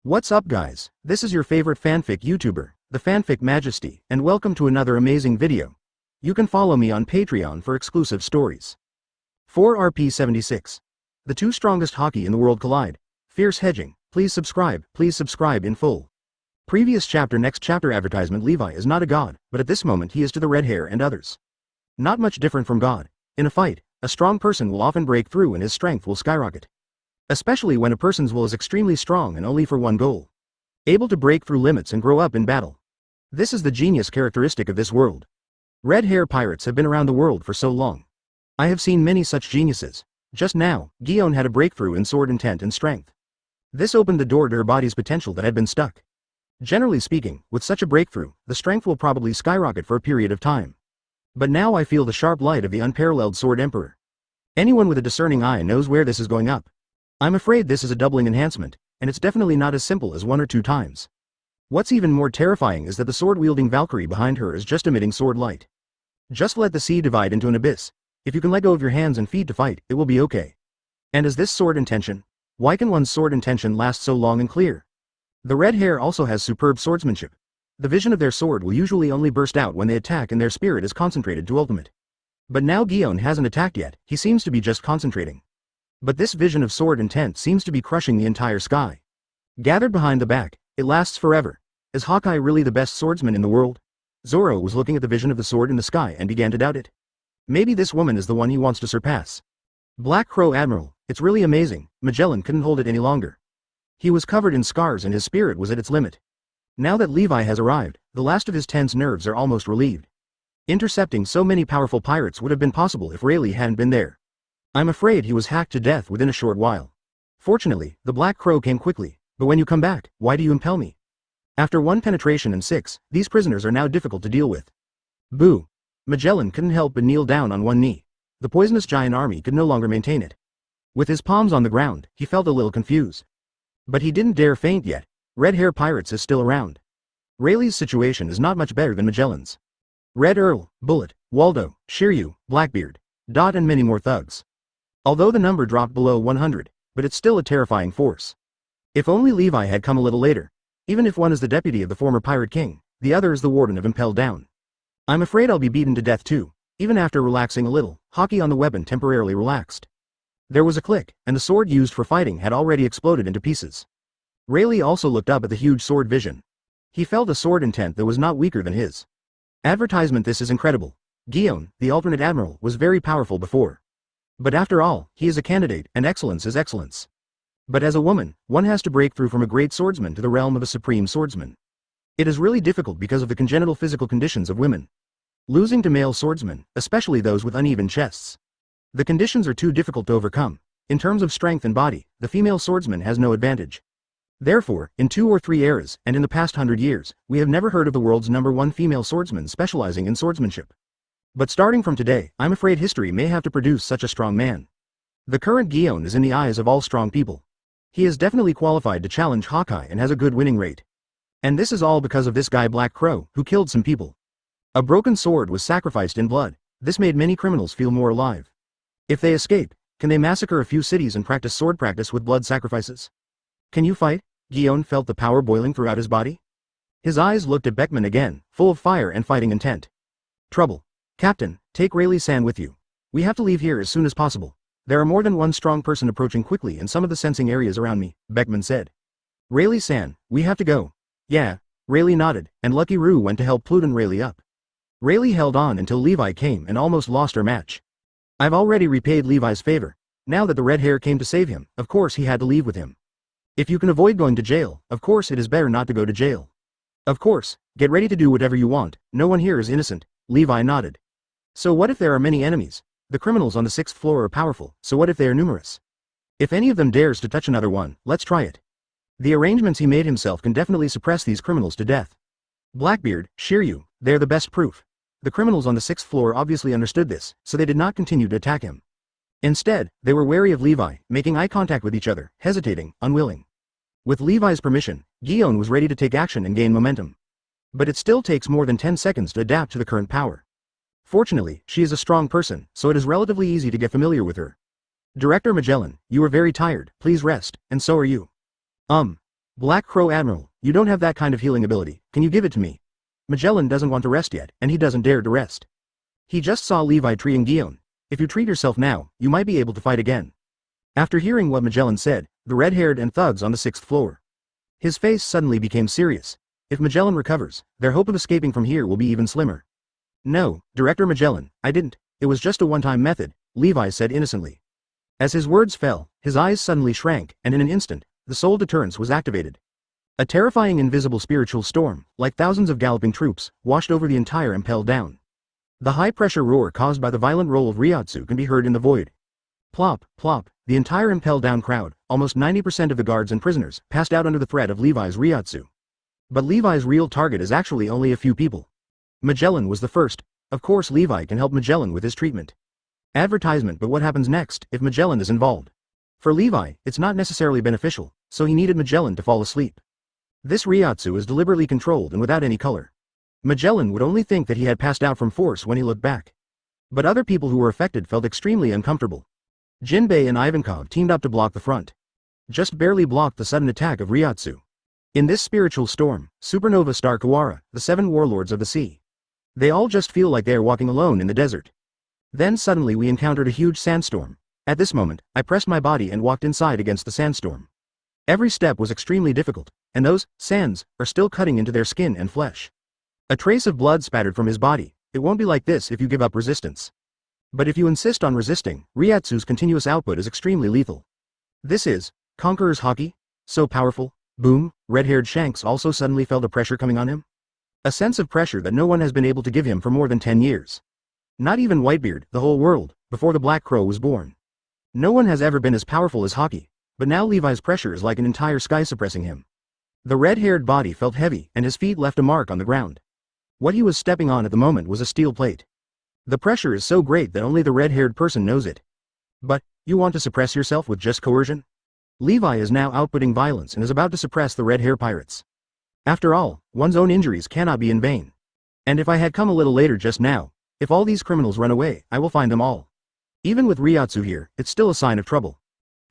What's up guys, this is your favorite fanfic YouTuber, the Fanfic Majesty, and welcome to another amazing video. You can follow me on Patreon for exclusive stories. 4RP76. The two strongest Haki in the world collide. Fierce hedging, please subscribe in full. Previous chapter. Next chapter. Advertisement. Levi is not a god, but at this moment he is to the red hair and others. Not much different from God. In a fight, a strong person will often break through and his strength will skyrocket. Especially when a person's will is extremely strong and only for one goal. Able to break through limits and grow up in battle. This is the genius characteristic of this world. Red hair pirates have been around the world for so long. I have seen many such geniuses. Just now, Gion had a breakthrough in sword intent and strength. This opened the door to her body's potential that had been stuck. Generally speaking, with such a breakthrough, the strength will probably skyrocket for a period of time. But now I feel the sharp light of the unparalleled Sword Emperor. Anyone with a discerning eye knows where this is going up. I'm afraid this is a doubling enhancement, and it's definitely not as simple as 1 or 2 times. What's even more terrifying is that the sword-wielding Valkyrie behind her is just emitting sword light. Just let the sea divide into an abyss. If you can let go of your hands and feet to fight, it will be okay. And is this sword intention? Why can one's sword intention last so long and clear? The red hair also has superb swordsmanship. The vision of their sword will usually only burst out when they attack and their spirit is concentrated to ultimate. But now Gion hasn't attacked yet, he seems to be just concentrating. But this vision of sword intent seems to be crushing the entire sky. Gathered behind the back, it lasts forever. Is Hawkeye really the best swordsman in the world? Zoro was looking at the vision of the sword in the sky and began to doubt it. Maybe this woman is the one he wants to surpass. Black Crow Admiral, it's really amazing. Magellan couldn't hold it any longer. He was covered in scars and his spirit was at its limit. Now that Levi has arrived, the last of his tense nerves are almost relieved. Intercepting so many powerful pirates would have been possible if Rayleigh hadn't been there. I'm afraid he was hacked to death within a short while. Fortunately, the Black Crow came quickly, but when you come back, why do you impel me? After 1 penetration and 6, these prisoners are now difficult to deal with. Boo! Magellan couldn't help but kneel down on one knee. The poisonous giant army could no longer maintain it. With his palms on the ground, he felt a little confused. But he didn't dare faint yet. Red Hair Pirates is still around. Rayleigh's situation is not much better than Magellan's. Red Earl, Bullet, Waldo, Shiryu, Blackbeard, Dot and many more thugs. Although the number dropped below 100, but it's still a terrifying force. If only Levi had come a little later. Even if one is the deputy of the former Pirate King, the other is the warden of Impelled Down. I'm afraid I'll be beaten to death too. Even after relaxing a little, Haki on the weapon temporarily relaxed. There was a click, and the sword used for fighting had already exploded into pieces. Rayleigh also looked up at the huge sword vision. He felt a sword intent that was not weaker than his. Advertisement. This is incredible. Gion, the alternate admiral, was very powerful before. But after all, he is a candidate, and excellence is excellence. But as a woman, one has to break through from a great swordsman to the realm of a supreme swordsman. It is really difficult because of the congenital physical conditions of women. Losing to male swordsmen, especially those with uneven chests. The conditions are too difficult to overcome. In terms of strength and body, the female swordsman has no advantage. Therefore, in 2 or 3 eras, and in the past 100 years, we have never heard of the world's #1 female swordsman specializing in swordsmanship. But starting from today, I'm afraid history may have to produce such a strong man. The current Gion is in the eyes of all strong people. He is definitely qualified to challenge Hawkeye and has a good winning rate. And this is all because of this guy Black Crow, who killed some people. A broken sword was sacrificed in blood. This made many criminals feel more alive. If they escape, can they massacre a few cities and practice sword practice with blood sacrifices? Can you fight? Gion felt the power boiling throughout his body. His eyes looked at Beckman again, full of fire and fighting intent. Trouble. Captain, take Rayleigh-san with you. We have to leave here as soon as possible. There are more than one strong person approaching quickly in some of the sensing areas around me, Beckman said. Rayleigh-san, we have to go. Yeah, Rayleigh nodded, and Lucky Roo went to help Pluton Rayleigh up. Rayleigh held on until Levi came and almost lost her match. I've already repaid Levi's favor. Now that the red hair came to save him, of course he had to leave with him. If you can avoid going to jail, of course it is better not to go to jail. Of course, get ready to do whatever you want, no one here is innocent, Levi nodded. So what if there are many enemies? The criminals on the 6th floor are powerful, so what if they are numerous? If any of them dares to touch another one, let's try it. The arrangements he made himself can definitely suppress these criminals to death. Blackbeard, Shiryu, they're the best proof. The criminals on the 6th floor obviously understood this, so they did not continue to attack him. Instead, they were wary of Levi, making eye contact with each other, hesitating, unwilling. With Levi's permission, Gion was ready to take action and gain momentum. But it still takes more than 10 seconds to adapt to the current power. Fortunately, she is a strong person, so it is relatively easy to get familiar with her. Director Magellan, you are very tired, please rest, and so are you. Black Crow Admiral, you don't have that kind of healing ability, can you give it to me? Magellan doesn't want to rest yet, and he doesn't dare to rest. He just saw Levi treating Guion. If you treat yourself now, you might be able to fight again. After hearing what Magellan said, the red-haired and thugs on the 6th floor. His face suddenly became serious. If Magellan recovers, their hope of escaping from here will be even slimmer. No, Director Magellan, I didn't. It was just a one-time method, Levi said innocently. As his words fell, his eyes suddenly shrank, and in an instant, the soul deterrence was activated. A terrifying invisible spiritual storm, like thousands of galloping troops, washed over the entire impel down. The high-pressure roar caused by the violent roll of Reiatsu can be heard in the void. Plop, plop, the entire impel down crowd, almost 90% of the guards and prisoners, passed out under the threat of Levi's Reiatsu. But Levi's real target is actually only a few people. Magellan was the first. Of course Levi can help Magellan with his treatment. Advertisement. But what happens next if Magellan is involved? For Levi, it's not necessarily beneficial, so he needed Magellan to fall asleep. This Reiatsu is deliberately controlled and without any color. Magellan would only think that he had passed out from force when he looked back. But other people who were affected felt extremely uncomfortable. Jinbei and Ivankov teamed up to block the front. Just barely blocked the sudden attack of Reiatsu. In this spiritual storm, Supernova Star Kawara, the 7 warlords of the sea. They all just feel like they are walking alone in the desert. Then suddenly we encountered a huge sandstorm. At this moment, I pressed my body and walked inside against the sandstorm. Every step was extremely difficult, and those sands are still cutting into their skin and flesh. A trace of blood spattered from his body. It won't be like this if you give up resistance. But if you insist on resisting, Reiatsu's continuous output is extremely lethal. This is Conqueror's Haki? So powerful? Boom, red-haired Shanks also suddenly felt a pressure coming on him. A sense of pressure that no one has been able to give him for more than 10 years. Not even Whitebeard, the whole world, before the Black Crow was born. No one has ever been as powerful as Haki, but now Levi's pressure is like an entire sky suppressing him. The red-haired body felt heavy and his feet left a mark on the ground. What he was stepping on at the moment was a steel plate. The pressure is so great that only the red-haired person knows it. But, you want to suppress yourself with just coercion? Levi is now outputting violence and is about to suppress the red-hair pirates. After all, one's own injuries cannot be in vain. And if I had come a little later just now, if all these criminals run away, I will find them all. Even with Reiatsu here, it's still a sign of trouble.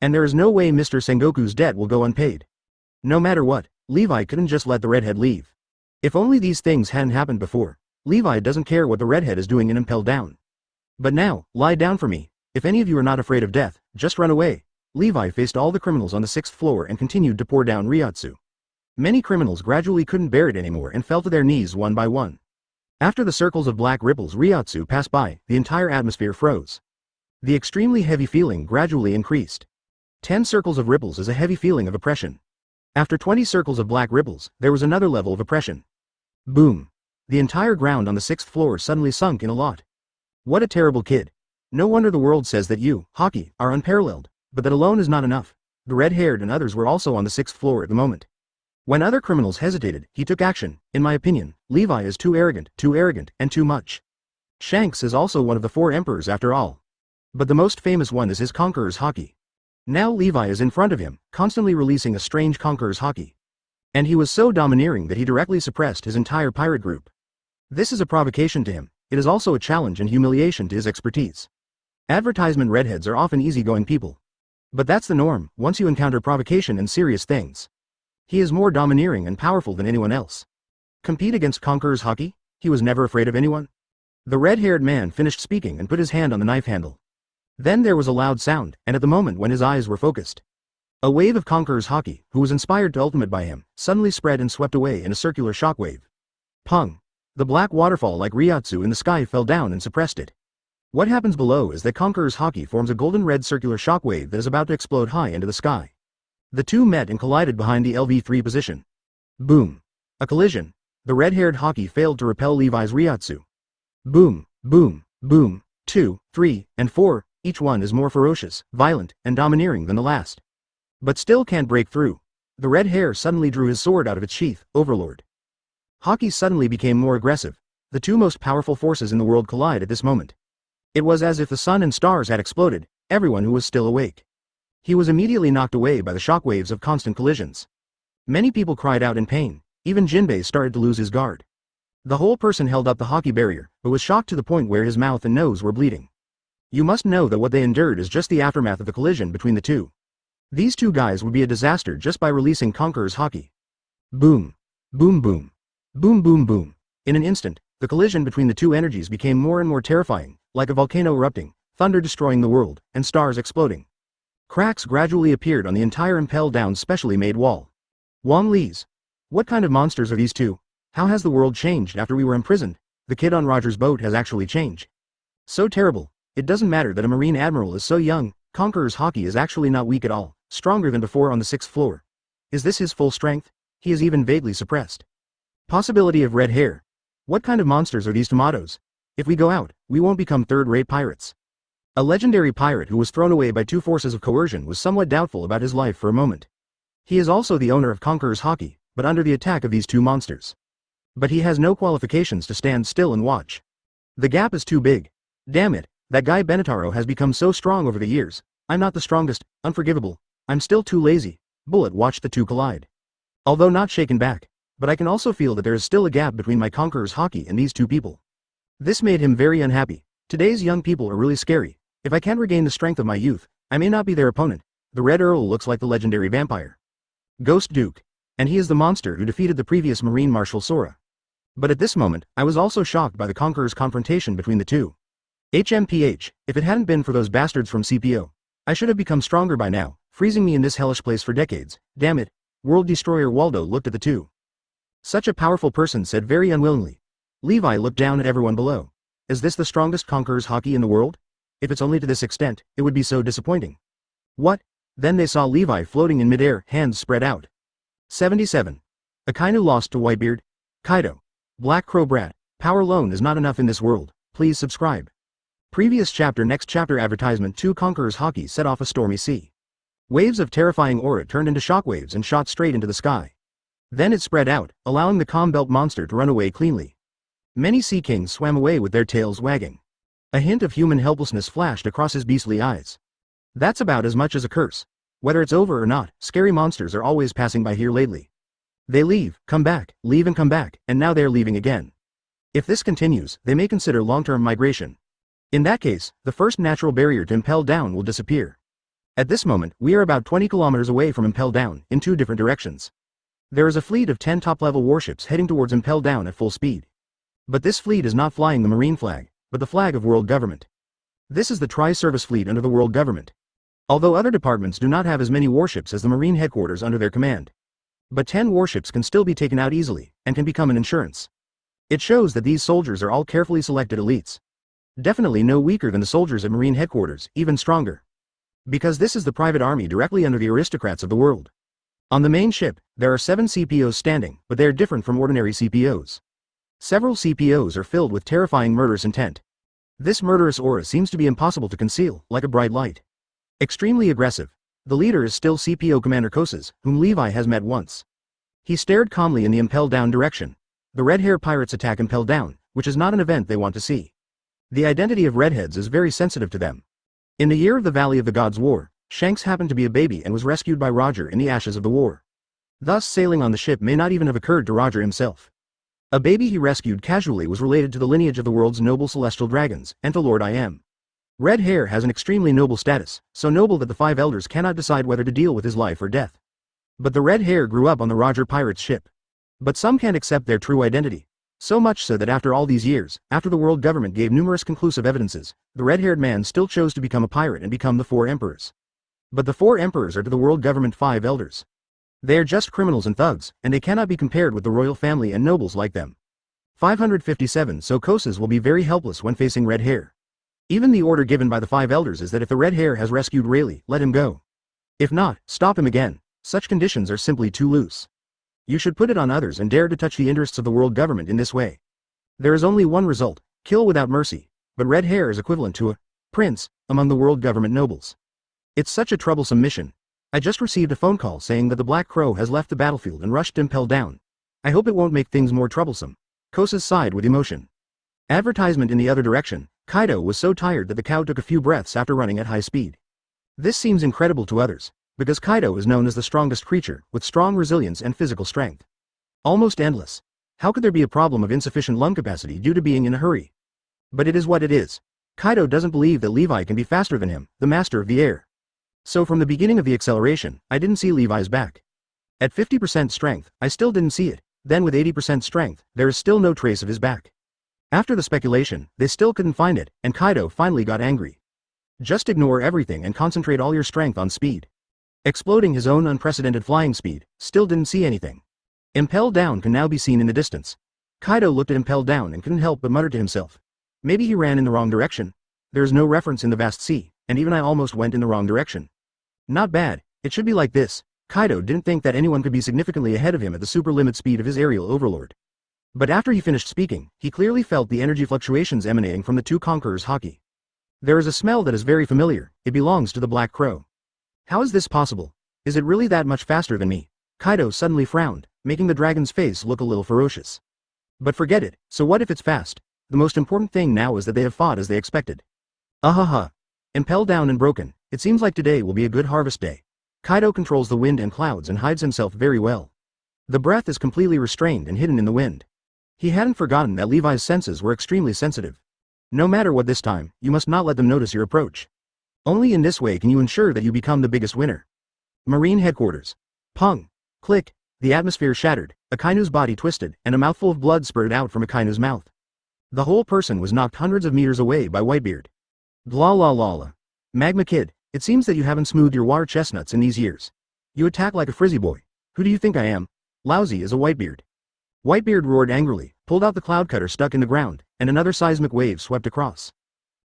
And there is no way Mr. Sengoku's debt will go unpaid. No matter what, Levi couldn't just let the redhead leave. If only these things hadn't happened before. Levi doesn't care what the redhead is doing in Impel Down. But now, lie down for me. If any of you are not afraid of death, just run away. Levi faced all the criminals on the 6th floor and continued to pour down Reiatsu. Many criminals gradually couldn't bear it anymore and fell to their knees one by one. After the circles of black ripples Reiatsu passed by, the entire atmosphere froze. The extremely heavy feeling gradually increased. 10 circles of ripples is a heavy feeling of oppression. After 20 circles of black ripples, there was another level of oppression. Boom. The entire ground on the 6th floor suddenly sunk in a lot. What a terrible kid. No wonder the world says that you, Haki, are unparalleled, but that alone is not enough. The red-haired and others were also on the 6th floor at the moment. When other criminals hesitated, he took action. In my opinion, Levi is too arrogant, and too much. Shanks is also one of the 4 emperors after all. But the most famous one is his Conqueror's Haki. Now Levi is in front of him, constantly releasing a strange Conqueror's Haki. And he was so domineering that he directly suppressed his entire pirate group. This is a provocation to him. It is also a challenge and humiliation to his expertise. Advertisement redheads are often easygoing people. But that's the norm, once you encounter provocation and serious things. He is more domineering and powerful than anyone else. Compete against Conqueror's Haki? He was never afraid of anyone? The red-haired man finished speaking and put his hand on the knife handle. Then there was a loud sound, and at the moment when his eyes were focused, a wave of Conqueror's Haki, who was inspired to ultimate by him, suddenly spread and swept away in a circular shockwave. Pung! The black waterfall like Reiatsu in the sky fell down and suppressed it. What happens below is that Conqueror's Haki forms a golden-red circular shockwave that is about to explode high into the sky. The two met and collided behind the LV3 position. Boom! A collision. The red-haired Haki failed to repel Levi's Reiatsu. Boom! Boom! Boom! 2, 3, and 4, each one is more ferocious, violent, and domineering than the last. But still can't break through. The red hair suddenly drew his sword out of its sheath, Overlord. Haki suddenly became more aggressive. The two most powerful forces in the world collide at this moment. It was as if the sun and stars had exploded, everyone who was still awake. He was immediately knocked away by the shockwaves of constant collisions. Many people cried out in pain, even Jinbei started to lose his guard. The whole person held up the Haki barrier, but was shocked to the point where his mouth and nose were bleeding. You must know that what they endured is just the aftermath of the collision between the two. These two guys would be a disaster just by releasing Conqueror's Haki. Boom. Boom boom. Boom boom boom. In an instant, the collision between the two energies became more and more terrifying, like a volcano erupting, thunder destroying the world, and stars exploding. Cracks gradually appeared on the entire impelled down specially made wall. Wong Lees. What kind of monsters are these two? How has the world changed after we were imprisoned? The kid on Roger's boat has actually changed. So terrible. It doesn't matter that a Marine Admiral is so young, Conqueror's Haki is actually not weak at all, stronger than before on the 6th floor. Is this his full strength? He is even vaguely suppressed. Possibility of red hair. What kind of monsters are these tomatoes? If we go out, we won't become third-rate pirates. A legendary pirate who was thrown away by 2 forces of coercion was somewhat doubtful about his life for a moment. He is also the owner of Conqueror's Haki, but under the attack of these two monsters. But he has no qualifications to stand still and watch. The gap is too big. Damn it, that guy Benetaro has become so strong over the years. I'm not the strongest, unforgivable. I'm still too lazy. Bullet watched the two collide. Although not shaken back, but I can also feel that there is still a gap between my Conqueror's Haki and these two people. This made him very unhappy. Today's young people are really scary. If I can't regain the strength of my youth, I may not be their opponent. The Red Earl looks like the legendary vampire Ghost Duke. And he is the monster who defeated the previous Marine Marshal Sora. But at this moment, I was also shocked by the Conqueror's confrontation between the two. HMPH, if it hadn't been for those bastards from CPO, I should have become stronger by now, freezing me in this hellish place for decades. Damn it. World Destroyer Waldo looked at the two. Such a powerful person said very unwillingly. Levi looked down at everyone below. Is this the strongest Conqueror's Haki in the world? If it's only to this extent, it would be so disappointing. What? Then they saw Levi floating in midair, hands spread out. 77. Akainu lost to Whitebeard. Kaido. Black Crow Brat. Power alone is not enough in this world. Please subscribe. Previous chapter. Next chapter. Advertisement. 2 Conqueror's Haki set off a stormy sea. Waves of terrifying aura turned into shockwaves and shot straight into the sky. Then it spread out, allowing the calm belt monster to run away cleanly. Many sea kings swam away with their tails wagging. A hint of human helplessness flashed across his beastly eyes. That's about as much as a curse. Whether it's over or not, scary monsters are always passing by here lately. They leave, come back, leave and come back, and now they're leaving again. If this continues, they may consider long-term migration. In that case, the first natural barrier to impel down will disappear. At this moment, we are about 20 kilometers away from impel down, in 2 different directions. There is a fleet of 10 top-level warships heading towards impel down at full speed. But this fleet is not flying the Marine flag, but the flag of world government. This is the tri-service fleet under the world government. Although other departments do not have as many warships as the Marine headquarters under their command. But 10 warships can still be taken out easily, and can become an insurance. It shows that these soldiers are all carefully selected elites. Definitely no weaker than the soldiers at Marine headquarters, even stronger. Because this is the private army directly under the aristocrats of the world. On the main ship, there are 7 CPOs standing, but they are different from ordinary CPOs. Several CPOs are filled with terrifying murderous intent. This murderous aura seems to be impossible to conceal, like a bright light. Extremely aggressive. The leader is still CPO Commander Kosas, whom Levi has met once. He stared calmly in the impel down direction. The red-hair pirates attack impel down, which is not an event they want to see. The identity of redheads is very sensitive to them. In the year of the Valley of the Gods War, Shanks happened to be a baby and was rescued by Roger in the ashes of the war. Thus sailing on the ship may not even have occurred to Roger himself. A baby he rescued casually was related to the lineage of the world's noble celestial dragons, and to Lord I Am. Red hair has an extremely noble status, so noble that the 5 elders cannot decide whether to deal with his life or death. But the red hair grew up on the Roger pirate's ship. But some can't accept their true identity. So much so that after all these years, after the world government gave numerous conclusive evidences, the red-haired man still chose to become a pirate and become the 4 emperors. But the 4 emperors are to the world government 5 elders. They are just criminals and thugs, and they cannot be compared with the royal family and nobles like them. 557 So Kosas will be very helpless when facing red hair. Even the order given by the 5 elders is that if the red hair has rescued Rayleigh, let him go. If not, stop him again. Such conditions are simply too loose. You should put it on others and dare to touch the interests of the world government in this way. There is only one result, kill without mercy, but red hair is equivalent to a prince among the world government nobles. It's such a troublesome mission. I just received a phone call saying that the Black Crow has left the battlefield and rushed impel down. I hope it won't make things more troublesome. Kosas sighed with emotion. Advertisement in the other direction, Kaido was so tired that the cow took a few breaths after running at high speed. This seems incredible to others, because Kaido is known as the strongest creature, with strong resilience and physical strength. Almost endless. How could there be a problem of insufficient lung capacity due to being in a hurry? But it is what it is. Kaido doesn't believe that Levi can be faster than him, the master of the air. So from the beginning of the acceleration, I didn't see Levi's back. At 50% strength, I still didn't see it. Then with 80% strength, there is still no trace of his back. After the speculation, they still couldn't find it, and Kaido finally got angry. Just ignore everything and concentrate all your strength on speed. Exploding his own unprecedented flying speed, still didn't see anything. Impelled down can now be seen in the distance. Kaido looked at Impelled down and couldn't help but mutter to himself. Maybe he ran in the wrong direction. There is no reference in the vast sea, and even I almost went in the wrong direction. Not bad, it should be like this. Kaido didn't think that anyone could be significantly ahead of him at the super limit speed of his aerial overlord. But after he finished speaking, he clearly felt the energy fluctuations emanating from the two conquerors' Haki. There is a smell that is very familiar, it belongs to the Black Crow. How is this possible? Is it really that much faster than me? Kaido suddenly frowned, making the dragon's face look a little ferocious. But forget it, so what if it's fast? The most important thing now is that they have fought as they expected. Ahaha. Impelled down and broken, it seems like today will be a good harvest day. Kaido controls the wind and clouds and hides himself very well. The breath is completely restrained and hidden in the wind. He hadn't forgotten that Levi's senses were extremely sensitive. No matter what this time, you must not let them notice your approach. Only in this way can you ensure that you become the biggest winner. Marine Headquarters. Pung. Click. The atmosphere shattered, Akainu's body twisted, and a mouthful of blood spurted out from Akainu's mouth. The whole person was knocked hundreds of meters away by Whitebeard. Blah la la la. Magma Kid, it seems that you haven't smoothed your water chestnuts in these years. You attack like a frizzy boy. Who do you think I am? Lousy as a Whitebeard. Whitebeard roared angrily, pulled out the cloud cutter stuck in the ground, and another seismic wave swept across.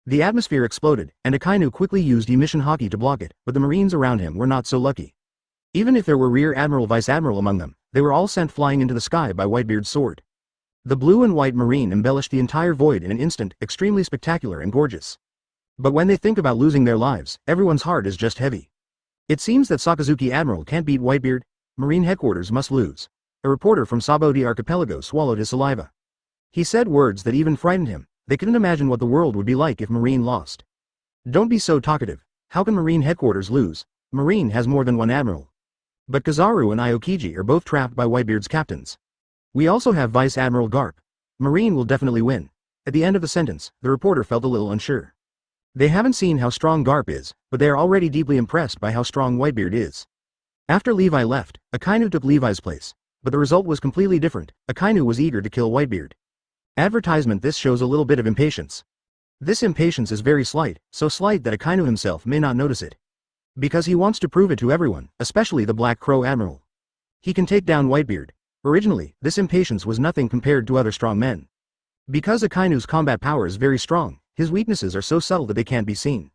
The atmosphere exploded, and Akainu quickly used emission Haki to block it, but the marines around him were not so lucky. Even if there were Rear Admiral Vice Admiral among them, they were all sent flying into the sky by Whitebeard's sword. The blue and white marine embellished the entire void in an instant, extremely spectacular and gorgeous. But when they think about losing their lives, everyone's heart is just heavy. It seems that Sakazuki Admiral can't beat Whitebeard. Marine Headquarters must lose. A reporter from Saboti Archipelago swallowed his saliva. He said words that even frightened him. They couldn't imagine what the world would be like if Marine lost. Don't be so talkative. How can Marine Headquarters lose? Marine has more than one admiral. But Kizaru and Aokiji are both trapped by Whitebeard's captains. We also have Vice Admiral Garp. Marine will definitely win. At the end of the sentence, the reporter felt a little unsure. They haven't seen how strong Garp is, but they are already deeply impressed by how strong Whitebeard is. After Levi left, Akainu took Levi's place. But the result was completely different. Akainu was eager to kill Whitebeard. Advertisement. This shows a little bit of impatience. This impatience is very slight, so slight that Akainu himself may not notice it. Because he wants to prove it to everyone, especially the Black Crow Admiral. He can take down Whitebeard. Originally, this impatience was nothing compared to other strong men. Because Akainu's combat power is very strong, his weaknesses are so subtle that they can't be seen.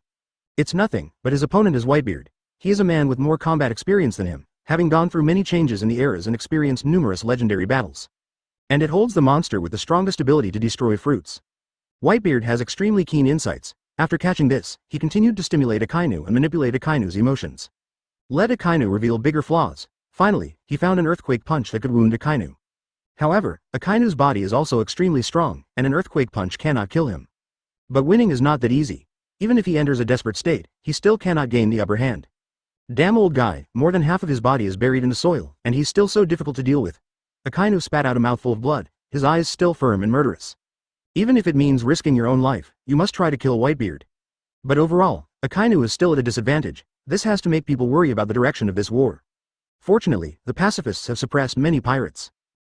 It's nothing, but his opponent is Whitebeard. He is a man with more combat experience than him, having gone through many changes in the eras and experienced numerous legendary battles. And it holds the monster with the strongest ability to destroy fruits. Whitebeard has extremely keen insights. After catching this, he continued to stimulate Akainu and manipulate Akainu's emotions. Let Akainu reveal bigger flaws. Finally, he found an earthquake punch that could wound Akainu. However, Akainu's body is also extremely strong, and an earthquake punch cannot kill him. But winning is not that easy. Even if he enters a desperate state, he still cannot gain the upper hand. Damn old guy, more than half of his body is buried in the soil, and he's still so difficult to deal with. Akainu spat out a mouthful of blood, his eyes still firm and murderous. Even if it means risking your own life, you must try to kill Whitebeard. But overall, Akainu is still at a disadvantage. This has to make people worry about the direction of this war. Fortunately, the pacifists have suppressed many pirates.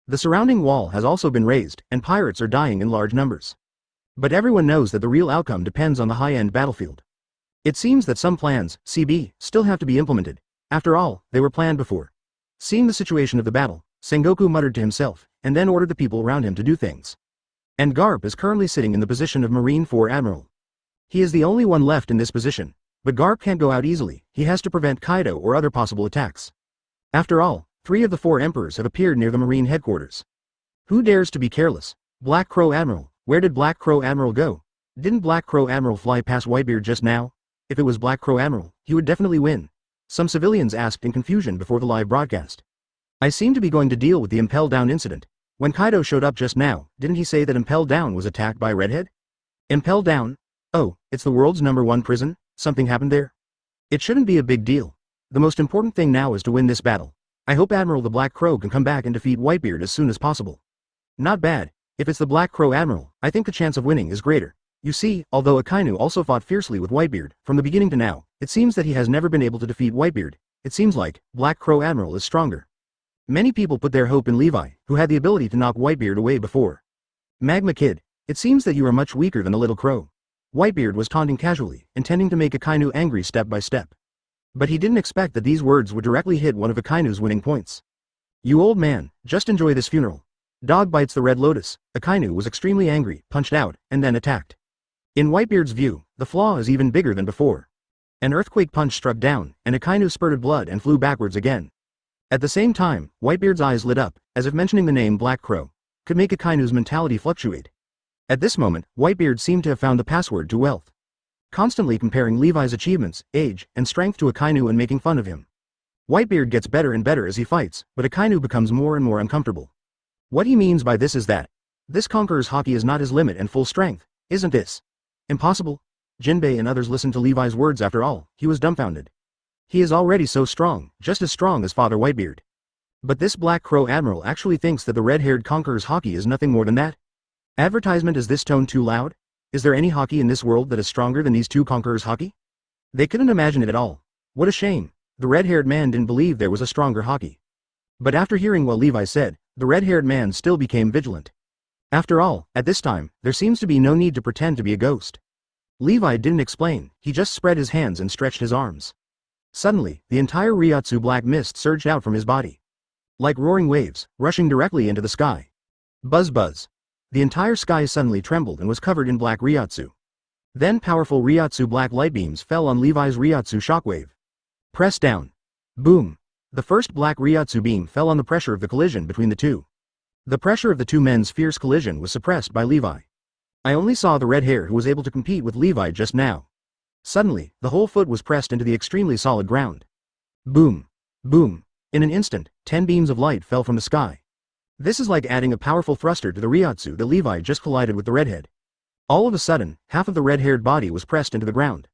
The surrounding wall has also been raised, and pirates are dying in large numbers. But everyone knows that the real outcome depends on the high-end battlefield. It seems that some plans, CB, still have to be implemented. After all, they were planned before. Seeing the situation of the battle, Sengoku muttered to himself, and then ordered the people around him to do things. And Garp is currently sitting in the position of Marine 4 Admiral. He is the only one left in this position, but Garp can't go out easily. He has to prevent Kaido or other possible attacks. After all, 3 of the 4 emperors have appeared near the Marine headquarters. Who dares to be careless? Black Crow Admiral. Where did Black Crow Admiral go? Didn't Black Crow Admiral fly past Whitebeard just now? If it was Black Crow Admiral, he would definitely win. Some civilians asked in confusion before the live broadcast. I seem to be going to deal with the Impel Down incident. When Kaido showed up just now, didn't he say that Impel Down was attacked by Redhead? Impel Down? Oh, it's the world's #1 prison? Something happened there? It shouldn't be a big deal. The most important thing now is to win this battle. I hope Admiral the Black Crow can come back and defeat Whitebeard as soon as possible. Not bad. If it's the Black Crow Admiral, I think the chance of winning is greater. You see, although Akainu also fought fiercely with Whitebeard, from the beginning to now, it seems that he has never been able to defeat Whitebeard. It seems like, Black Crow Admiral is stronger. Many people put their hope in Levi, who had the ability to knock Whitebeard away before. Magma Kid, it seems that you are much weaker than the little crow. Whitebeard was taunting casually, intending to make Akainu angry step by step. But he didn't expect that these words would directly hit one of Akainu's winning points. You old man, just enjoy this funeral. Dog bites the red lotus. Akainu was extremely angry, punched out, and then attacked. In Whitebeard's view, the flaw is even bigger than before. An earthquake punch struck down, and Akainu spurted blood and flew backwards again. At the same time, Whitebeard's eyes lit up, as if mentioning the name Black Crow could make Akainu's mentality fluctuate. At this moment, Whitebeard seemed to have found the password to wealth. Constantly comparing Levi's achievements, age, and strength to Akainu and making fun of him. Whitebeard gets better and better as he fights, but Akainu becomes more and more uncomfortable. What he means by this is that this conqueror's Haki is not his limit and full strength, isn't this impossible? Jinbei and others listened to Levi's words. After all, he was dumbfounded. He is already so strong, just as strong as Father Whitebeard. But this Black Crow Admiral actually thinks that the red-haired conqueror's Haki is nothing more than that? Advertisement, is this tone too loud? Is there any Haki in this world that is stronger than these two conquerors' Haki? They couldn't imagine it at all. What a shame. The red-haired man didn't believe there was a stronger Haki. But after hearing what Levi said, the red-haired man still became vigilant. After all, at this time, there seems to be no need to pretend to be a ghost. Levi didn't explain, he just spread his hands and stretched his arms. Suddenly, the entire Reiatsu black mist surged out from his body. Like roaring waves, rushing directly into the sky. Buzz buzz. The entire sky suddenly trembled and was covered in black Reiatsu. Then powerful Reiatsu black light beams fell on Levi's Reiatsu shockwave. Press down. Boom. The first black Reiatsu beam fell on the pressure of the collision between the two. The pressure of the two men's fierce collision was suppressed by Levi. I only saw the red hair who was able to compete with Levi just now. Suddenly, the whole foot was pressed into the extremely solid ground. Boom. Boom. In an instant, 10 beams of light fell from the sky. This is like adding a powerful thruster to the Reiatsu that Levi just collided with the redhead. All of a sudden, half of the red-haired body was pressed into the ground.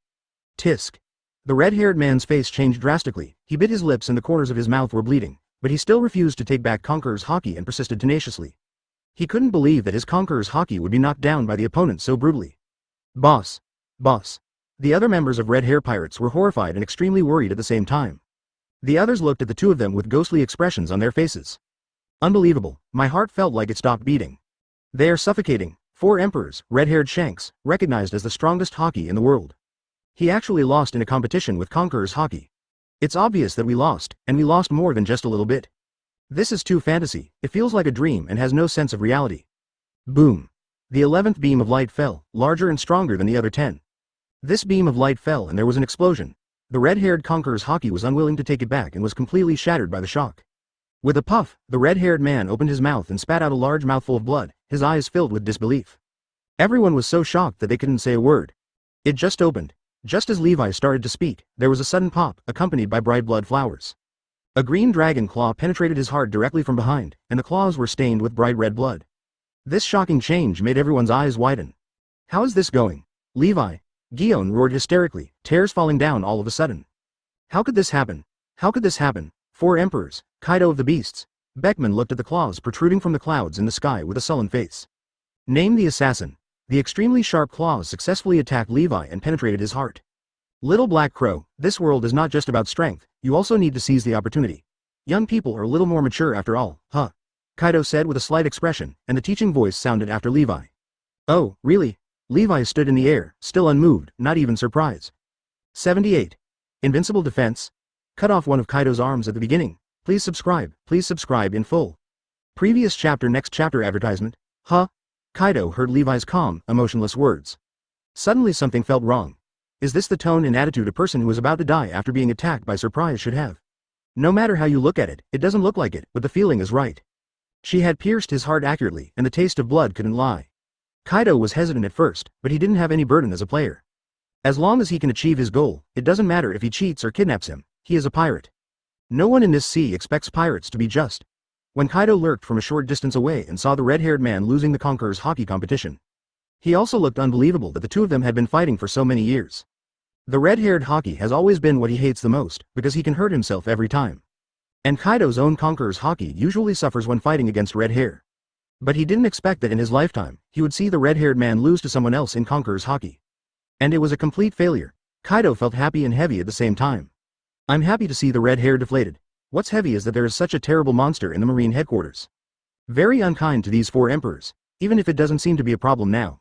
Tisk. The red-haired man's face changed drastically, he bit his lips and the corners of his mouth were bleeding, but he still refused to take back Conqueror's Haki and persisted tenaciously. He couldn't believe that his Conqueror's Haki would be knocked down by the opponent so brutally. Boss. Boss. The other members of Red Hair Pirates were horrified and extremely worried at the same time. The others looked at the two of them with ghostly expressions on their faces. Unbelievable, my heart felt like it stopped beating. They are suffocating. 4 emperors, red-haired Shanks, recognized as the strongest Haki in the world. He actually lost in a competition with Conqueror's Haki. It's obvious that we lost, and we lost more than just a little bit. This is too fantasy, it feels like a dream and has no sense of reality. Boom. The 11th beam of light fell, larger and stronger than the other 10. This beam of light fell and there was an explosion. The red-haired Conqueror's Haki was unwilling to take it back and was completely shattered by the shock. With a puff, the red-haired man opened his mouth and spat out a large mouthful of blood, his eyes filled with disbelief. Everyone was so shocked that they couldn't say a word. It just opened. Just as Levi started to speak, there was a sudden pop, accompanied by bright blood flowers. A green dragon claw penetrated his heart directly from behind, and the claws were stained with bright red blood. This shocking change made everyone's eyes widen. How is this going? Levi. Gion roared hysterically, tears falling down all of a sudden. How could this happen? How could this happen? 4 emperors, Kaido of the beasts. Beckman looked at the claws protruding from the clouds in the sky with a sullen face. Name the assassin. The extremely sharp claws successfully attacked Levi and penetrated his heart. Little Black Crow, this world is not just about strength, you also need to seize the opportunity. Young people are a little more mature after all, huh? Kaido said with a slight expression, and the teaching voice sounded after Levi. Oh, really? Levi stood in the air, still unmoved, not even surprised. 78. Invincible defense? Cut off one of Kaido's arms at the beginning. Please subscribe in full. Previous chapter, next chapter advertisement. Huh? Kaido heard Levi's calm, emotionless words. Suddenly something felt wrong. Is this the tone and attitude a person who is about to die after being attacked by surprise should have? No matter how you look at it, it doesn't look like it, but the feeling is right. She had pierced his heart accurately, and the taste of blood couldn't lie. Kaido was hesitant at first, but he didn't have any burden as a player. As long as he can achieve his goal, it doesn't matter if he cheats or kidnaps him, he is a pirate. No one in this sea expects pirates to be just. When Kaido lurked from a short distance away and saw the red-haired man losing the Conqueror's Haki competition, he also looked unbelievable that the two of them had been fighting for so many years. The red-haired Haki has always been what he hates the most, because he can hurt himself every time. And Kaido's own Conqueror's Haki usually suffers when fighting against red hair. But he didn't expect that in his lifetime, he would see the red-haired man lose to someone else in Conqueror's Haki. And it was a complete failure. Kaido felt happy and heavy at the same time. I'm happy to see the red hair deflated. What's heavy is that there is such a terrible monster in the Marine headquarters. Very unkind to these 4 emperors, even if it doesn't seem to be a problem now.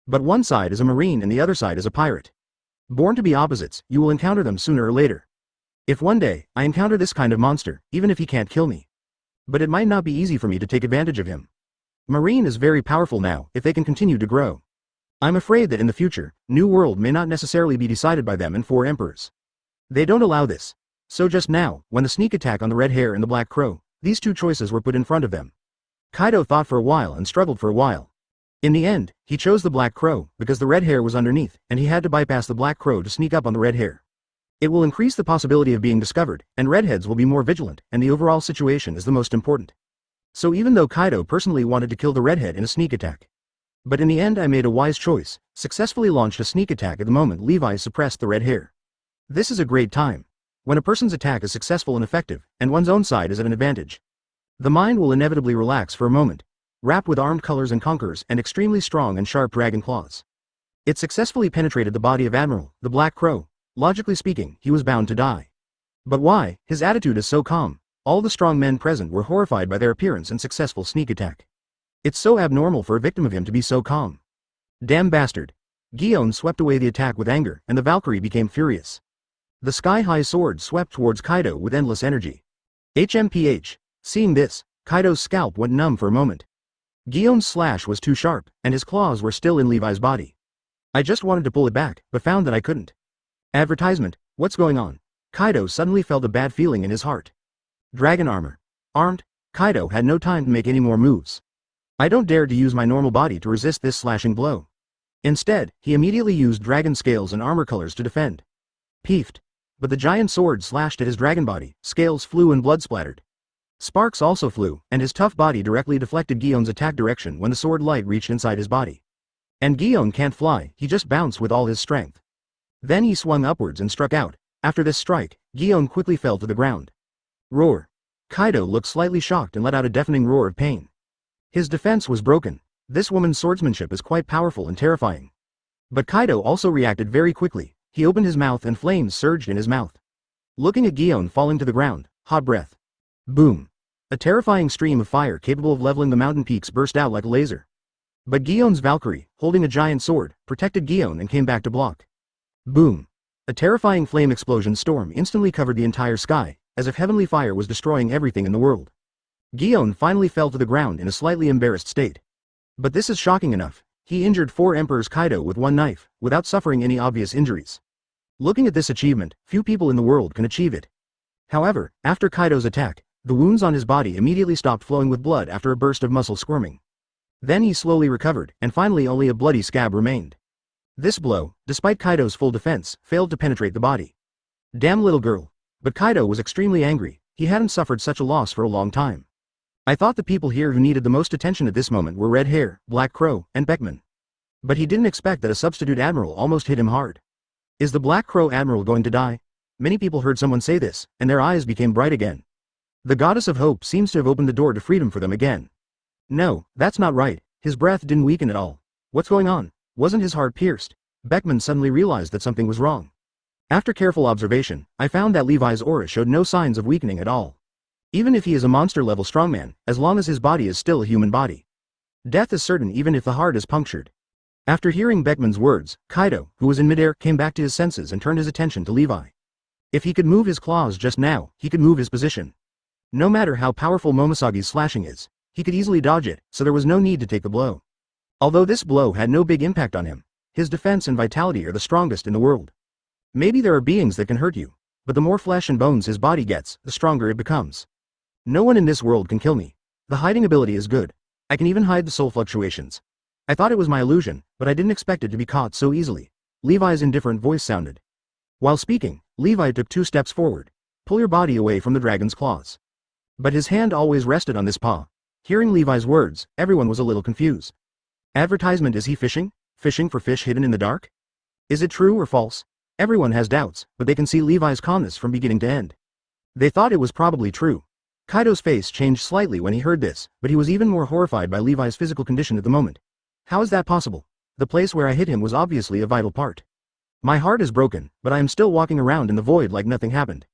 But one side is a Marine and the other side is a pirate. Born to be opposites, you will encounter them sooner or later. If one day, I encounter this kind of monster, even if he can't kill me. But it might not be easy for me to take advantage of him. Marine is very powerful now, if they can continue to grow. I'm afraid that in the future, New World may not necessarily be decided by them and 4 emperors. They don't allow this. So just now, when the sneak attack on the red hare and the black crow, these 2 choices were put in front of them. Kaido thought for a while and struggled for a while. In the end, he chose the black crow, because the red hare was underneath, and he had to bypass the black crow to sneak up on the red hare. It will increase the possibility of being discovered, and redheads will be more vigilant, and the overall situation is the most important. So even though Kaido personally wanted to kill the redhead in a sneak attack. But in the end I made a wise choice, successfully launched a sneak attack at the moment Levi suppressed the red hare. This is a great time. When a person's attack is successful and effective, and one's own side is at an advantage. The mind will inevitably relax for a moment, wrapped with armed colors and conquerors and extremely strong and sharp dragon claws. It successfully penetrated the body of Admiral, the Black Crow. Logically speaking, he was bound to die. But why? His attitude is so calm. All the strong men present were horrified by their appearance and successful sneak attack. It's so abnormal for a victim of him to be so calm. Damn bastard. Gion swept away the attack with anger, and the Valkyrie became furious. The sky-high sword swept towards Kaido with endless energy. HMPH. Seeing this, Kaido's scalp went numb for a moment. Gion's slash was too sharp, and his claws were still in Levi's body. I just wanted to pull it back, but found that I couldn't. Advertisement, what's going on? Kaido suddenly felt a bad feeling in his heart. Dragon armor. Armed, Kaido had no time to make any more moves. I don't dare to use my normal body to resist this slashing blow. Instead, he immediately used dragon scales and armor colors to defend. Peefed. But the giant sword slashed at his dragon body, scales flew and blood splattered. Sparks also flew, and his tough body directly deflected Gion's attack direction when the sword light reached inside his body. And Gion can't fly, he just bounced with all his strength. Then he swung upwards and struck out. After this strike, Gion quickly fell to the ground. Roar. Kaido looked slightly shocked and let out a deafening roar of pain. His defense was broken. This woman's swordsmanship is quite powerful and terrifying. But Kaido also reacted very quickly. He opened his mouth and flames surged in his mouth. Looking at Gion falling to the ground, hot breath. Boom. A terrifying stream of fire capable of leveling the mountain peaks burst out like a laser. But Gion's Valkyrie, holding a giant sword, protected Gion and came back to block. Boom. A terrifying flame explosion storm instantly covered the entire sky, as if heavenly fire was destroying everything in the world. Gion finally fell to the ground in a slightly embarrassed state. But this is shocking enough. He injured 4 emperors Kaido with one knife, without suffering any obvious injuries. Looking at this achievement, few people in the world can achieve it. However, after Kaido's attack, the wounds on his body immediately stopped flowing with blood after a burst of muscle squirming. Then he slowly recovered, and finally only a bloody scab remained. This blow, despite Kaido's full defense, failed to penetrate the body. Damn little girl. But Kaido was extremely angry. He hadn't suffered such a loss for a long time. I thought the people here who needed the most attention at this moment were Red Hair, Black Crow, and Beckman. But he didn't expect that a substitute admiral almost hit him hard. Is the Black Crow admiral going to die? Many people heard someone say this, and their eyes became bright again. The goddess of hope seems to have opened the door to freedom for them again. No, that's not right. His breath didn't weaken at all. What's going on? Wasn't his heart pierced? Beckman suddenly realized that something was wrong. After careful observation, I found that Levi's aura showed no signs of weakening at all. Even if he is a monster-level strongman, as long as his body is still a human body. Death is certain even if the heart is punctured. After hearing Beckman's words, Kaido, who was in midair, came back to his senses and turned his attention to Levi. If he could move his claws just now, he could move his position. No matter how powerful Momosagi's slashing is, he could easily dodge it, so there was no need to take the blow. Although this blow had no big impact on him, his defense and vitality are the strongest in the world. Maybe there are beings that can hurt you, but the more flesh and bones his body gets, the stronger it becomes. No one in this world can kill me. The hiding ability is good. I can even hide the soul fluctuations. I thought it was my illusion, but I didn't expect it to be caught so easily. Levi's indifferent voice sounded. While speaking, Levi took 2 steps forward. Pull your body away from the dragon's claws. But his hand always rested on this paw. Hearing Levi's words, everyone was a little confused. Advertisement, is he fishing? Fishing for fish hidden in the dark? Is it true or false? Everyone has doubts, but they can see Levi's calmness from beginning to end. They thought it was probably true. Kaido's face changed slightly when he heard this, but he was even more horrified by Levi's physical condition at the moment. How is that possible? The place where I hit him was obviously a vital part. My heart is broken, but I am still walking around in the void like nothing happened.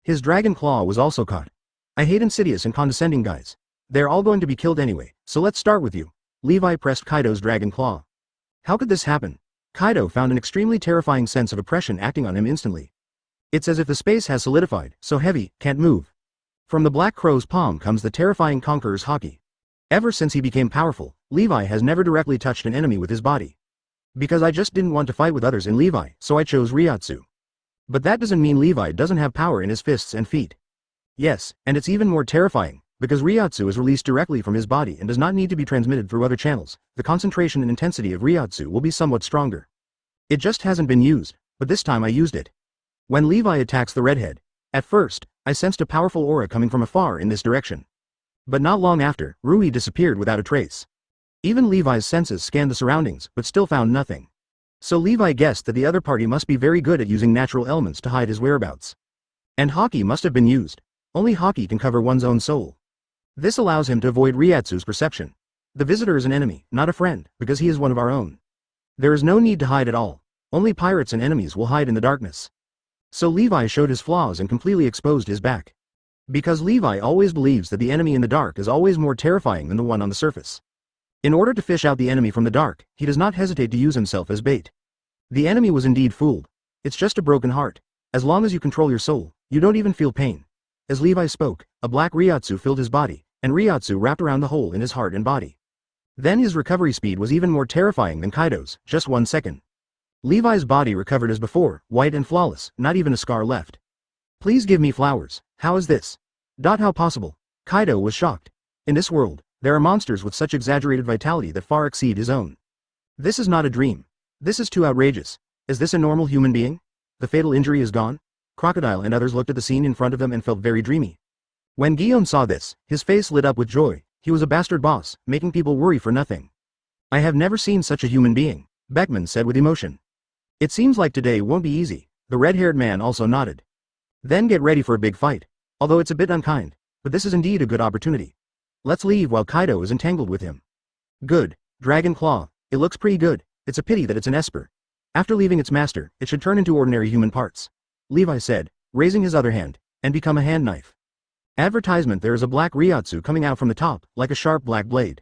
His dragon claw was also caught. I hate insidious and condescending guys. They're all going to be killed anyway, so let's start with you. Levi pressed Kaido's dragon claw. How could this happen? Kaido found an extremely terrifying sense of oppression acting on him instantly. It's as if the space has solidified, so heavy, can't move. From the Black Crow's palm comes the terrifying conqueror's Haki. Ever since he became powerful, Levi has never directly touched an enemy with his body. Because I just didn't want to fight with others in Levi, so I chose Reiatsu. But that doesn't mean Levi doesn't have power in his fists and feet. Yes, and it's even more terrifying, because Reiatsu is released directly from his body and does not need to be transmitted through other channels. The concentration and intensity of Reiatsu will be somewhat stronger. It just hasn't been used, but this time I used it. When Levi attacks the redhead, at first, I sensed a powerful aura coming from afar in this direction. But not long after, Rui disappeared without a trace. Even Levi's senses scanned the surroundings, but still found nothing. So Levi guessed that the other party must be very good at using natural elements to hide his whereabouts. And Haki must have been used. Only Haki can cover one's own soul. This allows him to avoid Reiatsu's perception. The visitor is an enemy, not a friend, because he is one of our own. There is no need to hide at all. Only pirates and enemies will hide in the darkness. So Levi showed his flaws and completely exposed his back. Because Levi always believes that the enemy in the dark is always more terrifying than the one on the surface. In order to fish out the enemy from the dark, he does not hesitate to use himself as bait. The enemy was indeed fooled. It's just a broken heart. As long as you control your soul, you don't even feel pain. As Levi spoke, a black Reiatsu filled his body, and Reiatsu wrapped around the hole in his heart and body. Then his recovery speed was even more terrifying than Kaido's, just 1 second. Levi's body recovered as before, white and flawless, not even a scar left. Please give me flowers. How is this? How possible? Kaido was shocked. In this world, there are monsters with such exaggerated vitality that far exceed his own. This is not a dream. This is too outrageous. Is this a normal human being? The fatal injury is gone? Crocodile and others looked at the scene in front of them and felt very dreamy. When Guillaume saw this, his face lit up with joy. He was a bastard boss, making people worry for nothing. I have never seen such a human being, Beckman said with emotion. It seems like today won't be easy. The red-haired man also nodded. Then get ready for a big fight. Although it's a bit unkind, but this is indeed a good opportunity. Let's leave while Kaido is entangled with him. Good. Dragon Claw. It looks pretty good. It's a pity that it's an esper. After leaving its master, it should turn into ordinary human parts. Levi said, raising his other hand, and become a hand knife. Advertisement: there is a black Reiatsu coming out from the top, like a sharp black blade.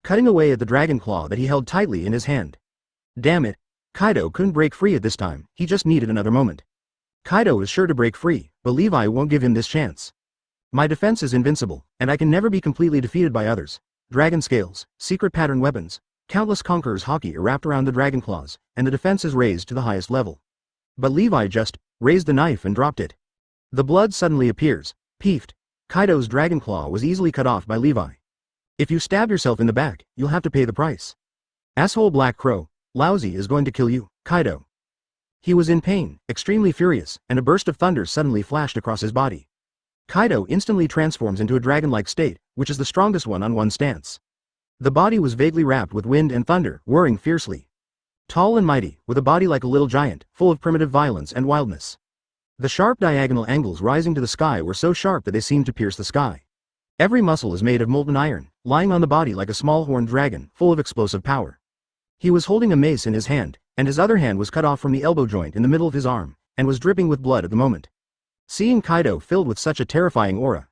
Cutting away at the dragon claw that he held tightly in his hand. Damn it. Kaido couldn't break free at this time, he just needed another moment. Kaido is sure to break free, but Levi won't give him this chance. My defense is invincible, and I can never be completely defeated by others. Dragon scales, secret pattern weapons, countless conquerors' Haki are wrapped around the dragon claws, and the defense is raised to the highest level. But Levi just raised the knife and dropped it. The blood suddenly appears. Peefed. Kaido's dragon claw was easily cut off by Levi. If you stab yourself in the back, you'll have to pay the price. Asshole Black Crow, Lousy is going to kill you, Kaido. He was in pain, extremely furious, and a burst of thunder suddenly flashed across his body. Kaido instantly transforms into a dragon-like state, which is the strongest one on one stance. The body was vaguely wrapped with wind and thunder, whirring fiercely. Tall and mighty, with a body like a little giant, full of primitive violence and wildness. The sharp diagonal angles rising to the sky were so sharp that they seemed to pierce the sky. Every muscle is made of molten iron, lying on the body like a small horned dragon, full of explosive power. He was holding a mace in his hand, and his other hand was cut off from the elbow joint in the middle of his arm, and was dripping with blood at the moment. Seeing Kaido filled with such a terrifying aura.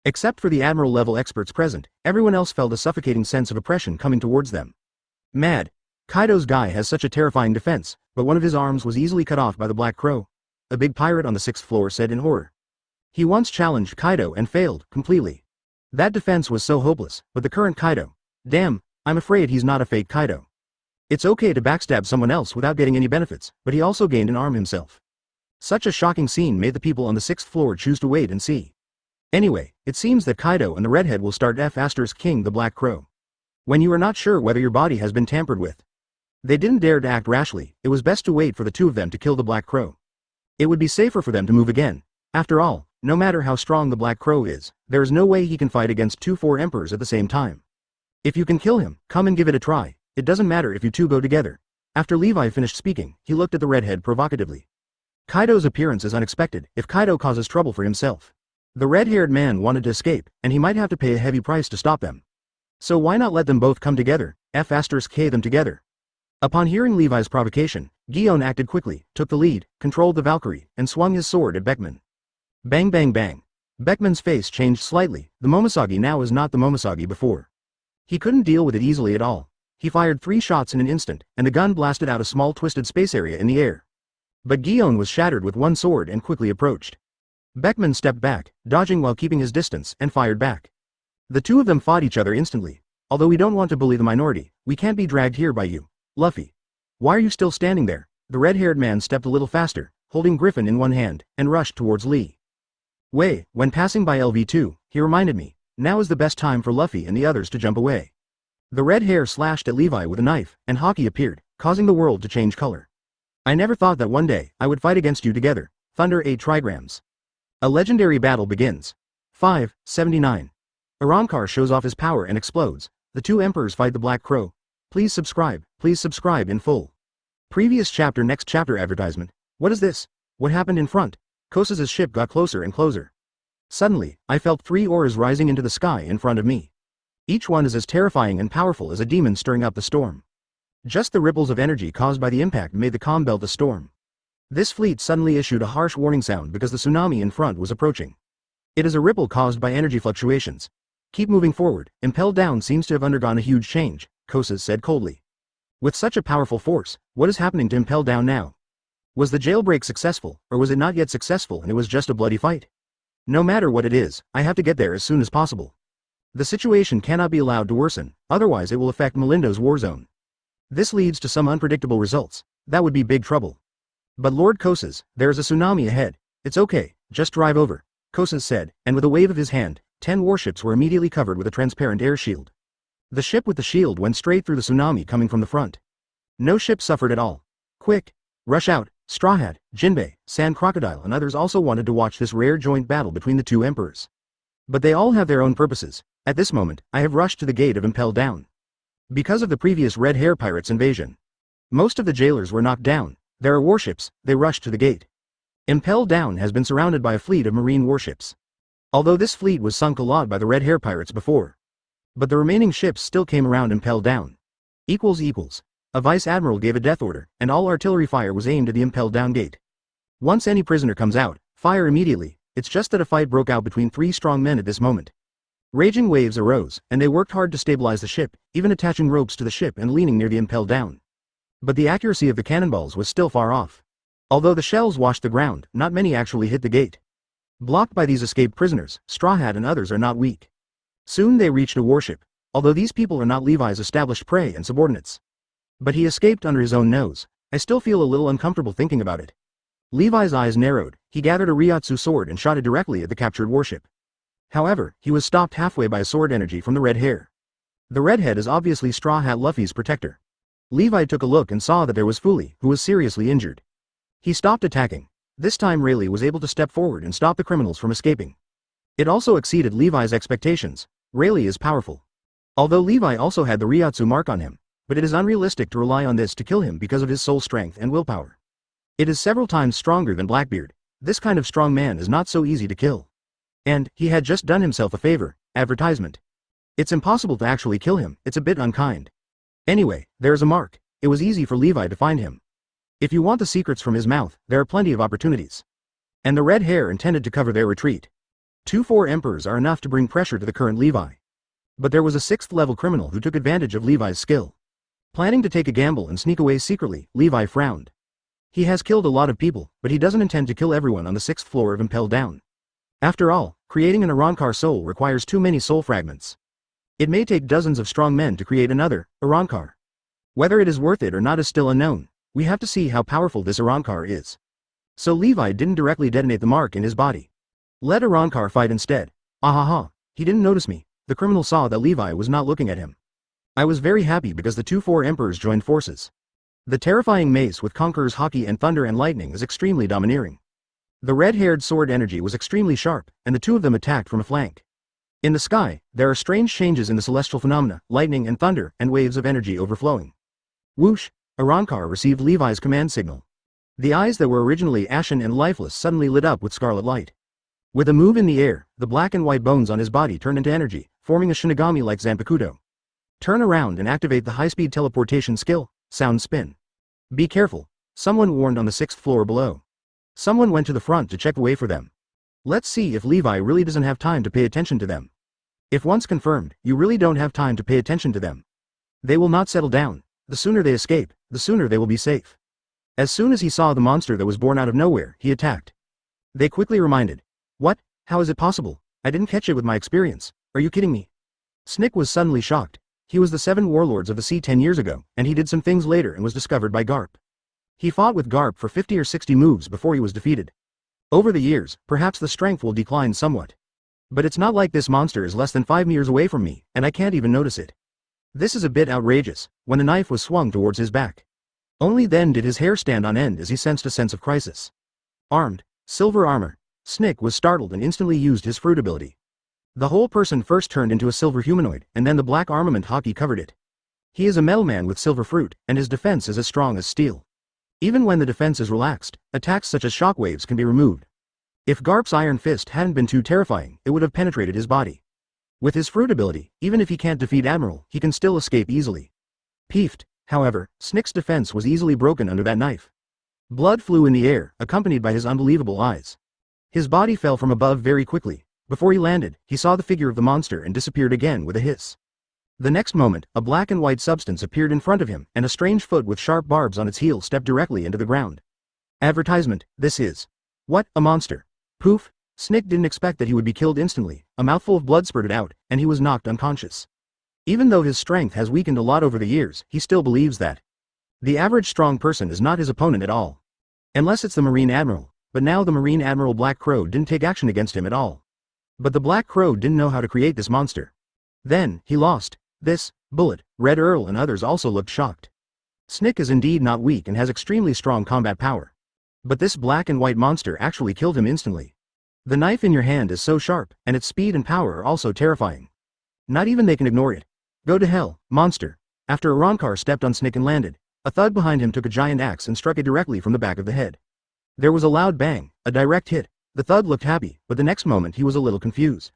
Except for the Admiral level experts present, everyone else felt a suffocating sense of oppression coming towards them. Mad. Kaido's guy has such a terrifying defense, but one of his arms was easily cut off by the Black Crow. A big pirate on the 6th floor said in horror. He once challenged Kaido and failed, completely. That defense was so hopeless, but the current Kaido. Damn, I'm afraid he's not a fake Kaido. It's okay to backstab someone else without getting any benefits, but he also gained an arm himself. Such a shocking scene made the people on the 6th floor choose to wait and see. Anyway, it seems that Kaido and the redhead will start King the Black Crow. When you are not sure whether your body has been tampered with. They didn't dare to act rashly, it was best to wait for the two of them to kill the Black Crow. It would be safer for them to move again. After all, no matter how strong the Black Crow is, there is no way he can fight against 2 emperors at the same time. If you can kill him, come and give it a try. It doesn't matter if you two go together. After Levi finished speaking, he looked at the redhead provocatively. Kaido's appearance is unexpected. If Kaido causes trouble for himself, The red-haired man wanted to escape, and he might have to pay a heavy price to stop them. So why not let them both come together, F*K them together. Upon hearing Levi's provocation, Gion acted quickly, took the lead, controlled the Valkyrie, and swung his sword at Beckman. Bang bang bang. Beckman's face changed slightly. The Momousagi now is not the Momousagi before. He couldn't deal with it easily at all. He fired 3 shots in an instant, and the gun blasted out a small twisted space area in the air. But Gion was shattered with one sword and quickly approached. Beckman stepped back, dodging while keeping his distance, and fired back. The two of them fought each other instantly. Although we don't want to bully the minority, we can't be dragged here by you. Luffy. Why are you still standing there? The red-haired man stepped a little faster, holding Griffin in one hand, and rushed towards Lee. Wei, when passing by LV2, he reminded me, now is the best time for Luffy and the others to jump away. The red hair slashed at Levi with a knife, and Haki appeared, causing the world to change color. I never thought that one day, I would fight against you together. Thunder 8 trigrams. A legendary battle begins. 5:79. Arrancar shows off his power and explodes. The two emperors fight the Black Crow. Please subscribe in full. Previous chapter. Next chapter advertisement. What is this? What happened in front? Kosas' ship got closer and closer. Suddenly, I felt 3 auras rising into the sky in front of me. Each one is as terrifying and powerful as a demon stirring up the storm. Just the ripples of energy caused by the impact made the calm belt a storm. This fleet suddenly issued a harsh warning sound because the tsunami in front was approaching. It is a ripple caused by energy fluctuations. Keep moving forward. Impelled Down seems to have undergone a huge change, Kosas said coldly. With such a powerful force, what is happening to Impelled Down now? Was the jailbreak successful, or was it not yet successful and it was just a bloody fight? No matter what it is, I have to get there as soon as possible. The situation cannot be allowed to worsen, otherwise it will affect Melindo's war zone. This leads to some unpredictable results. That would be big trouble. But Lord Kosas, there is a tsunami ahead. It's okay, just drive over, Kosas said, and with a wave of his hand, 10 warships were immediately covered with a transparent air shield. The ship with the shield went straight through the tsunami coming from the front. No ship suffered at all. Quick! Rush out! Straw Hat, Jinbei, Sand Crocodile and others also wanted to watch this rare joint battle between the two emperors. But they all have their own purposes. At this moment, I have rushed to the gate of Impelled Down. Because of the previous Red Hair Pirates invasion. Most of the jailers were knocked down. There are warships, they rushed to the gate. Impelled Down has been surrounded by a fleet of marine warships. Although this fleet was sunk a lot by the Red Hair Pirates before. But the remaining ships still came around Impelled Down. A vice admiral gave a death order, and all artillery fire was aimed at the Impelled Down gate. Once any prisoner comes out, fire immediately. It's just that a fight broke out between 3 strong men at this moment. Raging waves arose, and they worked hard to stabilize the ship, even attaching ropes to the ship and leaning near the Impelled Down. But the accuracy of the cannonballs was still far off. Although the shells washed the ground, not many actually hit the gate. Blocked by these escaped prisoners, Straw Hat and others are not weak. Soon they reached a warship. Although these people are not Levi's established prey and subordinates. But he escaped under his own nose. I still feel a little uncomfortable thinking about it. Levi's eyes narrowed. He gathered a Reiatsu sword and shot it directly at the captured warship. However, he was stopped halfway by a sword energy from the red hair. The redhead is obviously Straw Hat Luffy's protector. Levi took a look and saw that there was Fuli, who was seriously injured. He stopped attacking. This time Rayleigh was able to step forward and stop the criminals from escaping. It also exceeded Levi's expectations. Rayleigh is powerful. Although Levi also had the Reiatsu mark on him. But it is unrealistic to rely on this to kill him because of his soul strength and willpower. It is several times stronger than Blackbeard. This kind of strong man is not so easy to kill. And, he had just done himself a favor. Advertisement. It's impossible to actually kill him, it's a bit unkind. Anyway, there is a mark. It was easy for Levi to find him. If you want the secrets from his mouth, there are plenty of opportunities. And the red hair intended to cover their retreat. 2-4 emperors are enough to bring pressure to the current Levi. But there was a 6th level criminal who took advantage of Levi's skill. Planning to take a gamble and sneak away secretly, Levi frowned. He has killed a lot of people, but he doesn't intend to kill everyone on the 6th floor of Impelled Down. After all, creating an Arrancar soul requires too many soul fragments. It may take dozens of strong men to create another, Arrancar. Whether it is worth it or not is still unknown. We have to see how powerful this Arrancar is. So Levi didn't directly detonate the mark in his body. Let Arrancar fight instead. Ahaha, he didn't notice me. The criminal saw that Levi was not looking at him. I was very happy because the 2-4 emperors joined forces. The terrifying mace with Conqueror's Haki and Thunder and Lightning is extremely domineering. The red-haired sword energy was extremely sharp, and the two of them attacked from a flank. In the sky, there are strange changes in the celestial phenomena, lightning and thunder, and waves of energy overflowing. Whoosh! Arrancar received Levi's command signal. The eyes that were originally ashen and lifeless suddenly lit up with scarlet light. With a move in the air, the black and white bones on his body turned into energy, forming a Shinigami like Zanpakuto. Turn around and activate the high-speed teleportation skill, sound spin. Be careful, someone warned on the 6th floor below. Someone went to the front to check the way for them. Let's see if Levi really doesn't have time to pay attention to them. If once confirmed, you really don't have time to pay attention to them. They will not settle down. The sooner they escape, the sooner they will be safe. As soon as he saw the monster that was born out of nowhere, he attacked. They quickly reminded. What? How is it possible? I didn't catch it with my experience. Are you kidding me? Snick was suddenly shocked. He was the 7 warlords of the sea 10 years ago, and he did some things later and was discovered by Garp. He fought with Garp for 50 or 60 moves before he was defeated. Over the years, perhaps the strength will decline somewhat. But it's not like this monster is less than 5 meters away from me, and I can't even notice it. This is a bit outrageous, when a knife was swung towards his back. Only then did his hair stand on end as he sensed a sense of crisis. Armed, silver armor. Snick was startled and instantly used his fruit ability. The whole person first turned into a silver humanoid, and then the black armament Haki covered it. He is a metal man with silver fruit, and his defense is as strong as steel. Even when the defense is relaxed, attacks such as shockwaves can be removed. If Garp's iron fist hadn't been too terrifying, it would have penetrated his body. With his fruit ability, even if he can't defeat Admiral, he can still escape easily. Peeved, however, Snick's defense was easily broken under that knife. Blood flew in the air, accompanied by his unbelievable eyes. His body fell from above very quickly. Before he landed, he saw the figure of the monster and disappeared again with a hiss. The next moment, a black and white substance appeared in front of him, and a strange foot with sharp barbs on its heel stepped directly into the ground. Advertisement, this is. What, a monster? Poof! Snick didn't expect that he would be killed instantly. A mouthful of blood spurted out, and he was knocked unconscious. Even though his strength has weakened a lot over the years, he still believes that the average strong person is not his opponent at all. Unless it's the Marine Admiral, but now the Marine Admiral Black Crow didn't take action against him at all. But the Black Crow didn't know how to create this monster. Then, he lost. This, Bullet, Red Earl and others also looked shocked. Snick is indeed not weak and has extremely strong combat power. But this black and white monster actually killed him instantly. The knife in your hand is so sharp, and its speed and power are also terrifying. Not even they can ignore it. Go to hell, monster. After Arankar stepped on Snick and landed, a thud behind him took a giant axe and struck it directly from the back of the head. There was a loud bang, a direct hit. The thud looked happy, but the next moment he was a little confused.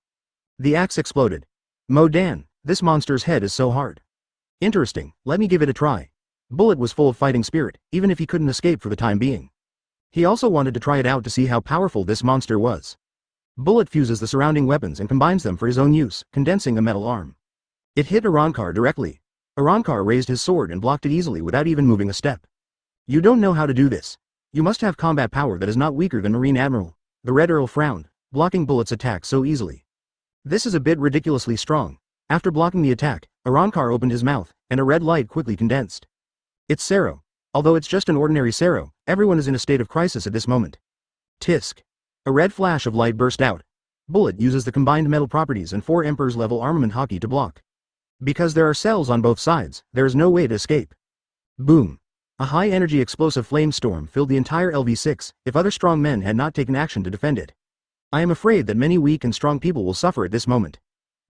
The axe exploded. Modan, this monster's head is so hard. Interesting, let me give it a try. Bullet was full of fighting spirit, even if he couldn't escape for the time being. He also wanted to try it out to see how powerful this monster was. Bullet fuses the surrounding weapons and combines them for his own use, condensing a metal arm. It hit Arankar directly. Arankar raised his sword and blocked it easily without even moving a step. You don't know how to do this. You must have combat power that is not weaker than Marine Admiral. The Red Earl frowned, blocking Bullet's attack so easily. This is a bit ridiculously strong. After blocking the attack, Arankar opened his mouth, and a red light quickly condensed. It's Sero. Although it's just an ordinary Sero, everyone is in a state of crisis at this moment. Tisk. A red flash of light burst out. Bullet uses the combined metal properties and 4 Emperor's level armament Haki to block. Because there are cells on both sides, there is no way to escape. Boom. A high-energy explosive flame storm filled the entire LV-6, if other strong men had not taken action to defend it. I am afraid that many weak and strong people will suffer at this moment.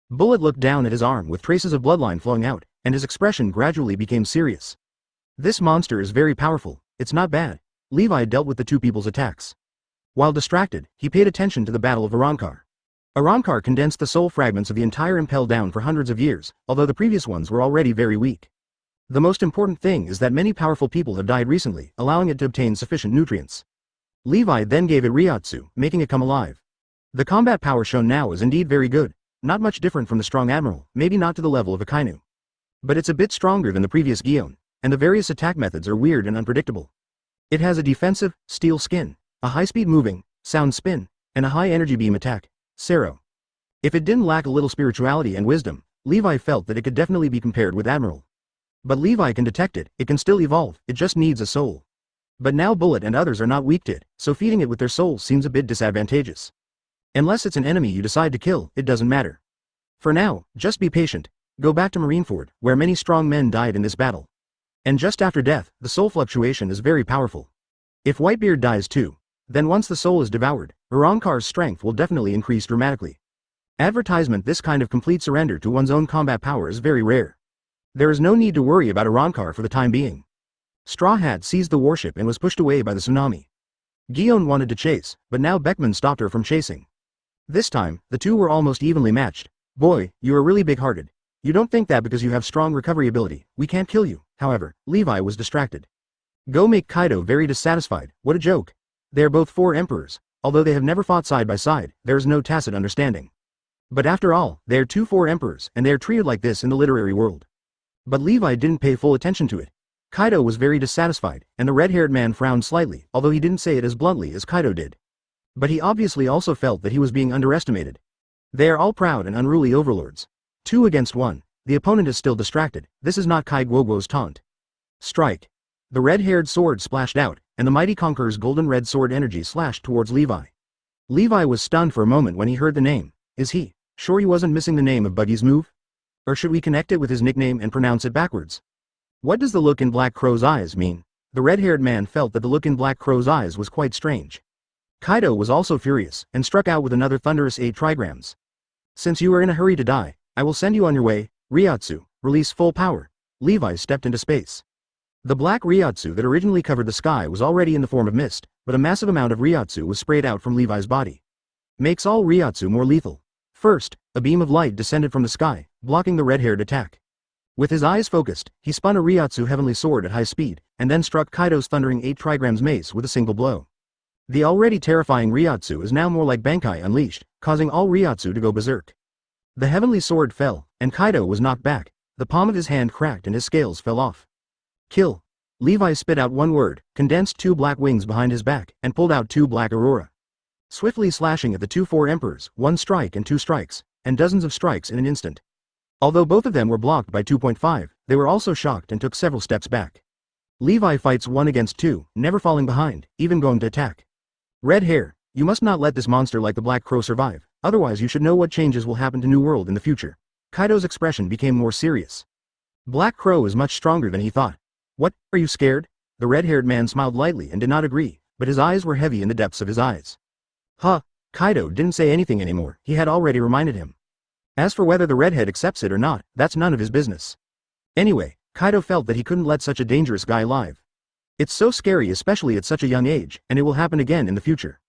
Bullet looked down at his arm with traces of bloodline flowing out, and his expression gradually became serious. This monster is very powerful, it's not bad. Levi dealt with the two people's attacks. While distracted, he paid attention to the Battle of Arankar. Arankar condensed the soul fragments of the entire Impel down for hundreds of years, although the previous ones were already very weak. The most important thing is that many powerful people have died recently, allowing it to obtain sufficient nutrients. Levi then gave it Reiatsu, making it come alive. The combat power shown now is indeed very good, not much different from the strong Admiral, maybe not to the level of a Kainu. But it's a bit stronger than the previous Gion, and the various attack methods are weird and unpredictable. It has a defensive, steel skin, a high-speed moving, sound spin, and a high-energy beam attack, Sero. If it didn't lack a little spirituality and wisdom, Levi felt that it could definitely be compared with Admiral. But Levi can detect it, it can still evolve, it just needs a soul. But now Bullet and others are not weak to it, so feeding it with their souls seems a bit disadvantageous. Unless it's an enemy you decide to kill, it doesn't matter. For now, just be patient, go back to Marineford, where many strong men died in this battle. And just after death, the soul fluctuation is very powerful. If Whitebeard dies too, then once the soul is devoured, Arankar's strength will definitely increase dramatically. Advertisement: this kind of complete surrender to one's own combat power is very rare. There is no need to worry about Arankar for the time being. Straw Hat seized the warship and was pushed away by the tsunami. Gion wanted to chase, but now Beckman stopped her from chasing. This time, the two were almost evenly matched. Boy, you are really big-hearted. You don't think that because you have strong recovery ability, we can't kill you. However, Levi was distracted. Go make Kaido very dissatisfied. What a joke. They are both four emperors. Although they have never fought side by side, there is no tacit understanding. But after all, they are four emperors, and they are treated like this in the literary world. But Levi didn't pay full attention to it. Kaido was very dissatisfied, and the red-haired man frowned slightly, although he didn't say it as bluntly as Kaido did. But he obviously also felt that he was being underestimated. They are all proud and unruly overlords. 2 against 1. The opponent is still distracted. This is not Kai Guoguo's taunt. Strike. The red-haired sword splashed out, and the mighty conqueror's golden red sword energy slashed towards Levi. Levi was stunned for a moment when he heard the name. Is he sure he wasn't missing the name of Buggy's move? Or should we connect it with his nickname and pronounce it backwards? What does the look in Black Crow's eyes mean? The red-haired man felt that the look in Black Crow's eyes was quite strange. Kaido was also furious, and struck out with another thunderous 8 trigrams. Since you are in a hurry to die, I will send you on your way. Reiatsu, release full power. Levi stepped into space. The black Reiatsu that originally covered the sky was already in the form of mist, but a massive amount of Reiatsu was sprayed out from Levi's body. Makes all Reiatsu more lethal. First, a beam of light descended from the sky, blocking the red-haired attack. With his eyes focused, he spun a Reiatsu heavenly sword at high speed, and then struck Kaido's thundering 8 trigrams mace with a single blow. The already terrifying Reiatsu is now more like Bankai unleashed, causing all Reiatsu to go berserk. The heavenly sword fell, and Kaido was knocked back. The palm of his hand cracked and his scales fell off. Kill. Levi spit out one word, condensed 2 black wings behind his back, and pulled out 2 black aurora. Swiftly slashing at the 4 emperors, 1 strike and 2 strikes, and dozens of strikes in an instant. Although both of them were blocked by 2.5, they were also shocked and took several steps back. Levi fights 1 against 2, never falling behind, even going to attack. Red hair, you must not let this monster like the Black Crow survive, otherwise you should know what changes will happen to New World in the future. Kaido's expression became more serious. Black Crow is much stronger than he thought. What, are you scared? The red-haired man smiled lightly and did not agree, but his eyes were heavy in the depths of his eyes. Huh, Kaido didn't say anything anymore, he had already reminded him. As for whether the redhead accepts it or not, that's none of his business. Anyway, Kaido felt that he couldn't let such a dangerous guy live. It's so scary, especially at such a young age, and it will happen again in the future.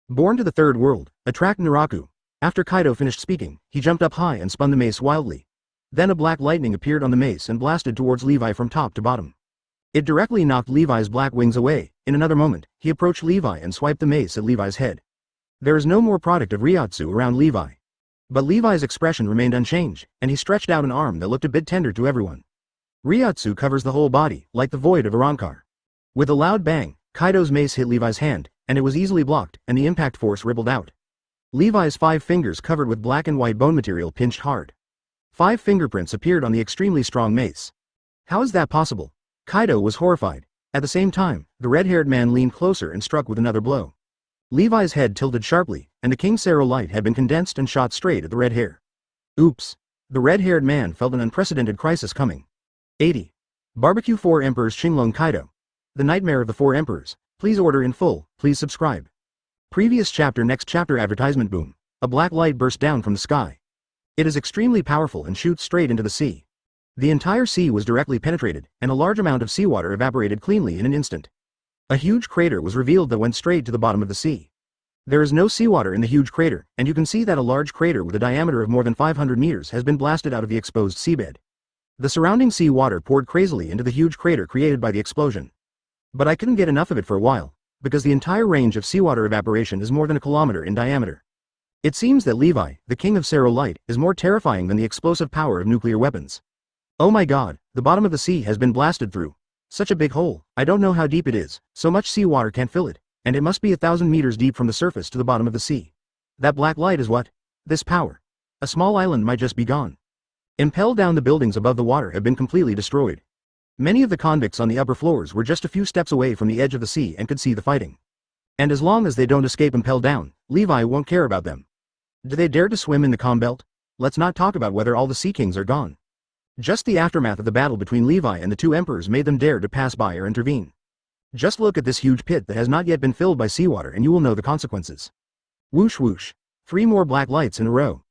Born to the third world, attract Naraku. After Kaido finished speaking, he jumped up high and spun the mace wildly. Then a black lightning appeared on the mace and blasted towards Levi from top to bottom. It directly knocked Levi's black wings away. In another moment, he approached Levi and swiped the mace at Levi's head. There is no more product of Reiatsu around Levi. But Levi's expression remained unchanged, and he stretched out an arm that looked a bit tender to everyone. Reiatsu covers the whole body, like the void of Arankar. With a loud bang, Kaido's mace hit Levi's hand, and it was easily blocked, and the impact force rippled out. Levi's 5 fingers covered with black and white bone material pinched hard. 5 fingerprints appeared on the extremely strong mace. How is that possible? Kaido was horrified. At the same time, the red-haired man leaned closer and struck with another blow. Levi's head tilted sharply, and the King's Arrow light had been condensed and shot straight at the red hair. Oops. The red-haired man felt an unprecedented crisis coming. 80. Barbecue 4 Emperors Shinlong Kaido. The Nightmare of the 4 Emperors. Please order in full, please subscribe. Previous chapter. Next chapter. Advertisement. Boom. A black light burst down from the sky. It is extremely powerful and shoots straight into the sea. The entire sea was directly penetrated, and a large amount of seawater evaporated cleanly in an instant. A huge crater was revealed that went straight to the bottom of the sea. There is no seawater in the huge crater, and you can see that a large crater with a diameter of more than 500 meters has been blasted out of the exposed seabed. The surrounding sea water poured crazily into the huge crater created by the explosion. But I couldn't get enough of it for a while, because the entire range of seawater evaporation is more than a kilometer in diameter. It seems that Levi, the king of Cerro Light, is more terrifying than the explosive power of nuclear weapons. Oh my god, the bottom of the sea has been blasted through. Such a big hole, I don't know how deep it is, so much seawater can't fill it, and it must be 1,000 meters deep from the surface to the bottom of the sea. That black light is what? This power. A small island might just be gone. Impelled down, the buildings above the water have been completely destroyed. Many of the convicts on the upper floors were just a few steps away from the edge of the sea and could see the fighting. And as long as they don't escape impelled down, Levi won't care about them. Do they dare to swim in the calm belt? Let's not talk about whether all the Sea Kings are gone. Just the aftermath of the battle between Levi and the 2 emperors made them dare to pass by or intervene. Just look at this huge pit that has not yet been filled by seawater and you will know the consequences. Whoosh whoosh. 3 more black lights in a row.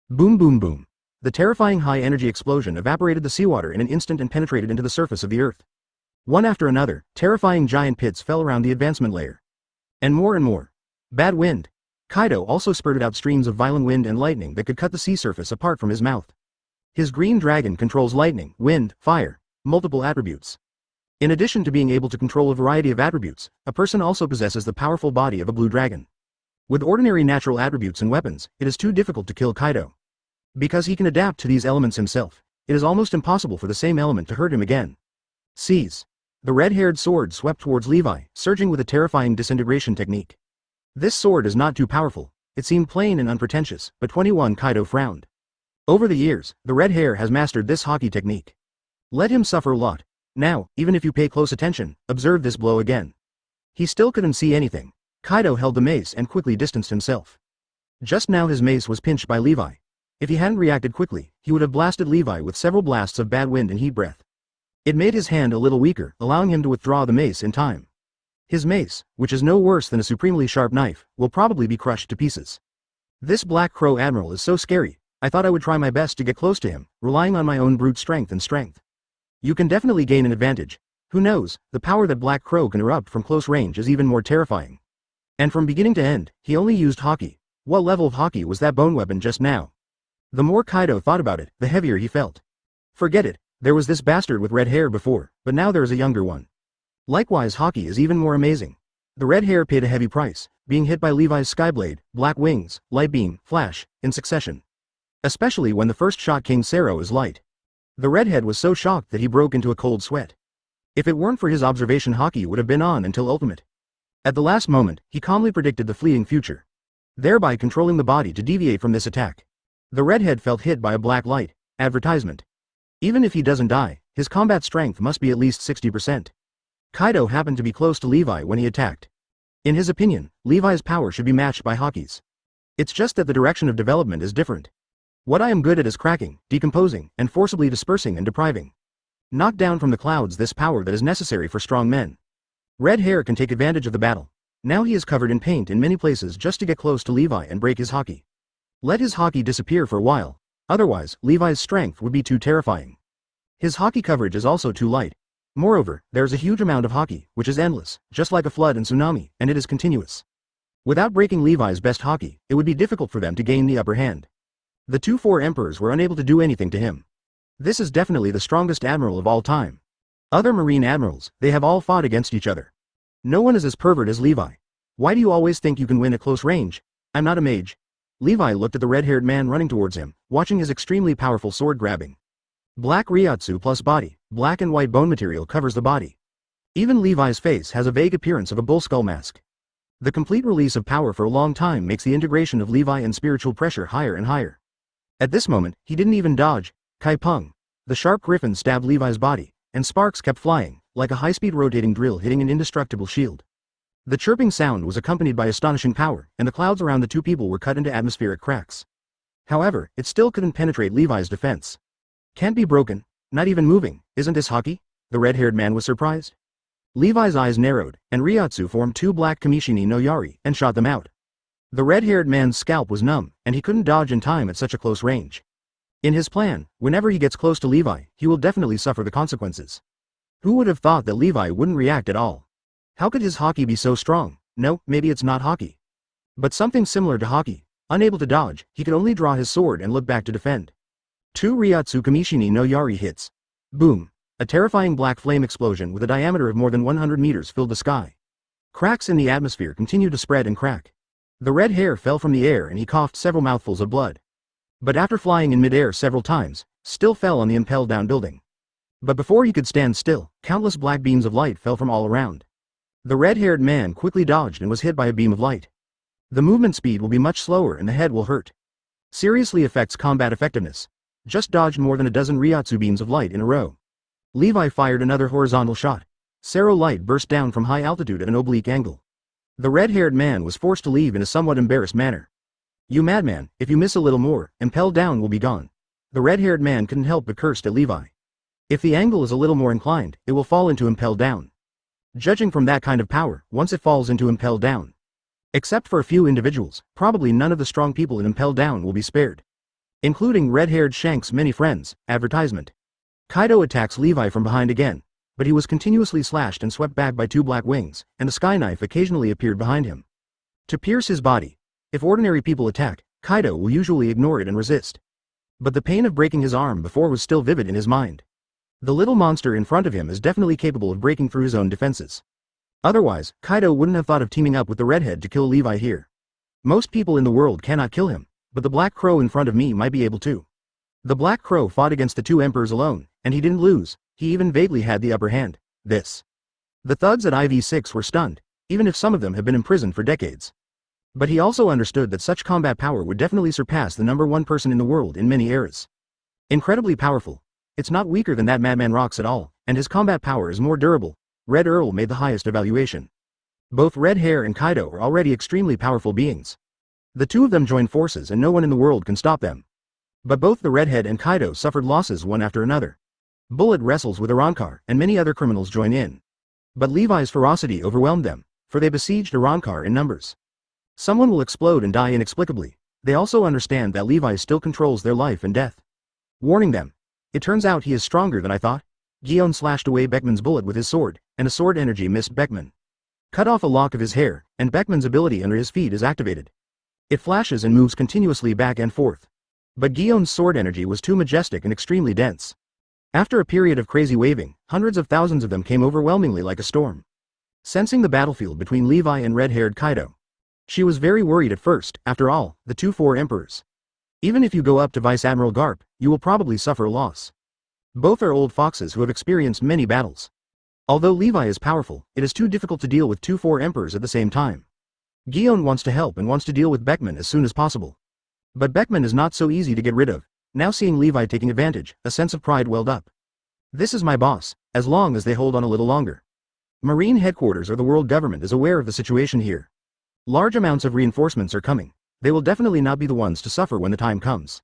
Boom boom boom. The terrifying high-energy explosion evaporated the seawater in an instant and penetrated into the surface of the earth. One after another, terrifying giant pits fell around the advancement layer. And more. Bad wind. Kaido also spurted out streams of violent wind and lightning that could cut the sea surface apart from his mouth. His green dragon controls lightning, wind, fire, multiple attributes. In addition to being able to control a variety of attributes, a person also possesses the powerful body of a blue dragon. With ordinary natural attributes and weapons, it is too difficult to kill Kaido. Because he can adapt to these elements himself, it is almost impossible for the same element to hurt him again. Seize. The red-haired sword swept towards Levi, surging with a terrifying disintegration technique. This sword is not too powerful, it seemed plain and unpretentious, but 21 Kaido frowned. Over the years, the red hair has mastered this Haki technique. Let him suffer a lot. Now, even if you pay close attention, observe this blow again. He still couldn't see anything. Kaido held the mace and quickly distanced himself. Just now his mace was pinched by Levi. If he hadn't reacted quickly, he would have blasted Levi with several blasts of bad wind and heat breath. It made his hand a little weaker, allowing him to withdraw the mace in time. His mace, which is no worse than a supremely sharp knife, will probably be crushed to pieces. This Black Crow Admiral is so scary, I thought I would try my best to get close to him, relying on my own brute strength and strength. You can definitely gain an advantage. Who knows, the power that Black Crow can erupt from close range is even more terrifying. And from beginning to end, he only used Haki. What level of Haki was that bone weapon just now? The more Kaido thought about it, the heavier he felt. Forget it, there was this bastard with red hair before, but now there is a younger one. Likewise, Haki is even more amazing. The red hair paid a heavy price, being hit by Levi's Skyblade, Black Wings, Light Beam, Flash, in succession. Especially when the first shot King Sero is light. The redhead was so shocked that he broke into a cold sweat. If it weren't for his observation, Haki would have been on until ultimate. At the last moment, he calmly predicted the fleeting future, thereby controlling the body to deviate from this attack. The redhead felt hit by a black light, advertisement. Even if he doesn't die, his combat strength must be at least 60%. Kaido happened to be close to Levi when he attacked. In his opinion, Levi's power should be matched by Haki's. It's just that the direction of development is different. What I am good at is cracking, decomposing, and forcibly dispersing and depriving. Knock down from the clouds this power that is necessary for strong men. Red hair can take advantage of the battle. Now he is covered in paint in many places just to get close to Levi and break his Haki. Let his Haki disappear for a while, otherwise Levi's strength would be too terrifying. His Haki coverage is also too light. Moreover, there is a huge amount of Haki, which is endless, just like a flood and tsunami, and it is continuous. Without breaking Levi's best Haki, it would be difficult for them to gain the upper hand. The 2-4 emperors were unable to do anything to him. This is definitely the strongest admiral of all time. Other marine admirals, they have all fought against each other. No one is as pervert as Levi. Why do you always think you can win at close range? I'm not a mage. Levi looked at the red-haired man running towards him, watching his extremely powerful sword grabbing. Black Reiatsu plus body, black and white bone material covers the body. Even Levi's face has a vague appearance of a bull skull mask. The complete release of power for a long time makes the integration of Levi and spiritual pressure higher and higher. At this moment, he didn't even dodge. Kai Peng. The sharp griffin stabbed Levi's body, and sparks kept flying, like a high-speed rotating drill hitting an indestructible shield. The chirping sound was accompanied by astonishing power, and the clouds around the two people were cut into atmospheric cracks. However, it still couldn't penetrate Levi's defense. Can't be broken, not even moving, isn't this Haki? The red-haired man was surprised. Levi's eyes narrowed, and Reiatsu formed 2 black Kamishini no Yari and shot them out. The red-haired man's scalp was numb, and he couldn't dodge in time at such a close range. In his plan, whenever he gets close to Levi, he will definitely suffer the consequences. Who would have thought that Levi wouldn't react at all? How could his Haki be so strong? No, maybe it's not Haki. But something similar to Haki. Unable to dodge, he could only draw his sword and look back to defend. 2 Reiatsu Kamishini no Yari hits. Boom. A terrifying black flame explosion with a diameter of more than 100 meters filled the sky. Cracks in the atmosphere continued to spread and crack. The red hair fell from the air and he coughed several mouthfuls of blood. But after flying in midair several times, still fell on the impelled down building. But before he could stand still, countless black beams of light fell from all around. The red-haired man quickly dodged and was hit by a beam of light. The movement speed will be much slower and the head will hurt. Seriously affects combat effectiveness. Just dodged more than a dozen Reiatsu beams of light in a row. Levi fired another horizontal shot. Sero light burst down from high altitude at an oblique angle. The red-haired man was forced to leave in a somewhat embarrassed manner. You madman, if you miss a little more, impelled down will be gone. The red-haired man couldn't help but curse at Levi. If the angle is a little more inclined, it will fall into impelled down. Judging from that kind of power, once it falls into impelled down. Except for a few individuals, probably none of the strong people in impelled down will be spared. Including red-haired Shank's many friends, advertisement. Kaido attacks Levi from behind again, but he was continuously slashed and swept back by 2 black wings, and a sky knife occasionally appeared behind him. To pierce his body, If ordinary people attack, Kaido will usually ignore it and resist. But the pain of breaking his arm before was still vivid in his mind. The little monster in front of him is definitely capable of breaking through his own defenses. Otherwise, Kaido wouldn't have thought of teaming up with the redhead to kill Levi here. Most people in the world cannot kill him, but the Black Crow in front of me might be able to. The Black Crow fought against the two emperors alone, and he didn't lose, he even vaguely had the upper hand. The thugs at IV-6 were stunned, even if some of them have been imprisoned for decades. But he also understood that such combat power would definitely surpass the #1 person in the world in many eras. Incredibly powerful. It's not weaker than that Madman Rocks at all, and his combat power is more durable. Red Earl made the highest evaluation. Both Red Hair and Kaido are already extremely powerful beings. The two of them joined forces and no one in the world can stop them. But both the Redhead and Kaido suffered losses one after another. Bullet wrestles with Arrancar and many other criminals join in. But Levi's ferocity overwhelmed them, for they besieged Arrancar in numbers. Someone will explode and die inexplicably. They also understand that Levi still controls their life and death. Warning them. It turns out he is stronger than I thought. Gion slashed away Beckman's bullet with his sword, and a sword energy missed Beckman. Cut off a lock of his hair, and Beckman's ability under his feet is activated. It flashes and moves continuously back and forth. But Gion's sword energy was too majestic and extremely dense. After a period of crazy waving, hundreds of thousands of them came overwhelmingly like a storm. Sensing the battlefield between Levi and red-haired Kaido. She was very worried at first, after all, the four emperors. Even if you go up to Vice Admiral Garp, you will probably suffer a loss. Both are old foxes who have experienced many battles. Although Levi is powerful, it is too difficult to deal with four emperors at the same time. Gion wants to help and wants to deal with Beckman as soon as possible. But Beckman is not so easy to get rid of. Now seeing Levi taking advantage, a sense of pride welled up. This is my boss, as long as they hold on a little longer. Marine headquarters or the world government is aware of the situation here. Large amounts of reinforcements are coming. They will definitely not be the ones to suffer when the time comes.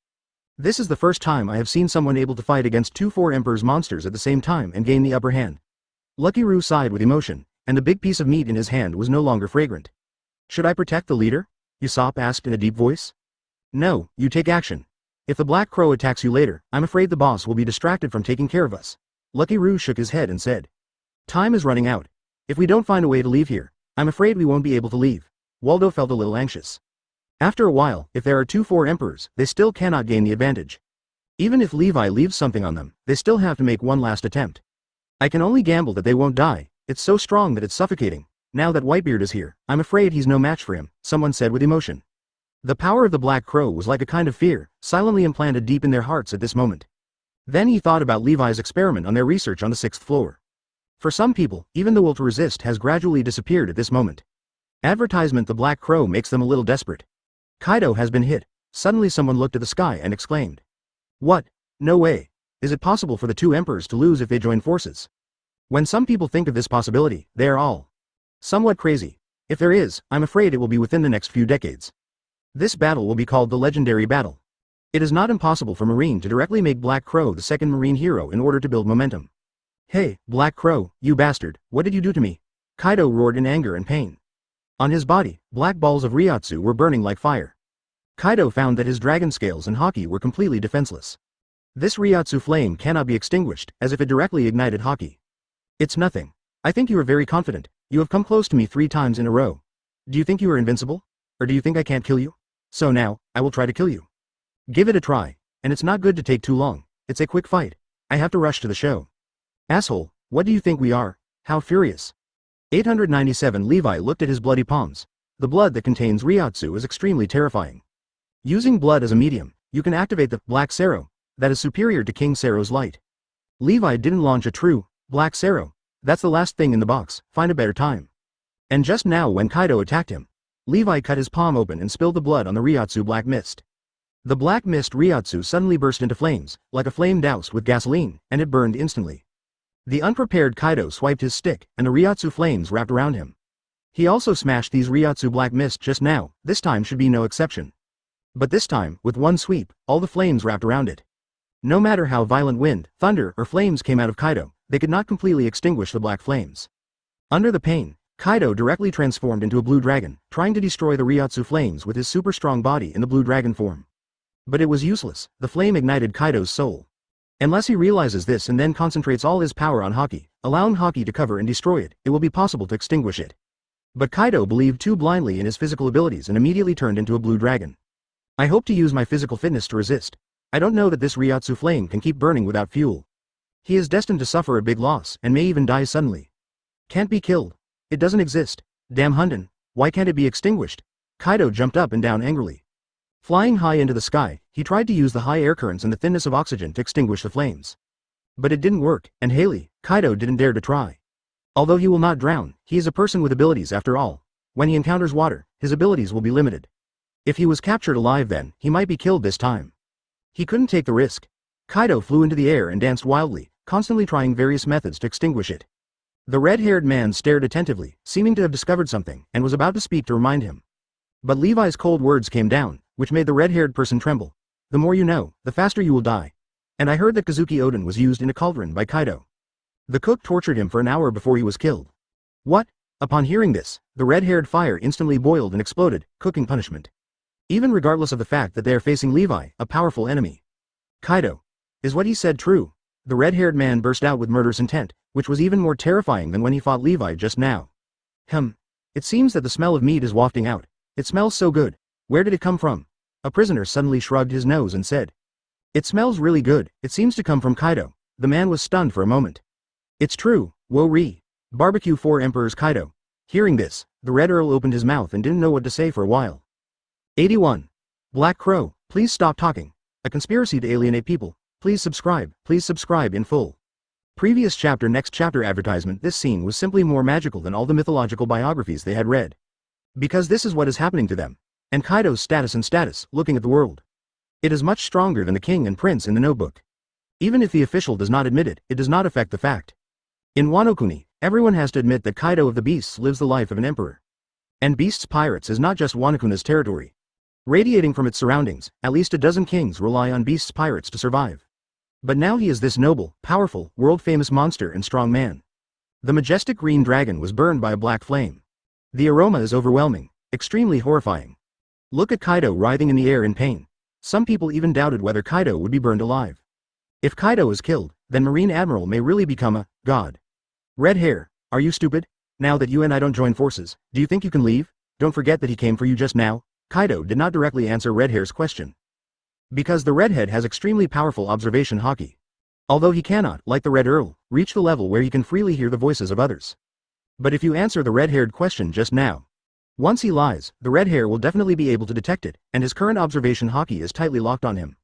This is the first time I have seen someone able to fight against four emperors monsters at the same time and gain the upper hand. Lucky Roo sighed with emotion, and the big piece of meat in his hand was no longer fragrant. Should I protect the leader? Usopp asked in a deep voice. No, you take action. If the Black Crow attacks you later, I'm afraid the boss will be distracted from taking care of us. Lucky Roo shook his head and said. Time is running out. If we don't find a way to leave here, I'm afraid we won't be able to leave. Waldo felt a little anxious. After a while, if there are four emperors, they still cannot gain the advantage. Even if Levi leaves something on them, they still have to make one last attempt. I can only gamble that they won't die. It's so strong that it's suffocating. Now that Whitebeard is here, I'm afraid he's no match for him, someone said with emotion. The power of the Black Crow was like a kind of fear, silently implanted deep in their hearts at this moment. Then he thought about Levi's experiment on their research on the 6th floor. For some people, even the will to resist has gradually disappeared at this moment. Advertisement the Black Crow makes them a little desperate. Kaido has been hit. Suddenly someone looked at the sky and exclaimed. What? No way. Is it possible for the two emperors to lose if they join forces? When some people think of this possibility, they are all somewhat crazy. If there is, I'm afraid it will be within the next few decades. This battle will be called the Legendary Battle. It is not impossible for Marine to directly make Black Crow the second Marine hero in order to build momentum. Hey, Black Crow, you bastard, what did you do to me? Kaido roared in anger and pain. On his body, black balls of Reiatsu were burning like fire. Kaido found that his dragon scales and Haki were completely defenseless. This Reiatsu flame cannot be extinguished, as if it directly ignited Haki. It's nothing. I think you are very confident. You have come close to me 3 times in a row. Do you think you are invincible? Or do you think I can't kill you? So now, I will try to kill you. Give it a try. And it's not good to take too long. It's a quick fight. I have to rush to the show. Asshole, what do you think we are? How furious. 897 Levi looked at his bloody palms. The blood that contains Reiatsu is extremely terrifying. Using blood as a medium, you can activate the Black Sero, that is superior to King Sero's light. Levi didn't launch a true Black Sero. That's the last thing in the box, find a better time. And just now when Kaido attacked him, Levi cut his palm open and spilled the blood on the Reiatsu black mist. The black mist Reiatsu suddenly burst into flames, like a flame doused with gasoline, and it burned instantly. The unprepared Kaido swiped his stick, and the Reiatsu flames wrapped around him. He also smashed these Reiatsu black mist just now, this time should be no exception. But this time, with one sweep, all the flames wrapped around it. No matter how violent wind, thunder, or flames came out of Kaido, they could not completely extinguish the black flames. Under the pain, Kaido directly transformed into a blue dragon, trying to destroy the Reiatsu flames with his super strong body in the blue dragon form. But it was useless, the flame ignited Kaido's soul. Unless he realizes this and then concentrates all his power on Haki, allowing Haki to cover and destroy it, it will be possible to extinguish it. But Kaido believed too blindly in his physical abilities and immediately turned into a blue dragon. I hope to use my physical fitness to resist. I don't know that this Reiatsu flame can keep burning without fuel. He is destined to suffer a big loss and may even die suddenly. Can't be killed. It doesn't exist. Damn Hunden, why can't it be extinguished? Kaido jumped up and down angrily. Flying high into the sky, he tried to use the high air currents and the thinness of oxygen to extinguish the flames. But it didn't work, and Kaido didn't dare to try. Although he will not drown, he is a person with abilities after all. When he encounters water, his abilities will be limited. If he was captured alive then, he might be killed this time. He couldn't take the risk. Kaido flew into the air and danced wildly, constantly trying various methods to extinguish it. The red-haired man stared attentively, seeming to have discovered something, and was about to speak to remind him. But Levi's cold words came down, which made the red-haired person tremble. The more you know, the faster you will die. And I heard that Kazuki Oden was used in a cauldron by Kaido. The cook tortured him for an hour before he was killed. What? Upon hearing this, the red-haired fire instantly boiled and exploded, cooking punishment. Even regardless of the fact that they are facing Levi, a powerful enemy. Kaido. Is what he said true? The red-haired man burst out with murderous intent, which was even more terrifying than when he fought Levi just now. It seems that the smell of meat is wafting out. It smells so good. Where did it come from? A prisoner suddenly shrugged his nose and said. It smells really good. It seems to come from Kaido. The man was stunned for a moment. It's true, Wo-Ri. Barbecue 4 Emperors Kaido. Hearing this, the Red Earl opened his mouth and didn't know what to say for a while. 81. Black Crow, please stop talking. A conspiracy to alienate people. Please subscribe in full. Previous chapter next chapter advertisement. This scene was simply more magical than all the mythological biographies they had read. Because this is what is happening to them. And Kaido's status, looking at the world. It is much stronger than the king and prince in the notebook. Even if the official does not admit it, it does not affect the fact. In Wano Kuni, everyone has to admit that Kaido of the Beasts lives the life of an emperor. And Beasts Pirates is not just Wano Kuni's territory. Radiating from its surroundings, at least a dozen kings rely on Beasts Pirates to survive. But now he is this noble, powerful, world-famous monster and strong man. The majestic green dragon was burned by a black flame. The aroma is overwhelming, extremely horrifying. Look at Kaido writhing in the air in pain. Some people even doubted whether Kaido would be burned alive. If Kaido is killed, then Marine Admiral may really become a god. Red hair, are you stupid? Now that you and I don't join forces, do you think you can leave? Don't forget that he came for you just now. Kaido did not directly answer Red Hair's question. Because the redhead has extremely powerful observation haki. Although he cannot, like the Red Earl, reach the level where he can freely hear the voices of others. But if you answer the red-haired question just now, once he lies, the red hair will definitely be able to detect it, and his current observation haki is tightly locked on him.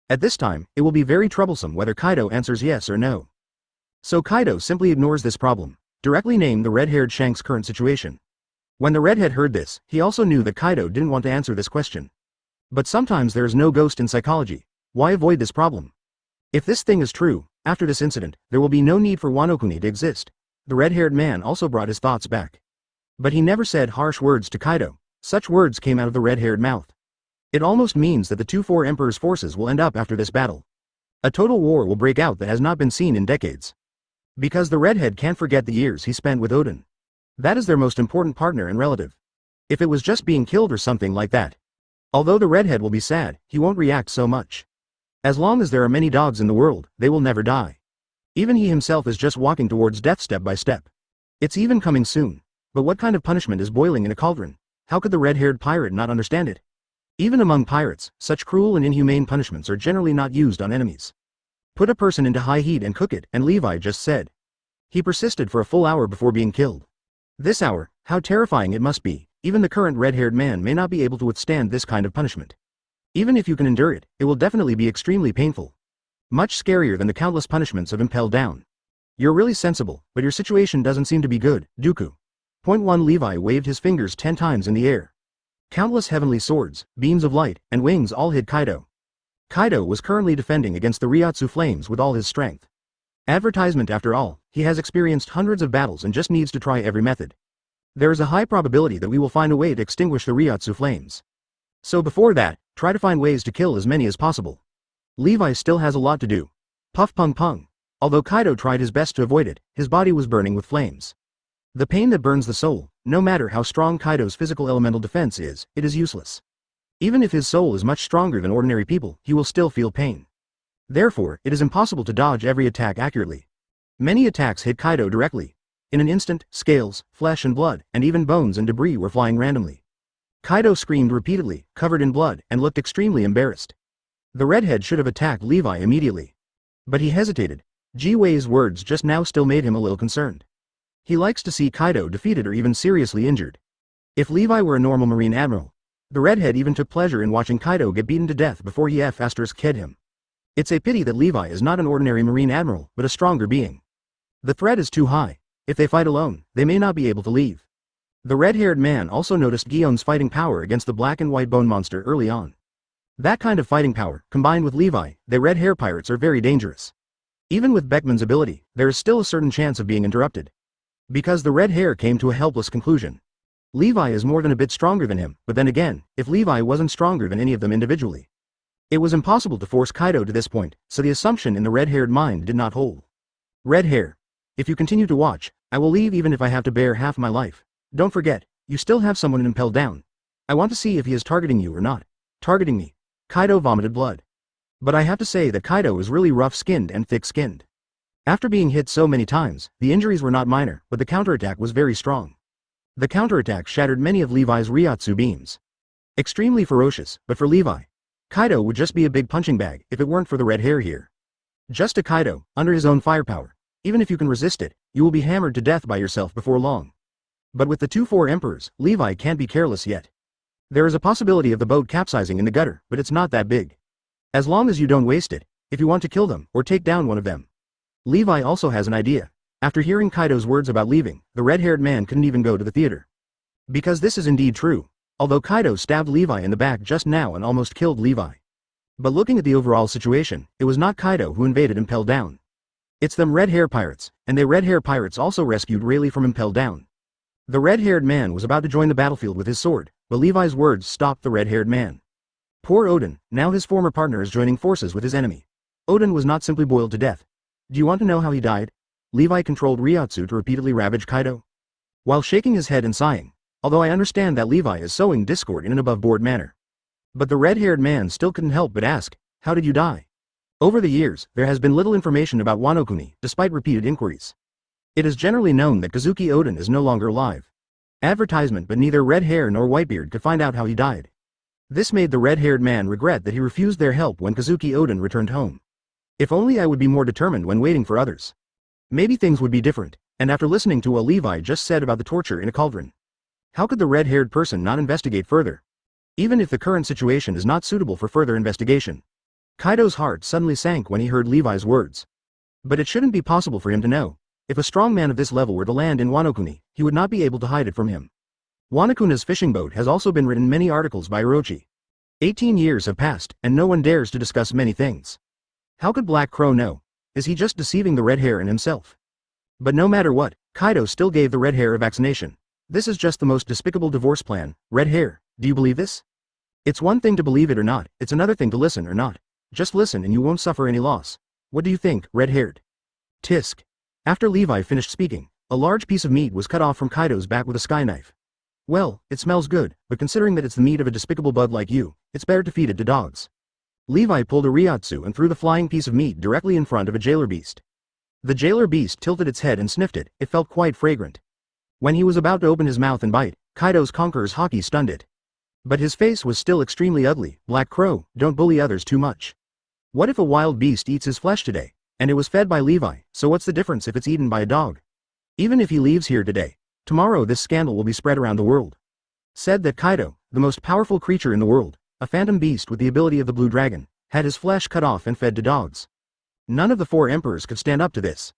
At this time, it will be very troublesome whether Kaido answers yes or no. So Kaido simply ignores this problem, directly named the red-haired Shank's current situation. When the redhead heard this, he also knew that Kaido didn't want to answer this question. But sometimes there is no ghost in psychology. Why avoid this problem? If this thing is true, after this incident, there will be no need for Wano Kuni to exist. The red-haired man also brought his thoughts back. But he never said harsh words to Kaido. Such words came out of the red-haired mouth. It almost means that the 2-4 Emperor's forces will end up after this battle. A total war will break out that has not been seen in decades. Because the redhead can't forget the years he spent with Oden. That is their most important partner and relative. If it was just being killed or something like that. Although the redhead will be sad, he won't react so much. As long as there are many dogs in the world, they will never die. Even he himself is just walking towards death step by step. It's even coming soon. But what kind of punishment is boiling in a cauldron? How could the red-haired pirate not understand it? Even among pirates, such cruel and inhumane punishments are generally not used on enemies. Put a person into high heat and cook it, and Levi just said. He persisted for a full hour before being killed. This hour, how terrifying it must be. Even the current red-haired man may not be able to withstand this kind of punishment. Even if you can endure it, it will definitely be extremely painful. Much scarier than the countless punishments of impelled down. You're really sensible, but your situation doesn't seem to be good, Dooku. Point 1 Levi waved his fingers 10 times in the air. Countless heavenly swords, beams of light, and wings all hit Kaido. Kaido was currently defending against the Reiatsu flames with all his strength. Advertisement after all, he has experienced hundreds of battles and just needs to try every method. There is a high probability that we will find a way to extinguish the Reiatsu flames. So before that, try to find ways to kill as many as possible. Levi still has a lot to do. Puff pung pung. Although Kaido tried his best to avoid it, his body was burning with flames. The pain that burns the soul, no matter how strong Kaido's physical elemental defense is, it is useless. Even if his soul is much stronger than ordinary people, he will still feel pain. Therefore, it is impossible to dodge every attack accurately. Many attacks hit Kaido directly. In an instant, scales, flesh and blood, and even bones and debris were flying randomly. Kaido screamed repeatedly, covered in blood, and looked extremely embarrassed. The redhead should have attacked Levi immediately. But he hesitated. Ji Wei's words just now still made him a little concerned. He likes to see Kaido defeated or even seriously injured. If Levi were a normal marine admiral, the redhead even took pleasure in watching Kaido get beaten to death before he ked him. It's a pity that Levi is not an ordinary marine admiral, but a stronger being. The threat is too high. If they fight alone, they may not be able to leave. The red-haired man also noticed Gion's fighting power against the black and white bone monster early on. That kind of fighting power, combined with Levi, the red hair pirates are very dangerous. Even with Beckman's ability, there is still a certain chance of being interrupted. Because the red hair came to a helpless conclusion. Levi is more than a bit stronger than him, but then again, if Levi wasn't stronger than any of them individually, it was impossible to force Kaido to this point, so the assumption in the red-haired mind did not hold. Red hair. If you continue to watch, I will leave even if I have to bear half my life. Don't forget, you still have someone impelled down. I want to see if he is targeting you or not. Targeting me. Kaido vomited blood. But I have to say that Kaido is really rough-skinned and thick-skinned. After being hit so many times, the injuries were not minor, but the counterattack was very strong. The counterattack shattered many of Levi's Reiatsu beams. Extremely ferocious, but for Levi, Kaido would just be a big punching bag if it weren't for the red hair here. Just a Kaido, under his own firepower. Even if you can resist it, you will be hammered to death by yourself before long. But with the 2-4 emperors, Levi can't be careless yet. There is a possibility of the boat capsizing in the gutter, but it's not that big. As long as you don't waste it, if you want to kill them or take down one of them. Levi also has an idea. After hearing Kaido's words about leaving, the red-haired man couldn't even go to the theater. Because this is indeed true. Although Kaido stabbed Levi in the back just now and almost killed Levi. But looking at the overall situation, it was not Kaido who invaded Impel Down. It's them red hair pirates, and they red hair pirates also rescued Rayleigh from Impel Down. The red-haired man was about to join the battlefield with his sword, but Levi's words stopped the red-haired man. Poor Odin, now his former partner is joining forces with his enemy. Odin was not simply boiled to death. Do you want to know how he died? Levi controlled Reiatsu to repeatedly ravage Kaido. While shaking his head and sighing, although I understand that Levi is sowing discord in an above-board manner. But the red-haired man still couldn't help but ask, how did you die? Over the years, there has been little information about Wano Kuni, despite repeated inquiries. It is generally known that Kazuki Odin is no longer alive. Advertisement, but neither Red Hair nor Whitebeard could find out how he died. This made the red-haired man regret that he refused their help when Kazuki Odin returned home. If only I would be more determined when waiting for others. Maybe things would be different, and after listening to what Levi just said about the torture in a cauldron. How could the red-haired person not investigate further? Even if the current situation is not suitable for further investigation. Kaido's heart suddenly sank when he heard Levi's words. But it shouldn't be possible for him to know. If a strong man of this level were to land in Wano Kuni, he would not be able to hide it from him. Wanakuna's fishing boat has also been written many articles by Orochi. 18 years have passed, and no one dares to discuss many things. How could Black Crow know? Is he just deceiving the red hair and himself? But no matter what, Kaido still gave the red hair a vaccination. This is just the most despicable divorce plan. Red hair, do you believe this? It's one thing to believe it or not, it's another thing to listen or not. Just listen and you won't suffer any loss. What do you think, red-haired? Tisk. After Levi finished speaking, a large piece of meat was cut off from Kaido's back with a sky knife. Well, it smells good, but considering that it's the meat of a despicable bug like you, it's better to feed it to dogs. Levi pulled a Reiatsu and threw the flying piece of meat directly in front of a jailer beast. The jailer beast tilted its head and sniffed it, it felt quite fragrant. When he was about to open his mouth and bite, Kaido's conqueror's Haki stunned it. But his face was still extremely ugly. Black Crow, don't bully others too much. What if a wild beast eats his flesh today, and it was fed by Levi, so what's the difference if it's eaten by a dog? Even if he leaves here today, tomorrow this scandal will be spread around the world. Said that Kaido, the most powerful creature in the world, a phantom beast with the ability of the blue dragon, had his flesh cut off and fed to dogs. None of the 4 emperors could stand up to this.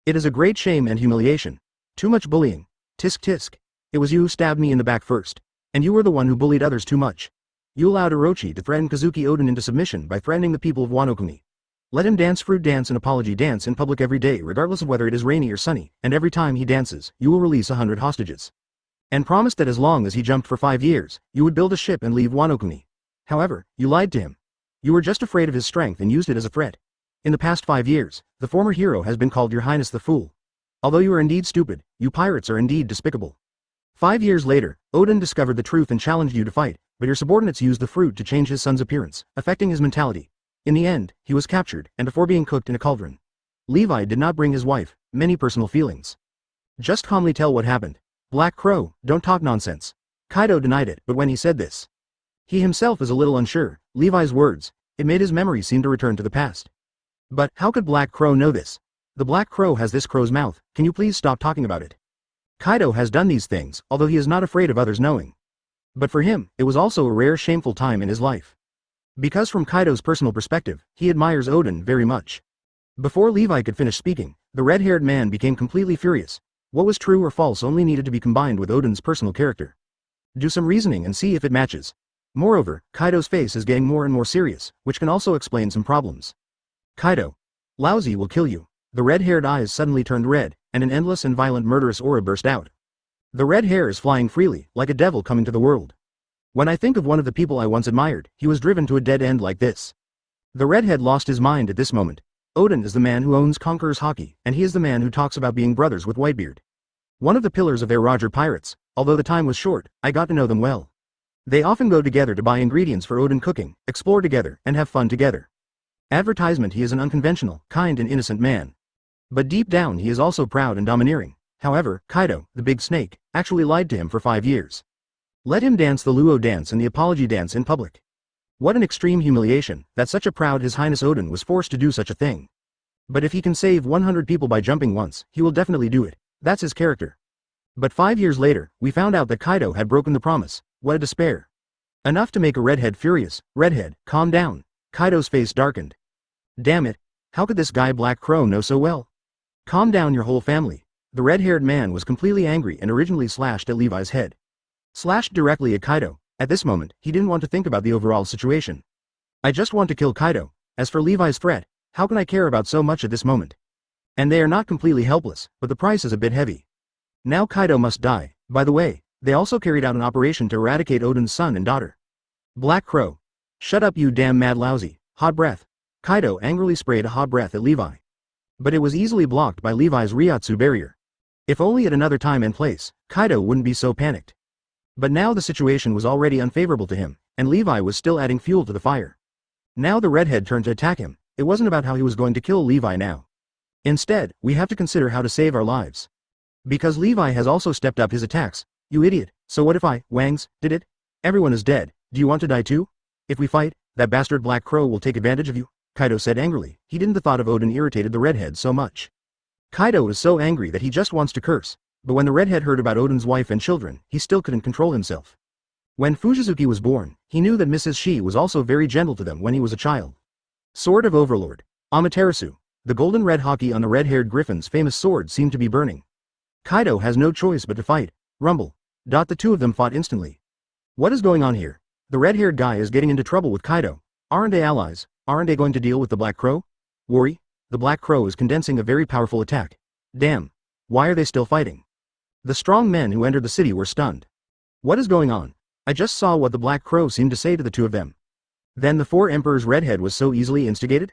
It is a great shame and humiliation. Too much bullying. Tisk tisk. It was you who stabbed me in the back first. And you were the one who bullied others too much. You allowed Orochi to threaten Kazuki Odin into submission by threatening the people of Wano Kuni. Let him dance fruit dance and apology dance in public every day regardless of whether it is rainy or sunny, and every time he dances, you will release 100 hostages. And promised that as long as he jumped for 5 years, you would build a ship and leave Wano Kuni. However, you lied to him. You were just afraid of his strength and used it as a threat. In the past 5 years, the former hero has been called Your Highness the Fool. Although you are indeed stupid, you pirates are indeed despicable. 5 years later, Odin discovered the truth and challenged you to fight, but your subordinates used the fruit to change his son's appearance, affecting his mentality. In the end, he was captured, and before being cooked in a cauldron. Levi did not bring his wife, many personal feelings. Just calmly tell what happened. Black Crow, don't talk nonsense. Kaido denied it, but when he said this, he himself is a little unsure. Levi's words, it made his memory seem to return to the past. But, how could Black Crow know this? The Black Crow has this crow's mouth, can you please stop talking about it? Kaido has done these things, although he is not afraid of others knowing. But for him, it was also a rare shameful time in his life. Because from Kaido's personal perspective, he admires Oden very much. Before Levi could finish speaking, the red-haired man became completely furious. What was true or false only needed to be combined with Oden's personal character. Do some reasoning and see if it matches. Moreover, Kaido's face is getting more and more serious, which can also explain some problems. Kaido. Lousy will kill you. The red-haired eyes suddenly turned red, and an endless and violent murderous aura burst out. The red hair is flying freely, like a devil coming to the world. When I think of one of the people I once admired, he was driven to a dead end like this. The redhead lost his mind at this moment. Oden is the man who owns Conqueror's Haki, and he is the man who talks about being brothers with Whitebeard. One of the pillars of their Roger pirates, although the time was short, I got to know them well. They often go together to buy ingredients for Oden cooking, explore together, and have fun together. Advertisement: he is an unconventional, kind and innocent man. But deep down he is also proud and domineering. However, Kaido, the big snake, actually lied to him for 5 years. Let him dance the Luo dance and the apology dance in public. What an extreme humiliation, that such a proud His Highness Oden was forced to do such a thing. But if he can save 100 people by jumping once, he will definitely do it. That's his character. But 5 years later, we found out that Kaido had broken the promise. What a despair. Enough to make a redhead furious. Redhead, calm down. Kaido's face darkened. Damn it, how could this guy Black Crow know so well? Calm down your whole family. The red-haired man was completely angry and originally slashed at Levi's head. Slashed directly at Kaido. At this moment, he didn't want to think about the overall situation. I just want to kill Kaido. As for Levi's threat, how can I care about so much at this moment? And they are not completely helpless, but the price is a bit heavy. Now Kaido must die. By the way, they also carried out an operation to eradicate Oden's son and daughter. Black Crow. Shut up you damn mad lousy. Hot breath. Kaido angrily sprayed a hot breath at Levi. But it was easily blocked by Levi's Reiatsu barrier. If only at another time and place, Kaido wouldn't be so panicked. But now the situation was already unfavorable to him, and Levi was still adding fuel to the fire. Now the redhead turned to attack him. It wasn't about how he was going to kill Levi now. Instead, we have to consider how to save our lives. Because Levi has also stepped up his attacks. You idiot, so what if I, Wangs, did it? Everyone is dead, do you want to die too? If we fight, that bastard Black Crow will take advantage of you, Kaido said angrily. He didn't. The thought of Oden irritated the redhead so much. Kaido is so angry that he just wants to curse, but when the redhead heard about Oden's wife and children, he still couldn't control himself. When Fujizuki was born, he knew that Mrs. Shi was also very gentle to them when he was a child. Sword of Overlord. Amaterasu. The golden red Haki on the red-haired griffin's famous sword seemed to be burning. Kaido has no choice but to fight. Rumble. The two of them fought instantly. What is going on here? The red-haired guy is getting into trouble with Kaido. Aren't they allies? Aren't they going to deal with the Black Crow? Worry. The Black Crow is condensing a very powerful attack. Damn. Why are they still fighting? The strong men who entered the city were stunned. What is going on? I just saw what the Black Crow seemed to say to the two of them. Then the four emperors' redhead was so easily instigated?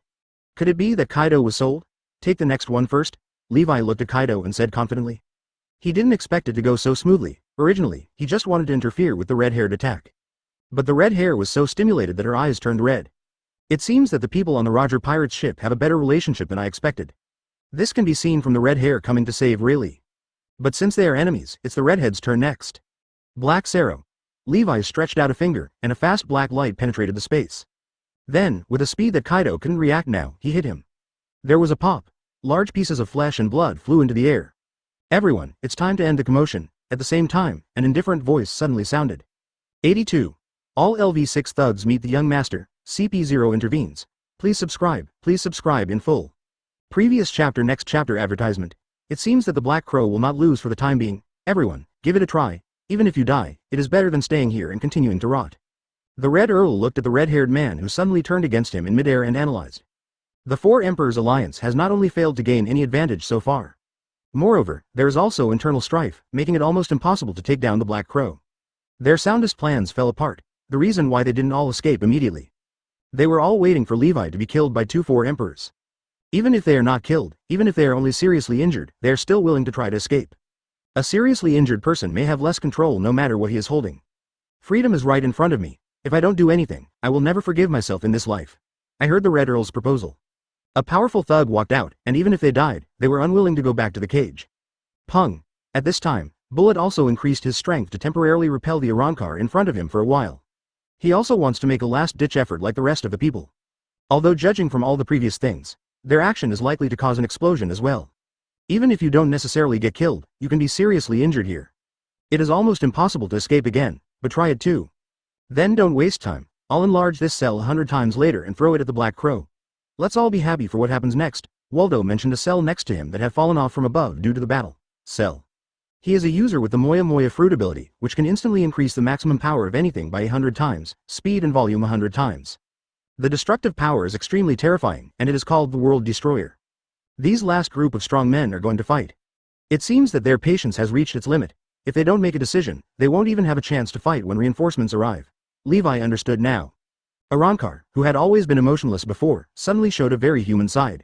Could it be that Kaido was sold? Take the next one first. Levi looked at Kaido and said confidently. He didn't expect it to go so smoothly. Originally, he just wanted to interfere with the red-haired attack. But the red hair was so stimulated that her eyes turned red. It seems that the people on the Roger Pirate's ship have a better relationship than I expected. This can be seen from the red hair coming to save Rayleigh. But since they are enemies, it's the redhead's turn next. Black Sarrow. Levi stretched out a finger, and a fast black light penetrated the space. Then, with a speed that Kaido couldn't react now, he hit him. There was a pop. Large pieces of flesh and blood flew into the air. Everyone, it's time to end the commotion. At the same time, an indifferent voice suddenly sounded. 82. All LV6 thugs meet the young master. CP0 intervenes. Please subscribe in full. Previous chapter. Next chapter advertisement. It seems that the Black Crow will not lose for the time being. Everyone, give it a try. Even if you die, it is better than staying here and continuing to rot. The Red Earl looked at the red-haired man who suddenly turned against him in midair and analyzed. The Four Emperors Alliance has not only failed to gain any advantage so far. Moreover, there is also internal strife, making it almost impossible to take down the Black Crow. Their soundest plans fell apart, the reason why they didn't all escape immediately. They were all waiting for Levi to be killed by four emperors. Even if they are not killed, even if they are only seriously injured, they are still willing to try to escape. A seriously injured person may have less control no matter what he is holding. Freedom is right in front of me. If I don't do anything, I will never forgive myself in this life. I heard the Red Earl's proposal. A powerful thug walked out, and even if they died, they were unwilling to go back to the cage. Pung. At this time, Bullet also increased his strength to temporarily repel the Arrancar in front of him for a while. He also wants to make a last-ditch effort like the rest of the people. Although judging from all the previous things, their action is likely to cause an explosion as well. Even if you don't necessarily get killed, you can be seriously injured here. It is almost impossible to escape again, but try it too. Then don't waste time. I'll enlarge this cell 100 times later and throw it at the Black Crow. Let's all be happy for what happens next. Waldo mentioned a cell next to him that had fallen off from above due to the battle. Cell. He is a user with the Moya Moya fruit ability, which can instantly increase the maximum power of anything by 100 times, speed and volume 100 times. The destructive power is extremely terrifying, and it is called the World Destroyer. These last group of strong men are going to fight. It seems that their patience has reached its limit. If they don't make a decision, they won't even have a chance to fight when reinforcements arrive. Levi understood now. Arrancar, who had always been emotionless before, suddenly showed a very human side.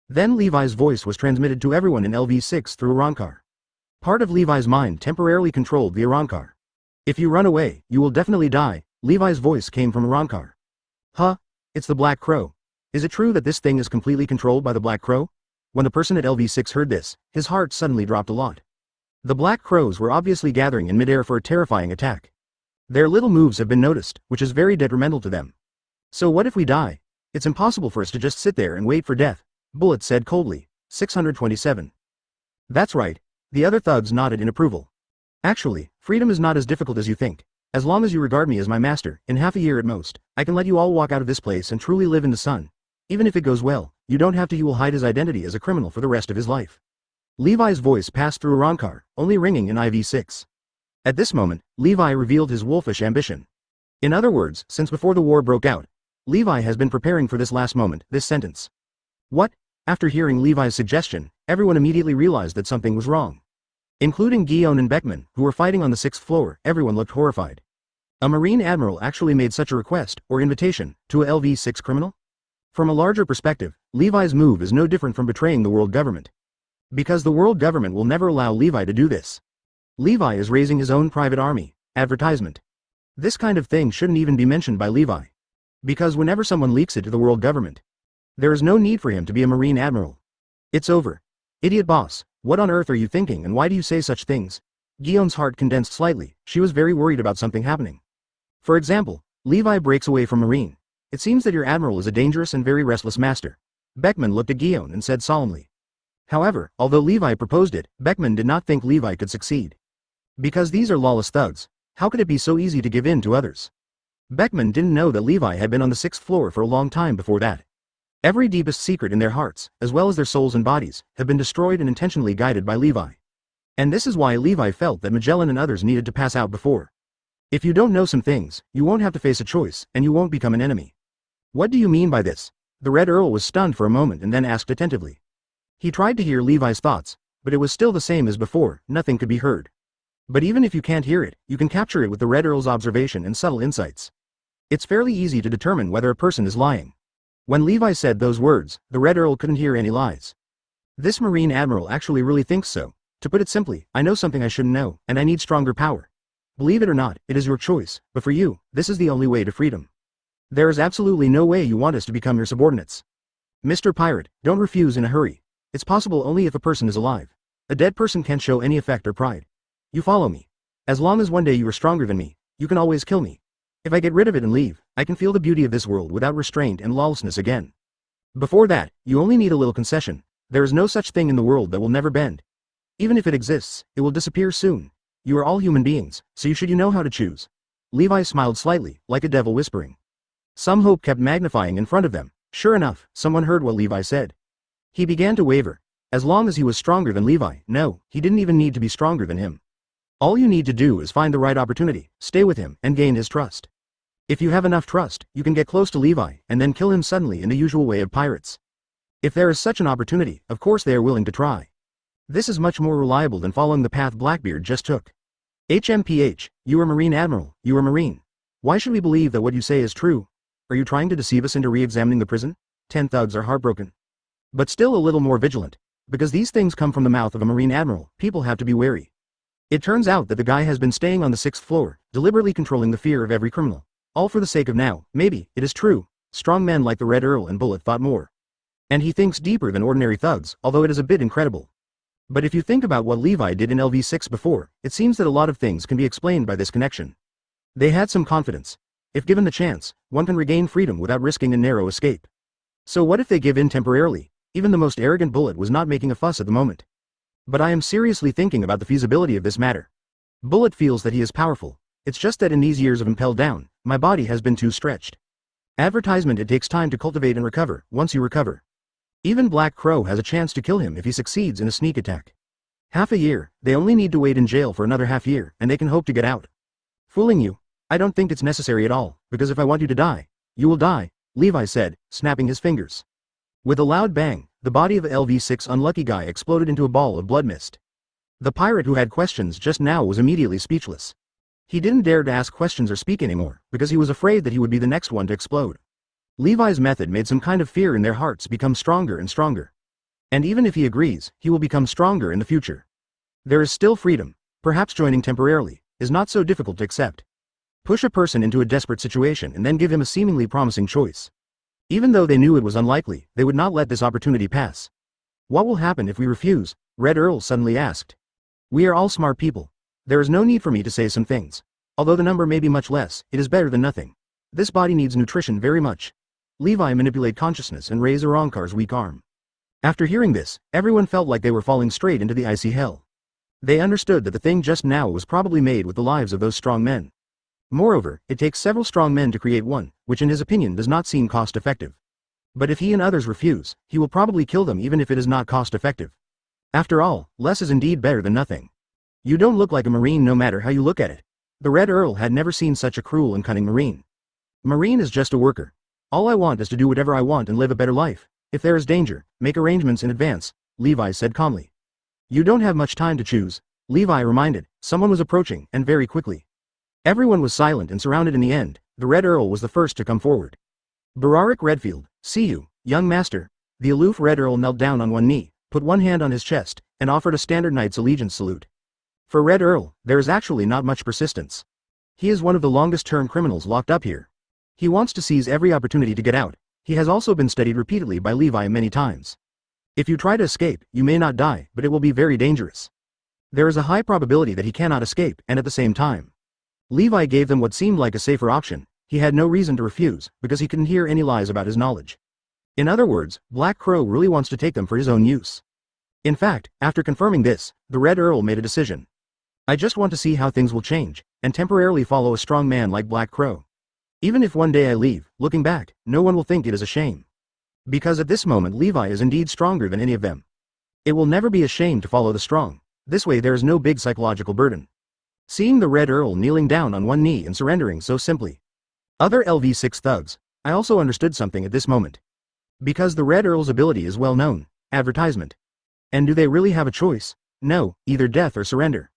Then Levi's voice was transmitted to everyone in LV6 through Arrancar. Part of Levi's mind temporarily controlled the Arrancar. If you run away, you will definitely die. Levi's voice came from Arrancar. Huh? It's the Black Crow. Is it true that this thing is completely controlled by the Black Crow? When the person at LV6 heard this, his heart suddenly dropped a lot. The Black Crows were obviously gathering in midair for a terrifying attack. Their little moves have been noticed, which is very detrimental to them. So what if we die? It's impossible for us to just sit there and wait for death, Bullet said coldly. 627. That's right. The other thugs nodded in approval. Actually, freedom is not as difficult as you think. As long as you regard me as my master, in half a year at most, I can let you all walk out of this place and truly live in the sun. Even if it goes well, you don't have to. You will hide his identity as a criminal for the rest of his life. Levi's voice passed through Arrancar, only ringing in IV6. At this moment, Levi revealed his wolfish ambition. In other words, since before the war broke out, Levi has been preparing for this last moment, this sentence. What? After hearing Levi's suggestion, everyone immediately realized that something was wrong. Including Guillaume and Beckman, who were fighting on the 6th floor, everyone looked horrified. A Marine Admiral actually made such a request, or invitation, to a LV6 criminal? From a larger perspective, Levi's move is no different from betraying the world government. Because the world government will never allow Levi to do this. Levi is raising his own private army. Advertisement. This kind of thing shouldn't even be mentioned by Levi. Because whenever someone leaks it to the world government, there is no need for him to be a Marine Admiral. It's over. Idiot boss, what on earth are you thinking and why do you say such things? Guillaume's heart condensed slightly. She was very worried about something happening. For example, Levi breaks away from Marine. It seems that your admiral is a dangerous and very restless master. Beckman looked at Guillaume and said solemnly. However, although Levi proposed it, Beckman did not think Levi could succeed. Because these are lawless thugs, how could it be so easy to give in to others? Beckman didn't know that Levi had been on the 6th floor for a long time before that. Every deepest secret in their hearts, as well as their souls and bodies, have been destroyed and intentionally guided by Levi. And this is why Levi felt that Magellan and others needed to pass out before. If you don't know some things, you won't have to face a choice, and you won't become an enemy. What do you mean by this? The Red Earl was stunned for a moment and then asked attentively. He tried to hear Levi's thoughts, but it was still the same as before, nothing could be heard. But even if you can't hear it, you can capture it with the Red Earl's observation and subtle insights. It's fairly easy to determine whether a person is lying. When Levi said those words, the Red Earl couldn't hear any lies. This Marine Admiral actually really thinks so. To put it simply, I know something I shouldn't know, and I need stronger power. Believe it or not, it is your choice, but for you, this is the only way to freedom. There is absolutely no way you want us to become your subordinates. Mr. Pirate, don't refuse in a hurry. It's possible only if a person is alive. A dead person can't show any affect or pride. You follow me. As long as one day you are stronger than me, you can always kill me. If I get rid of it and leave, I can feel the beauty of this world without restraint and lawlessness again. Before that, you only need a little concession. There is no such thing in the world that will never bend. Even if it exists, it will disappear soon. You are all human beings, so you know how to choose. Levi smiled slightly, like a devil whispering. Some hope kept magnifying in front of them. Sure enough, someone heard what Levi said. He began to waver. As long as he was stronger than Levi, no, he didn't even need to be stronger than him. All you need to do is find the right opportunity, stay with him, and gain his trust. If you have enough trust, you can get close to Levi, and then kill him suddenly in the usual way of pirates. If there is such an opportunity, of course they are willing to try. This is much more reliable than following the path Blackbeard just took. HMPH, you are Marine Admiral, you are Marine. Why should we believe that what you say is true? Are you trying to deceive us into re-examining the prison? 10 thugs are heartbroken. But still a little more vigilant. Because these things come from the mouth of a Marine Admiral, people have to be wary. It turns out that the guy has been staying on the 6th floor, deliberately controlling the fear of every criminal. All for the sake of now, maybe, it is true. Strong men like the Red Earl and Bullet thought more. And he thinks deeper than ordinary thugs, although it is a bit incredible. But if you think about what Levi did in LV6 before, it seems that a lot of things can be explained by this connection. They had some confidence. If given the chance, one can regain freedom without risking a narrow escape. So what if they give in temporarily? Even the most arrogant Bullet was not making a fuss at the moment. But I am seriously thinking about the feasibility of this matter. Bullet feels that he is powerful. It's just that in these years of impelled down, my body has been too stretched. Advertisement: it takes time to cultivate and recover. Once you recover, even Black Crow has a chance to kill him if he succeeds in a sneak attack. Half a year, they only need to wait in jail for another half year, and they can hope to get out. Fooling you? I don't think it's necessary at all, because if I want you to die, you will die, Levi said, snapping his fingers. With a loud bang, the body of LV6 unlucky guy exploded into a ball of blood mist. The pirate who had questions just now was immediately speechless. He didn't dare to ask questions or speak anymore, because he was afraid that he would be the next one to explode. Levi's method made some kind of fear in their hearts become stronger and stronger. And even if he agrees, he will become stronger in the future. There is still freedom. Perhaps joining temporarily is not so difficult to accept. Push a person into a desperate situation and then give him a seemingly promising choice. Even though they knew it was unlikely, they would not let this opportunity pass. What will happen if we refuse? Red Earl suddenly asked. We are all smart people. There is no need for me to say some things. Although the number may be much less, it is better than nothing. This body needs nutrition very much. Levi manipulated consciousness and raised Aronkar's weak arm. After hearing this, everyone felt like they were falling straight into the icy hell. They understood that the thing just now was probably made with the lives of those strong men. Moreover, it takes several strong men to create one, which in his opinion does not seem cost-effective. But if he and others refuse, he will probably kill them even if it is not cost-effective. After all, less is indeed better than nothing. You don't look like a Marine no matter how you look at it. The Red Earl had never seen such a cruel and cunning Marine. Marine is just a worker. All I want is to do whatever I want and live a better life. If there is danger, make arrangements in advance, Levi said calmly. You don't have much time to choose, Levi reminded. Someone was approaching, and very quickly. Everyone was silent and surrounded in the end. The Red Earl was the first to come forward. Bararik Redfield, see you, young master. The aloof Red Earl knelt down on one knee, put one hand on his chest, and offered a standard knight's allegiance salute. For Red Earl, there is actually not much persistence. He is one of the longest-term criminals locked up here. He wants to seize every opportunity to get out. He has also been studied repeatedly by Levi many times. If you try to escape, you may not die, but it will be very dangerous. There is a high probability that he cannot escape, and at the same time. Levi gave them what seemed like a safer option. He had no reason to refuse, because he couldn't hear any lies about his knowledge. In other words, Black Crow really wants to take them for his own use. In fact, after confirming this, the Red Earl made a decision. I just want to see how things will change, and temporarily follow a strong man like Black Crow. Even if one day I leave, looking back, no one will think it is a shame. Because at this moment Levi is indeed stronger than any of them. It will never be a shame to follow the strong. This way there is no big psychological burden. Seeing the Red Earl kneeling down on one knee and surrendering so simply. Other LV6 thugs, I also understood something at this moment. Because the Red Earl's ability is well known, advertisement. And do they really have a choice? No, either death or surrender.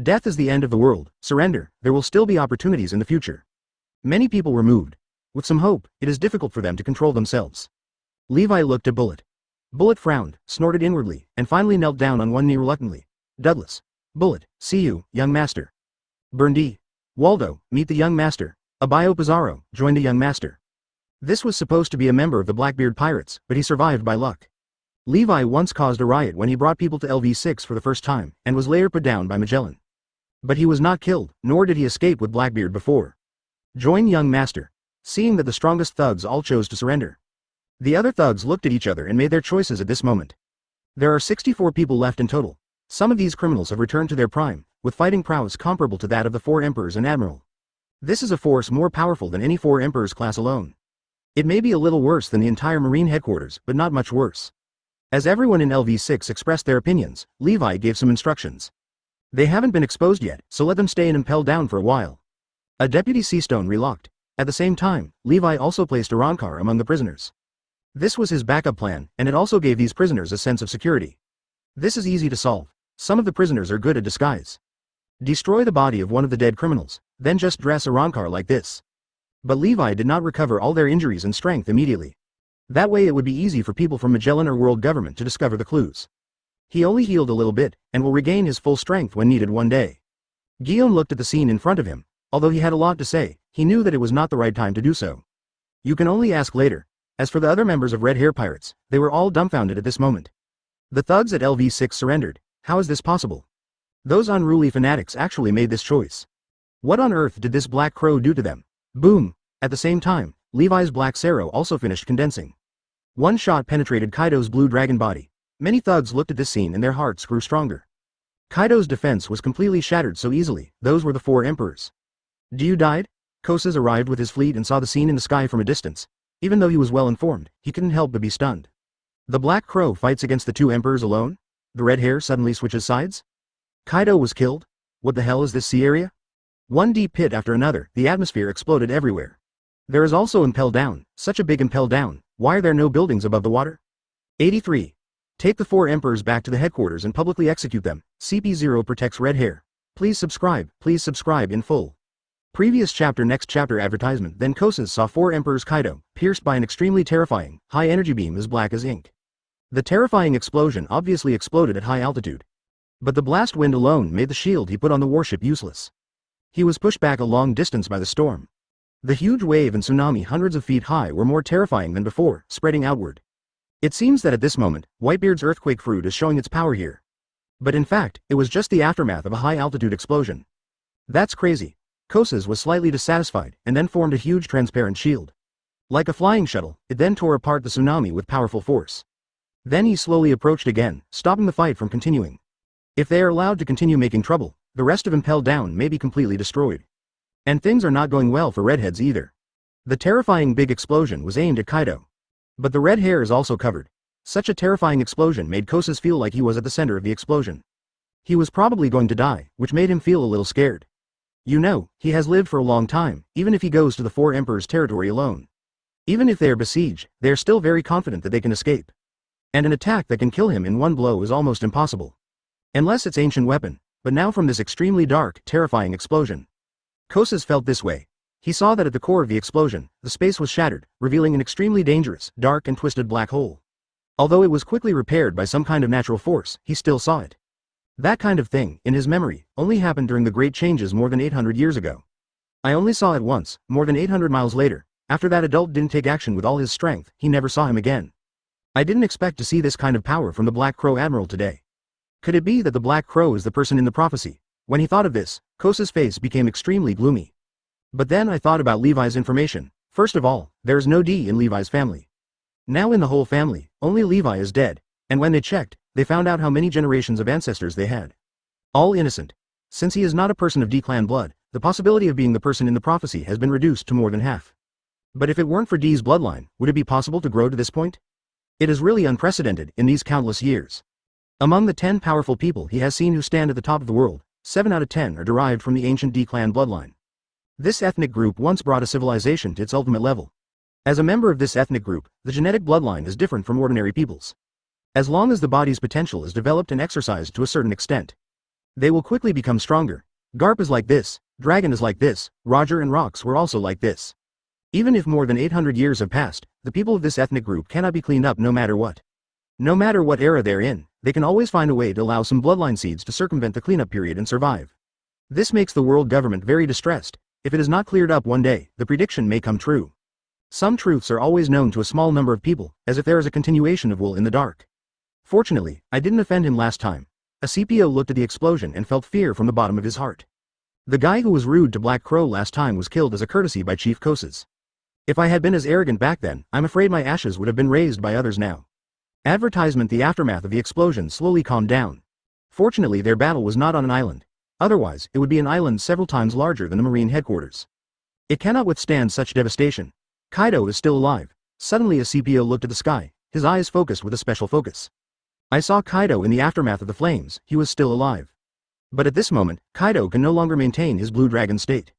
Death is the end of the world, surrender, there will still be opportunities in the future. Many people were moved. With some hope, it is difficult for them to control themselves. Levi looked at Bullet. Bullet frowned, snorted inwardly, and finally knelt down on one knee reluctantly. Douglas. Bullet, see you, young master. Burndy. Waldo, meet the young master. Abayo Pizarro, joined the young master. This was supposed to be a member of the Blackbeard Pirates, but he survived by luck. Levi once caused a riot when he brought people to LV6 for the first time, and was later put down by Magellan. But he was not killed, nor did he escape with Blackbeard before. Join young master. Seeing that the strongest thugs all chose to surrender. The other thugs looked at each other and made their choices at this moment. There are 64 people left in total. Some of these criminals have returned to their prime, with fighting prowess comparable to that of the 4 emperors and admiral. This is a force more powerful than any 4 emperors class alone. It may be a little worse than the entire Marine headquarters, but not much worse. As everyone in LV6 expressed their opinions, Levi gave some instructions. They haven't been exposed yet, so let them stay and impel down for a while. A deputy Seastone relocked. At the same time, Levi also placed Arankar among the prisoners. This was his backup plan, and it also gave these prisoners a sense of security. This is easy to solve. Some of the prisoners are good at disguise. Destroy the body of one of the dead criminals, then just dress Arankar like this. But Levi did not recover all their injuries and strength immediately. That way it would be easy for people from Magellan or world government to discover the clues. He only healed a little bit, and will regain his full strength when needed one day. Guillaume looked at the scene in front of him. Although he had a lot to say, he knew that it was not the right time to do so. You can only ask later. As for the other members of Red Hair Pirates, they were all dumbfounded at this moment. The thugs at LV6 surrendered. How is this possible? Those unruly fanatics actually made this choice. What on earth did this black crow do to them? Boom! At the same time, Levi's black Sero also finished condensing. One shot penetrated Kaido's blue dragon body. Many thugs looked at this scene and their hearts grew stronger. Kaido's defense was completely shattered so easily. Those were the 4 emperors. Do you died? Koses arrived with his fleet and saw the scene in the sky from a distance. Even though he was well informed, he couldn't help but be stunned. The black crow fights against the 2 emperors alone? The red hair suddenly switches sides? Kaido was killed? What the hell is this sea area? One deep pit after another, the atmosphere exploded everywhere. There is also Impel Down, such a big Impel Down. Why are there no buildings above the water? 83. Take the 4 emperors back to the headquarters and publicly execute them. CP0 protects red hair. Please subscribe in full. Previous chapter. Next chapter advertisement. Then Koses saw 4 emperors Kaido, pierced by an extremely terrifying, high energy beam as black as ink. The terrifying explosion obviously exploded at high altitude. But the blast wind alone made the shield he put on the warship useless. He was pushed back a long distance by the storm. The huge wave and tsunami hundreds of feet high were more terrifying than before, spreading outward. It seems that at this moment, Whitebeard's earthquake fruit is showing its power here. But in fact, it was just the aftermath of a high-altitude explosion. That's crazy. Koses was slightly dissatisfied, and then formed a huge transparent shield. Like a flying shuttle, it then tore apart the tsunami with powerful force. Then he slowly approached again, stopping the fight from continuing. If they are allowed to continue making trouble, the rest of Impel Down may be completely destroyed. And things are not going well for redheads either. The terrifying big explosion was aimed at Kaido. But the red hair is also covered. Such a terrifying explosion made Koses feel like he was at the center of the explosion. He was probably going to die, which made him feel a little scared. You know, he has lived for a long time, even if he goes to the 4 emperors' territory alone. Even if they are besieged, they are still very confident that they can escape. And an attack that can kill him in one blow is almost impossible. Unless it's ancient weapon, but now from this extremely dark, terrifying explosion. Koses felt this way. He saw that at the core of the explosion, the space was shattered, revealing an extremely dangerous, dark and twisted black hole. Although it was quickly repaired by some kind of natural force, he still saw it. That kind of thing, in his memory, only happened during the Great Changes more than 800 years ago. I only saw it once, more than 800 miles later. After that adult didn't take action with all his strength, he never saw him again. I didn't expect to see this kind of power from the Black Crow Admiral today. Could it be that the Black Crow is the person in the prophecy? When he thought of this, Koses' face became extremely gloomy. But then I thought about Levi's information. First of all, there is no D in Levi's family. Now in the whole family, only Levi is dead, and when they checked, they found out how many generations of ancestors they had. All innocent. Since he is not a person of D-clan blood, the possibility of being the person in the prophecy has been reduced to more than half. But if it weren't for D's bloodline, would it be possible to grow to this point? It is really unprecedented in these countless years. Among the 10 powerful people he has seen who stand at the top of the world, 7 out of 10 are derived from the ancient D-clan bloodline. This ethnic group once brought a civilization to its ultimate level. As a member of this ethnic group, the genetic bloodline is different from ordinary people's. As long as the body's potential is developed and exercised to a certain extent, they will quickly become stronger. Garp is like this, Dragon is like this, Roger and Rox were also like this. Even if more than 800 years have passed, the people of this ethnic group cannot be cleaned up no matter what. No matter what era they're in, they can always find a way to allow some bloodline seeds to circumvent the cleanup period and survive. This makes the world government very distressed. If it is not cleared up one day, the prediction may come true. Some truths are always known to a small number of people, as if there is a continuation of wool in the dark. Fortunately, I didn't offend him last time. A CPO looked at the explosion and felt fear from the bottom of his heart. The guy who was rude to Black Crow last time was killed as a courtesy by Chief Koses. If I had been as arrogant back then, I'm afraid my ashes would have been raised by others now. Advertisement. The aftermath of the explosion slowly calmed down. Fortunately their battle was not on an island. Otherwise, it would be an island several times larger than the Marine headquarters. It cannot withstand such devastation. Kaido is still alive. Suddenly a CPO looked at the sky, his eyes focused with a special focus. I saw Kaido in the aftermath of the flames, he was still alive. But at this moment, Kaido can no longer maintain his blue dragon state.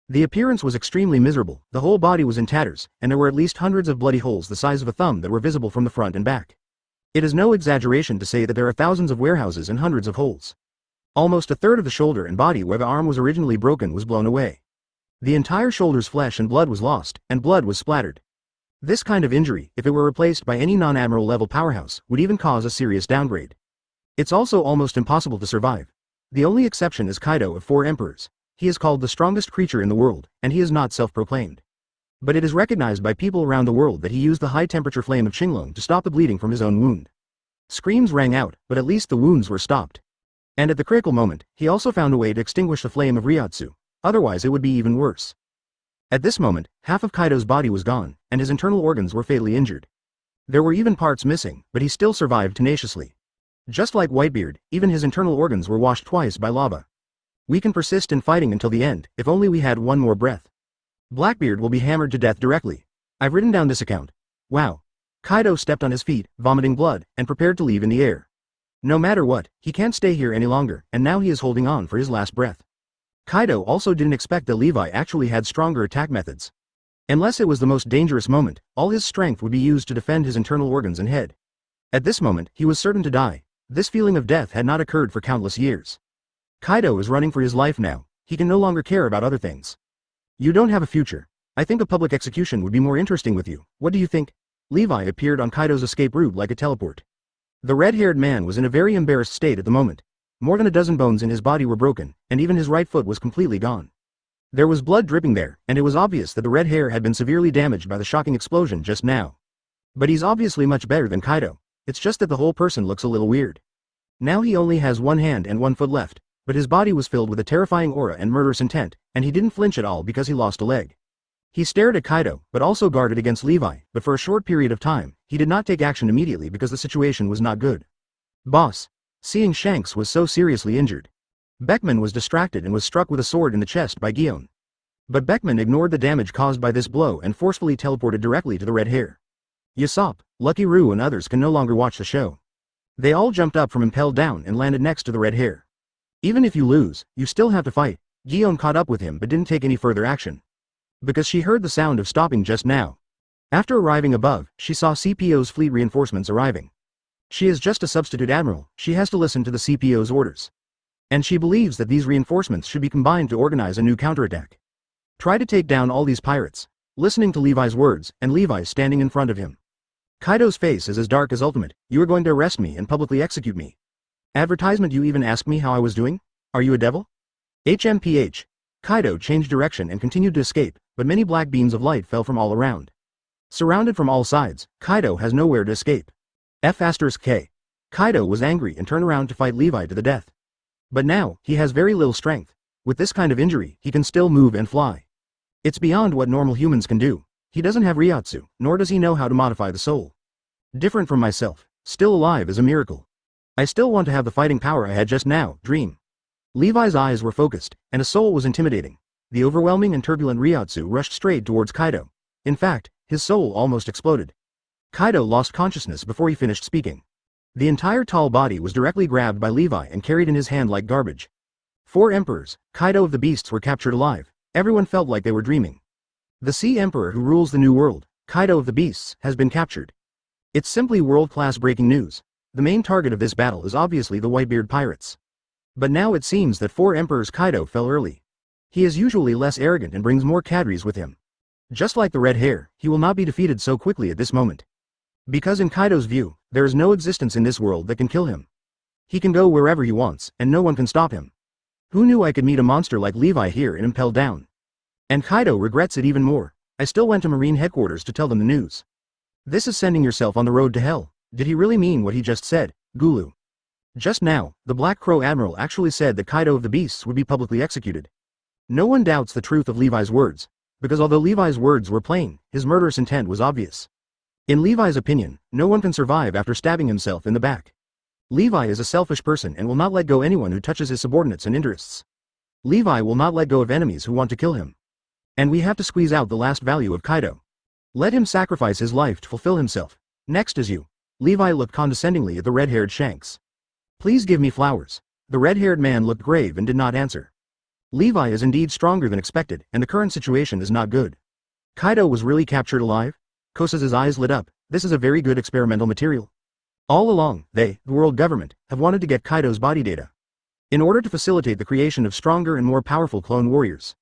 The appearance was extremely miserable, the whole body was in tatters, and there were at least hundreds of bloody holes the size of a thumb that were visible from the front and back. It is no exaggeration to say that there are thousands of warehouses and hundreds of holes. Almost a third of the shoulder and body where the arm was originally broken was blown away. The entire shoulder's flesh and blood was lost, and blood was splattered. This kind of injury, if it were replaced by any non-admiral level powerhouse, would even cause a serious downgrade. It's also almost impossible to survive. The only exception is Kaido of 4 emperors. He is called the strongest creature in the world, and he is not self-proclaimed. But it is recognized by people around the world that he used the high-temperature flame of Qinglong to stop the bleeding from his own wound. Screams rang out, but at least the wounds were stopped. And at the critical moment, he also found a way to extinguish the flame of Reiatsu, otherwise it would be even worse. At this moment, half of Kaido's body was gone, and his internal organs were fatally injured. There were even parts missing, but he still survived tenaciously. Just like Whitebeard, even his internal organs were washed twice by lava. We can persist in fighting until the end, if only we had one more breath. Blackbeard will be hammered to death directly. I've written down this account. Wow. Kaido stepped on his feet, vomiting blood, and prepared to leave in the air. No matter what, he can't stay here any longer, and now he is holding on for his last breath. Kaido also didn't expect that Levi actually had stronger attack methods. Unless it was the most dangerous moment, all his strength would be used to defend his internal organs and head. At this moment, he was certain to die. This feeling of death had not occurred for countless years. Kaido is running for his life now. He can no longer care about other things. You don't have a future. I think a public execution would be more interesting with you. What do you think? Levi appeared on Kaido's escape route like a teleport. The red-haired man was in a very embarrassed state at the moment. More than a dozen bones in his body were broken, and even his right foot was completely gone. There was blood dripping there, and it was obvious that the red hair had been severely damaged by the shocking explosion just now. But he's obviously much better than Kaido. It's just that the whole person looks a little weird. Now he only has one hand and one foot left, but his body was filled with a terrifying aura and murderous intent, and he didn't flinch at all because he lost a leg. He stared at Kaido, but also guarded against Levi, but for a short period of time, he did not take action immediately because the situation was not good. Boss. Seeing Shanks was so seriously injured. Beckman was distracted and was struck with a sword in the chest by Gion. But Beckman ignored the damage caused by this blow and forcefully teleported directly to the red hair. Usopp, Lucky Roo and others can no longer watch the show. They all jumped up from impelled down and landed next to the red hair. Even if you lose, you still have to fight. Gion caught up with him but didn't take any further action. Because she heard the sound of stopping just now. After arriving above, she saw CPO's fleet reinforcements arriving. She is just a substitute admiral, she has to listen to the CPO's orders. And she believes that these reinforcements should be combined to organize a new counterattack. Try to take down all these pirates. Listening to Levi's words, and Levi standing in front of him. Kaido's face is as dark as ultimate. You are going to arrest me and publicly execute me. Advertisement, you even asked me how I was doing? Are you a devil? HMPH. Kaido changed direction and continued to escape, but many black beams of light fell from all around. Surrounded from all sides, Kaido has nowhere to escape. F*K. Kaido was angry and turned around to fight Levi to the death. But now, he has very little strength. With this kind of injury, he can still move and fly. It's beyond what normal humans can do. He doesn't have Reiatsu, nor does he know how to modify the soul. Different from myself, still alive is a miracle. I still want to have the fighting power I had just now, dream. Levi's eyes were focused, and his soul was intimidating. The overwhelming and turbulent Reiatsu rushed straight towards Kaido. In fact, his soul almost exploded. Kaido lost consciousness before he finished speaking. The entire tall body was directly grabbed by Levi and carried in his hand like garbage. 4 emperors, Kaido of the Beasts, were captured alive. Everyone felt like they were dreaming. The Sea Emperor who rules the New World, Kaido of the Beasts, has been captured. It's simply world-class breaking news. The main target of this battle is obviously the Whitebeard pirates. But now it seems that 4 emperors Kaido fell early. He is usually less arrogant and brings more cadres with him. Just like the red hair, he will not be defeated so quickly at this moment. Because in Kaido's view, there is no existence in this world that can kill him. He can go wherever he wants, and no one can stop him. Who knew I could meet a monster like Levi here and impel down? And Kaido regrets it even more. I still went to Marine headquarters to tell them the news. This is sending yourself on the road to hell. Did he really mean what he just said, Gulu? Just now, the Black Crow Admiral actually said that Kaido of the Beasts would be publicly executed. No one doubts the truth of Levi's words, because although Levi's words were plain, his murderous intent was obvious. In Levi's opinion, no one can survive after stabbing himself in the back. Levi is a selfish person and will not let go anyone who touches his subordinates and interests. Levi will not let go of enemies who want to kill him. And we have to squeeze out the last value of Kaido. Let him sacrifice his life to fulfill himself. Next is you. Levi looked condescendingly at the red-haired Shanks. Please give me flowers. The red-haired man looked grave and did not answer. Levi is indeed stronger than expected, and the current situation is not good. Kaido was really captured alive? Kosa's eyes lit up. This is a very good experimental material. All along, they, the world government, have wanted to get Kaido's body data. In order to facilitate the creation of stronger and more powerful clone warriors.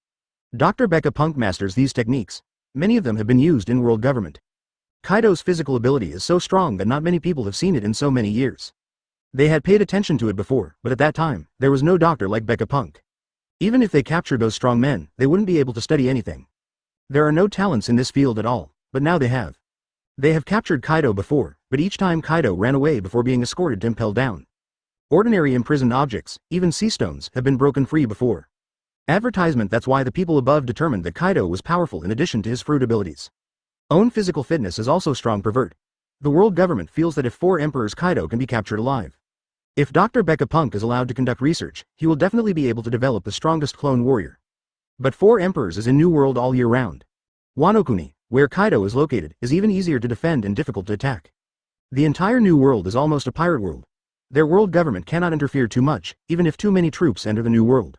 Dr. Becca Punk masters these techniques. Many of them have been used in world government. Kaido's physical ability is so strong that not many people have seen it in so many years. They had paid attention to it before, but at that time, there was no doctor like Becca Punk. Even if they captured those strong men, they wouldn't be able to study anything. There are no talents in this field at all, but now they have. They have captured Kaido before, but each time Kaido ran away before being escorted to impel down. Ordinary imprisoned objects, even sea stones, have been broken free before. Advertisement. That's why the people above determined that Kaido was powerful in addition to his fruit abilities. Own physical fitness is also strong. Pervert. The world government feels that if 4 emperors Kaido can be captured alive. If Dr. Becca-Punk is allowed to conduct research, he will definitely be able to develop the strongest clone warrior. But 4 emperors is in New World all year round. Wano-kuni, where Kaido is located, is even easier to defend and difficult to attack. The entire New World is almost a pirate world. Their world government cannot interfere too much, even if too many troops enter the New World.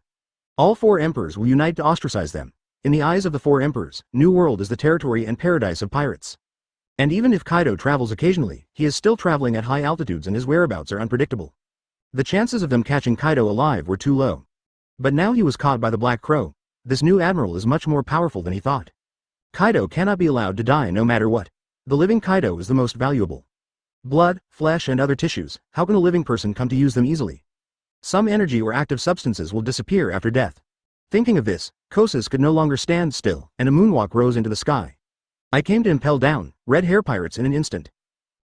All 4 emperors will unite to ostracize them. In the eyes of the 4 emperors, New World is the territory and paradise of pirates. And even if Kaido travels occasionally, he is still traveling at high altitudes and his whereabouts are unpredictable. The chances of them catching Kaido alive were too low. But now he was caught by the Black Crow. This new admiral is much more powerful than he thought. Kaido cannot be allowed to die no matter what. The living Kaido is the most valuable. Blood, flesh and other tissues, how can a living person come to use them easily? Some energy or active substances will disappear after death. Thinking of this, Kosas could no longer stand still, and a moonwalk rose into the sky. I came to impel down, red hair pirates in an instant.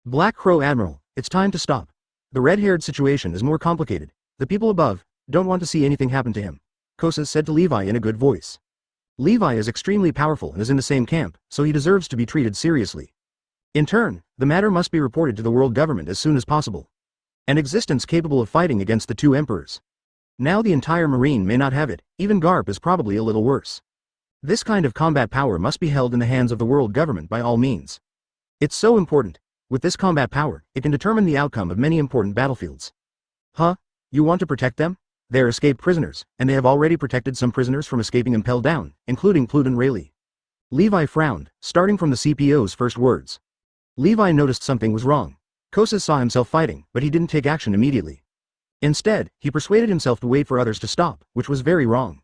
Black Crow Admiral, it's time to stop. The red-haired situation is more complicated. The people above don't want to see anything happen to him, Kosas said to Levi in a good voice. Levi is extremely powerful and is in the same camp, so he deserves to be treated seriously. In turn, the matter must be reported to the world government as soon as possible. An existence capable of fighting against the 2 emperors. Now the entire marine may not have it, even Garp is probably a little worse. This kind of combat power must be held in the hands of the world government by all means. It's so important. With this combat power, it can determine the outcome of many important battlefields. Huh? You want to protect them? They're escaped prisoners, and they have already protected some prisoners from escaping impelled down, including Pluton Rayleigh. Levi frowned, starting from the CPO's first words. Levi noticed something was wrong. Kosas saw himself fighting, but he didn't take action immediately. Instead, he persuaded himself to wait for others to stop, which was very wrong.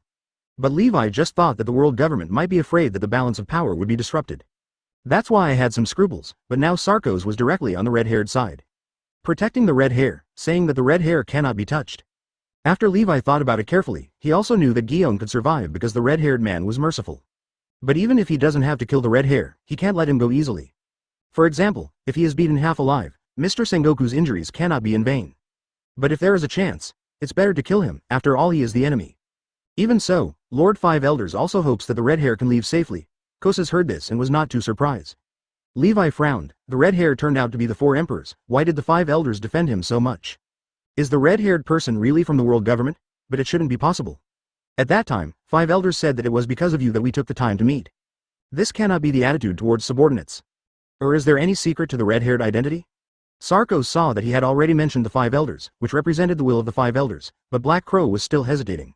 But Levi just thought that the world government might be afraid that the balance of power would be disrupted. That's why I had some scruples, but now Sarkos was directly on the red-haired side. Protecting the red hair, saying that the red hair cannot be touched. After Levi thought about it carefully, he also knew that Gion could survive because the red-haired man was merciful. But even if he doesn't have to kill the red hair, he can't let him go easily. For example, if he is beaten half alive, Mr. Sengoku's injuries cannot be in vain. But if there is a chance, it's better to kill him, after all he is the enemy. Even so, Lord Five Elders also hopes that the red hair can leave safely. Kosas heard this and was not too surprised. Levi frowned. The red hair turned out to be the 4 emperors. Why did the 5 elders defend him so much? Is the red-haired person really from the world government? But it shouldn't be possible. At that time, 5 elders said that it was because of you that we took the time to meet. This cannot be the attitude towards subordinates. Or is there any secret to the red-haired identity? Sarkos saw that he had already mentioned the 5 elders, which represented the will of the 5 elders, but Black Crow was still hesitating.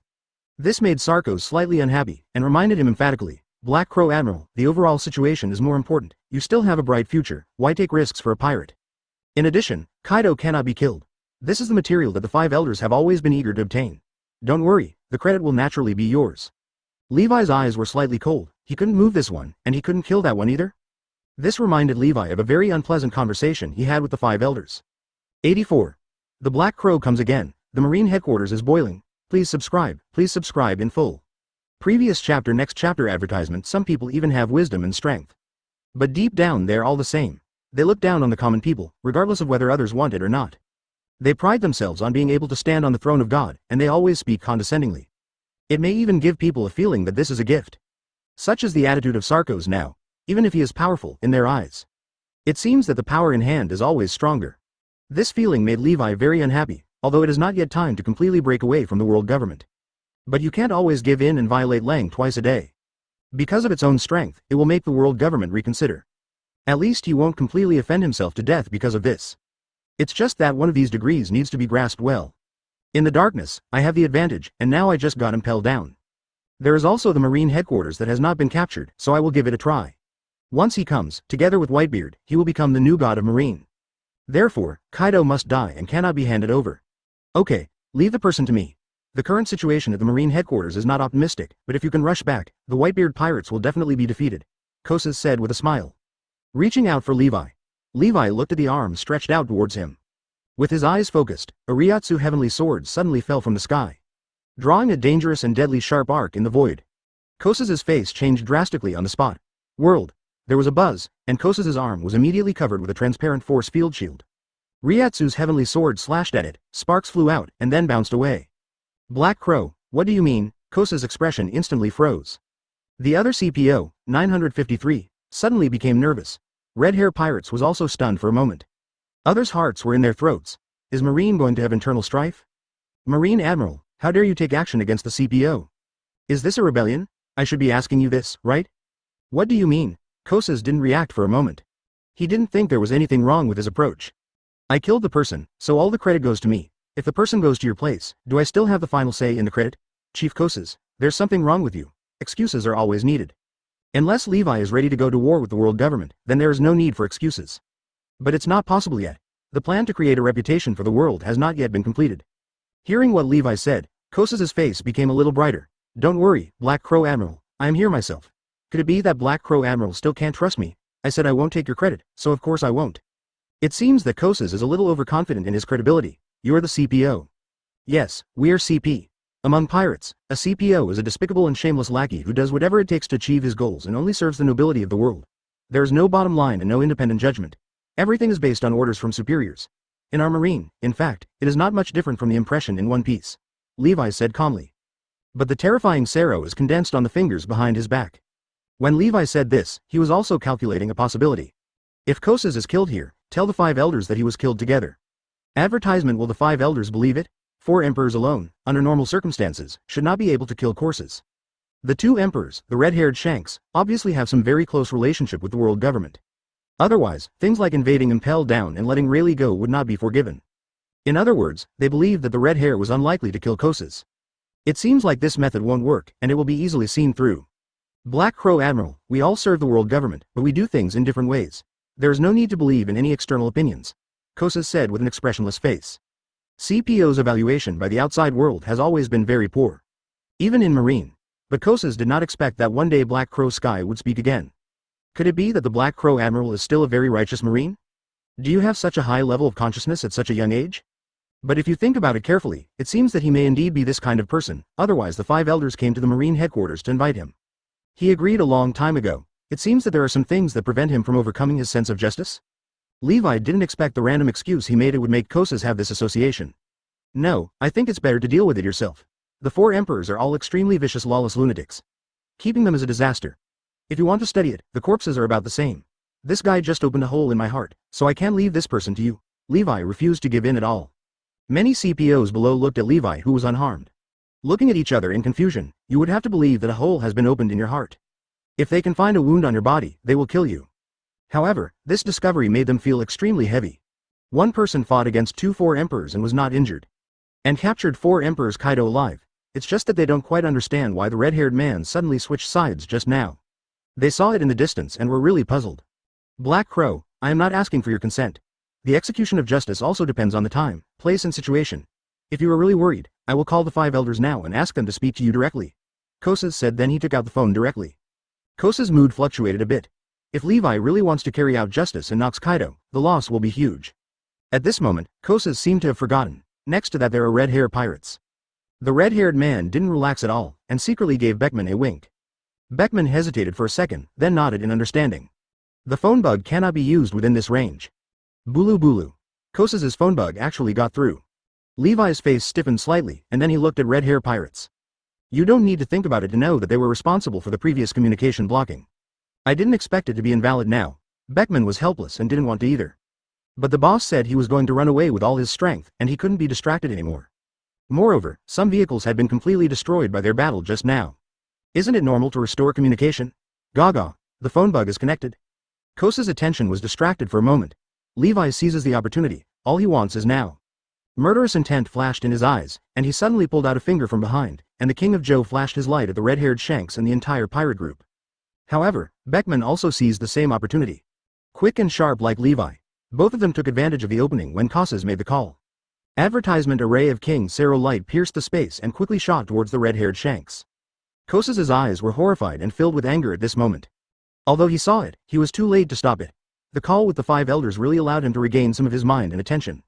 This made Sarkos slightly unhappy, and reminded him emphatically, Black Crow Admiral, the overall situation is more important. You still have a bright future, why take risks for a pirate? In addition, Kaido cannot be killed. This is the material that the 5 elders have always been eager to obtain. Don't worry, the credit will naturally be yours. Levi's eyes were slightly cold. He couldn't move this one, and he couldn't kill that one either? This reminded Levi of a very unpleasant conversation he had with the 5 elders. 84. The Black Crow comes again. The Marine headquarters is boiling. Please subscribe in full. Previous chapter. Next chapter advertisement. Some people even have wisdom and strength. But deep down they're all the same. They look down on the common people, regardless of whether others want it or not. They pride themselves on being able to stand on the throne of God, and they always speak condescendingly. It may even give people a feeling that this is a gift. Such is the attitude of Sarkos now, even if he is powerful in their eyes. It seems that the power in hand is always stronger. This feeling made Levi very unhappy, although it is not yet time to completely break away from the world government. But you can't always give in and violate Lang twice a day. Because of its own strength, it will make the world government reconsider. At least he won't completely offend himself to death because of this. It's just that one of these degrees needs to be grasped well. In the darkness, I have the advantage, and now I just got impelled down. There is also the Marine headquarters that has not been captured, so I will give it a try. Once he comes, together with Whitebeard, he will become the new god of Marine. Therefore, Kaido must die and cannot be handed over. Okay, leave the person to me. The current situation at the Marine headquarters is not optimistic, but if you can rush back, the Whitebeard pirates will definitely be defeated, Kosas said with a smile. Reaching out for Levi. Levi looked at the arm stretched out towards him. With his eyes focused, a Reiatsu heavenly sword suddenly fell from the sky, drawing a dangerous and deadly sharp arc in the void. Kosas's face changed drastically on the spot. World. There was a buzz, and Kosas' arm was immediately covered with a transparent force field shield. Reiatsu's heavenly sword slashed at it, sparks flew out, and then bounced away. Black Crow, what do you mean? Kosas' expression instantly froze. The other CPO, 953, suddenly became nervous. Red Hair Pirates was also stunned for a moment. Others' hearts were in their throats. Is Marine going to have internal strife? Marine Admiral, how dare you take action against the CPO? Is this a rebellion? I should be asking you this, right? What do you mean? Kosas didn't react for a moment. He didn't think there was anything wrong with his approach. I killed the person, so all the credit goes to me. If the person goes to your place, do I still have the final say in the credit? Chief Kosas, there's something wrong with you. Excuses are always needed. Unless Levi is ready to go to war with the world government, then there is no need for excuses. But it's not possible yet. The plan to create a reputation for the world has not yet been completed. Hearing what Levi said, Kosas' face became a little brighter. Don't worry, Black Crow Admiral, I am here myself. Could it be that Black Crow Admiral still can't trust me? I said I won't take your credit, so of course I won't. It seems that Kosas is a little overconfident in his credibility. You're the CPO. Yes, we're CP. Among pirates, a CPO is a despicable and shameless lackey who does whatever it takes to achieve his goals and only serves the nobility of the world. There is no bottom line and no independent judgment. Everything is based on orders from superiors. In our marine, in fact, it is not much different from the impression in One Piece. Levi said calmly. But the terrifying Sero is condensed on the fingers behind his back. When Levi said this, he was also calculating a possibility. If Kosas is killed here, tell the 5 elders that he was killed together. Advertisement. Will the 5 elders believe it? 4 emperors alone, under normal circumstances, should not be able to kill Kosas. The 2 emperors, the red-haired Shanks, obviously have some very close relationship with the world government. Otherwise, things like invading Impel Down and letting Rayleigh go would not be forgiven. In other words, they believed that the red hair was unlikely to kill Kosas. It seems like this method won't work, and it will be easily seen through. Black Crow Admiral, we all serve the world government, but we do things in different ways. There is no need to believe in any external opinions, Kosas said with an expressionless face. CPO's evaluation by the outside world has always been very poor. Even in Marine. But Kosas did not expect that one day Black Crow Sky would speak again. Could it be that the Black Crow Admiral is still a very righteous Marine? Do you have such a high level of consciousness at such a young age? But if you think about it carefully, it seems that he may indeed be this kind of person, otherwise the 5 elders came to the Marine headquarters to invite him. He agreed a long time ago. It seems that there are some things that prevent him from overcoming his sense of justice. Levi didn't expect the random excuse he made it would make Kosas have this association. No, I think it's better to deal with it yourself. The 4 emperors are all extremely vicious lawless lunatics. Keeping them is a disaster. If you want to study it, the corpses are about the same. This guy just opened a hole in my heart, so I can't leave this person to you. Levi refused to give in at all. Many CPOs below looked at Levi, who was unharmed. Looking at each other in confusion, you would have to believe that a hole has been opened in your heart. If they can find a wound on your body, they will kill you. However, this discovery made them feel extremely heavy. One person fought against 2 4 emperors and was not injured. And captured 4 emperors Kaido alive. It's just that they don't quite understand why the red-haired man suddenly switched sides just now. They saw it in the distance and were really puzzled. Black Crow, I am not asking for your consent. The execution of justice also depends on the time, place and situation. If you are really worried, I will call the 5 elders now and ask them to speak to you directly. Kosas said, then he took out the phone directly. Kosas' mood fluctuated a bit. If Levi really wants to carry out justice and knocks Kaido, the loss will be huge. At this moment, Kosas seemed to have forgotten. Next to that there are red-hair pirates. The red-haired man didn't relax at all, and secretly gave Beckman a wink. Beckman hesitated for a second, then nodded in understanding. The phone bug cannot be used within this range. Bulu Bulu. Kosas' phone bug actually got through. Levi's face stiffened slightly, and then he looked at red-hair pirates. You don't need to think about it to know that they were responsible for the previous communication blocking. I didn't expect it to be invalid now. Beckman was helpless and didn't want to either. But the boss said he was going to run away with all his strength, and he couldn't be distracted anymore. Moreover, some vehicles had been completely destroyed by their battle just now. Isn't it normal to restore communication? Gaga, the phone bug is connected. Kosas' attention was distracted for a moment. Levi seizes the opportunity, all he wants is now. Murderous intent flashed in his eyes, and he suddenly pulled out a finger from behind, and the King of Joe flashed his light at the red-haired Shanks and the entire pirate group. However, Beckman also seized the same opportunity. Quick and sharp like Levi, both of them took advantage of the opening when Kosas made the call. Advertisement array of King Sero light pierced the space and quickly shot towards the red-haired Shanks. Kosas' eyes were horrified and filled with anger at this moment. Although he saw it, he was too late to stop it. The call with the 5 elders really allowed him to regain some of his mind and attention.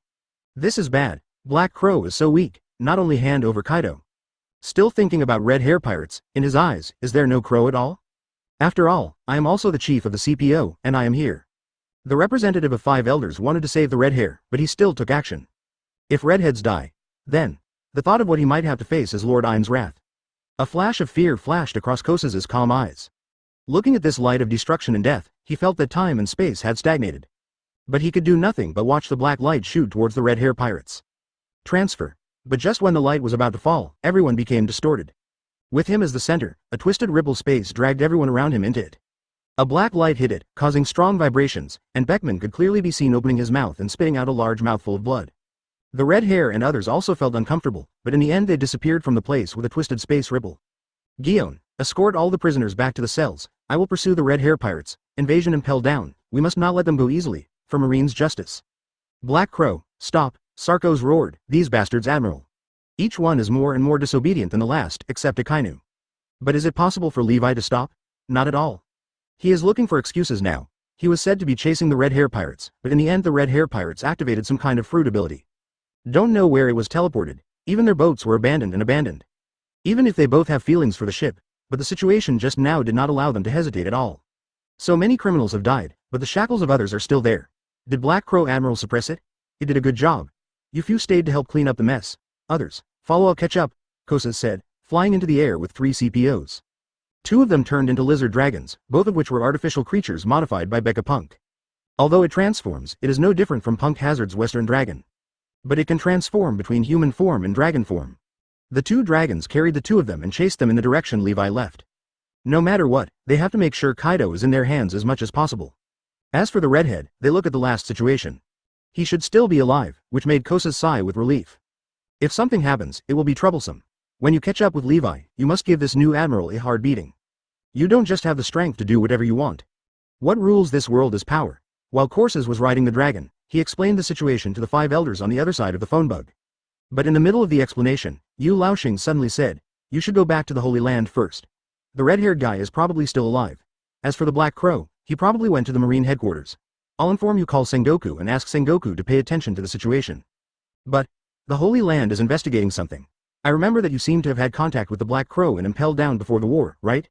This is bad. Black Crow is so weak, not only hand over Kaido. Still thinking about red hair pirates, in his eyes, is there no Crow at all? After all, I am also the chief of the CPO, and I am here. The representative of 5 elders wanted to save the red hair, but he still took action. If redheads die, then, the thought of what he might have to face is Lord Ain's wrath. A flash of fear flashed across Kosas's calm eyes. Looking at this light of destruction and death, he felt that time and space had stagnated. But he could do nothing but watch the black light shoot towards the red hair pirates. Transfer. But just when the light was about to fall, everyone became distorted. With him as the center, a twisted ripple space dragged everyone around him into it. A black light hit it, causing strong vibrations, and Beckman could clearly be seen opening his mouth and spitting out a large mouthful of blood. The red hair and others also felt uncomfortable, but in the end they disappeared from the place with a twisted space ripple. Guion, escort all the prisoners back to the cells. I will pursue the red hair pirates. Invasion impelled down. We must not let them go easily, for Marine's justice. Black Crow, stop, Sarkos roared, these bastards, Admiral. Each one is more and more disobedient than the last, except Akainu. But is it possible for Levi to stop? Not at all. He is looking for excuses now. He was said to be chasing the red hair pirates, but in the end the red hair pirates activated some kind of fruit ability. Don't know where it was teleported. Even their boats were abandoned. Even if they both have feelings for the ship, but the situation just now did not allow them to hesitate at all. So many criminals have died, but the shackles of others are still there. Did Black Crow Admiral suppress it? He did a good job. You few stayed to help clean up the mess. Others, follow, I'll catch up, Kosas said, flying into the air with 3 CPOs. 2 of them turned into lizard dragons, both of which were artificial creatures modified by Becca Punk. Although it transforms, it is no different from Punk Hazard's Western Dragon. But it can transform between human form and dragon form. The 2 dragons carried the 2 of them and chased them in the direction Levi left. No matter what, they have to make sure Kaido is in their hands as much as possible. As for the redhead, they look at the last situation. He should still be alive, which made Kosas sigh with relief. If something happens, it will be troublesome. When you catch up with Levi, you must give this new admiral a hard beating. You don't just have the strength to do whatever you want. What rules this world is power. While Kosas was riding the dragon, he explained the situation to the 5 elders on the other side of the phone bug. But in the middle of the explanation, Yu Laoxing suddenly said, you should go back to the Holy Land first. The red-haired guy is probably still alive. As for the Black Crow, he probably went to the Marine headquarters. I'll inform you, call Sengoku and ask Sengoku to pay attention to the situation. But, the Holy Land is investigating something. I remember that you seem to have had contact with the Black Crow and impelled down before the war, right?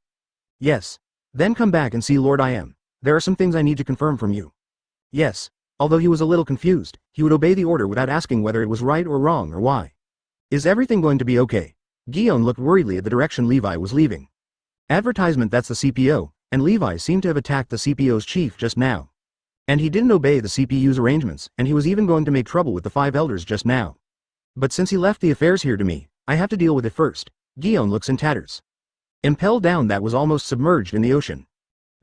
Yes. Then come back and see Lord I am. There are some things I need to confirm from you. Yes. Although he was a little confused, he would obey the order without asking whether it was right or wrong or why. Is everything going to be okay? Guion looked worriedly at the direction Levi was leaving. Advertisement, that's the CPO, and Levi seemed to have attacked the CPO's chief just now. And he didn't obey the CPU's arrangements, and he was even going to make trouble with the 5 elders just now. But since he left the affairs here to me, I have to deal with it first. Guion looks in tatters. Impel down, that was almost submerged in the ocean.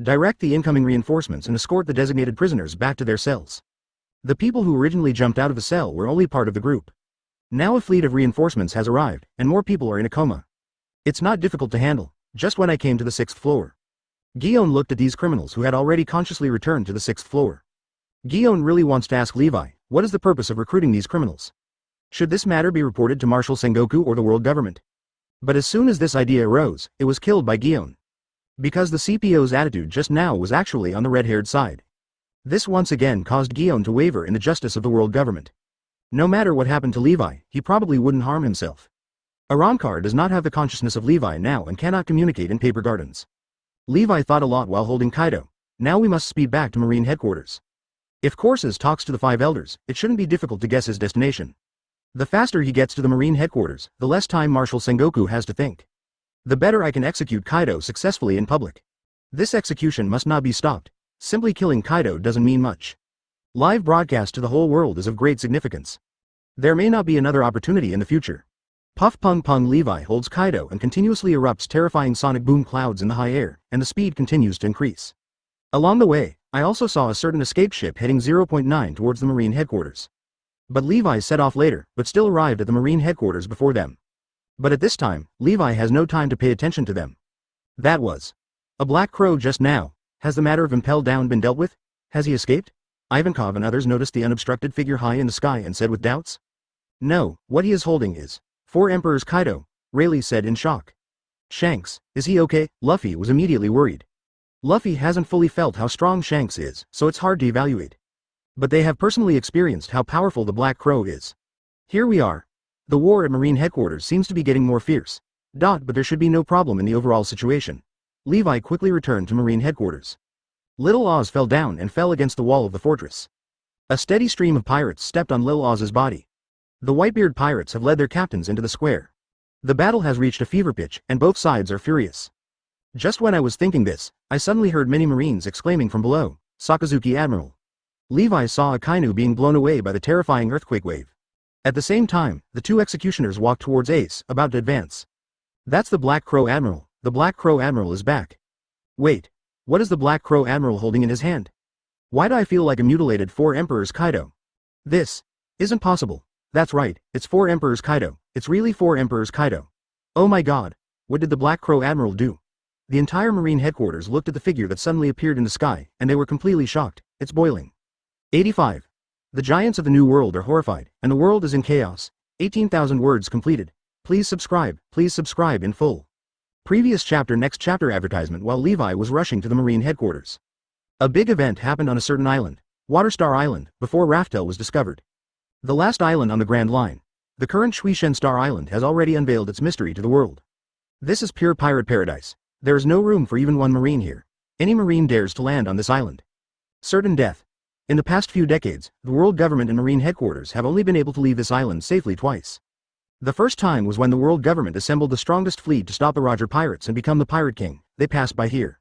Direct the incoming reinforcements and escort the designated prisoners back to their cells. The people who originally jumped out of the cell were only part of the group. Now a fleet of reinforcements has arrived, and more people are in a coma. It's not difficult to handle, just when I came to the 6th floor. Guion looked at these criminals who had already consciously returned to the 6th floor. Guion really wants to ask Levi, what is the purpose of recruiting these criminals? Should this matter be reported to Marshal Sengoku or the world government? But as soon as this idea arose, it was killed by Guion. Because the CPO's attitude just now was actually on the red-haired side. This once again caused Guion to waver in the justice of the world government. No matter what happened to Levi, he probably wouldn't harm himself. Arrancar does not have the consciousness of Levi now and cannot communicate in paper gardens. Levi thought a lot while holding Kaido. Now we must speed back to Marine headquarters. If Kosas talks to the 5 elders, it shouldn't be difficult to guess his destination. The faster he gets to the Marine headquarters, the less time Marshal Sengoku has to think. The better I can execute Kaido successfully in public. This execution must not be stopped. Simply killing Kaido doesn't mean much. Live broadcast to the whole world is of great significance. There may not be another opportunity in the future. Puff Pung Pung. Levi holds Kaido and continuously erupts terrifying sonic boom clouds in the high air, and the speed continues to increase. Along the way, I also saw a certain escape ship heading 0.9 towards the Marine headquarters. But Levi set off later, but still arrived at the Marine headquarters before them. But at this time, Levi has no time to pay attention to them. That was a Black Crow just now. Has the matter of Impel Down been dealt with? Has he escaped? Ivankov and others noticed the unobstructed figure high in the sky and said with doubts. No, what he is holding is 4 Emperors Kaido, Rayleigh said in shock. Shanks, is he okay? Luffy was immediately worried. Luffy hasn't fully felt how strong Shanks is, so it's hard to evaluate. But they have personally experienced how powerful the Black Crow is. Here we are. The war at Marine headquarters seems to be getting more fierce. But there should be no problem in the overall situation. Levi quickly returned to Marine headquarters. Little Oz fell down and fell against the wall of the fortress. A steady stream of pirates stepped on Lil Oz's body. The Whitebeard pirates have led their captains into the square. The battle has reached a fever pitch, and both sides are furious. Just when I was thinking this, I suddenly heard many Marines exclaiming from below, "Sakazuki Admiral." Levi saw Akainu being blown away by the terrifying earthquake wave. At the same time, the two executioners walked towards Ace, about to advance. "That's the Black Crow Admiral. The Black Crow Admiral is back." "Wait. What is the Black Crow Admiral holding in his hand? Why do I feel like a mutilated Four Emperors Kaido? This isn't possible." "That's right, it's Four Emperors Kaido. It's really Four Emperors Kaido." "Oh my god. What did the Black Crow Admiral do?" The entire Marine headquarters looked at the figure that suddenly appeared in the sky, and they were completely shocked. It's boiling. 85. The giants of the New World are horrified, and the world is in chaos. 18,000 words completed. Please subscribe in full. Previous chapter next chapter advertisement. While Levi was rushing to the Marine headquarters, a big event happened on a certain island, Waterstar Island, before Raftel was discovered. The last island on the Grand Line. The current Shuishen Star Island has already unveiled its mystery to the world. This is pure pirate paradise. There is no room for even one Marine here. Any Marine dares to land on this island, certain death. In the past few decades, the world government and Marine headquarters have only been able to leave this island safely twice. The first time was when the world government assembled the strongest fleet to stop the Roger pirates and become the Pirate King. They passed by here.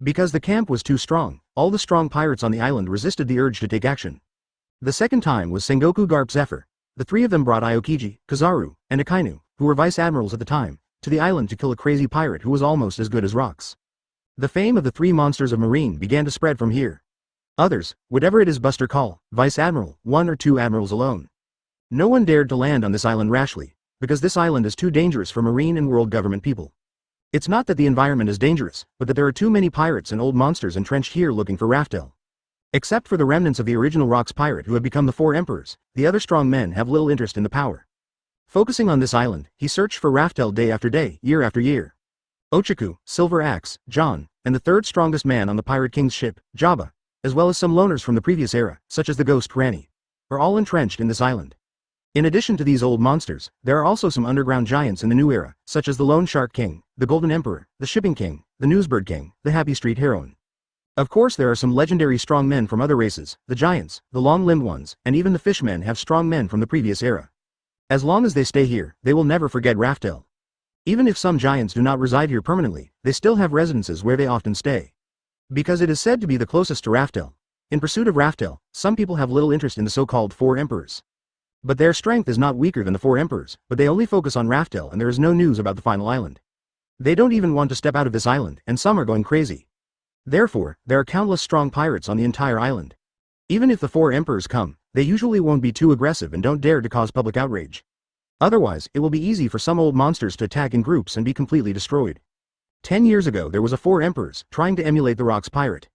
Because the camp was too strong, all the strong pirates on the island resisted the urge to take action. The second time was Sengoku Garp Zephyr. The three of them brought Aokiji, Kizaru, and Akainu, who were vice admirals at the time, to the island to kill a crazy pirate who was almost as good as rocks. The fame of the three monsters of Marine began to spread from here. Others, whatever it is, Buster Call, Vice Admiral, 1 or 2 admirals alone. No one dared to land on this island rashly, because this island is too dangerous for Marine and world government people. It's not that the environment is dangerous, but that there are too many pirates and old monsters entrenched here looking for Raftel. Except for the remnants of the original Rocks pirate who have become the Four Emperors, the other strong men have little interest in the power. Focusing on this island, he searched for Raftel day after day, year after year. Ochaku, Silver Axe, John, and the third strongest man on the Pirate King's ship, Jabba, as well as some loners from the previous era, such as the Ghost Granny, are all entrenched in this island. In addition to these old monsters, there are also some underground giants in the new era, such as the Lone Shark King, the Golden Emperor, the Shipping King, the Newsbird King, the Happy Street Heroine. Of course there are some legendary strong men from other races, the giants, the long-limbed ones, and even the fishmen have strong men from the previous era. As long as they stay here, they will never forget Raftel. Even if some giants do not reside here permanently, they still have residences where they often stay. Because it is said to be the closest to Raftel. In pursuit of Raftel, some people have little interest in the so-called Four Emperors. But their strength is not weaker than the Four Emperors, but they only focus on Raftel and there is no news about the final island. They don't even want to step out of this island, and some are going crazy. Therefore, there are countless strong pirates on the entire island. Even if the Four Emperors come, they usually won't be too aggressive and don't dare to cause public outrage. Otherwise, it will be easy for some old monsters to attack in groups and be completely destroyed. 10 years ago there was a Four Emperors trying to emulate the Rocks pirate.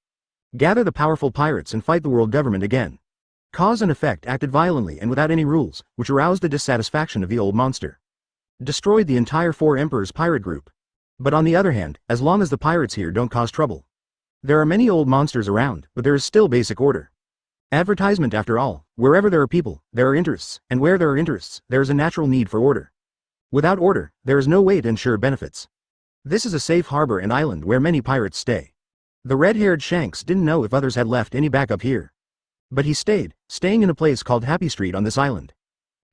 Gather the powerful pirates and fight the world government again. Cause and effect acted violently and without any rules, which aroused the dissatisfaction of the old monster. Destroyed the entire Four Emperors pirate group. But on the other hand, as long as the pirates here don't cause trouble. There are many old monsters around, but there is still basic order. Advertisement after all, wherever there are people, there are interests, and where there are interests, there is a natural need for order. Without order, there is no way to ensure benefits. This is a safe harbor and island where many pirates stay. The red-haired Shanks didn't know if others had left any backup here. But he stayed, staying in a place called Happy Street on this island.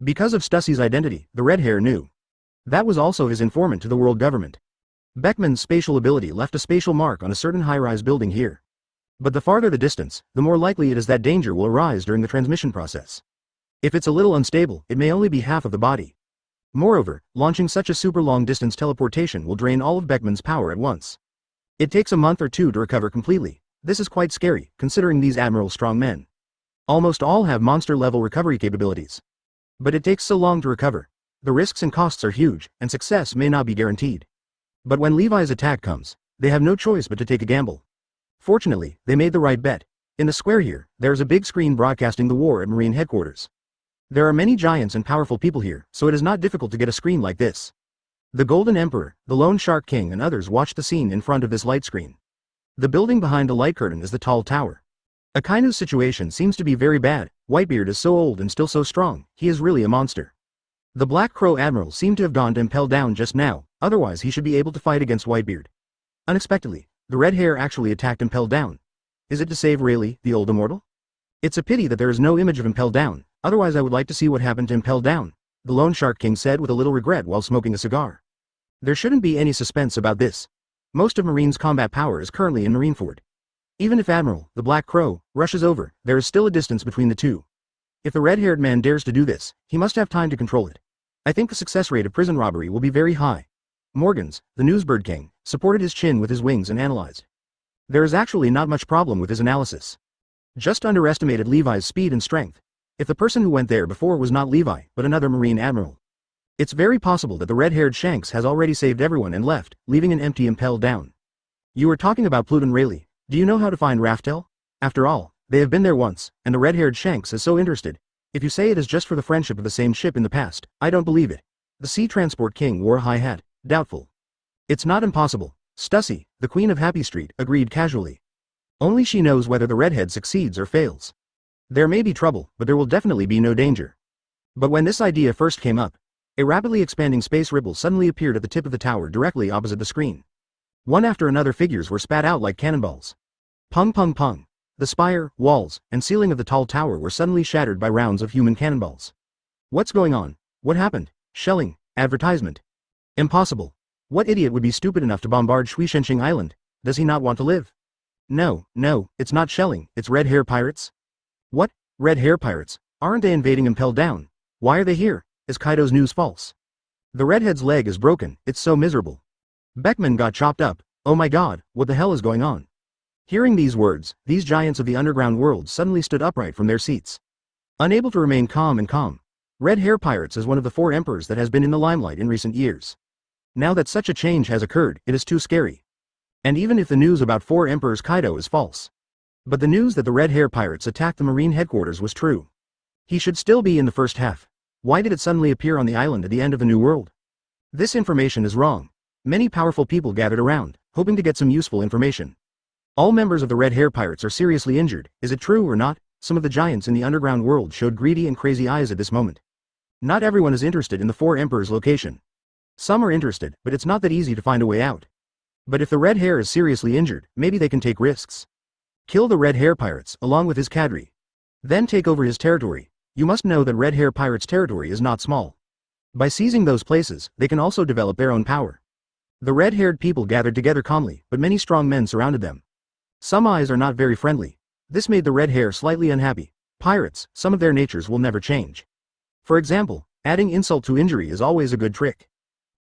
Because of Stussy's identity, the red hair knew. That was also his informant to the world government. Beckman's spatial ability left a spatial mark on a certain high-rise building here. But the farther the distance, the more likely it is that danger will arise during the transmission process. If it's a little unstable, it may only be half of the body. Moreover, launching such a super long-distance teleportation will drain all of Beckman's power at once. It takes a month or two to recover completely. This is quite scary, considering these admiral strong men. Almost all have monster-level recovery capabilities. But it takes so long to recover. The risks and costs are huge, and success may not be guaranteed. But when Levi's attack comes, they have no choice but to take a gamble. Fortunately, they made the right bet. In the square here, there is a big screen broadcasting the war at Marine headquarters. There are many giants and powerful people here, so it is not difficult to get a screen like this. The Golden Emperor, the Lone Shark King and others watch the scene in front of this light screen. The building behind the light curtain is the tall tower. Akainu's situation seems to be very bad. Whitebeard is so old and still so strong, he is really a monster. The Black Crow Admiral seemed to have gone to impel down just now, otherwise he should be able to fight against Whitebeard. Unexpectedly, the red hair actually attacked Impel Down. Is it to save Rayleigh, the old immortal? It's a pity that there is no image of Impel Down, otherwise I would like to see what happened to Impel Down, the Lone Shark King said with a little regret while smoking a cigar. There shouldn't be any suspense about this. Most of Marine's combat power is currently in Marineford. Even if Admiral, the Black Crow, rushes over, there is still a distance between the two. If the red-haired man dares to do this, he must have time to control it. I think the success rate of prison robbery will be very high. Morgans, the Newsbird King, supported his chin with his wings and analyzed. There is actually not much problem with his analysis. Just underestimated Levi's speed and strength. If the person who went there before was not Levi, but another Marine Admiral. It's very possible that the red-haired Shanks has already saved everyone and left, leaving an empty Impel Down. You were talking about Pluton Rayleigh. Do you know how to find Raftel? After all, they have been there once, and the red-haired Shanks is so interested. If you say it is just for the friendship of the same ship in the past, I don't believe it. The Sea Transport King wore a high hat. Doubtful. It's not impossible. Stussy, the Queen of Happy Street, agreed casually. Only she knows whether the redhead succeeds or fails. There may be trouble, but there will definitely be no danger. But when this idea first came up, a rapidly expanding space ripple suddenly appeared at the tip of the tower directly opposite the screen. One after another figures were spat out like cannonballs. Pung pung pung. The spire, walls, and ceiling of the tall tower were suddenly shattered by rounds of human cannonballs. What's going on? What happened? Shelling. Advertisement. Impossible. What idiot would be stupid enough to bombard Shuishenshing Island? Does he not want to live? No, it's not shelling, it's red hair pirates. What? Red hair pirates? Aren't they invading Impel Down? Why are they here? Is Kaido's news false? The redhead's leg is broken, it's so miserable. Beckman got chopped up. Oh my god, what the hell is going on? Hearing these words, these giants of the underground world suddenly stood upright from their seats. Unable to remain calm. Red hair pirates is one of the 4 emperors that has been in the limelight in recent years. Now that such a change has occurred, it is too scary. And even if the news about 4 emperors Kaido is false. But the news that the red hair pirates attacked the marine headquarters was true. He should still be in the first half. Why did it suddenly appear on the island at the end of the New World? This information is wrong. Many powerful people gathered around, hoping to get some useful information. All members of the red hair pirates are seriously injured. Is it true or not? Some of the giants in the underground world showed greedy and crazy eyes at this moment. Not everyone is interested in the 4 emperors' location. Some are interested, but it's not that easy to find a way out. But if the red hair is seriously injured, maybe they can take risks. Kill the red hair pirates, along with his cadre. Then take over his territory. You must know that red hair pirates' territory is not small. By seizing those places, they can also develop their own power. The red-haired people gathered together calmly, but many strong men surrounded them. Some eyes are not very friendly. This made the red hair slightly unhappy. Pirates, some of their natures will never change. For example, adding insult to injury is always a good trick.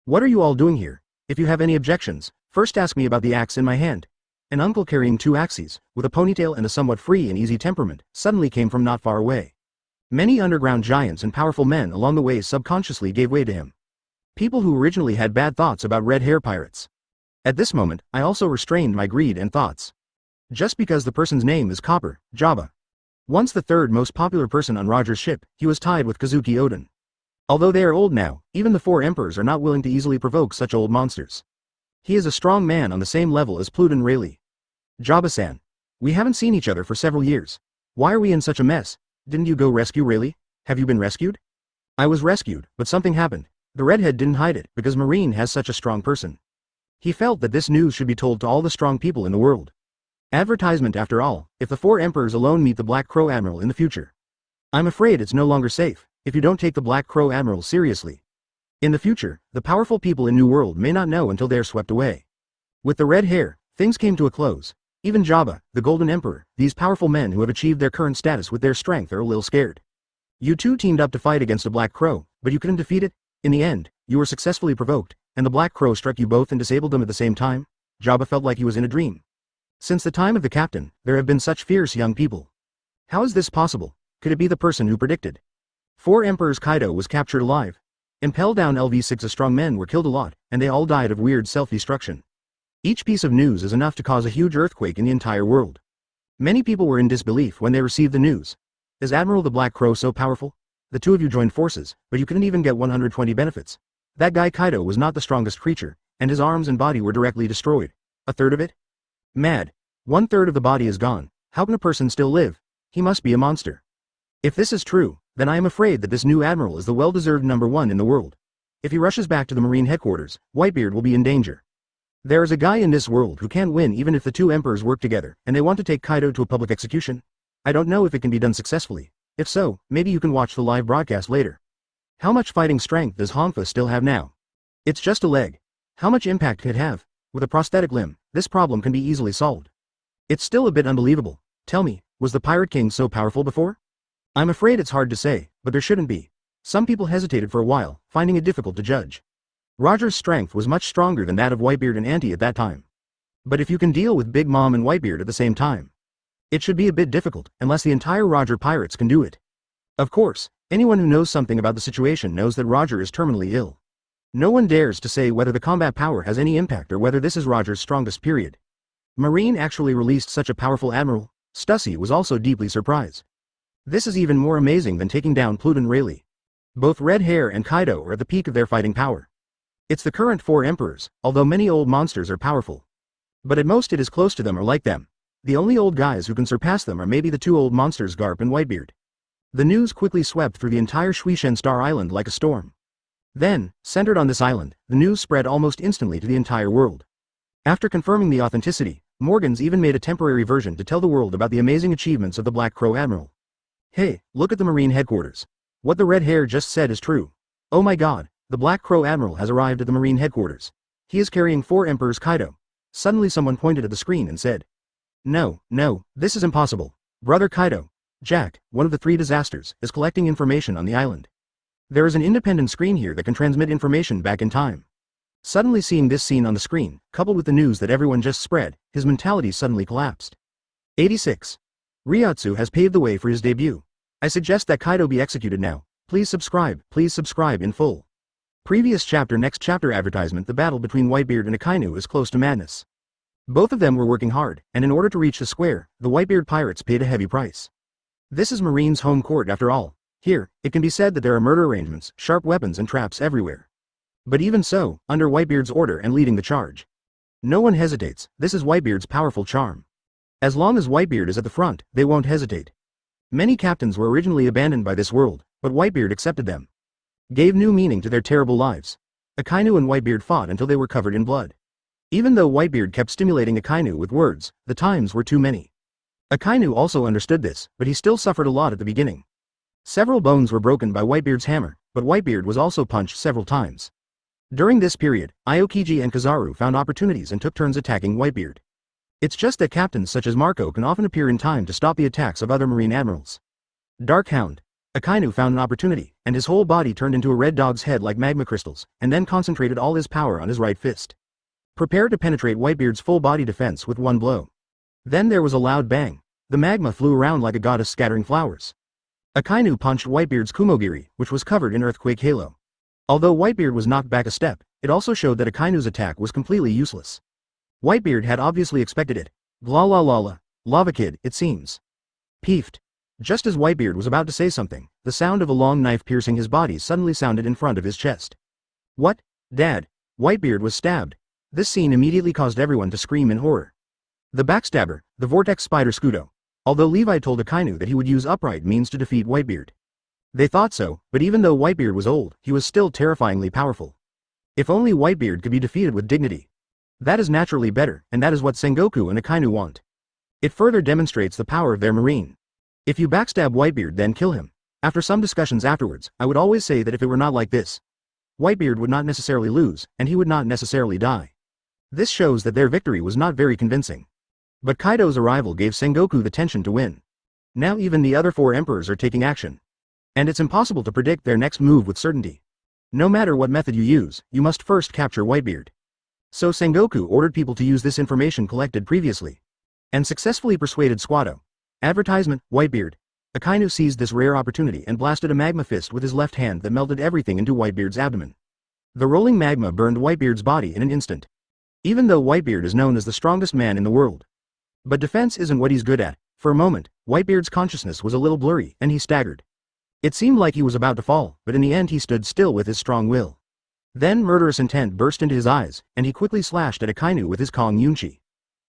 What are you all doing here? If you have any objections, first ask me about the axe in my hand. An uncle carrying 2 axes, with a ponytail and a somewhat free and easy temperament, suddenly came from not far away. Many underground giants and powerful men along the way subconsciously gave way to him. People who originally had bad thoughts about red hair pirates. At this moment, I also restrained my greed and thoughts. Just because the person's name is Copper, Jabba. Once the 3rd most popular person on Roger's ship, he was tied with Kazuki Oden. Although they are old now, even the 4 emperors are not willing to easily provoke such old monsters. He is a strong man on the same level as Pluton Rayleigh. Jabba-san. We haven't seen each other for several years. Why are we in such a mess? Didn't you go rescue Rayleigh? Have you been rescued? I was rescued, but something happened. The redhead didn't hide it, because Marine has such a strong person. He felt that this news should be told to all the strong people in the world. Advertisement after all, if the 4 emperors alone meet the Black Crow Admiral in the future. I'm afraid it's no longer safe, if you don't take the Black Crow Admiral seriously. In the future, the powerful people in New World may not know until they are swept away. With the red hair, things came to a close. Even Jabba, the Golden Emperor, these powerful men who have achieved their current status with their strength are a little scared. You 2 teamed up to fight against a Black Crow, but you couldn't defeat it? In the end, you were successfully provoked, and the Black Crow struck you both and disabled them at the same time? Jabba felt like he was in a dream. Since the time of the captain, there have been such fierce young people. How is this possible? Could it be the person who predicted? 4 emperors Kaido was captured alive. Impel Down LV6 strong men were killed a lot, and they all died of weird self-destruction. Each piece of news is enough to cause a huge earthquake in the entire world. Many people were in disbelief when they received the news. Is Admiral the Black Crow so powerful? The 2 of you joined forces, but you couldn't even get 120 benefits. That guy Kaido was not the strongest creature, and his arms and body were directly destroyed. A third of it? Mad. 1/3 of the body is gone. How can a person still live? He must be a monster. If this is true, then I am afraid that this new admiral is the well-deserved #1 in the world. If he rushes back to the Marine headquarters, Whitebeard will be in danger. There is a guy in this world who can't win even if the two emperors work together, and they want to take Kaido to a public execution. I don't know if it can be done successfully. If so, maybe you can watch the live broadcast later. How much fighting strength does Honfa still have now? It's just a leg. How much impact could it have? With a prosthetic limb, this problem can be easily solved. It's still a bit unbelievable. Tell me, was the Pirate King so powerful before? I'm afraid it's hard to say, but there shouldn't be. Some people hesitated for a while, finding it difficult to judge. Roger's strength was much stronger than that of Whitebeard and Auntie at that time. But if you can deal with Big Mom and Whitebeard at the same time, it should be a bit difficult, unless the entire Roger pirates can do it. Of course, anyone who knows something about the situation knows that Roger is terminally ill. No one dares to say whether the combat power has any impact or whether this is Roger's strongest period. Marine actually released such a powerful admiral. Stussy was also deeply surprised. This is even more amazing than taking down Pluton Rayleigh. Both Red Hair and Kaido are at the peak of their fighting power. It's the current 4 emperors, although many old monsters are powerful. But at most it is close to them or like them. The only old guys who can surpass them are maybe the 2 old monsters Garp and Whitebeard. The news quickly swept through the entire Shuishen Star Island like a storm. Then, centered on this island, the news spread almost instantly to the entire world. After confirming the authenticity, Morgans even made a temporary version to tell the world about the amazing achievements of the Black Crow Admiral. Hey, look at the Marine headquarters. What the Red Hair just said is true. Oh my god, the Black Crow Admiral has arrived at the Marine headquarters. He is carrying 4 Emperors Kaido. Suddenly someone pointed at the screen and said, No, this is impossible. Brother Kaido, Jack, one of the 3 disasters, is collecting information on the island. There is an independent screen here that can transmit information back in time. Suddenly seeing this scene on the screen, coupled with the news that everyone just spread, his mentality suddenly collapsed. 86. Reiatsu has paved the way for his debut. I suggest that Kaido be executed now. Please subscribe in full. Previous chapter. Next chapter advertisement. The battle between Whitebeard and Akainu is close to madness. Both of them were working hard, and in order to reach the square, the Whitebeard pirates paid a heavy price. This is Marine's home court after all. Here, it can be said that there are murder arrangements, sharp weapons and traps everywhere. But even so, under Whitebeard's order and leading the charge, no one hesitates. This is Whitebeard's powerful charm. As long as Whitebeard is at the front, they won't hesitate. Many captains were originally abandoned by this world, but Whitebeard accepted them. Gave new meaning to their terrible lives. Akainu and Whitebeard fought until they were covered in blood. Even though Whitebeard kept stimulating Akainu with words, the times were too many. Akainu also understood this, but he still suffered a lot at the beginning. Several bones were broken by Whitebeard's hammer, but Whitebeard was also punched several times. During this period, Aokiji and Kizaru found opportunities and took turns attacking Whitebeard. It's just that captains such as Marco can often appear in time to stop the attacks of other marine admirals. Dark Hound. Akainu found an opportunity, and his whole body turned into a red dog's head like magma crystals, and then concentrated all his power on his right fist. Prepared to penetrate Whitebeard's full body defense with one blow. Then there was a loud bang. The magma flew around like a goddess scattering flowers. Akainu punched Whitebeard's Kumogiri, which was covered in earthquake halo. Although Whitebeard was knocked back a step, it also showed that Akainu's attack was completely useless. Whitebeard had obviously expected it. Blah la la la. Lava Kid, it seems. Peefed. Just as Whitebeard was about to say something, the sound of a long knife piercing his body suddenly sounded in front of his chest. What? Dad. Whitebeard was stabbed. This scene immediately caused everyone to scream in horror. The backstabber, the Vortex Spider Scudo. Although Levi told Akainu that he would use upright means to defeat Whitebeard. They thought so, but even though Whitebeard was old, he was still terrifyingly powerful. If only Whitebeard could be defeated with dignity. That is naturally better, and that is what Sengoku and Akainu want. It further demonstrates the power of their marine. If you backstab Whitebeard then kill him. After some discussions afterwards, I would always say that if it were not like this, Whitebeard would not necessarily lose, and he would not necessarily die. This shows that their victory was not very convincing. But Kaido's arrival gave Sengoku the tension to win. Now even the other 4 emperors are taking action. And it's impossible to predict their next move with certainty. No matter what method you use, you must first capture Whitebeard. So Sengoku ordered people to use this information collected previously. And successfully persuaded Squado. Advertisement, Whitebeard. Akainu seized this rare opportunity and blasted a magma fist with his left hand that melted everything into Whitebeard's abdomen. The rolling magma burned Whitebeard's body in an instant. Even though Whitebeard is known as the strongest man in the world. But defense isn't what he's good at. For a moment, Whitebeard's consciousness was a little blurry, and he staggered. It seemed like he was about to fall, but in the end he stood still with his strong will. Then murderous intent burst into his eyes, and he quickly slashed at Akainu with his Kong Yunchi.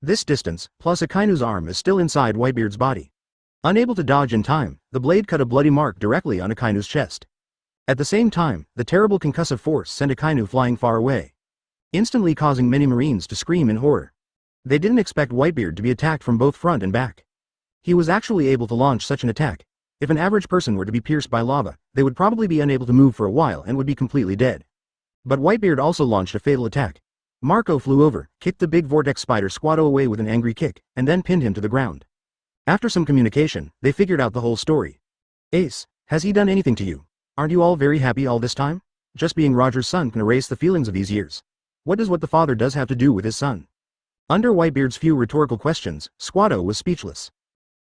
This distance, plus Akainu's arm is still inside Whitebeard's body. Unable to dodge in time, the blade cut a bloody mark directly on Akainu's chest. At the same time, the terrible concussive force sent Akainu flying far away. instantly causing many Marines to scream in horror. They didn't expect Whitebeard to be attacked from both front and back. He was actually able to launch such an attack. If an average person were to be pierced by lava, they would probably be unable to move for a while and would be completely dead. But Whitebeard also launched a fatal attack. Marco flew over, kicked the big vortex spider Squatto away with an angry kick, and then pinned him to the ground. After some communication, they figured out the whole story. Ace, has he done anything to you? Aren't you all very happy all this time? Just being Roger's son can erase the feelings of these years. What does what the father does have to do with his son? Under Whitebeard's few rhetorical questions, Squatto was speechless.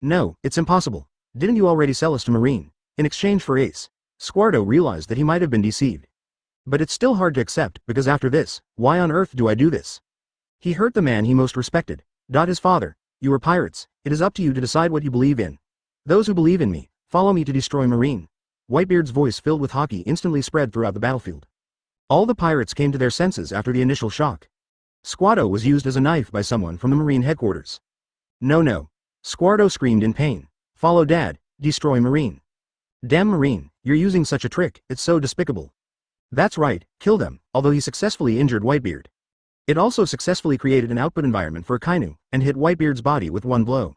No, it's impossible. Didn't you already sell us to Marine? In exchange for Ace? Squatto realized that he might have been deceived. But it's still hard to accept, because after this, why on earth do I do this? He hurt the man he most respected. His father. You are pirates. It is up to you to decide what you believe in. Those who believe in me, follow me to destroy Marine. Whitebeard's voice filled with Haki instantly spread throughout the battlefield. All the pirates came to their senses after the initial shock. Squatto was used as a knife by someone from the Marine headquarters. No. Squatto screamed in pain. Follow Dad, destroy Marine. Damn Marine, you're using such a trick, it's so despicable. That's right, kill them, although he successfully injured Whitebeard. It also successfully created an output environment for Akainu, and hit Whitebeard's body with one blow.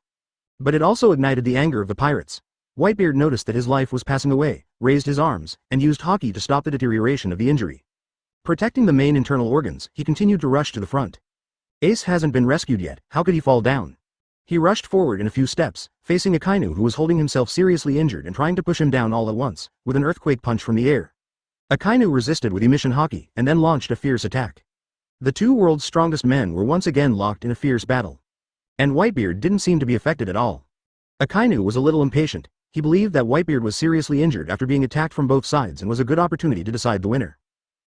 But it also ignited the anger of the pirates. Whitebeard noticed that his life was passing away, raised his arms, and used Haki to stop the deterioration of the injury. Protecting the main internal organs, he continued to rush to the front. Ace hasn't been rescued yet, how could he fall down? He rushed forward in a few steps, facing Akainu who was holding himself seriously injured and trying to push him down all at once, with an earthquake punch from the air. Akainu resisted with emission Haki, and then launched a fierce attack. The two world's strongest men were once again locked in a fierce battle. And Whitebeard didn't seem to be affected at all. Akainu was a little impatient. He believed that Whitebeard was seriously injured after being attacked from both sides and was a good opportunity to decide the winner.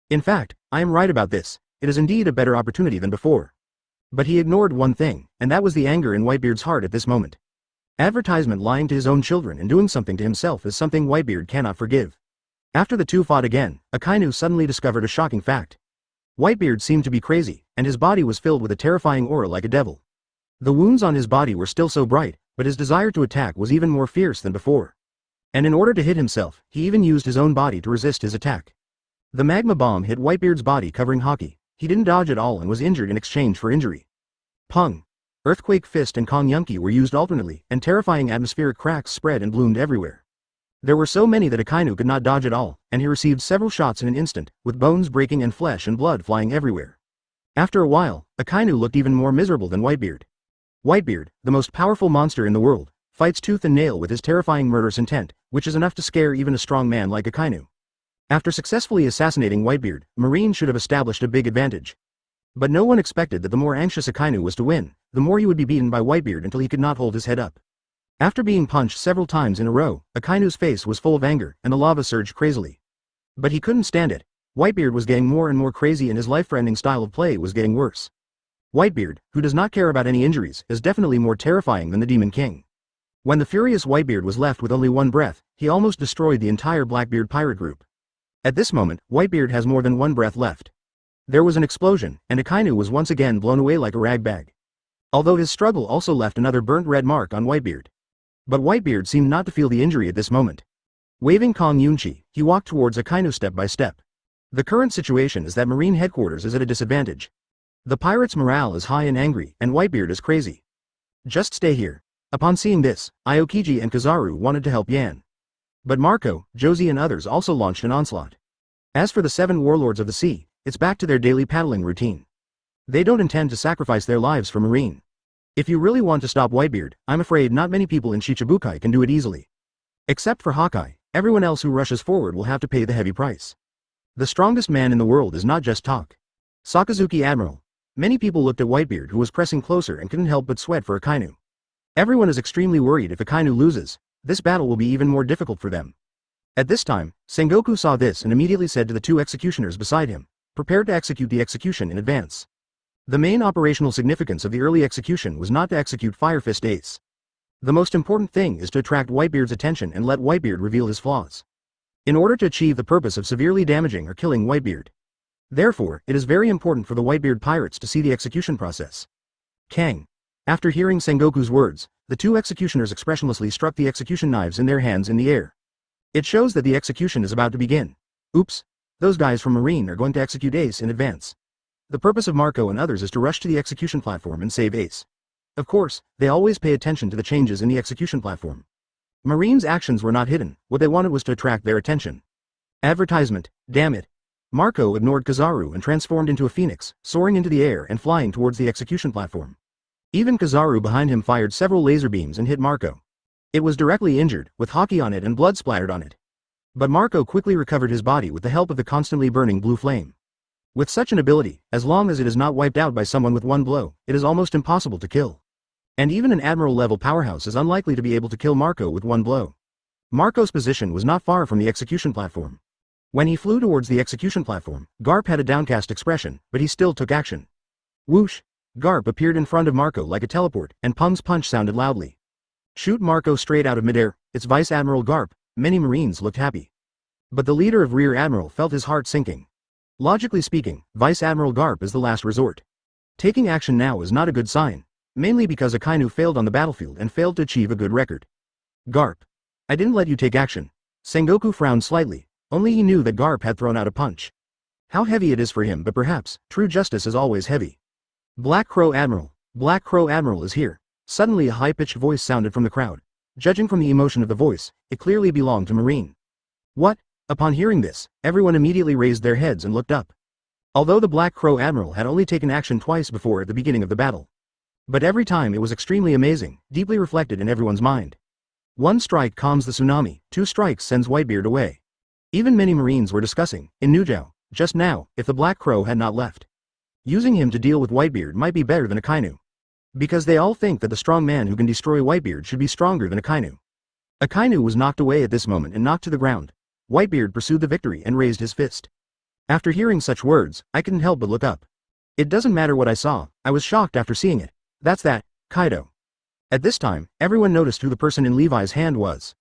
In fact, I am right about this, it is indeed a better opportunity than before. But he ignored one thing, and that was the anger in Whitebeard's heart at this moment. Advertisement lying to his own children and doing something to himself is something Whitebeard cannot forgive. After the two fought again, Akainu suddenly discovered a shocking fact. Whitebeard seemed to be crazy, and his body was filled with a terrifying aura like a devil. The wounds on his body were still so bright, but his desire to attack was even more fierce than before. And in order to hit himself, he even used his own body to resist his attack. The magma bomb hit Whitebeard's body covering Haki. He didn't dodge at all and was injured in exchange for injury. Pung! Earthquake Fist and Kong Yunki were used alternately, and terrifying atmospheric cracks spread and bloomed everywhere. There were so many that Akainu could not dodge at all, and he received several shots in an instant, with bones breaking and flesh and blood flying everywhere. After a while, Akainu looked even more miserable than Whitebeard. Whitebeard, the most powerful monster in the world, fights tooth and nail with his terrifying murderous intent, which is enough to scare even a strong man like Akainu. After successfully assassinating Whitebeard, Marine should have established a big advantage. But no one expected that the more anxious Akainu was to win, the more he would be beaten by Whitebeard until he could not hold his head up. After being punched several times in a row, Akainu's face was full of anger, and the lava surged crazily. But he couldn't stand it. Whitebeard was getting more and more crazy and his life-threatening style of play was getting worse. Whitebeard, who does not care about any injuries, is definitely more terrifying than the Demon King. When the furious Whitebeard was left with only one breath, he almost destroyed the entire Blackbeard pirate group. At this moment, Whitebeard has more than one breath left. There was an explosion, and Akainu was once again blown away like a rag bag. Although his struggle also left another burnt red mark on Whitebeard. But Whitebeard seemed not to feel the injury at this moment. Waving Kong Yunchi, he walked towards Akainu step by step. The current situation is that Marine headquarters is at a disadvantage. The pirates' morale is high and angry, and Whitebeard is crazy. Just stay here. Upon seeing this, Aokiji and Kizaru wanted to help Yan. But Marco, Josie and others also launched an onslaught. As for the 7 warlords of the sea, it's back to their daily paddling routine. They don't intend to sacrifice their lives for Marine. If you really want to stop Whitebeard, I'm afraid not many people in Shichibukai can do it easily. Except for Hawkeye, everyone else who rushes forward will have to pay the heavy price. The strongest man in the world is not just talk. Sakazuki Admiral. Many people looked at Whitebeard who was pressing closer and couldn't help but sweat for Akainu. Everyone is extremely worried if Akainu loses, this battle will be even more difficult for them. At this time, Sengoku saw this and immediately said to the 2 executioners beside him, prepare to execute the execution in advance. The main operational significance of the early execution was not to execute Fire Fist Ace. The most important thing is to attract Whitebeard's attention and let Whitebeard reveal his flaws. In order to achieve the purpose of severely damaging or killing Whitebeard. Therefore, it is very important for the Whitebeard pirates to see the execution process. Kang. After hearing Sengoku's words, the 2 executioners expressionlessly struck the execution knives in their hands in the air. It shows that the execution is about to begin. Oops. Those guys from Marine are going to execute Ace in advance. The purpose of Marco and others is to rush to the execution platform and save Ace. Of course, they always pay attention to the changes in the execution platform. Marine's actions were not hidden, what they wanted was to attract their attention. Advertisement, damn it. Marco ignored Kizaru and transformed into a phoenix, soaring into the air and flying towards the execution platform. Even Kizaru behind him fired several laser beams and hit Marco. It was directly injured, with Haki on it and blood splattered on it. But Marco quickly recovered his body with the help of the constantly burning blue flame. With such an ability, as long as it is not wiped out by someone with one blow, it is almost impossible to kill. And even an Admiral-level powerhouse is unlikely to be able to kill Marco with one blow. Marco's position was not far from the execution platform. When he flew towards the execution platform, Garp had a downcast expression, but he still took action. Whoosh! Garp appeared in front of Marco like a teleport, and Pum's punch sounded loudly. Shoot Marco straight out of midair, it's Vice Admiral Garp. Many Marines looked happy. But the leader of Rear Admiral felt his heart sinking. Logically speaking, Vice Admiral Garp is the last resort. Taking action now is not a good sign, mainly because Akainu failed on the battlefield and failed to achieve a good record. Garp. I didn't let you take action. Sengoku frowned slightly, only he knew that Garp had thrown out a punch. How heavy it is for him, but perhaps, true justice is always heavy. Black Crow Admiral is here. Suddenly a high-pitched voice sounded from the crowd. Judging from the emotion of the voice, it clearly belonged to Marine. What? Upon hearing this, everyone immediately raised their heads and looked up. Although the Black Crow Admiral had only taken action twice before at the beginning of the battle. But every time it was extremely amazing, deeply reflected in everyone's mind. One strike calms the tsunami, two strikes sends Whitebeard away. Even many Marines were discussing, in Nujao, just now, if the Black Crow had not left. Using him to deal with Whitebeard might be better than Akainu. Because they all think that the strong man who can destroy Whitebeard should be stronger than Akainu. Akainu was knocked away at this moment and knocked to the ground. Whitebeard pursued the victory and raised his fist. After hearing such words, I couldn't help but look up. It doesn't matter what I saw, I was shocked after seeing it. That's that, Kaido. At this time, everyone noticed who the person in Levi's hand was.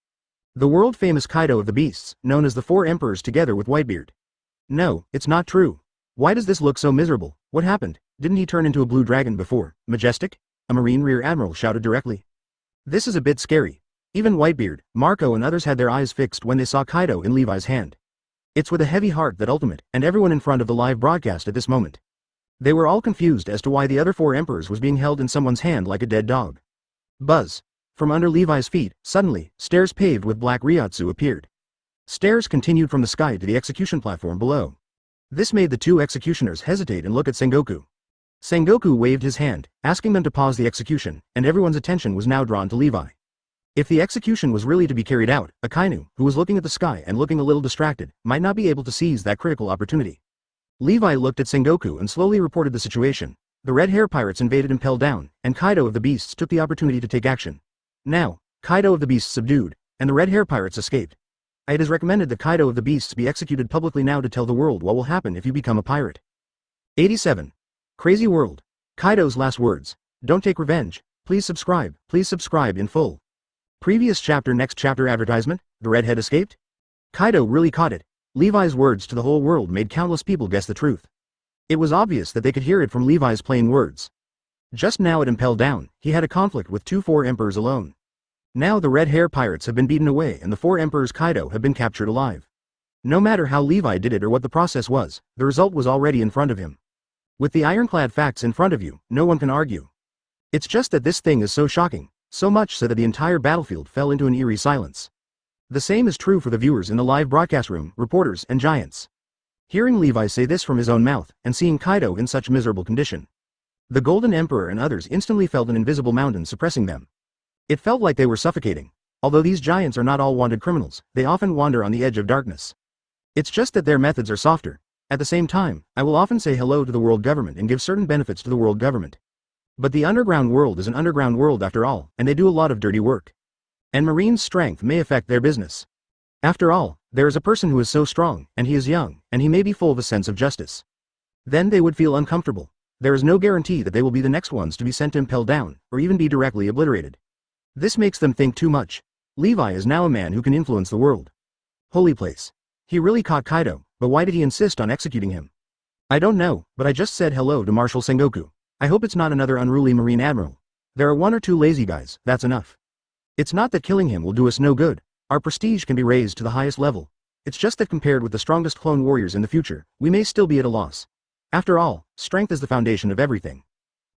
The world-famous Kaido of the Beasts, known as the Four Emperors together with Whitebeard. No, it's not true. Why does this look so miserable? What happened? Didn't he turn into a blue dragon before? Majestic? A Marine Rear Admiral shouted directly. This is a bit scary. Even Whitebeard, Marco and others had their eyes fixed when they saw Kaido in Levi's hand. It's with a heavy heart that Ultimate, and everyone in front of the live broadcast at this moment. They were all confused as to why the other four emperors was being held in someone's hand like a dead dog. Buzz. From under Levi's feet, suddenly, stairs paved with black Reiatsu appeared. Stairs continued from the sky to the execution platform below. This made the two executioners hesitate and look at Sengoku. Sengoku waved his hand, asking them to pause the execution, and everyone's attention was now drawn to Levi. If the execution was really to be carried out, Akainu, who was looking at the sky and looking a little distracted, might not be able to seize that critical opportunity. Levi looked at Sengoku and slowly reported the situation. The red hair pirates invaded Impel Down, and Kaido of the Beasts took the opportunity to take action. Now, Kaido of the Beasts subdued, and the red hair pirates escaped. It is recommended that Kaido of the Beasts be executed publicly now to tell the world what will happen if you become a pirate. 87. Crazy World. Kaido's last words. Don't take revenge. Please subscribe in full. Previous chapter. Next chapter advertisement. The redhead escaped? Kaido really caught it. Levi's words to the whole world made countless people guess the truth. It was obvious that they could hear it from Levi's plain words. Just now at Impel Down, he had a conflict with four emperors alone. Now the red hair pirates have been beaten away and the four emperors Kaido have been captured alive. No matter how Levi did it or what the process was, the result was already in front of him. With the ironclad facts in front of you, no one can argue. It's just that this thing is so shocking, so much so that the entire battlefield fell into an eerie silence. The same is true for the viewers in the live broadcast room, reporters and giants. Hearing Levi say this from his own mouth, and seeing Kaido in such miserable condition. The Golden Emperor and others instantly felt an invisible mountain suppressing them. It felt like they were suffocating. Although these giants are not all wanted criminals, they often wander on the edge of darkness. It's just that their methods are softer. At the same time, I will often say hello to the world government and give certain benefits to the world government. But the underground world is an underground world after all, and they do a lot of dirty work. And Marine's strength may affect their business. After all, there is a person who is so strong, and he is young, and he may be full of a sense of justice. Then they would feel uncomfortable. There is no guarantee that they will be the next ones to be sent to Impel Down, or even be directly obliterated. This makes them think too much. Levi is now a man who can influence the world. Holy place. He really caught Kaido, but why did he insist on executing him? I don't know, but I just said hello to Marshal Sengoku. I hope it's not another unruly Marine Admiral. There are one or two lazy guys, that's enough. It's not that killing him will do us no good. Our prestige can be raised to the highest level. It's just that compared with the strongest clone warriors in the future, we may still be at a loss. After all, strength is the foundation of everything.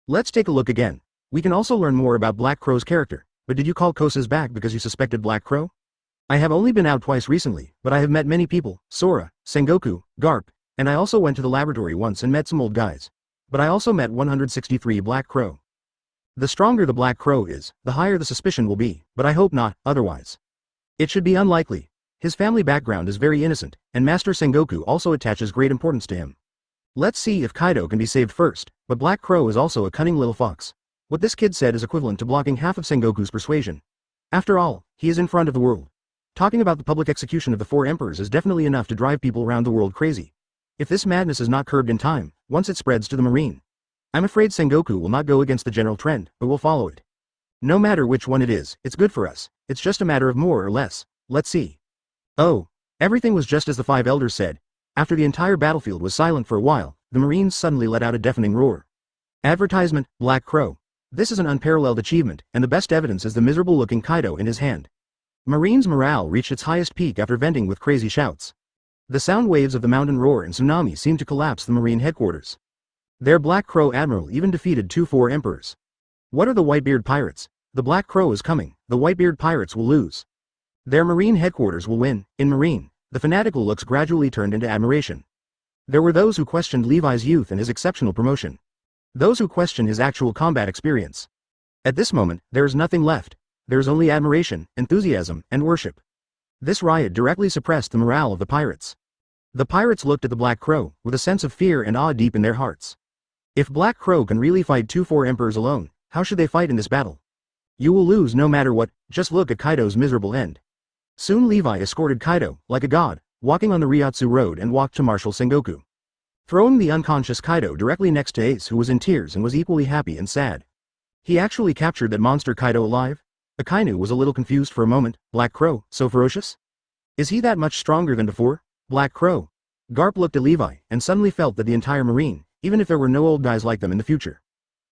Let's take a look again. We can also learn more about Black Crow's character, but did you call Kosa's back because you suspected Black Crow? I have only been out twice recently, but I have met many people, Sora, Sengoku, Garp, and I also went to the laboratory once and met some old guys. But I also met 163 Black Crow. The stronger the Black Crow is, the higher the suspicion will be, but I hope not, otherwise. It should be unlikely. His family background is very innocent, and Master Sengoku also attaches great importance to him. Let's see if Kaido can be saved first, but Black Crow is also a cunning little fox. What this kid said is equivalent to blocking half of Sengoku's persuasion. After all, he is in front of the world. Talking about the public execution of the 4 emperors is definitely enough to drive people around the world crazy. If this madness is not curbed in time, once it spreads to the marine, I'm afraid Sengoku will not go against the general trend, but will follow it. No matter which one it is, it's good for us. It's just a matter of more or less. Let's see. Oh, everything was just as the 5 elders said. After the entire battlefield was silent for a while, the marines suddenly let out a deafening roar. Advertisement, Black Crow. This is an unparalleled achievement, and the best evidence is the miserable-looking Kaido in his hand. Marines' morale reached its highest peak after venting with crazy shouts. The sound waves of the mountain roar and tsunami seemed to collapse the marine headquarters. Their Black Crow admiral even defeated 2 4 emperors. What are the Whitebeard pirates? The Black Crow is coming, the Whitebeard pirates will lose. Their marine headquarters will win. In marine, the fanatical looks gradually turned into admiration. There were those who questioned Levi's youth and his exceptional promotion. Those who questioned his actual combat experience. At this moment, there is nothing left. There is only admiration, enthusiasm, and worship. This riot directly suppressed the morale of the pirates. The pirates looked at the Black Crow, with a sense of fear and awe deep in their hearts. If Black Crow can really fight 2 4 emperors alone, how should they fight in this battle? You will lose no matter what, just look at Kaido's miserable end. Soon Levi escorted Kaido, like a god, walking on the Reiatsu road and walked to Marshal Sengoku. Throwing the unconscious Kaido directly next to Ace, who was in tears and was equally happy and sad. He actually captured that monster Kaido alive? Akainu was a little confused for a moment. Black Crow, so ferocious? Is he that much stronger than before? Black Crow. Garp looked at Levi, and suddenly felt that the entire marine, even if there were no old guys like them in the future,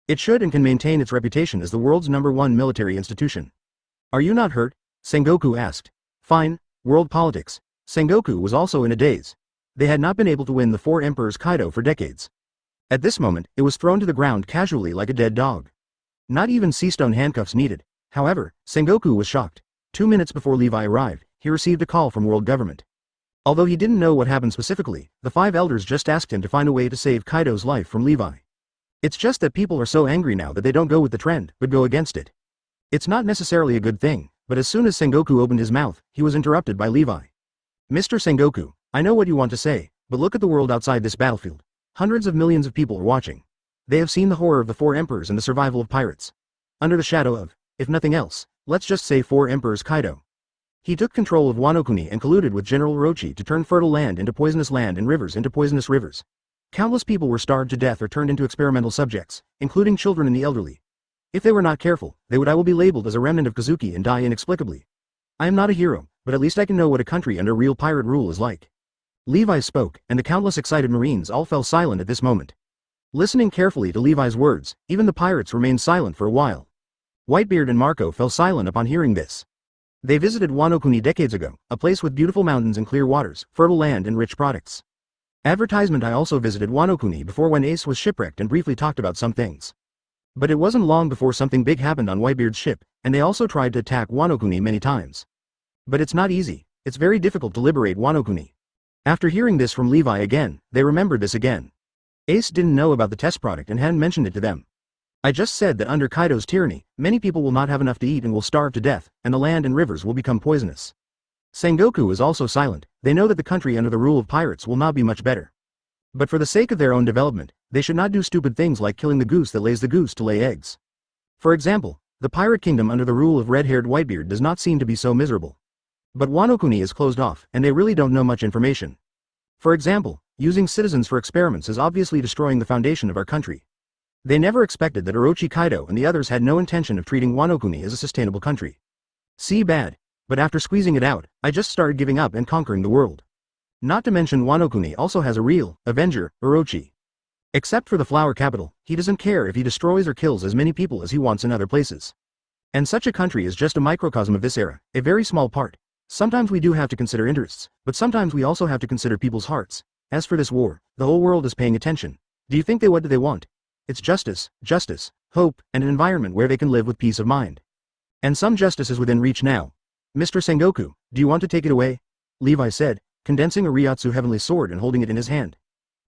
it should and can maintain its reputation as the world's #1 military institution. Are you not hurt? Sengoku asked. Fine, world politics. Sengoku was also in a daze. They had not been able to win the 4 emperors Kaido for decades. At this moment, it was thrown to the ground casually like a dead dog. Not even sea-stone handcuffs needed. However, Sengoku was shocked. 2 minutes before Levi arrived, he received a call from world government. Although he didn't know what happened specifically, the 5 elders just asked him to find a way to save Kaido's life from Levi. It's just that people are so angry now that they don't go with the trend, but go against it. It's not necessarily a good thing, but as soon as Sengoku opened his mouth, he was interrupted by Levi. Mr. Sengoku, I know what you want to say, but look at the world outside this battlefield. Hundreds of millions of people are watching. They have seen the horror of the 4 emperors and the survival of pirates. Under the shadow of, if nothing else, let's just say 4 emperors Kaido. He took control of Wano Kuni and colluded with General Orochi to turn fertile land into poisonous land and rivers into poisonous rivers. Countless people were starved to death or turned into experimental subjects, including children and the elderly. If they were not careful, they would I will be labeled as a remnant of Kazuki and die inexplicably. I am not a hero, but at least I can know what a country under real pirate rule is like. Levi spoke, and the countless excited marines all fell silent at this moment. Listening carefully to Levi's words, even the pirates remained silent for a while. Whitebeard and Marco fell silent upon hearing this. They visited Wano Kuni decades ago, a place with beautiful mountains and clear waters, fertile land and rich products. Advertisement. I also visited Wano Kuni before when Ace was shipwrecked and briefly talked about some things. But it wasn't long before something big happened on Whitebeard's ship, and they also tried to attack Wano Kuni many times. But it's not easy. It's very difficult to liberate Wano Kuni. After hearing this from Levi again, they remembered this again. Ace didn't know about the test product and hadn't mentioned it to them. I just said that under Kaido's tyranny, many people will not have enough to eat and will starve to death, and the land and rivers will become poisonous. Sengoku is also silent. They know that the country under the rule of pirates will not be much better. But for the sake of their own development, they should not do stupid things like killing the goose that lays the goose to lay eggs. For example, the pirate kingdom under the rule of red-haired Whitebeard does not seem to be so miserable. But Wano Kuni is closed off, and they really don't know much information. For example, using citizens for experiments is obviously destroying the foundation of our country. They never expected that Orochi Kaido and the others had no intention of treating Wano Kuni as a sustainable country. See bad. But after squeezing it out, I just started giving up and conquering the world. Not to mention Wano Kuni also has a real Avenger, Orochi. Except for the flower capital, he doesn't care if he destroys or kills as many people as he wants in other places. And such a country is just a microcosm of this era, a very small part. Sometimes we do have to consider interests, but sometimes we also have to consider people's hearts. As for this war, the whole world is paying attention. Do you think what do they want? It's justice, hope, and an environment where they can live with peace of mind. And some justice is within reach now. Mr. Sengoku, do you want to take it away? Levi said, condensing a Reiatsu heavenly sword and holding it in his hand.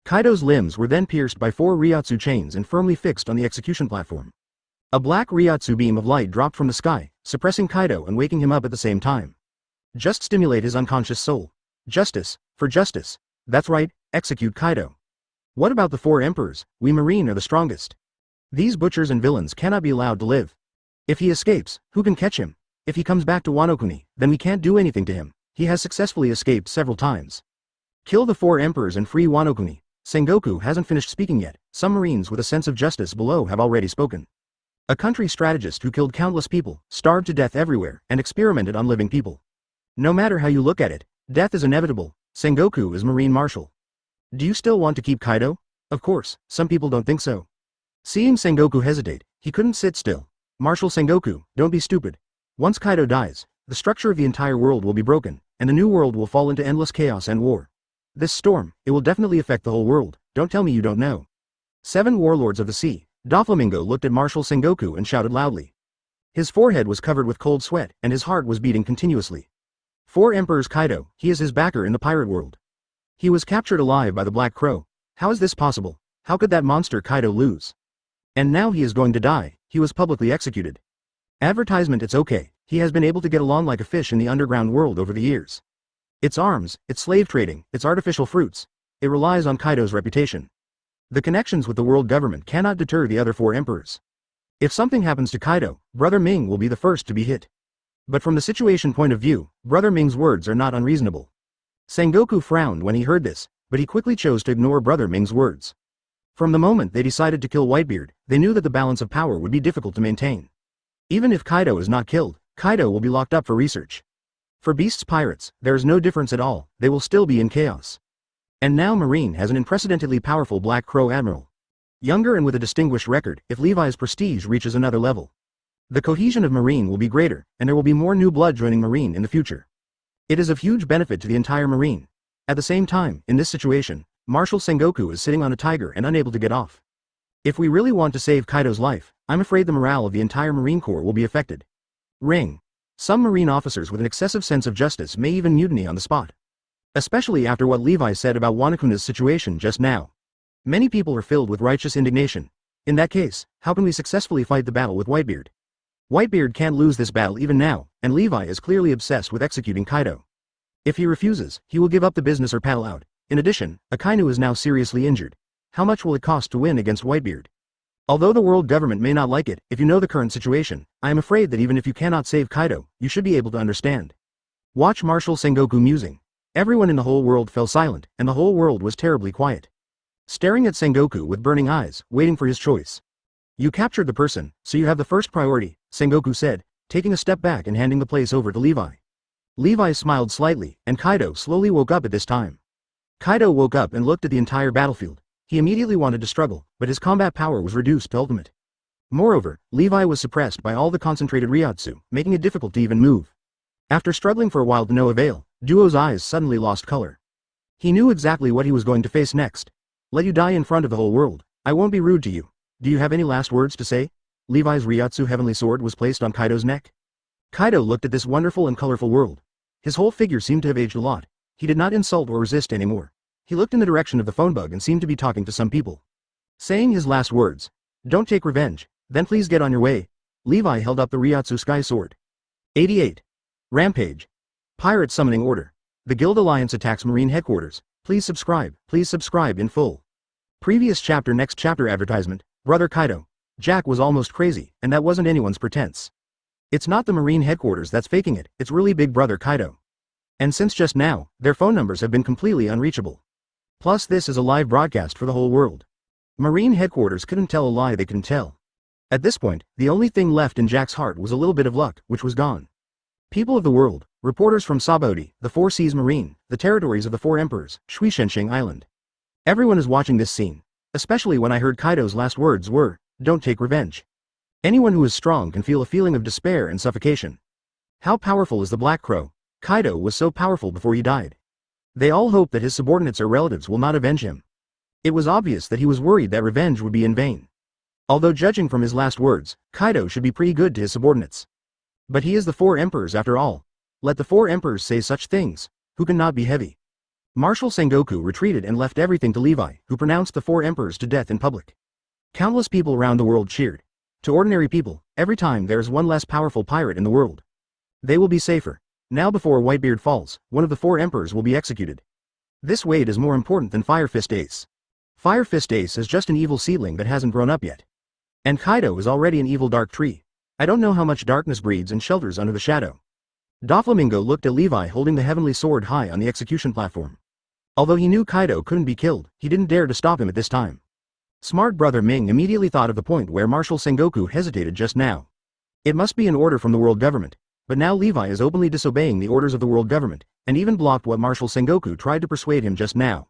Kaido's limbs were then pierced by 4 Reiatsu chains and firmly fixed on the execution platform. A black Reiatsu beam of light dropped from the sky, suppressing Kaido and waking him up at the same time. Just stimulate his unconscious soul. Justice, for justice. That's right, execute Kaido. What about the 4 emperors? We Marine are the strongest. These butchers and villains cannot be allowed to live. If he escapes, who can catch him? If he comes back to Wano Kuni, then we can't do anything to him. He has successfully escaped several times. Kill the 4 emperors and free Wano Kuni. Sengoku hasn't finished speaking yet. Some Marines with a sense of justice below have already spoken. A country strategist who killed countless people, starved to death everywhere, and experimented on living people. No matter how you look at it, death is inevitable. Sengoku is Marine Marshal. Do you still want to keep Kaido? Of course, some people don't think so. Seeing Sengoku hesitate, he couldn't sit still. Marshal Sengoku, don't be stupid. Once Kaido dies, the structure of the entire world will be broken, and the new world will fall into endless chaos and war. This storm, it will definitely affect the whole world. Don't tell me you don't know. 7 warlords of the sea. Doflamingo looked at Marshal Sengoku and shouted loudly. His forehead was covered with cold sweat, and his heart was beating continuously. 4 Emperors Kaido, he is his backer in the pirate world. He was captured alive by the Black Crow. How is this possible? How could that monster Kaido lose? And now he is going to die. He was publicly executed. Advertisement, it's okay. He has been able to get along like a fish in the underground world over the years. It's arms, it's slave trading, it's artificial fruits. It relies on Kaido's reputation. The connections with the world government cannot deter the other 4 emperors. If something happens to Kaido, Brother Ming will be the first to be hit. But from the situation point of view, Brother Ming's words are not unreasonable. Sengoku frowned when he heard this, but he quickly chose to ignore Brother Ming's words. From the moment they decided to kill Whitebeard, they knew that the balance of power would be difficult to maintain. Even if Kaido is not killed, Kaido will be locked up for research. For Beast's pirates, there is no difference at all, they will still be in chaos. And now Marine has an unprecedentedly powerful Black Crow Admiral. Younger and with a distinguished record, if Levi's prestige reaches another level. The cohesion of Marine will be greater, and there will be more new blood joining Marine in the future. It is of huge benefit to the entire Marine. At the same time, in this situation, Marshal Sengoku is sitting on a tiger and unable to get off. If we really want to save Kaido's life, I'm afraid the morale of the entire Marine Corps will be affected. Ring. Some Marine officers with an excessive sense of justice may even mutiny on the spot. Especially after what Levi said about Wanakuna's situation just now. Many people are filled with righteous indignation. In that case, how can we successfully fight the battle with Whitebeard? Whitebeard can't lose this battle even now, and Levi is clearly obsessed with executing Kaido. If he refuses, he will give up the business or paddle out. In addition, Akainu is now seriously injured. How much will it cost to win against Whitebeard? Although the world government may not like it, if you know the current situation, I am afraid that even if you cannot save Kaido, you should be able to understand. Watch Marshal Sengoku musing. Everyone in the whole world fell silent, and the whole world was terribly quiet. Staring at Sengoku with burning eyes, waiting for his choice. You captured the person, so you have the first priority, Sengoku said, taking a step back and handing the place over to Levi. Levi smiled slightly, and Kaido slowly woke up at this time. Kaido woke up and looked at the entire battlefield. He immediately wanted to struggle, but his combat power was reduced to ultimate. Moreover, Levi was suppressed by all the concentrated Reiatsu, making it difficult to even move. After struggling for a while to no avail, Duo's eyes suddenly lost color. He knew exactly what he was going to face next. Let you die in front of the whole world. I won't be rude to you. Do you have any last words to say? Levi's Reiatsu heavenly sword was placed on Kaido's neck. Kaido looked at this wonderful and colorful world. His whole figure seemed to have aged a lot. He did not insult or resist anymore. He looked in the direction of the phone bug and seemed to be talking to some people. Saying his last words, "Don't take revenge, then please get on your way." Levi held up the Reiatsu sky sword. 88. Rampage. Pirate summoning order. The Guild Alliance attacks Marine headquarters. Please subscribe in full. Previous chapter. Next chapter advertisement. Brother Kaido. Jack was almost crazy, and that wasn't anyone's pretense. It's not the Marine headquarters that's faking it, it's really Big Brother Kaido. And since just now, their phone numbers have been completely unreachable. Plus this is a live broadcast for the whole world. Marine headquarters couldn't tell a lie they couldn't tell. At this point, the only thing left in Jack's heart was a little bit of luck, which was gone. People of the world, reporters from Sabaody, the Four Seas Marine, the territories of the Four Emperors, Shuishenshing Island. Everyone is watching this scene. Especially when I heard Kaido's last words were, "Don't take revenge." Anyone who is strong can feel a feeling of despair and suffocation. How powerful is the Black Crow? Kaido was so powerful before he died. They all hope that his subordinates or relatives will not avenge him. It was obvious that he was worried that revenge would be in vain. Although judging from his last words, Kaido should be pretty good to his subordinates. But he is the four emperors after all. Let the four emperors say such things, who can not be heavy? Marshal Sengoku retreated and left everything to Levi, who pronounced the four emperors to death in public. Countless people around the world cheered. To ordinary people, every time there is one less powerful pirate in the world, they will be safer. Now before Whitebeard falls, one of the four emperors will be executed. This weight is more important than Fire Fist Ace. Fire Fist Ace is just an evil seedling that hasn't grown up yet. And Kaido is already an evil dark tree. I don't know how much darkness breeds and shelters under the shadow. Doflamingo looked at Levi holding the heavenly sword high on the execution platform. Although he knew Kaido couldn't be killed, he didn't dare to stop him at this time. Smart brother Ming immediately thought of the point where Marshal Sengoku hesitated just now. It must be an order from the world government, but now Levi is openly disobeying the orders of the world government, and even blocked what Marshal Sengoku tried to persuade him just now.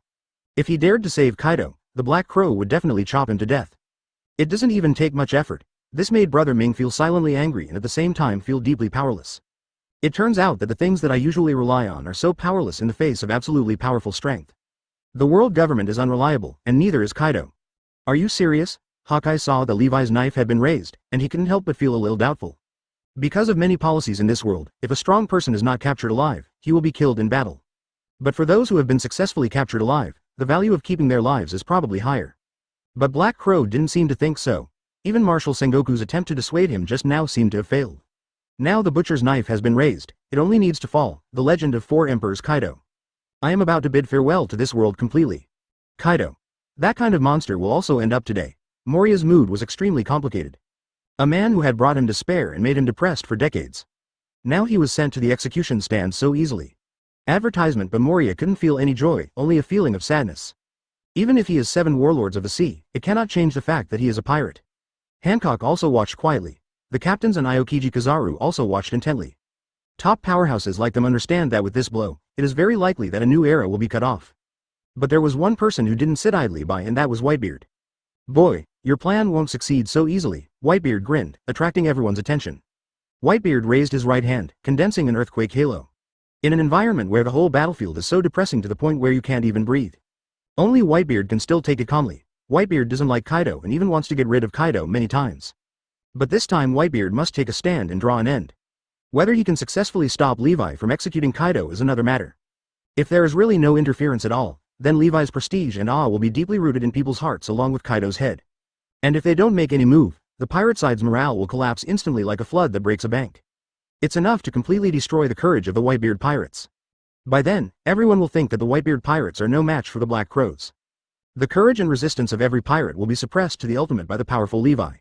If he dared to save Kaido, the Black Crow would definitely chop him to death. It doesn't even take much effort. This made brother Ming feel silently angry and at the same time feel deeply powerless. It turns out that the things that I usually rely on are so powerless in the face of absolutely powerful strength. The world government is unreliable, and neither is Kaido. Are you serious? Hawkeye saw that Levi's knife had been raised, and he couldn't help but feel a little doubtful. Because of many policies in this world, if a strong person is not captured alive, he will be killed in battle. But for those who have been successfully captured alive, the value of keeping their lives is probably higher. But Black Crow didn't seem to think so. Even Marshal Sengoku's attempt to dissuade him just now seemed to have failed. Now the butcher's knife has been raised, it only needs to fall, the legend of four emperors Kaido. I am about to bid farewell to this world completely. Kaido. That kind of monster will also end up today. Moriya's mood was extremely complicated. A man who had brought him despair and made him depressed for decades. Now he was sent to the execution stand so easily. Advertisement, but Moriya couldn't feel any joy, only a feeling of sadness. Even if he is 7 warlords of the sea, it cannot change the fact that he is a pirate. Hancock also watched quietly. The captains and Aokiji Kizaru also watched intently. Top powerhouses like them understand that with this blow, it is very likely that a new era will be cut off. But there was one person who didn't sit idly by, and that was Whitebeard. Boy, your plan won't succeed so easily, Whitebeard grinned, attracting everyone's attention. Whitebeard raised his right hand, condensing an earthquake halo. In an environment where the whole battlefield is so depressing to the point where you can't even breathe, only Whitebeard can still take it calmly. Whitebeard doesn't like Kaido and even wants to get rid of Kaido many times. But this time Whitebeard must take a stand and draw an end. Whether he can successfully stop Levi from executing Kaido is another matter. If there is really no interference at all, then Levi's prestige and awe will be deeply rooted in people's hearts along with Kaido's head. And if they don't make any move, the pirate side's morale will collapse instantly like a flood that breaks a bank. It's enough to completely destroy the courage of the Whitebeard pirates. By then, everyone will think that the Whitebeard pirates are no match for the Black Crows. The courage and resistance of every pirate will be suppressed to the ultimate by the powerful Levi.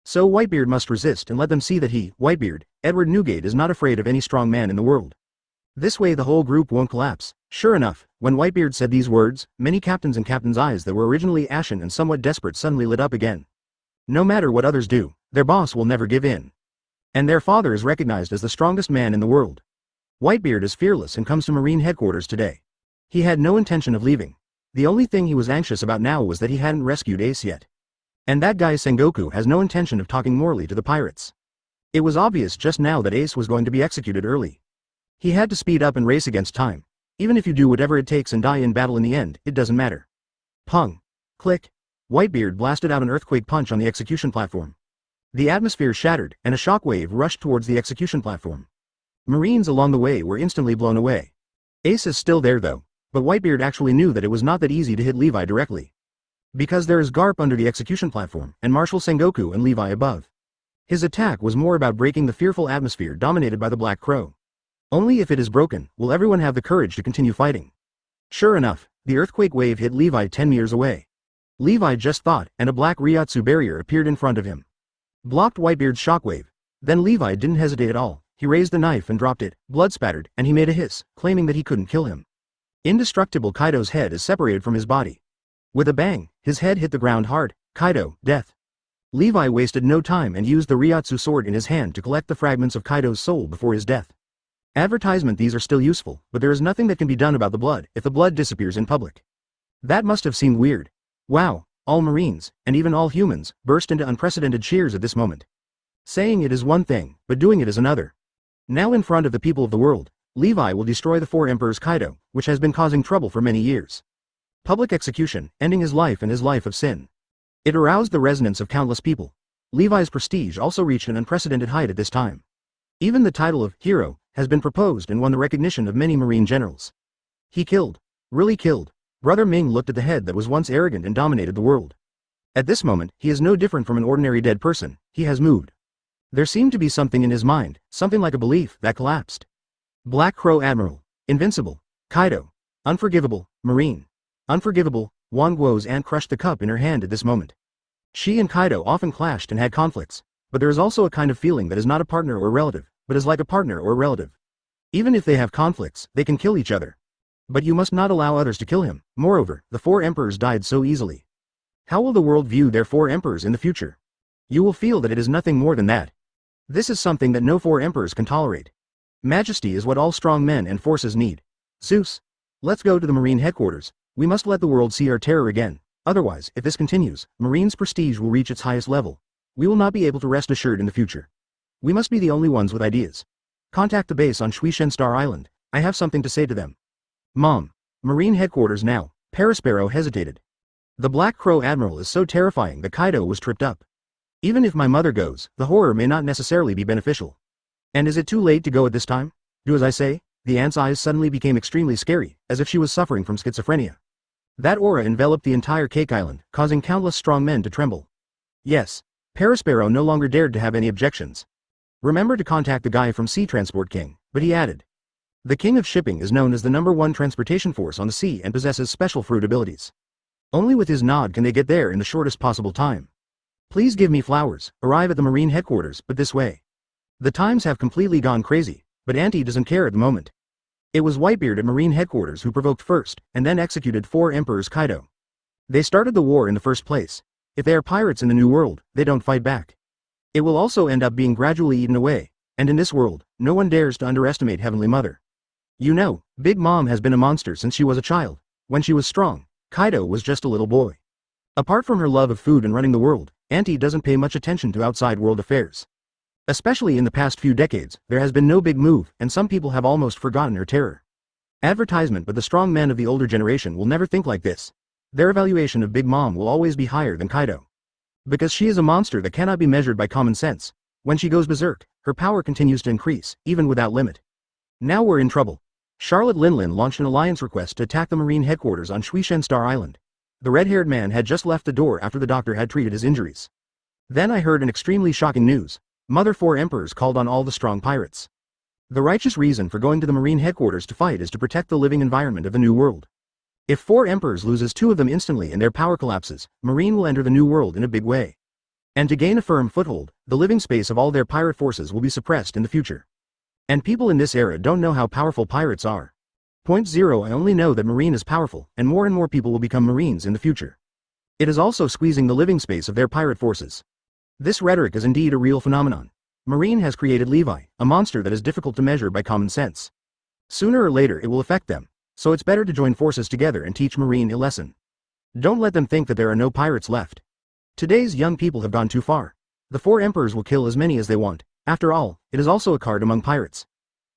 So Whitebeard must resist and let them see that he, Whitebeard, Edward Newgate, is not afraid of any strong man in the world. This way the whole group won't collapse. Sure enough, when Whitebeard said these words, many captains and captains' eyes that were originally ashen and somewhat desperate suddenly lit up again. No matter what others do, their boss will never give in. And their father is recognized as the strongest man in the world. Whitebeard is fearless and comes to Marine headquarters today. He had no intention of leaving. The only thing he was anxious about now was that he hadn't rescued Ace yet. And that guy Sengoku has no intention of talking morally to the pirates. It was obvious just now that Ace was going to be executed early. He had to speed up and race against time. Even if you do whatever it takes and die in battle in the end, it doesn't matter. Pung. Click. Whitebeard blasted out an earthquake punch on the execution platform. The atmosphere shattered, and a shockwave rushed towards the execution platform. Marines along the way were instantly blown away. Ace is still there though, but Whitebeard actually knew that it was not that easy to hit Levi directly. Because there is Garp under the execution platform, and Marshal Sengoku and Levi above. His attack was more about breaking the fearful atmosphere dominated by the Black Crow. Only if it is broken, will everyone have the courage to continue fighting. Sure enough, the earthquake wave hit Levi 10 meters away. Levi just thought, and a black Reiatsu barrier appeared in front of him. Blocked Whitebeard's shockwave. Then Levi didn't hesitate at all. He raised the knife and dropped it, blood spattered, and he made a hiss, claiming that he couldn't kill him. Indestructible Kaido's head is separated from his body. With a bang, his head hit the ground hard. Kaido, death. Levi wasted no time and used the Reiatsu sword in his hand to collect the fragments of Kaido's soul before his death. Advertisement: these are still useful, but there is nothing that can be done about the blood if the blood disappears in public. That must have seemed weird. Wow, all Marines, and even all humans, burst into unprecedented cheers at this moment. Saying it is one thing, but doing it is another. Now in front of the people of the world, Levi will destroy the four emperors Kaido, which has been causing trouble for many years. Public execution, ending his life and his life of sin. It aroused the resonance of countless people. Levi's prestige also reached an unprecedented height at this time. Even the title of hero has been proposed and won the recognition of many Marine generals. He killed. Really killed. Brother Ming looked at the head that was once arrogant and dominated the world. At this moment, he is no different from an ordinary dead person. He has moved. There seemed to be something in his mind, something like a belief, that collapsed. Black Crow Admiral. Invincible. Kaido. Unforgivable. Marine. Unforgivable. Wan Guo's aunt crushed the cup in her hand at this moment. She and Kaido often clashed and had conflicts, but there is also a kind of feeling that is not a partner or relative, but is like a partner or relative. Even if they have conflicts, they can kill each other. But you must not allow others to kill him. Moreover, the 4 emperors died so easily. How will the world view their 4 emperors in the future? You will feel that it is nothing more than that. This is something that no 4 emperors can tolerate. Majesty is what all strong men and forces need. Zeus. Let's go to the Marine headquarters. We must let the world see our terror again. Otherwise, if this continues, Marine's prestige will reach its highest level. We will not be able to rest assured in the future. We must be the only ones with ideas. Contact the base on Shuishen Star Island. I have something to say to them. Mom. Marine headquarters now. Parasparrow hesitated. The Black Crow Admiral is so terrifying that Kaido was tripped up. Even if my mother goes, the horror may not necessarily be beneficial. And is it too late to go at this time? Do as I say? The aunt's eyes suddenly became extremely scary, as if she was suffering from schizophrenia. That aura enveloped the entire Cake Island, causing countless strong men to tremble. Yes. Parasparrow no longer dared to have any objections. Remember to contact the guy from Sea Transport King, but he added. The King of Shipping is known as the #1 transportation force on the sea and possesses special fruit abilities. Only with his nod can they get there in the shortest possible time. Please give me flowers, arrive at the Marine headquarters, but this way. The times have completely gone crazy, but Auntie doesn't care at the moment. It was Whitebeard at Marine headquarters who provoked first, and then executed 4 emperors Kaido. They started the war in the first place. If they are pirates in the New World, they don't fight back. It will also end up being gradually eaten away, and in this world, no one dares to underestimate Heavenly Mother. You know, Big Mom has been a monster since she was a child. When she was strong, Kaido was just a little boy. Apart from her love of food and running the world, Auntie doesn't pay much attention to outside world affairs. Especially in the past few decades, there has been no big move, and some people have almost forgotten her terror. Advertisement, but the strong men of the older generation will never think like this. Their evaluation of Big Mom will always be higher than Kaido. Because she is a monster that cannot be measured by common sense. When she goes berserk, her power continues to increase, even without limit. Now we're in trouble. Charlotte Linlin launched an alliance request to attack the Marine headquarters on Shuishen Star Island. The red-haired man had just left the door after the doctor had treated his injuries. Then I heard an extremely shocking news. Mother 4 emperors called on all the strong pirates. The righteous reason for going to the Marine headquarters to fight is to protect the living environment of the New World. If 4 emperors loses 2 of them instantly and their power collapses, Marine will enter the New World in a big way. And to gain a firm foothold, the living space of all their pirate forces will be suppressed in the future. And people in this era don't know how powerful pirates are. Point 0 I only know that Marine is powerful, and more people will become Marines in the future. It is also squeezing the living space of their pirate forces. This rhetoric is indeed a real phenomenon. Marine has created Levi, a monster that is difficult to measure by common sense. Sooner or later it will affect them, so it's better to join forces together and teach Marine a lesson. Don't let them think that there are no pirates left. Today's young people have gone too far. The 4 emperors will kill as many as they want. After all, it is also a card among pirates.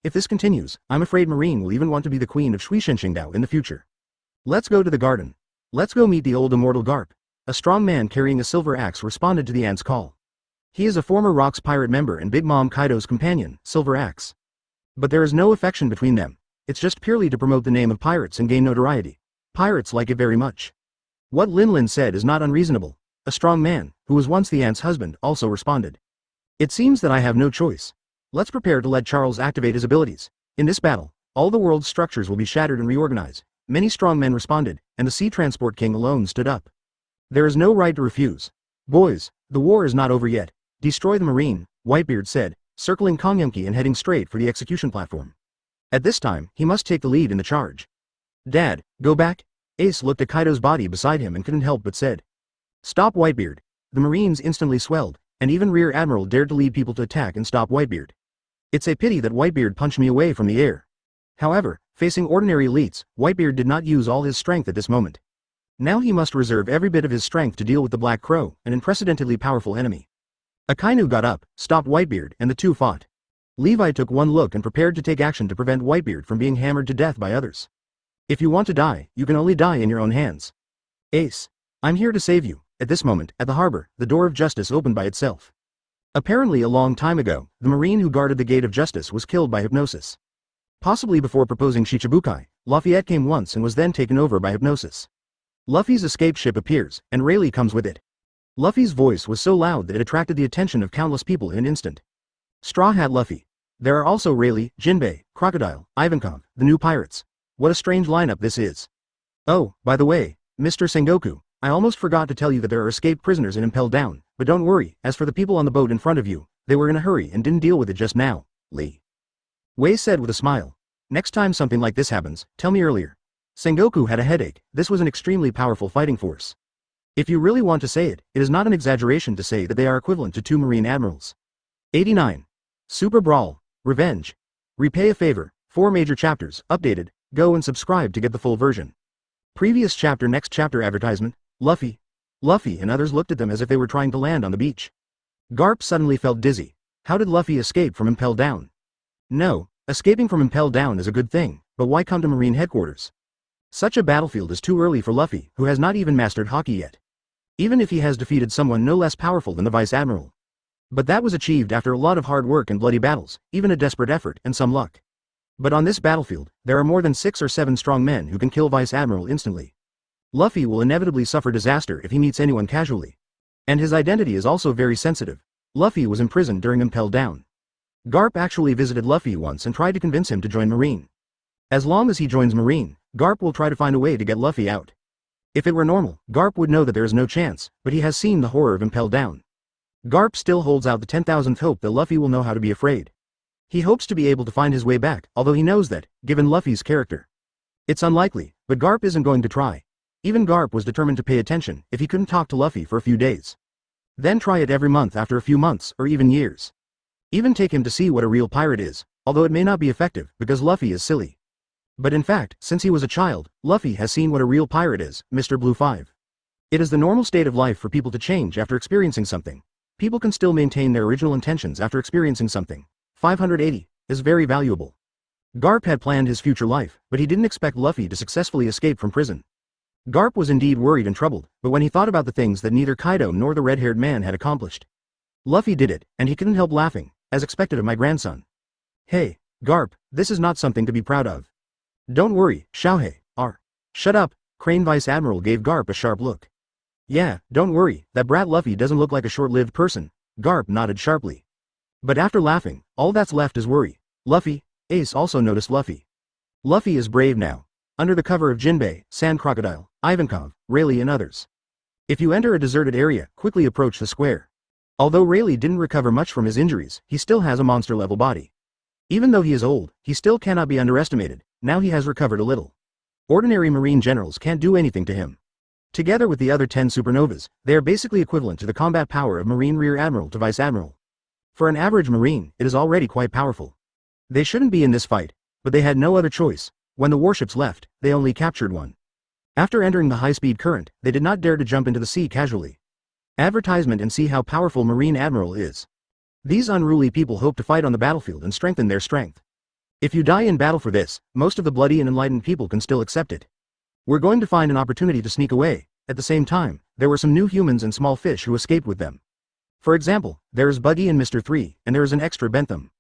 If this continues, I'm afraid Marine will even want to be the queen of Shuishenqingdao in the future. Let's go to the garden. Let's go meet the old immortal Garp. A strong man carrying a silver axe responded to the ant's call. He is a former Rocks pirate member and Big Mom Kaido's companion, Silver Axe. But there is no affection between them. It's just purely to promote the name of pirates and gain notoriety. Pirates like it very much. What Linlin said is not unreasonable. A strong man, who was once the ant's husband, also responded. It seems that I have no choice. Let's prepare to let Charles activate his abilities. In this battle, all the world's structures will be shattered and reorganized. Many strong men responded, and the Sea Transport King alone stood up. There is no right to refuse. Boys, the war is not over yet. Destroy the Marine, Whitebeard said, circling Kongyunki and heading straight for the execution platform. At this time, he must take the lead in the charge. Dad, go back. Ace looked at Kaido's body beside him and couldn't help but said. Stop Whitebeard. The Marines instantly swelled, and even Rear Admiral dared to lead people to attack and stop Whitebeard. It's a pity that Whitebeard punched me away from the air. However, facing ordinary elites, Whitebeard did not use all his strength at this moment. Now he must reserve every bit of his strength to deal with the Black Crow, an unprecedentedly powerful enemy. Akainu got up, stopped Whitebeard, and the two fought. Levi took one look and prepared to take action to prevent Whitebeard from being hammered to death by others. If you want to die, you can only die in your own hands. Ace. I'm here to save you. At this moment, at the harbor, the door of justice opened by itself. Apparently a long time ago, the marine who guarded the gate of justice was killed by hypnosis. Possibly before proposing Shichibukai, Lafayette came once and was then taken over by hypnosis. Luffy's escape ship appears, and Rayleigh comes with it. Luffy's voice was so loud that it attracted the attention of countless people in an instant. Straw Hat Luffy. There are also Rayleigh, Jinbei, Crocodile, Ivankov, the new pirates. What a strange lineup this is. Oh, by the way, Mr. Sengoku, I almost forgot to tell you that there are escaped prisoners in Impel Down, but don't worry, as for the people on the boat in front of you, they were in a hurry and didn't deal with it just now, Lee. Wei said with a smile. Next time something like this happens, tell me earlier. Sengoku had a headache. This was an extremely powerful fighting force. If you really want to say it, it is not an exaggeration to say that they are equivalent to 2 Marine Admirals. 89. Super Brawl. Revenge. Repay a favor. 4 major chapters, updated. Go and subscribe to get the full version. Previous chapter. Next chapter advertisement. Luffy. Luffy and others looked at them as if they were trying to land on the beach. Garp suddenly felt dizzy. How did Luffy escape from Impel Down? No, escaping from Impel Down is a good thing, but why come to Marine headquarters? Such a battlefield is too early for Luffy, who has not even mastered Haki yet. Even if he has defeated someone no less powerful than the Vice Admiral. But that was achieved after a lot of hard work and bloody battles, even a desperate effort and some luck. But on this battlefield, there are more than 6 or 7 strong men who can kill Vice Admiral instantly. Luffy will inevitably suffer disaster if he meets anyone casually. And his identity is also very sensitive. Luffy was imprisoned during Impel Down. Garp actually visited Luffy once and tried to convince him to join Marine. As long as he joins Marine, Garp will try to find a way to get Luffy out. If it were normal, Garp would know that there is no chance, but he has seen the horror of Impel Down. Garp still holds out the 10,000th hope that Luffy will know how to be afraid. He hopes to be able to find his way back, although he knows that, given Luffy's character, it's unlikely, but Garp isn't going to try. Even Garp was determined to pay attention if he couldn't talk to Luffy for a few days. Then try it every month after a few months, or even years. Even take him to see what a real pirate is, although it may not be effective, because Luffy is silly. But in fact, since he was a child, Luffy has seen what a real pirate is, Mr. Blue 5. It is the normal state of life for people to change after experiencing something. People can still maintain their original intentions after experiencing something. 580 is very valuable. Garp had planned his future life, but he didn't expect Luffy to successfully escape from prison. Garp was indeed worried and troubled, but when he thought about the things that neither Kaido nor the red-haired man had accomplished, Luffy did it, and he couldn't help laughing, as expected of my grandson. Hey, Garp, this is not something to be proud of. Don't worry, Xiaohei, R. Shut up, Crane Vice Admiral gave Garp a sharp look. Yeah, don't worry, that brat Luffy doesn't look like a short-lived person, Garp nodded sharply. But after laughing, all that's left is worry. Luffy, Ace also noticed Luffy. Luffy is brave now. Under the cover of Jinbei, Sand Crocodile, Ivankov, Rayleigh and others. If you enter a deserted area, quickly approach the square. Although Rayleigh didn't recover much from his injuries, he still has a monster-level body. Even though he is old, he still cannot be underestimated. Now he has recovered a little. Ordinary marine generals can't do anything to him. Together with the other 10 supernovas, they are basically equivalent to the combat power of Marine Rear Admiral to Vice Admiral. For an average marine, it is already quite powerful. They shouldn't be in this fight, but they had no other choice. When the warships left, they only captured one. After entering the high-speed current, they did not dare to jump into the sea casually. Advertisement and see how powerful Marine Admiral is. These unruly people hope to fight on the battlefield and strengthen their strength. If you die in battle for this, most of the bloody and enlightened people can still accept it. We're going to find an opportunity to sneak away. At the same time, there were some new humans and small fish who escaped with them. For example, there is Buggy and Mr. 3, and there is an extra Bentham.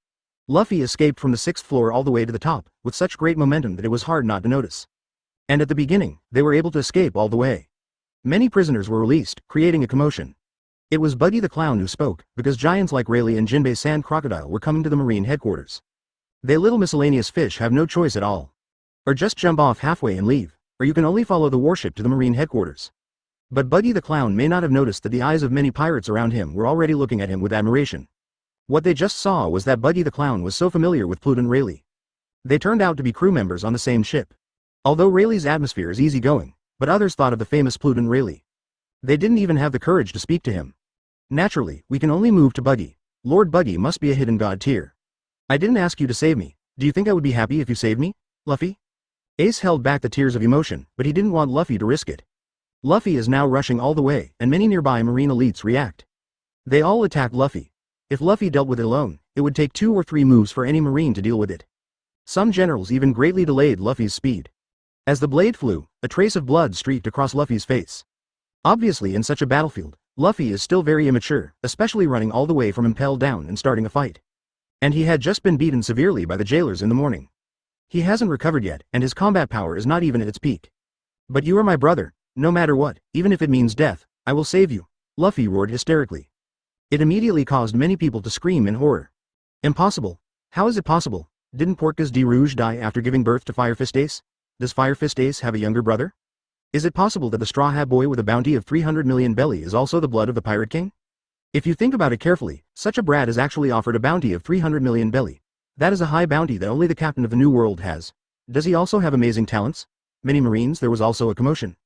Luffy escaped from the 6th floor all the way to the top, with such great momentum that it was hard not to notice. And at the beginning, they were able to escape all the way. Many prisoners were released, creating a commotion. It was Buggy the Clown who spoke, because giants like Rayleigh and Jinbei Sand Crocodile were coming to the Marine headquarters. They little miscellaneous fish have no choice at all. Or just jump off halfway and leave, or you can only follow the warship to the Marine headquarters. But Buggy the Clown may not have noticed that the eyes of many pirates around him were already looking at him with admiration. What they just saw was that Buggy the Clown was so familiar with Pluton Rayleigh. They turned out to be crew members on the same ship. Although Rayleigh's atmosphere is easygoing, but others thought of the famous Pluton Rayleigh. They didn't even have the courage to speak to him. Naturally, we can only move to Buggy. Lord Buggy must be a hidden god tier. I didn't ask you to save me. Do you think I would be happy if you saved me, Luffy? Ace held back the tears of emotion, but he didn't want Luffy to risk it. Luffy is now rushing all the way, and many nearby marine elites react. They all attack Luffy. If Luffy dealt with it alone, it would take 2 or 3 moves for any marine to deal with it. Some generals even greatly delayed Luffy's speed. As the blade flew, a trace of blood streaked across Luffy's face. Obviously in such a battlefield, Luffy is still very immature, especially running all the way from impelled down and starting a fight. And he had just been beaten severely by the jailers in the morning. He hasn't recovered yet, and his combat power is not even at its peak. But you are my brother, no matter what, even if it means death, I will save you, Luffy roared hysterically. It immediately caused many people to scream in horror. Impossible. How is it possible? Didn't Portgas de Rouge die after giving birth to Fire Fist Ace? Does Fire Fist Ace have a younger brother? Is it possible that the Straw Hat Boy with a bounty of 300 million belly is also the blood of the Pirate King? If you think about it carefully, such a brat is actually offered a bounty of 300 million belly. That is a high bounty that only the captain of the New World has. Does he also have amazing talents? Many Marines, there was also a commotion.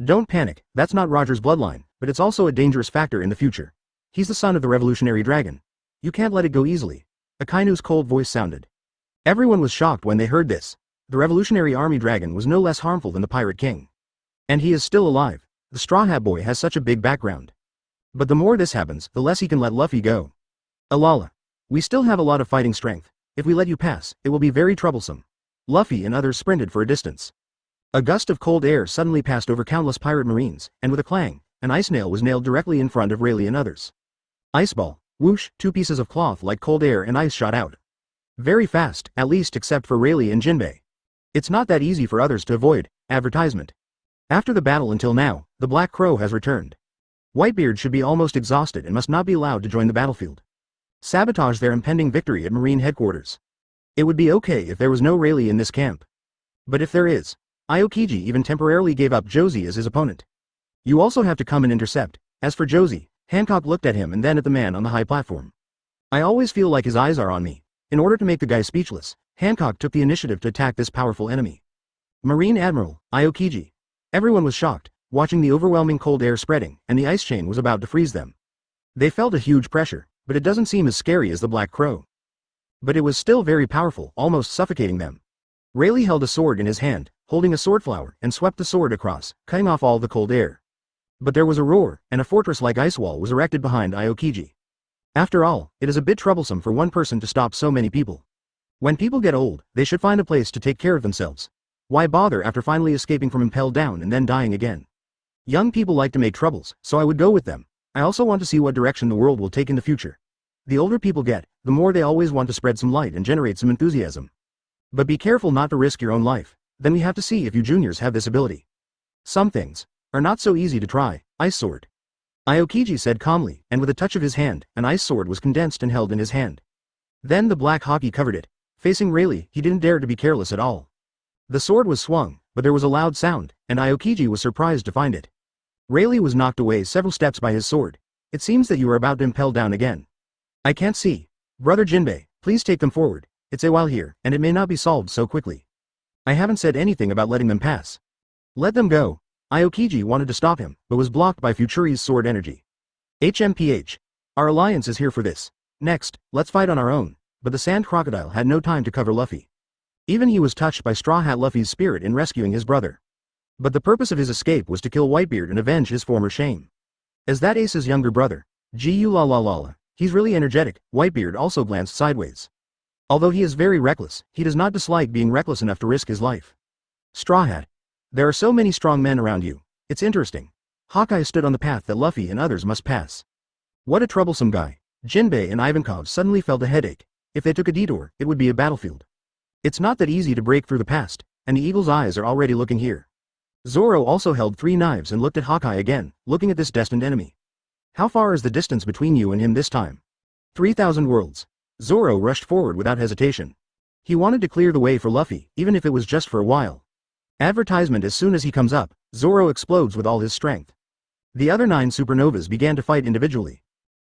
Don't panic, that's not Roger's bloodline, but it's also a dangerous factor in the future. He's the son of the Revolutionary Dragon. You can't let it go easily. Akainu's cold voice sounded. Everyone was shocked when they heard this. The Revolutionary Army Dragon was no less harmful than the Pirate King. And he is still alive. The Straw Hat Boy has such a big background. But the more this happens, the less he can let Luffy go. Alala. We still have a lot of fighting strength. If we let you pass, it will be very troublesome. Luffy and others sprinted for a distance. A gust of cold air suddenly passed over countless pirate marines, and with a clang, an ice nail was nailed directly in front of Rayleigh and others. Ice ball. Whoosh, two pieces of cloth like cold air and ice shot out. Very fast, at least except for Rayleigh and Jinbei. It's not that easy for others to avoid. Advertisement. After the battle until now, the Black Crow has returned. Whitebeard should be almost exhausted and must not be allowed to join the battlefield. Sabotage their impending victory at Marine headquarters. It would be okay if there was no Rayleigh in this camp. But if there is, Aokiji even temporarily gave up Josie as his opponent. You also have to come and intercept. As for Josie, Hancock looked at him and then at the man on the high platform. I always feel like his eyes are on me. In order to make the guy speechless, Hancock took the initiative to attack this powerful enemy. Marine Admiral, Aokiji. Everyone was shocked, watching the overwhelming cold air spreading, and the ice chain was about to freeze them. They felt a huge pressure, but it doesn't seem as scary as the Black Crow. But it was still very powerful, almost suffocating them. Rayleigh held a sword in his hand, holding a sword flower, and swept the sword across, cutting off all the cold air. But there was a roar, and a fortress-like ice wall was erected behind Aokiji. After all, it is a bit troublesome for one person to stop so many people. When people get old, they should find a place to take care of themselves. Why bother after finally escaping from impelled down and then dying again? Young people like to make troubles, so I would go with them. I also want to see what direction the world will take in the future. The older people get, the more they always want to spread some light and generate some enthusiasm. But be careful not to risk your own life. Then we have to see if you juniors have this ability. Some things are not so easy to try. Ice sword. Aokiji said calmly, and with a touch of his hand, an ice sword was condensed and held in his hand. Then the black Haki covered it. Facing Rayleigh, he didn't dare to be careless at all. The sword was swung, but there was a loud sound, and Aokiji was surprised to find it. Rayleigh was knocked away several steps by his sword. It seems that you are about to impel down again. I can't see. Brother Jinbei, please take them forward. It's a while here, and it may not be solved so quickly. I haven't said anything about letting them pass. Let them go. Aokiji wanted to stop him, but was blocked by Futuri's sword energy. HMPH. Our alliance is here for this. Next, let's fight on our own. But the sand crocodile had no time to cover Luffy. Even he was touched by Straw Hat Luffy's spirit in rescuing his brother. But the purpose of his escape was to kill Whitebeard and avenge his former shame. As that Ace's younger brother, Gu la la la la, he's really energetic. Whitebeard also glanced sideways. Although he is very reckless, he does not dislike being reckless enough to risk his life. Straw Hat. There are so many strong men around you. It's interesting. Hawkeye stood on the path that Luffy and others must pass. What a troublesome guy. Jinbei and Ivankov suddenly felt a headache. If they took a detour, it would be a battlefield. It's not that easy to break through the past, and the eagle's eyes are already looking here. Zoro also held 3 knives and looked at Hawkeye again, looking at this destined enemy. How far is the distance between you and him this time? 3,000 worlds. Zoro rushed forward without hesitation. He wanted to clear the way for Luffy, even if it was just for a while. Advertisement. As soon as he comes up, Zoro explodes with all his strength. The other 9 supernovas began to fight individually.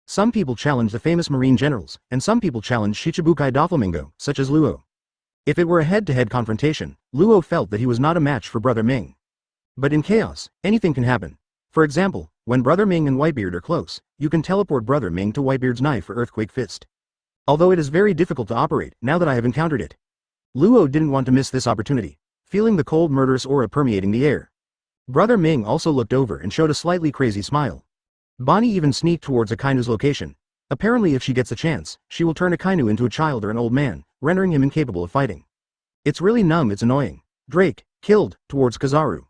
Some people challenged the famous marine generals, and some people challenged Shichibukai Doflamingo, such as Luo. If it were a head-to-head confrontation, Luo felt that he was not a match for Brother Ming. But in chaos, anything can happen. For example, when Brother Ming and Whitebeard are close, you can teleport Brother Ming to Whitebeard's knife or Earthquake Fist. Although it is very difficult to operate, now that I have encountered it. Luo didn't want to miss this opportunity, feeling the cold murderous aura permeating the air. Brother Ming also looked over and showed a slightly crazy smile. Bonnie even sneaked towards Akainu's location. Apparently if she gets a chance, she will turn Akainu into a child or an old man, rendering him incapable of fighting. It's really numb, it's annoying. Drake, Killed, towards Kizaru.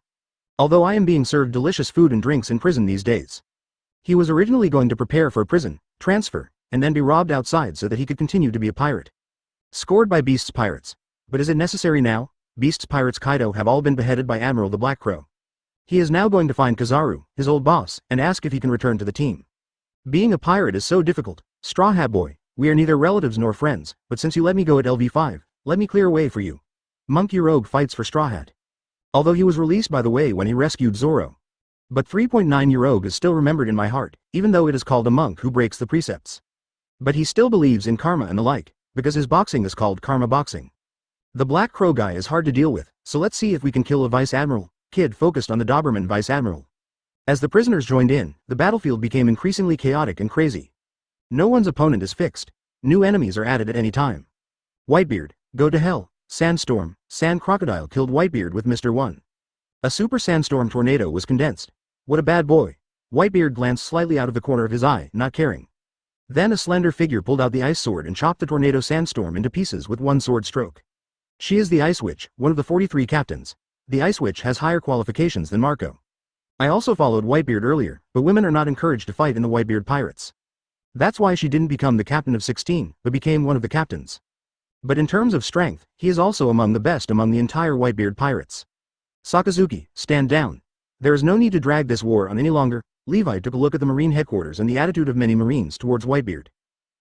Although I am being served delicious food and drinks in prison these days. He was originally going to prepare for a prison transfer, and then be robbed outside so that he could continue to be a pirate. Scored by Beast's pirates. But is it necessary now? Beast's pirates Kaido have all been beheaded by Admiral the Black Crow. He is now going to find Kizaru, his old boss, and ask if he can return to the team. Being a pirate is so difficult. Straw Hat Boy, we are neither relatives nor friends, but since you let me go at LV5, let me clear a way for you. Monkey Rogue fights for Straw Hat. Although he was released by the way when he rescued Zoro. But 3.9-year-old is still remembered in my heart, even though it is called a monk who breaks the precepts. But he still believes in karma and the like, because his boxing is called karma boxing. The Black Crow guy is hard to deal with, so let's see if we can kill a Vice Admiral. Kid focused on the Doberman Vice Admiral. As the prisoners joined in, the battlefield became increasingly chaotic and crazy. No one's opponent is fixed. New enemies are added at any time. Whitebeard, go to hell. Sandstorm, Sand Crocodile killed Whitebeard with Mr. 1. A super sandstorm tornado was condensed. What a bad boy. Whitebeard glanced slightly out of the corner of his eye, not caring. Then a slender figure pulled out the ice sword and chopped the tornado sandstorm into pieces with one sword stroke. She is the Ice Witch, one of the 43 captains. The Ice Witch has higher qualifications than Marco. I also followed Whitebeard earlier, but women are not encouraged to fight in the Whitebeard Pirates. That's why she didn't become the captain of 16, but became one of the captains. But in terms of strength, he is also among the best among the entire Whitebeard Pirates. Sakazuki, stand down. There is no need to drag this war on any longer. Levi took a look at the Marine headquarters and the attitude of many Marines towards Whitebeard.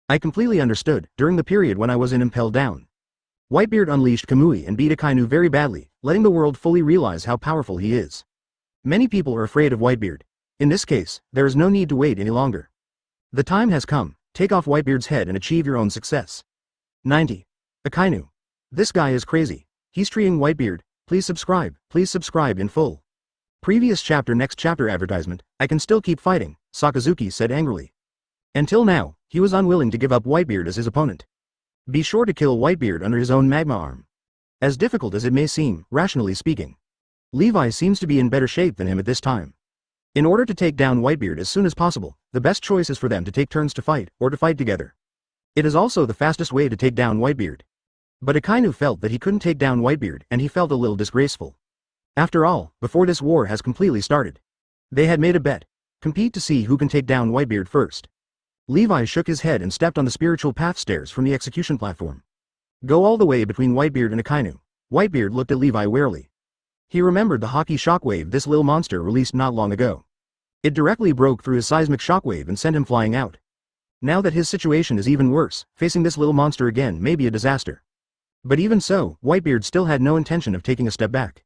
I completely understood, during the period when I was in Impel Down. Whitebeard unleashed Kamui and beat Akainu very badly, letting the world fully realize how powerful he is. Many people are afraid of Whitebeard. In this case, there is no need to wait any longer. The time has come, take off Whitebeard's head and achieve your own success. 90. Akainu. This guy is crazy. He's treating Whitebeard. Please subscribe in full. Previous chapter next chapter advertisement, I can still keep fighting, Sakazuki said angrily. Until now, he was unwilling to give up Whitebeard as his opponent. Be sure to kill Whitebeard under his own magma arm. As difficult as it may seem, rationally speaking. Levi seems to be in better shape than him at this time. In order to take down Whitebeard as soon as possible, the best choice is for them to take turns to fight, or to fight together. It is also the fastest way to take down Whitebeard. But Akainu felt that he couldn't take down Whitebeard and he felt a little disgraceful. After all, before this war has completely started. They had made a bet. Compete to see who can take down Whitebeard first. Levi shook his head and stepped on the spiritual path stairs from the execution platform. Go all the way between Whitebeard and Akainu. Whitebeard looked at Levi warily. He remembered the Haki shockwave this little monster released not long ago. It directly broke through his seismic shockwave and sent him flying out. Now that his situation is even worse, facing this little monster again may be a disaster. But even so, Whitebeard still had no intention of taking a step back.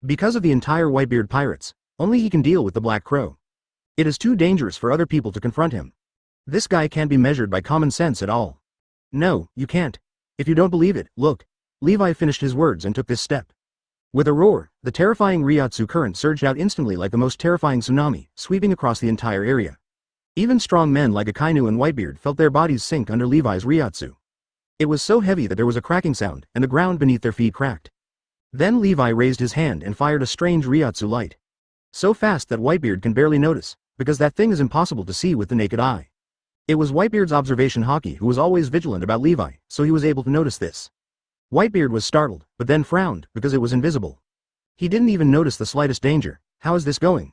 Because of the entire Whitebeard Pirates, only he can deal with the Black Crow. It is too dangerous for other people to confront him. This guy can't be measured by common sense at all. No, you can't. If you don't believe it, look. Levi finished his words and took this step. With a roar, the terrifying Reiatsu current surged out instantly like the most terrifying tsunami, sweeping across the entire area. Even strong men like Akainu and Whitebeard felt their bodies sink under Levi's Reiatsu. It was so heavy that there was a cracking sound, and the ground beneath their feet cracked. Then Levi raised his hand and fired a strange Reiatsu light. So fast that Whitebeard can barely notice, because that thing is impossible to see with the naked eye. It was Whitebeard's observation Haki who was always vigilant about Levi, so he was able to notice this. Whitebeard was startled, but then frowned, because it was invisible. He didn't even notice the slightest danger. How is this going?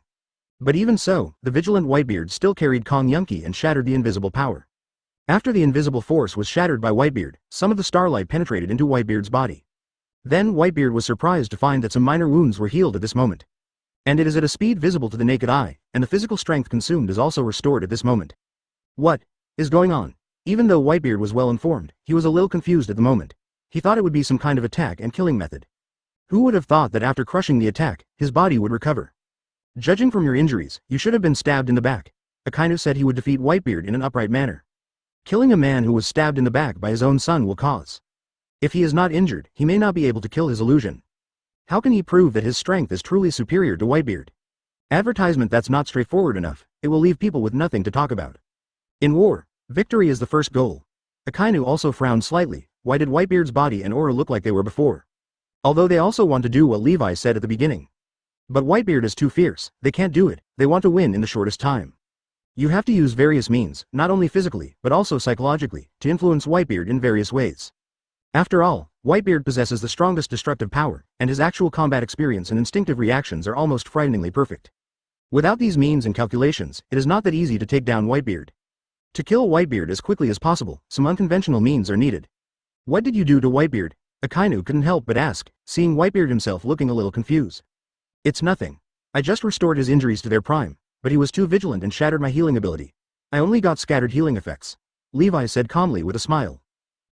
But even so, the vigilant Whitebeard still carried Kong Yunki and shattered the invisible power. After the invisible force was shattered by Whitebeard, some of the starlight penetrated into Whitebeard's body. Then Whitebeard was surprised to find that some minor wounds were healed at this moment. And it is at a speed visible to the naked eye, and the physical strength consumed is also restored at this moment. What is going on? Even though Whitebeard was well informed, he was a little confused at the moment. He thought it would be some kind of attack and killing method. Who would have thought that after crushing the attack, his body would recover? Judging from your injuries, you should have been stabbed in the back. Akainu said he would defeat Whitebeard in an upright manner. Killing a man who was stabbed in the back by his own son will cause. If he is not injured, he may not be able to kill his illusion. How can he prove that his strength is truly superior to Whitebeard? Advertisement that's not straightforward enough, it will leave people with nothing to talk about. In war, victory is the first goal. Akainu also frowned slightly. Why did Whitebeard's body and aura look like they were before? Although they also want to do what Levi said at the beginning. But Whitebeard is too fierce, they can't do it, they want to win in the shortest time. You have to use various means, not only physically, but also psychologically, to influence Whitebeard in various ways. After all, Whitebeard possesses the strongest destructive power, and his actual combat experience and instinctive reactions are almost frighteningly perfect. Without these means and calculations, it is not that easy to take down Whitebeard. To kill Whitebeard as quickly as possible, some unconventional means are needed. What did you do to Whitebeard? Akainu couldn't help but ask, seeing Whitebeard himself looking a little confused. It's nothing. I just restored his injuries to their prime, but he was too vigilant and shattered my healing ability. I only got scattered healing effects. Levi said calmly with a smile.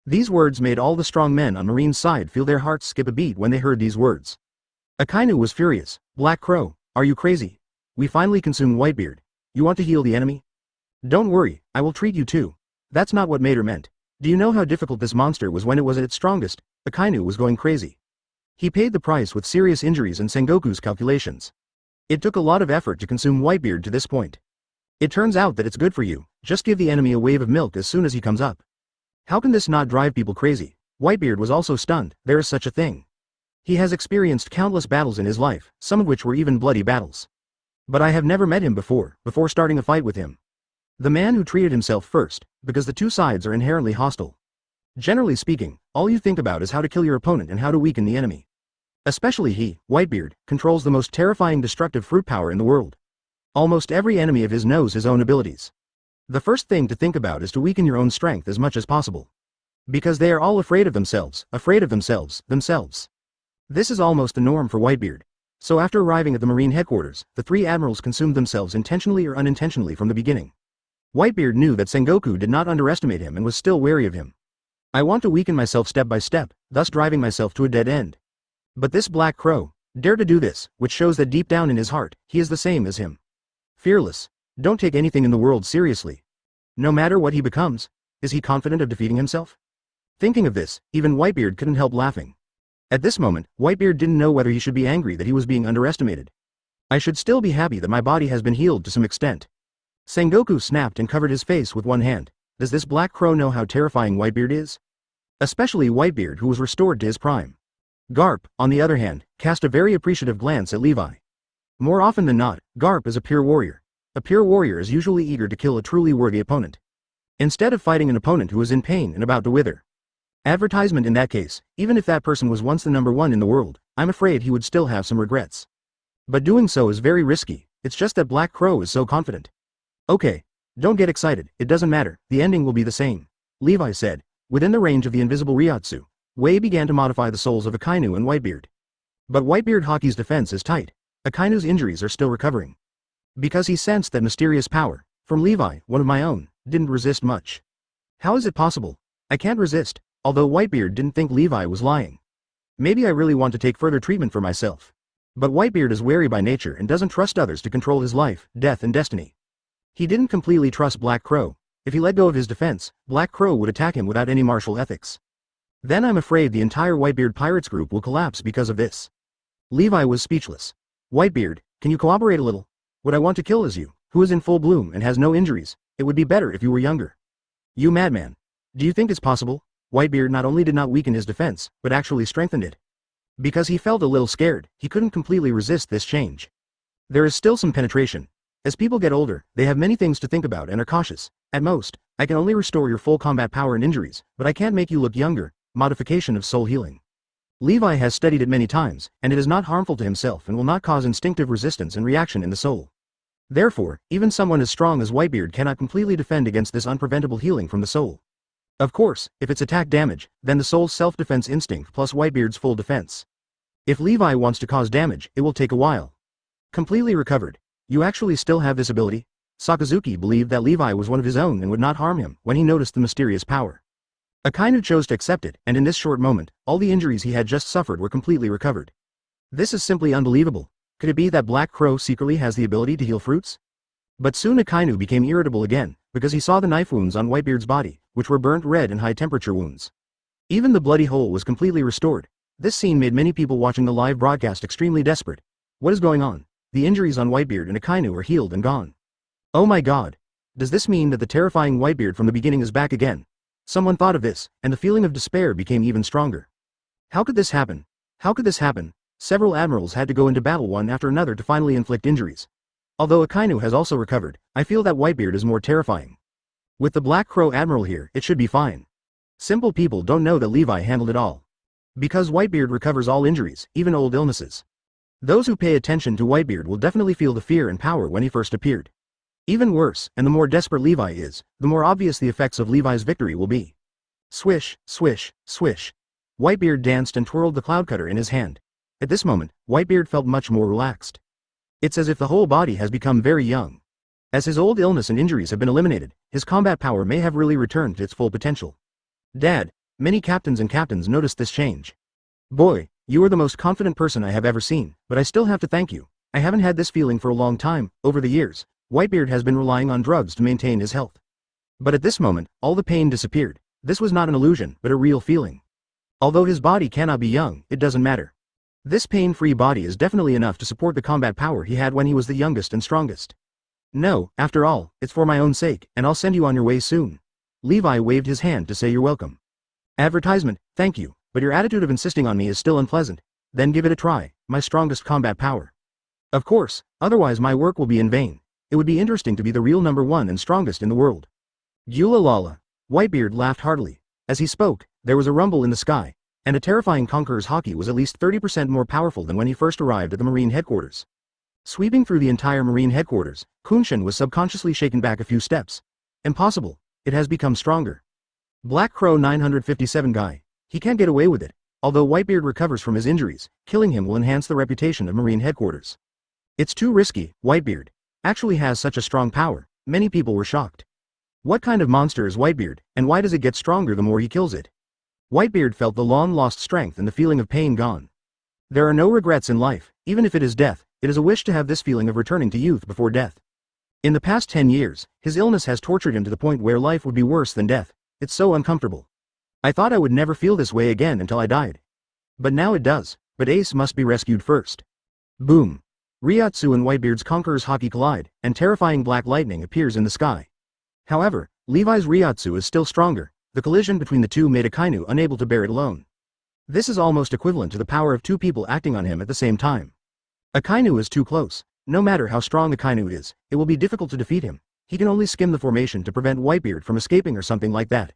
These words made all the strong men on Marine's side feel their hearts skip a beat when they heard these words. Akainu was furious. Black Crow, are you crazy? We finally consumed Whitebeard. You want to heal the enemy? Don't worry, I will treat you too. That's not what Mater meant. Do you know how difficult this monster was when it was at its strongest? Akainu was going crazy. He paid the price with serious injuries and Sengoku's calculations. It took a lot of effort to consume Whitebeard to this point. It turns out that it's good for you, just give the enemy a wave of milk as soon as he comes up. How can this not drive people crazy? Whitebeard was also stunned. There is such a thing. He has experienced countless battles in his life, some of which were even bloody battles. But I have never met him before starting a fight with him. The man who treated himself first, because the two sides are inherently hostile. Generally speaking, all you think about is how to kill your opponent and how to weaken the enemy. Especially he, Whitebeard, controls the most terrifying destructive fruit power in the world. Almost every enemy of his knows his own abilities. The first thing to think about is to weaken your own strength as much as possible. Because they are all afraid of themselves. This is almost the norm for Whitebeard. So after arriving at the Marine headquarters, the three admirals consumed themselves intentionally or unintentionally from the beginning. Whitebeard knew that Sengoku did not underestimate him and was still wary of him. I want to weaken myself step by step, thus driving myself to a dead end. But this Black Crow dared to do this, which shows that deep down in his heart, he is the same as him. Fearless. Don't take anything in the world seriously. No matter what he becomes, is he confident of defeating himself? Thinking of this, even Whitebeard couldn't help laughing. At this moment, Whitebeard didn't know whether he should be angry that he was being underestimated. I should still be happy that my body has been healed to some extent. Sengoku snapped and covered his face with one hand. Does this Black Crow know how terrifying Whitebeard is? Especially Whitebeard, who was restored to his prime. Garp, on the other hand, cast a very appreciative glance at Levi. More often than not, Garp is a pure warrior. A pure warrior is usually eager to kill a truly worthy opponent. Instead of fighting an opponent who is in pain and about to wither. Advertisement in that case, even if that person was once the number one in the world, I'm afraid he would still have some regrets. But doing so is very risky, it's just that Black Crow is so confident. Okay, don't get excited, it doesn't matter, the ending will be the same. Levi said. Within the range of the invisible Reiatsu, Wei began to modify the souls of Akainu and Whitebeard. But Whitebeard Haki's defense is tight. Akainu's injuries are still recovering. Because he sensed that mysterious power, from Levi, one of my own, didn't resist much. How is it possible? I can't resist, although Whitebeard didn't think Levi was lying. Maybe I really want to take further treatment for myself. But Whitebeard is wary by nature and doesn't trust others to control his life, death and destiny. He didn't completely trust Black Crow. If he let go of his defense, Black Crow would attack him without any martial ethics. Then I'm afraid the entire Whitebeard Pirates group will collapse because of this. Levi was speechless. Whitebeard, can you cooperate a little? What I want to kill is you, who is in full bloom and has no injuries. It would be better if you were younger. You madman. Do you think it's possible? Whitebeard not only did not weaken his defense, but actually strengthened it. Because he felt a little scared, he couldn't completely resist this change. There is still some penetration. As people get older, they have many things to think about and are cautious. At most, I can only restore your full combat power and injuries, but I can't make you look younger. Modification of soul healing. Levi has studied it many times, and it is not harmful to himself and will not cause instinctive resistance and reaction in the soul. Therefore, even someone as strong as Whitebeard cannot completely defend against this unpreventable healing from the soul. Of course, if it's attack damage, then the soul's self-defense instinct plus Whitebeard's full defense. If Levi wants to cause damage, it will take a while. Completely recovered. You actually still have this ability? Sakazuki believed that Levi was one of his own and would not harm him when he noticed the mysterious power. Akainu chose to accept it, and in this short moment, all the injuries he had just suffered were completely recovered. This is simply unbelievable. Could it be that Black Crow secretly has the ability to heal fruits? But soon Akainu became irritable again, because he saw the knife wounds on Whitebeard's body, which were burnt red and high-temperature wounds. Even the bloody hole was completely restored. This scene made many people watching the live broadcast extremely desperate. What is going on? The injuries on Whitebeard and Akainu are healed and gone. Oh my god. Does this mean that the terrifying Whitebeard from the beginning is back again? Someone thought of this, and the feeling of despair became even stronger. How could this happen? How could this happen? Several admirals had to go into battle one after another to finally inflict injuries. Although Akainu has also recovered, I feel that Whitebeard is more terrifying. With the Black Crow Admiral here, it should be fine. Simple people don't know that Levi handled it all. Because Whitebeard recovers all injuries, even old illnesses. Those who pay attention to Whitebeard will definitely feel the fear and power when he first appeared. Even worse, and the more desperate Levi is, the more obvious the effects of Levi's victory will be. Swish, swish, swish. Whitebeard danced and twirled the cloud cutter in his hand. At this moment, Whitebeard felt much more relaxed. It's as if the whole body has become very young. As his old illness and injuries have been eliminated, his combat power may have really returned to its full potential. Dad, many captains noticed this change. Boy, you are the most confident person I have ever seen, but I still have to thank you. I haven't had this feeling for a long time. Over the years, Whitebeard has been relying on drugs to maintain his health. But at this moment, all the pain disappeared. This was not an illusion, but a real feeling. Although his body cannot be young, it doesn't matter. This pain-free body is definitely enough to support the combat power he had when he was the youngest and strongest. No, after all, it's for my own sake, and I'll send you on your way soon. Levi waved his hand to say you're welcome. Advertisement, thank you, but your attitude of insisting on me is still unpleasant. Then give it a try, my strongest combat power. Of course, otherwise my work will be in vain. It would be interesting to be the real number one and strongest in the world. Gula lala. Whitebeard laughed heartily. As he spoke, there was a rumble in the sky, and a terrifying conqueror's Haki was at least 30% more powerful than when he first arrived at the Marine headquarters. Sweeping through the entire Marine headquarters, Kunshin was subconsciously shaken back a few steps. Impossible. It has become stronger. Black Crow 957 guy. He can't get away with it. Although Whitebeard recovers from his injuries, killing him will enhance the reputation of Marine headquarters. It's too risky. Whitebeard actually has such a strong power. Many people were shocked. What kind of monster is Whitebeard, and why does it get stronger the more he kills it? Whitebeard felt the long-lost strength and the feeling of pain gone. There are no regrets in life, even if it is death. It is a wish to have this feeling of returning to youth before death. In the past 10 years, his illness has tortured him to the point where life would be worse than death. It's so uncomfortable. I thought I would never feel this way again until I died. But now it does, but Ace must be rescued first. Boom. Reiatsu and Whitebeard's conqueror's Haki collide, and terrifying black lightning appears in the sky. However, Levi's Reiatsu is still stronger. The collision between the two made Akainu unable to bear it alone. This is almost equivalent to the power of two people acting on him at the same time. Akainu is too close. No matter how strong Akainu is, it will be difficult to defeat him. He can only skim the formation to prevent Whitebeard from escaping or something like that.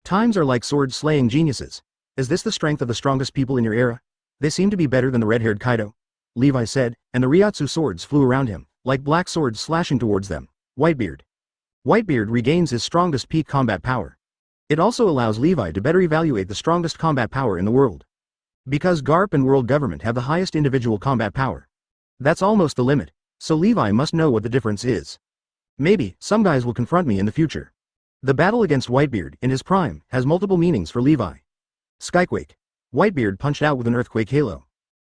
Times are like sword-slaying geniuses. Is this the strength of the strongest people in your era? They seem to be better than the red-haired Kaido. Levi said, and the Reiatsu swords flew around him, like black swords slashing towards them. Whitebeard regains his strongest peak combat power. It also allows Levi to better evaluate the strongest combat power in the world. Because Garp and world government have the highest individual combat power. That's almost the limit, so Levi must know what the difference is. Maybe, some guys will confront me in the future. The battle against Whitebeard, in his prime, has multiple meanings for Levi. Skyquake. Whitebeard punched out with an earthquake halo.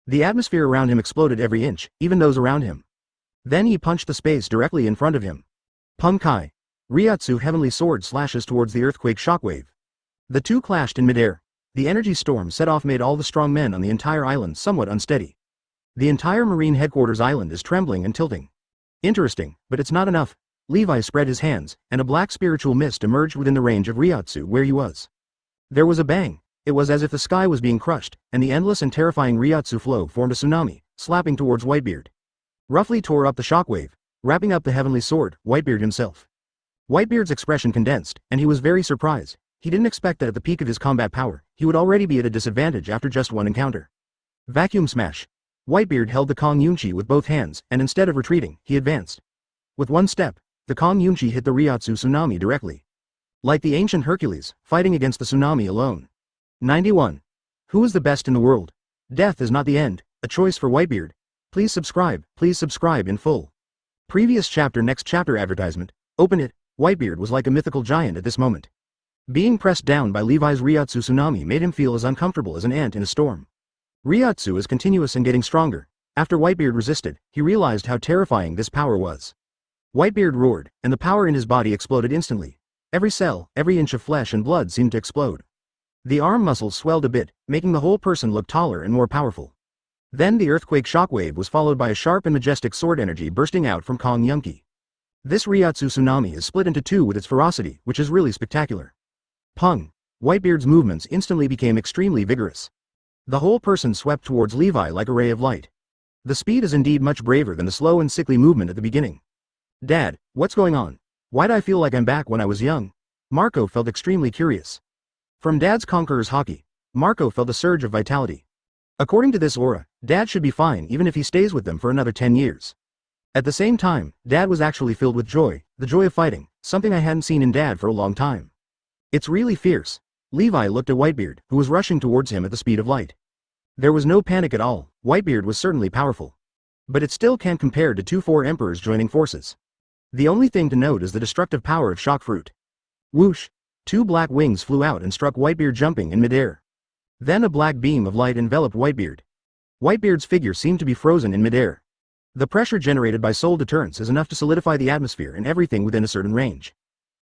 The atmosphere around him exploded every inch, even those around him. Then he punched the space directly in front of him. Punkai. Reiatsu heavenly sword slashes towards the earthquake shockwave. The two clashed in midair. The energy storm set off made all the strong men on the entire island somewhat unsteady. The entire Marine headquarters island is trembling and tilting. Interesting, but it's not enough. Levi spread his hands, and a black spiritual mist emerged within the range of Reiatsu where he was. There was a bang. It was as if the sky was being crushed, and the endless and terrifying Reiatsu flow formed a tsunami, slapping towards Whitebeard. Roughly tore up the shockwave, wrapping up the heavenly sword, Whitebeard himself. Whitebeard's expression condensed, and he was very surprised. He didn't expect that at the peak of his combat power, he would already be at a disadvantage after just one encounter. Vacuum smash. Whitebeard held the Kong Yunchi with both hands, and instead of retreating, he advanced. With one step, the Kong Yunchi hit the Reiatsu tsunami directly. Like the ancient Hercules, fighting against the tsunami alone. 91. Who is the best in the world? Death is not the end, a choice for Whitebeard. Please subscribe in full. Previous chapter next chapter advertisement, open it. Whitebeard was like a mythical giant at this moment. Being pressed down by Levi's Reiatsu tsunami made him feel as uncomfortable as an ant in a storm. Reiatsu is continuous and getting stronger. After Whitebeard resisted, he realized how terrifying this power was. Whitebeard roared, and the power in his body exploded instantly. Every cell, every inch of flesh and blood seemed to explode. The arm muscles swelled a bit, making the whole person look taller and more powerful. Then the earthquake shockwave was followed by a sharp and majestic sword energy bursting out from Kong Yunchi. This Reiatsu tsunami is split into two with its ferocity, which is really spectacular. Pung. Whitebeard's movements instantly became extremely vigorous. The whole person swept towards Levi like a ray of light. The speed is indeed much braver than the slow and sickly movement at the beginning. Dad, what's going on? Why'd I feel like I'm back when I was young? Marco felt extremely curious. From Dad's conqueror's Haki, Marco felt a surge of vitality. According to this aura, Dad should be fine even if he stays with them for another 10 years. At the same time, Dad was actually filled with joy, the joy of fighting, something I hadn't seen in Dad for a long time. It's really fierce. Levi looked at Whitebeard, who was rushing towards him at the speed of light. There was no panic at all. Whitebeard was certainly powerful. But it still can't compare to 2-4 emperors joining forces. The only thing to note is the destructive power of shock fruit. Whoosh! 2 black wings flew out and struck Whitebeard jumping in midair. Then a black beam of light enveloped Whitebeard. Whitebeard's figure seemed to be frozen in midair. The pressure generated by soul deterrence is enough to solidify the atmosphere and everything within a certain range.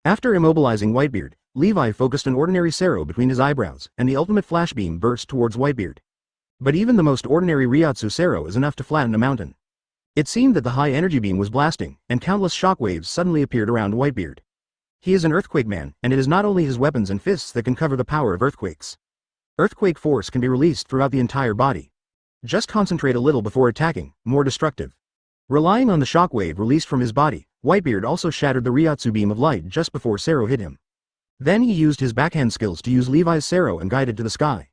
After immobilizing Whitebeard, Levi focused an ordinary Sero between his eyebrows, and the ultimate flash beam burst towards Whitebeard. But even the most ordinary Reiatsu Sero is enough to flatten a mountain. It seemed that the high energy beam was blasting, and countless shockwaves suddenly appeared around Whitebeard. He is an earthquake man, and it is not only his weapons and fists that can cover the power of earthquakes. Earthquake force can be released throughout the entire body. Just concentrate a little before attacking, more destructive. Relying on the shockwave released from his body, Whitebeard also shattered the Reiatsu beam of light just before Sero hit him. Then he used his backhand skills to use Levi's Sero and guide it to the sky.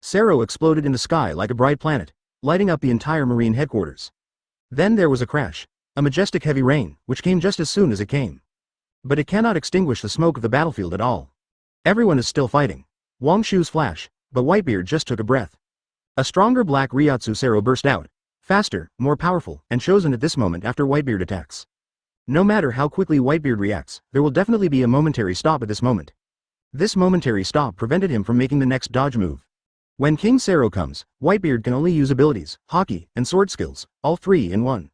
Sero exploded in the sky like a bright planet, lighting up the entire Marine headquarters. Then there was a crash, a majestic heavy rain, which came just as soon as it came. But it cannot extinguish the smoke of the battlefield at all. Everyone is still fighting. Wang Shu's flash, but Whitebeard just took a breath. A stronger black Reiatsu Sero burst out, faster, more powerful, and chosen at this moment after Whitebeard attacks. No matter how quickly Whitebeard reacts, there will definitely be a momentary stop at this moment. This momentary stop prevented him from making the next dodge move. When King Sero comes, Whitebeard can only use abilities, Haki, and sword skills, all 3 in one.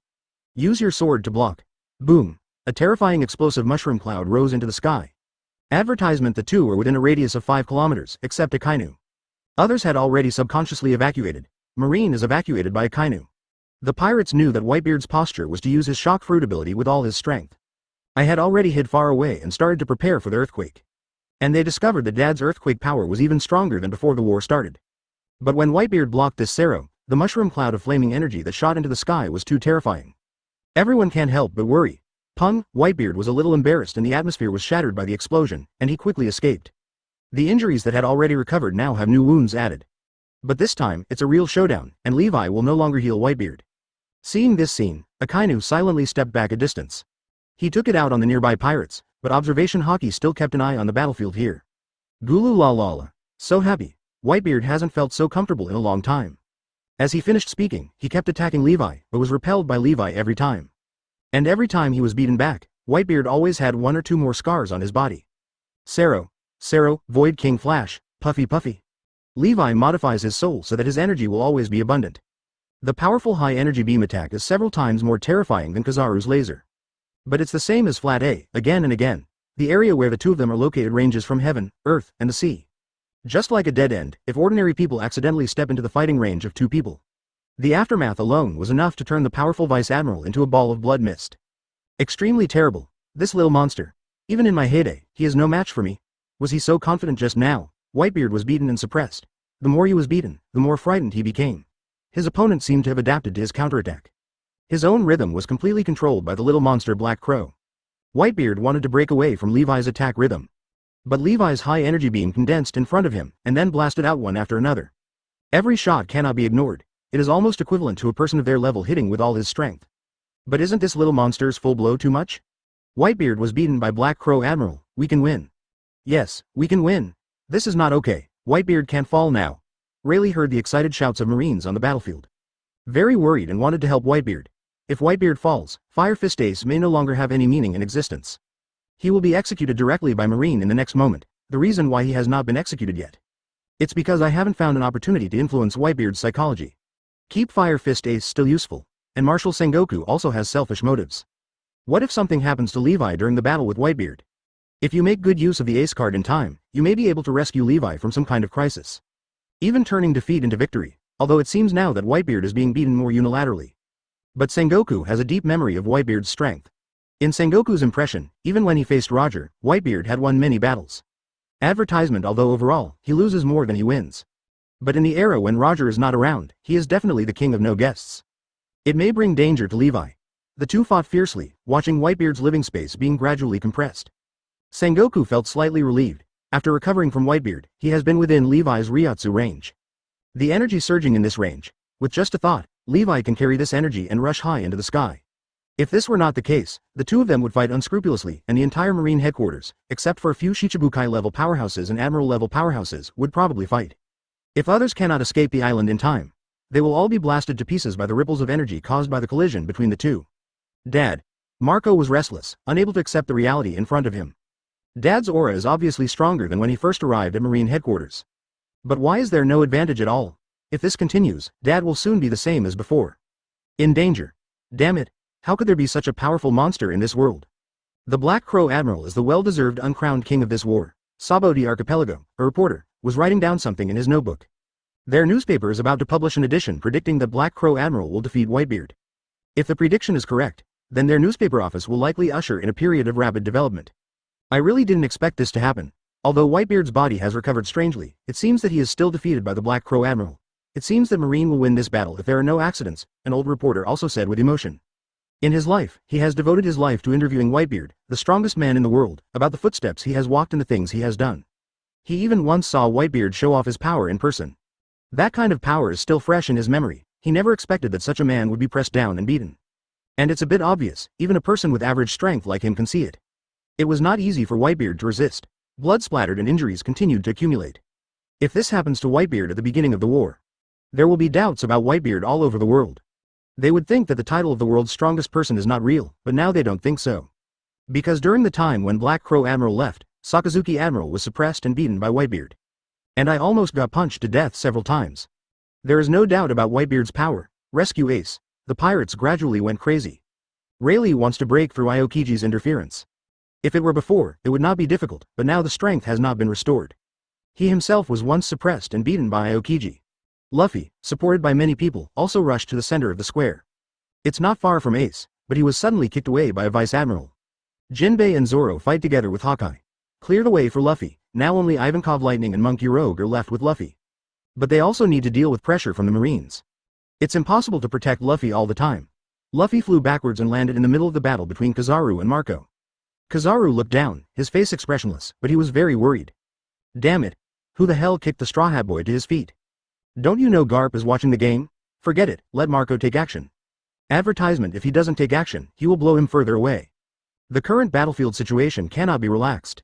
Use your sword to block. Boom! A terrifying explosive mushroom cloud rose into the sky. Advertisement: the 2 were within a radius of 5 kilometers, except Akainu. Others had already subconsciously evacuated. Marine is evacuated by Akainu. The pirates knew that Whitebeard's posture was to use his shock fruit ability with all his strength. I had already hid far away and started to prepare for the earthquake. And they discovered that Dad's earthquake power was even stronger than before the war started. But when Whitebeard blocked this Sero, the mushroom cloud of flaming energy that shot into the sky was too terrifying. Everyone can't help but worry. Whitebeard was a little embarrassed and the atmosphere was shattered by the explosion, and he quickly escaped. The injuries that had already recovered now have new wounds added. But this time, it's a real showdown, and Levi will no longer heal Whitebeard. Seeing this scene, Akainu silently stepped back a distance. He took it out on the nearby pirates, but observation Haki still kept an eye on the battlefield here. Gulu la la la. So happy. Whitebeard hasn't felt so comfortable in a long time. As he finished speaking, he kept attacking Levi, but was repelled by Levi every time. And every time he was beaten back, Whitebeard always had 1 or 2 more scars on his body. Sero, Void King Flash, Puffy. Levi modifies his soul so that his energy will always be abundant. The powerful high-energy beam attack is several times more terrifying than Kizaru's laser. But it's the same as Flat A, again and again. The area where the 2 of them are located ranges from heaven, earth, and the sea. Just like a dead end, if ordinary people accidentally step into the fighting range of 2 people. The aftermath alone was enough to turn the powerful Vice Admiral into a ball of blood mist. Extremely terrible. This little monster. Even in my heyday, he is no match for me. Was he so confident just now? Whitebeard was beaten and suppressed. The more he was beaten, the more frightened he became. His opponent seemed to have adapted to his counterattack. His own rhythm was completely controlled by the little monster Black Crow. Whitebeard wanted to break away from Levi's attack rhythm. But Levi's high energy beam condensed in front of him, and then blasted out one after another. Every shot cannot be ignored. It is almost equivalent to a person of their level hitting with all his strength. But isn't this little monster's full blow too much? Whitebeard was beaten by Black Crow Admiral. We can win. Yes, we can win. This is not okay. Whitebeard can't fall now. Rayleigh heard the excited shouts of Marines on the battlefield. Very worried and wanted to help Whitebeard. If Whitebeard falls, Fire Fist Ace may no longer have any meaning in existence. He will be executed directly by Marine in the next moment. The reason why he has not been executed yet. It's because I haven't found an opportunity to influence Whitebeard's psychology. Keep Fire Fist Ace still useful, and Marshal Sengoku also has selfish motives. What if something happens to Levi during the battle with Whitebeard? If you make good use of the Ace card in time, you may be able to rescue Levi from some kind of crisis. Even turning defeat into victory, although it seems now that Whitebeard is being beaten more unilaterally. But Sengoku has a deep memory of Whitebeard's strength. In Sengoku's impression, even when he faced Roger, Whitebeard had won many battles. Advertisement: although overall, he loses more than he wins. But in the era when Roger is not around, he is definitely the king of no guests. It may bring danger to Levi. The 2 fought fiercely, watching Whitebeard's living space being gradually compressed. Sengoku felt slightly relieved. After recovering from Whitebeard, he has been within Levi's Reiatsu range. The energy surging in this range. With just a thought, Levi can carry this energy and rush high into the sky. If this were not the case, the two of them would fight unscrupulously, and the entire Marine headquarters, except for a few Shichibukai-level powerhouses and Admiral-level powerhouses, would probably fight. If others cannot escape the island in time, they will all be blasted to pieces by the ripples of energy caused by the collision between the two. Dad. Marco was restless, unable to accept the reality in front of him. Dad's aura is obviously stronger than when he first arrived at Marine headquarters. But why is there no advantage at all? If this continues, Dad will soon be the same as before. In danger. Damn it. How could there be such a powerful monster in this world? The Black Crow Admiral is the well-deserved uncrowned king of this war. Saboti Archipelago, a reporter, was writing down something in his notebook. Their newspaper is about to publish an edition predicting that Black Crow Admiral will defeat Whitebeard. If the prediction is correct, then their newspaper office will likely usher in a period of rapid development. I really didn't expect this to happen. Although Whitebeard's body has recovered strangely, it seems that he is still defeated by the Black Crow Admiral. It seems that Marine will win this battle if there are no accidents, an old reporter also said with emotion. In his life, he has devoted his life to interviewing Whitebeard, the strongest man in the world, about the footsteps he has walked and the things he has done. He even once saw Whitebeard show off his power in person. That kind of power is still fresh in his memory. He never expected that such a man would be pressed down and beaten. And it's a bit obvious, even a person with average strength like him can see it. It was not easy for Whitebeard to resist. Blood splattered and injuries continued to accumulate. If this happens to Whitebeard at the beginning of the war, there will be doubts about Whitebeard all over the world. They would think that the title of the world's strongest person is not real, but now they don't think so. Because during the time when Black Crow Admiral left, Sakazuki Admiral was suppressed and beaten by Whitebeard. And I almost got punched to death several times. There is no doubt about Whitebeard's power. Rescue Ace. The pirates gradually went crazy. Rayleigh wants to break through Aokiji's interference. If it were before, it would not be difficult, but now the strength has not been restored. He himself was once suppressed and beaten by Aokiji. Luffy, supported by many people, also rushed to the center of the square. It's not far from Ace, but he was suddenly kicked away by a vice admiral. Jinbei and Zoro fight together with Hawkeye. Clear the way for Luffy. Now only Ivankov Lightning and Monkey Rogue are left with Luffy. But they also need to deal with pressure from the Marines. It's impossible to protect Luffy all the time. Luffy flew backwards and landed in the middle of the battle between Kizaru and Marco. Kizaru looked down, his face expressionless, but he was very worried. Damn it. Who the hell kicked the Straw Hat Boy to his feet? Don't you know Garp is watching the game? Forget it, let Marco take action. Advertisement: if he doesn't take action, he will blow him further away. The current battlefield situation cannot be relaxed.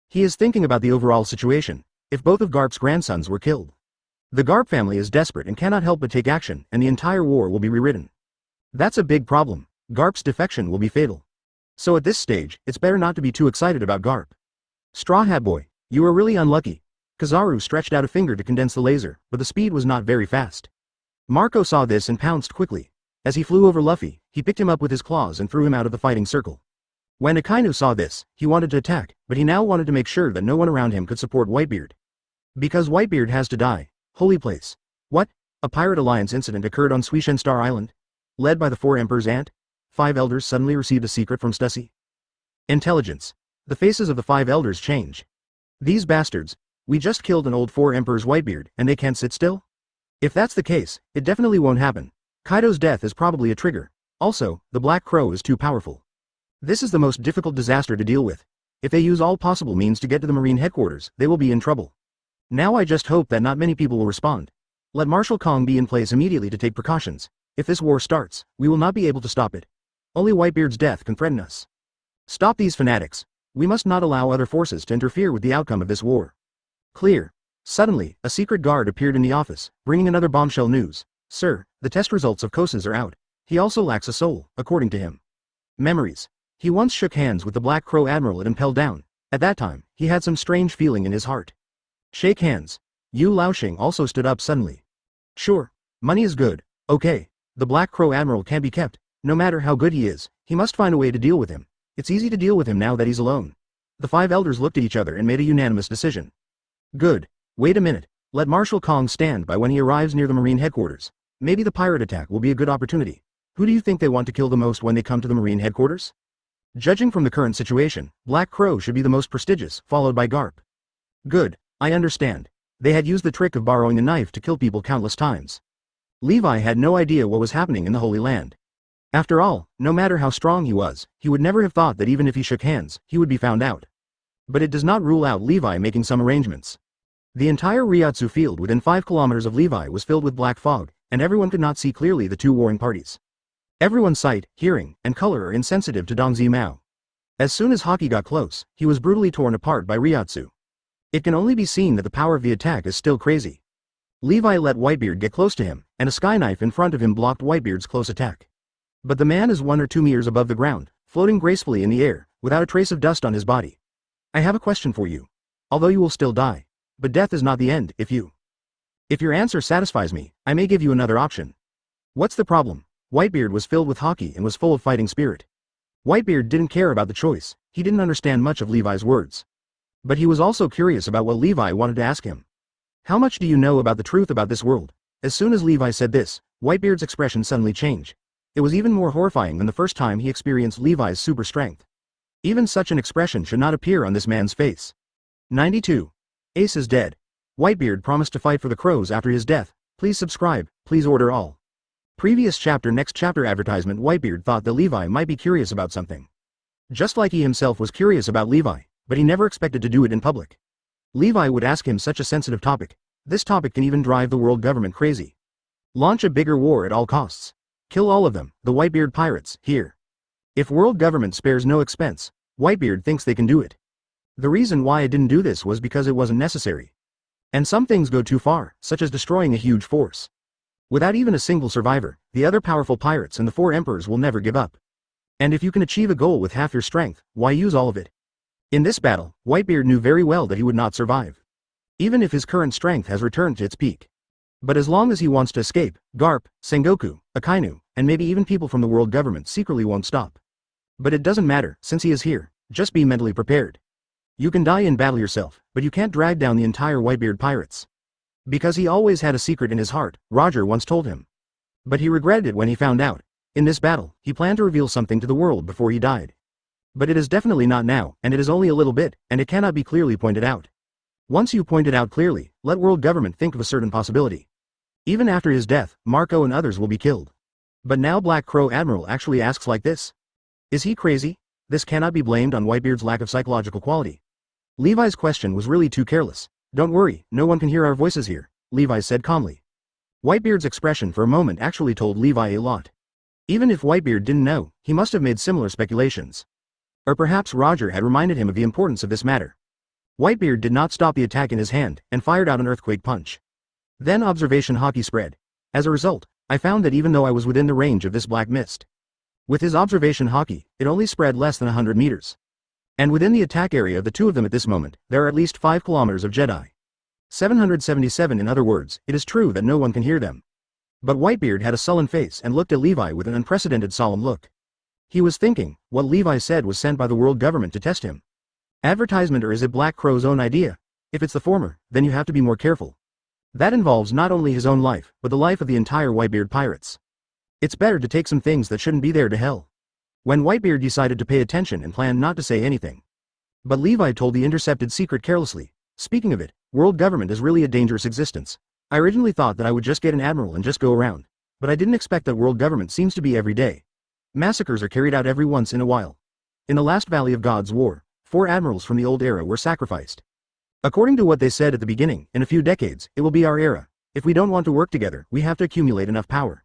He is thinking about the overall situation, if both of Garp's grandsons were killed. The Garp family is desperate and cannot help but take action, and the entire war will be rewritten. That's a big problem. Garp's defection will be fatal. So at this stage, it's better not to be too excited about Garp. Straw Hat Boy, you are really unlucky. Kizaru stretched out a finger to condense the laser, but the speed was not very fast. Marco saw this and pounced quickly. As he flew over Luffy, he picked him up with his claws and threw him out of the fighting circle. When Akainu saw this, he wanted to attack, but he now wanted to make sure that no one around him could support Whitebeard. Because Whitebeard has to die. Holy place. What? A pirate alliance incident occurred on Suishen Star Island? Led by the 4 Emperors and 5 Elders suddenly received a secret from Stussy. Intelligence. The faces of the 5 Elders change. These bastards. We just killed an old 4 Emperors Whitebeard, and they can't sit still? If that's the case, it definitely won't happen. Kaido's death is probably a trigger. Also, the Black Crow is too powerful. This is the most difficult disaster to deal with. If they use all possible means to get to the Marine headquarters, they will be in trouble. Now I just hope that not many people will respond. Let Marshal Kong be in place immediately to take precautions. If this war starts, we will not be able to stop it. Only Whitebeard's death can threaten us. Stop these fanatics. We must not allow other forces to interfere with the outcome of this war. Clear. Suddenly, a secret guard appeared in the office, bringing another bombshell news. Sir, the test results of Kosas are out. He also lacks a soul, according to him. Memories. He once shook hands with the Black Crow Admiral at Impel Down. At that time, he had some strange feeling in his heart. Shake hands. Yu Laoxing also stood up suddenly. Sure. Money is good. Okay. The Black Crow Admiral can't be kept. No matter how good he is, he must find a way to deal with him. It's easy to deal with him now that he's alone. The 5 Elders looked at each other and made a unanimous decision. Good. Wait a minute. Let Marshal Kong stand by when he arrives near the Marine headquarters. Maybe the pirate attack will be a good opportunity. Who do you think they want to kill the most when they come to the Marine headquarters? Judging from the current situation, Black Crow should be the most prestigious, followed by Garp. Good. I understand. They had used the trick of borrowing a knife to kill people countless times. Levi had no idea what was happening in the Holy Land. After all, no matter how strong he was, he would never have thought that even if he shook hands, he would be found out. But it does not rule out Levi making some arrangements. The entire Reiatsu field within 5 kilometers of Levi was filled with black fog, and everyone could not see clearly the two warring parties. Everyone's sight, hearing, and color are insensitive to Dongzi Mao. As soon as Haki got close, he was brutally torn apart by Reiatsu. It can only be seen that the power of the attack is still crazy. Levi let Whitebeard get close to him, and a sky knife in front of him blocked Whitebeard's close attack. But the man is 1 or 2 meters above the ground, floating gracefully in the air, without a trace of dust on his body. I have a question for you. Although you will still die. But death is not the end, if your answer satisfies me, I may give you another option. What's the problem? Whitebeard was filled with Haki and was full of fighting spirit. Whitebeard didn't care about the choice, he didn't understand much of Levi's words. But he was also curious about what Levi wanted to ask him. How much do you know about the truth about this world? As soon as Levi said this, Whitebeard's expression suddenly changed. It was even more horrifying than the first time he experienced Levi's super strength. Even such an expression should not appear on this man's face. 92. Ace is dead. Whitebeard promised to fight for the crows after his death. Please subscribe, please order all. Previous chapter next chapter advertisement. Whitebeard thought that Levi might be curious about something. Just like he himself was curious about Levi, but he never expected to do it in public. Levi would ask him such a sensitive topic. This topic can even drive the world government crazy. Launch a bigger war at all costs. Kill all of them, the Whitebeard pirates, here. If world government spares no expense, Whitebeard thinks they can do it. The reason why I didn't do this was because it wasn't necessary. And some things go too far, such as destroying a huge force. Without even a single survivor, the other powerful pirates and the 4 emperors will never give up. And if you can achieve a goal with half your strength, why use all of it? In this battle, Whitebeard knew very well that he would not survive. Even if his current strength has returned to its peak. But as long as he wants to escape, Garp, Sengoku, Akainu, and maybe even people from the world government secretly won't stop. But it doesn't matter, since he is here, just be mentally prepared. You can die in battle yourself, but you can't drag down the entire Whitebeard pirates. Because he always had a secret in his heart, Roger once told him. But he regretted it when he found out. In this battle, he planned to reveal something to the world before he died. But it is definitely not now, and it is only a little bit, and it cannot be clearly pointed out. Once you point it out clearly, let world government think of a certain possibility. Even after his death, Marco and others will be killed. But now Black Crow Admiral actually asks like this. Is he crazy? This cannot be blamed on Whitebeard's lack of psychological quality. Levi's question was really too careless. Don't worry, no one can hear our voices here, Levi said calmly. Whitebeard's expression for a moment actually told Levi a lot. Even if Whitebeard didn't know, he must have made similar speculations. Or perhaps Roger had reminded him of the importance of this matter. Whitebeard did not stop the attack in his hand, and fired out an earthquake punch. Then observation Haki spread. As a result, I found that even though I was within the range of this black mist. With his observation Haki, it only spread less than 100 meters. And within the attack area of the two of them at this moment, there are at least 5 kilometers of Jedi. 777 in other words, it is true that no one can hear them. But Whitebeard had a sullen face and looked at Levi with an unprecedented solemn look. He was thinking, what Levi said was sent by the world government to test him. Advertisement, or is it Black Crow's own idea? If it's the former, then you have to be more careful. That involves not only his own life, but the life of the entire Whitebeard pirates. It's better to take some things that shouldn't be there to hell. When Whitebeard decided to pay attention and planned not to say anything. But Levi told the intercepted secret carelessly. Speaking of it, world government is really a dangerous existence. I originally thought that I would just get an admiral and just go around. But I didn't expect that world government seems to be every day. Massacres are carried out every once in a while. In the last Valley of Gods war, 4 admirals from the old era were sacrificed. According to what they said at the beginning, in a few decades, it will be our era. If we don't want to work together, we have to accumulate enough power.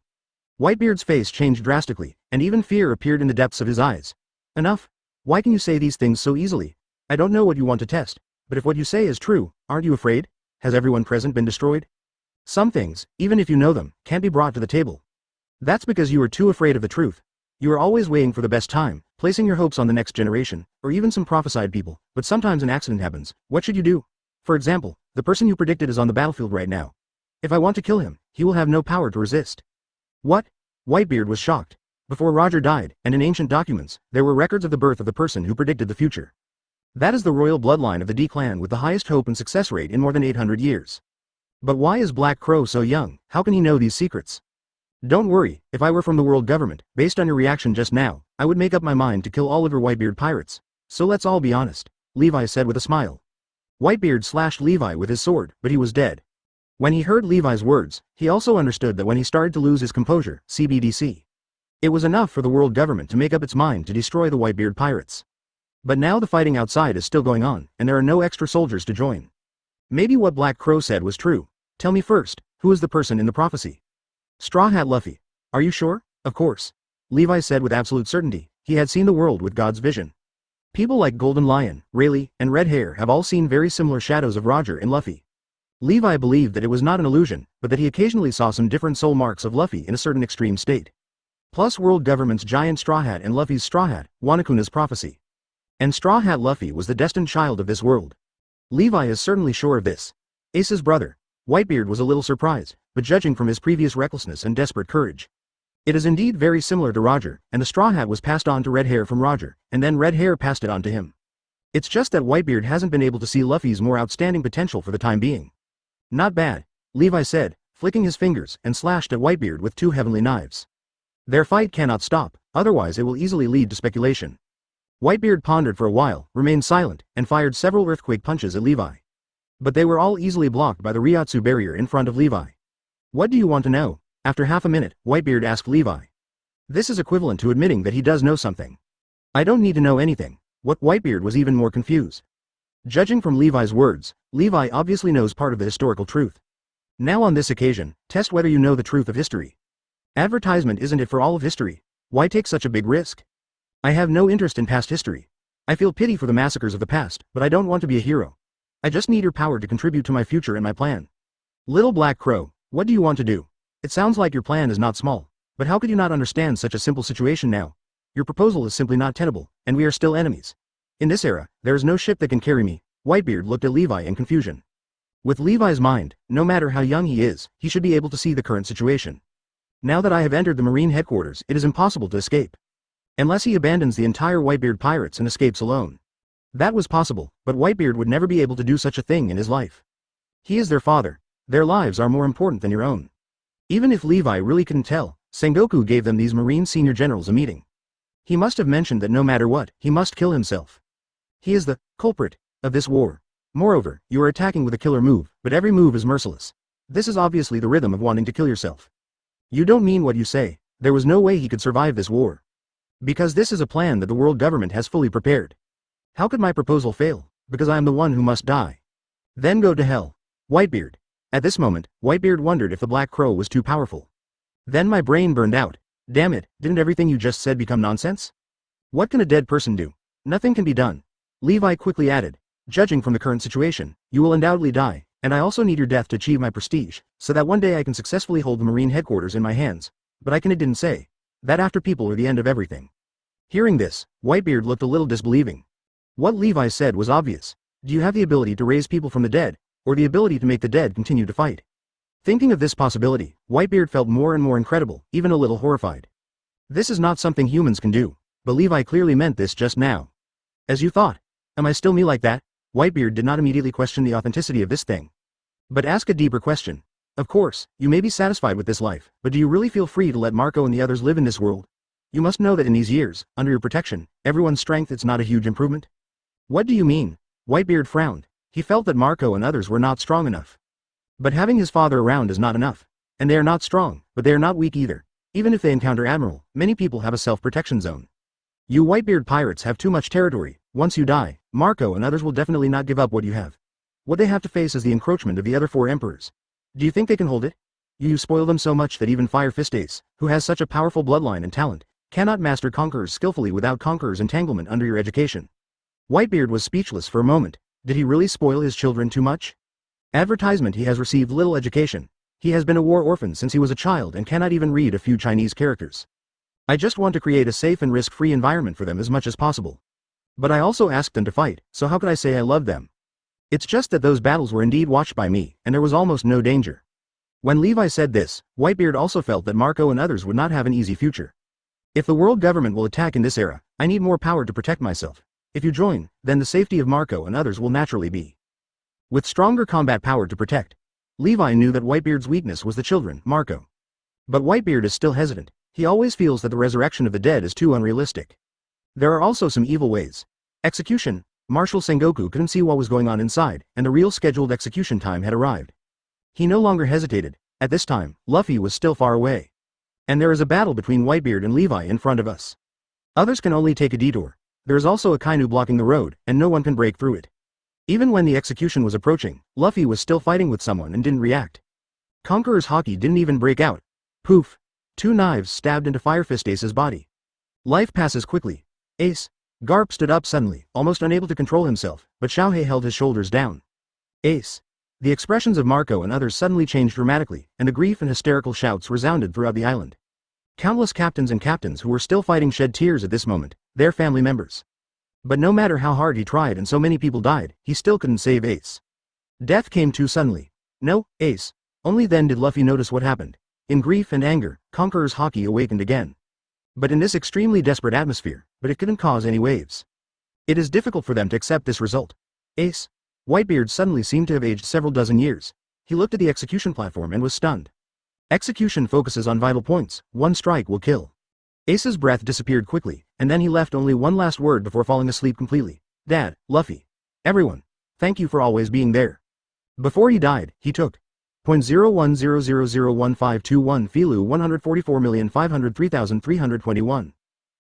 Whitebeard's face changed drastically, and even fear appeared in the depths of his eyes. Enough. Why can you say these things so easily? I don't know what you want to test, but if what you say is true, aren't you afraid? Has everyone present been destroyed? Some things, even if you know them, can't be brought to the table. That's because you are too afraid of the truth. You are always waiting for the best time, placing your hopes on the next generation, or even some prophesied people, but sometimes an accident happens. What should you do? For example, the person you predicted is on the battlefield right now. If I want to kill him, he will have no power to resist. What? Whitebeard was shocked. Before Roger died, and in ancient documents, there were records of the birth of the person who predicted the future. That is the royal bloodline of the D clan with the highest hope and success rate in more than 800 years. But why is Black Crow so young? How can he know these secrets? Don't worry, if I were from the world government, based on your reaction just now, I would make up my mind to kill all of your Whitebeard pirates. So let's all be honest, Levi said with a smile. Whitebeard slashed Levi with his sword, but he was dead. When he heard Levi's words, he also understood that when he started to lose his composure, CBDC. It was enough for the world government to make up its mind to destroy the Whitebeard pirates. But now the fighting outside is still going on, and there are no extra soldiers to join. Maybe what Black Crow said was true. Tell me first, who is the person in the prophecy? Straw Hat Luffy. Are you sure? Of course. Levi said with absolute certainty. He had seen the world with God's vision. People like Golden Lion, Rayleigh, and Red Hair have all seen very similar shadows of Roger and Luffy. Levi believed that it was not an illusion, but that he occasionally saw some different soul marks of Luffy in a certain extreme state. Plus world government's giant Straw Hat and Luffy's Straw Hat, Wanakuna's prophecy. And Straw Hat Luffy was the destined child of this world. Levi is certainly sure of this. Ace's brother, Whitebeard, was a little surprised, but judging from his previous recklessness and desperate courage. It is indeed very similar to Roger, and the Straw Hat was passed on to Red Hair from Roger, and then Red Hair passed it on to him. It's just that Whitebeard hasn't been able to see Luffy's more outstanding potential for the time being. Not bad, Levi said, flicking his fingers, and slashed at Whitebeard with two heavenly knives. Their fight cannot stop, otherwise it will easily lead to speculation. Whitebeard pondered for a while, remained silent, and fired several earthquake punches at Levi. But they were all easily blocked by the Reiatsu barrier in front of Levi. What do you want to know? After half a minute, Whitebeard asked Levi. This is equivalent to admitting that he does know something. I don't need to know anything. What? Whitebeard was even more confused. Judging from Levi's words, Levi obviously knows part of the historical truth. Now on this occasion, test whether you know the truth of history. Advertisement isn't it for all of history? Why take such a big risk? I have no interest in past history. I feel pity for the massacres of the past, but I don't want to be a hero. I just need your power to contribute to my future and my plan. Little Black Crow, what do you want to do? It sounds like your plan is not small, but how could you not understand such a simple situation now? Your proposal is simply not tenable, and we are still enemies. In this era, there is no ship that can carry me. Whitebeard looked at Levi in confusion. With Levi's mind, no matter how young he is, he should be able to see the current situation. Now that I have entered the Marine headquarters, it is impossible to escape. Unless he abandons the entire Whitebeard pirates and escapes alone. That was possible, but Whitebeard would never be able to do such a thing in his life. He is their father. Their lives are more important than your own. Even if Levi really couldn't tell, Sengoku gave them these Marine senior generals a meeting. He must have mentioned that no matter what, he must kill himself. He is the culprit of this war. Moreover, you are attacking with a killer move, but every move is merciless. This is obviously the rhythm of wanting to kill yourself. You don't mean what you say. There was no way he could survive this war. Because this is a plan that the world government has fully prepared. How could my proposal fail? Because I am the one who must die. Then go to hell. Whitebeard. At this moment, Whitebeard wondered if the Black Crow was too powerful. Then my brain burned out. Damn it, didn't everything you just said become nonsense? What can a dead person do? Nothing can be done. Levi quickly added, judging from the current situation, you will undoubtedly die, and I also need your death to achieve my prestige, so that one day I can successfully hold the Marine headquarters in my hands. But it didn't say that after people are the end of everything. Hearing this, Whitebeard looked a little disbelieving. What Levi said was obvious. Do you have the ability to raise people from the dead, or the ability to make the dead continue to fight? Thinking of this possibility, Whitebeard felt more and more incredible, even a little horrified. This is not something humans can do, but Levi clearly meant this just now. As you thought. Am I still me like that? Whitebeard did not immediately question the authenticity of this thing. But ask a deeper question. Of course, you may be satisfied with this life, but do you really feel free to let Marco and the others live in this world? You must know that in these years, under your protection, everyone's strength is not a huge improvement. What do you mean? Whitebeard frowned. He felt that Marco and others were not strong enough. But having his father around is not enough. And they are not strong, but they are not weak either. Even if they encounter Admiral, many people have a self-protection zone. You Whitebeard pirates have too much territory. Once you die, Marco and others will definitely not give up what you have. What they have to face is the encroachment of the other 4 emperors. Do you think they can hold it? You spoil them so much that even Fire Fist Ace, who has such a powerful bloodline and talent, cannot master Conquerors skillfully without Conquerors' entanglement under your education. Whitebeard was speechless for a moment. Did he really spoil his children too much? Advertisement: he has received little education. He has been a war orphan since he was a child and cannot even read a few Chinese characters. I just want to create a safe and risk-free environment for them as much as possible. But I also asked them to fight, so how could I say I love them? It's just that those battles were indeed watched by me, and there was almost no danger. When Levi said this, Whitebeard also felt that Marco and others would not have an easy future. If the world government will attack in this era, I need more power to protect myself. If you join, then the safety of Marco and others will naturally be. With stronger combat power to protect. Levi knew that Whitebeard's weakness was the children, Marco. But Whitebeard is still hesitant. He always feels that the resurrection of the dead is too unrealistic. There are also some evil ways. Execution. Marshal Sengoku couldn't see what was going on inside, and the real scheduled execution time had arrived. He no longer hesitated. At this time, Luffy was still far away. And there is a battle between Whitebeard and Levi in front of us. Others can only take a detour. There is also a Kainu blocking the road, and no one can break through it. Even when the execution was approaching, Luffy was still fighting with someone and didn't react. Conqueror's Haki didn't even break out. Poof! 2 knives stabbed into Fire Fist Ace's body. Life passes quickly. Ace. Garp stood up suddenly, almost unable to control himself, but Xiaohei held his shoulders down. Ace. The expressions of Marco and others suddenly changed dramatically, and the grief and hysterical shouts resounded throughout the island. Countless captains and captains who were still fighting shed tears at this moment, their family members. But no matter how hard he tried and so many people died, he still couldn't save Ace. Death came too suddenly. No, Ace. Only then did Luffy notice what happened. In grief and anger, Conqueror's Haki awakened again. But in this extremely desperate atmosphere, but it couldn't cause any waves. It is difficult for them to accept this result. Ace. Whitebeard suddenly seemed to have aged several dozen years. He looked at the execution platform and was stunned. Execution focuses on vital points, 1 strike will kill. Ace's breath disappeared quickly, and then he left only one last word before falling asleep completely. Dad, Luffy. Everyone. Thank you for always being there. Before he died, he took 0.0100011521 Filu 144,503,321.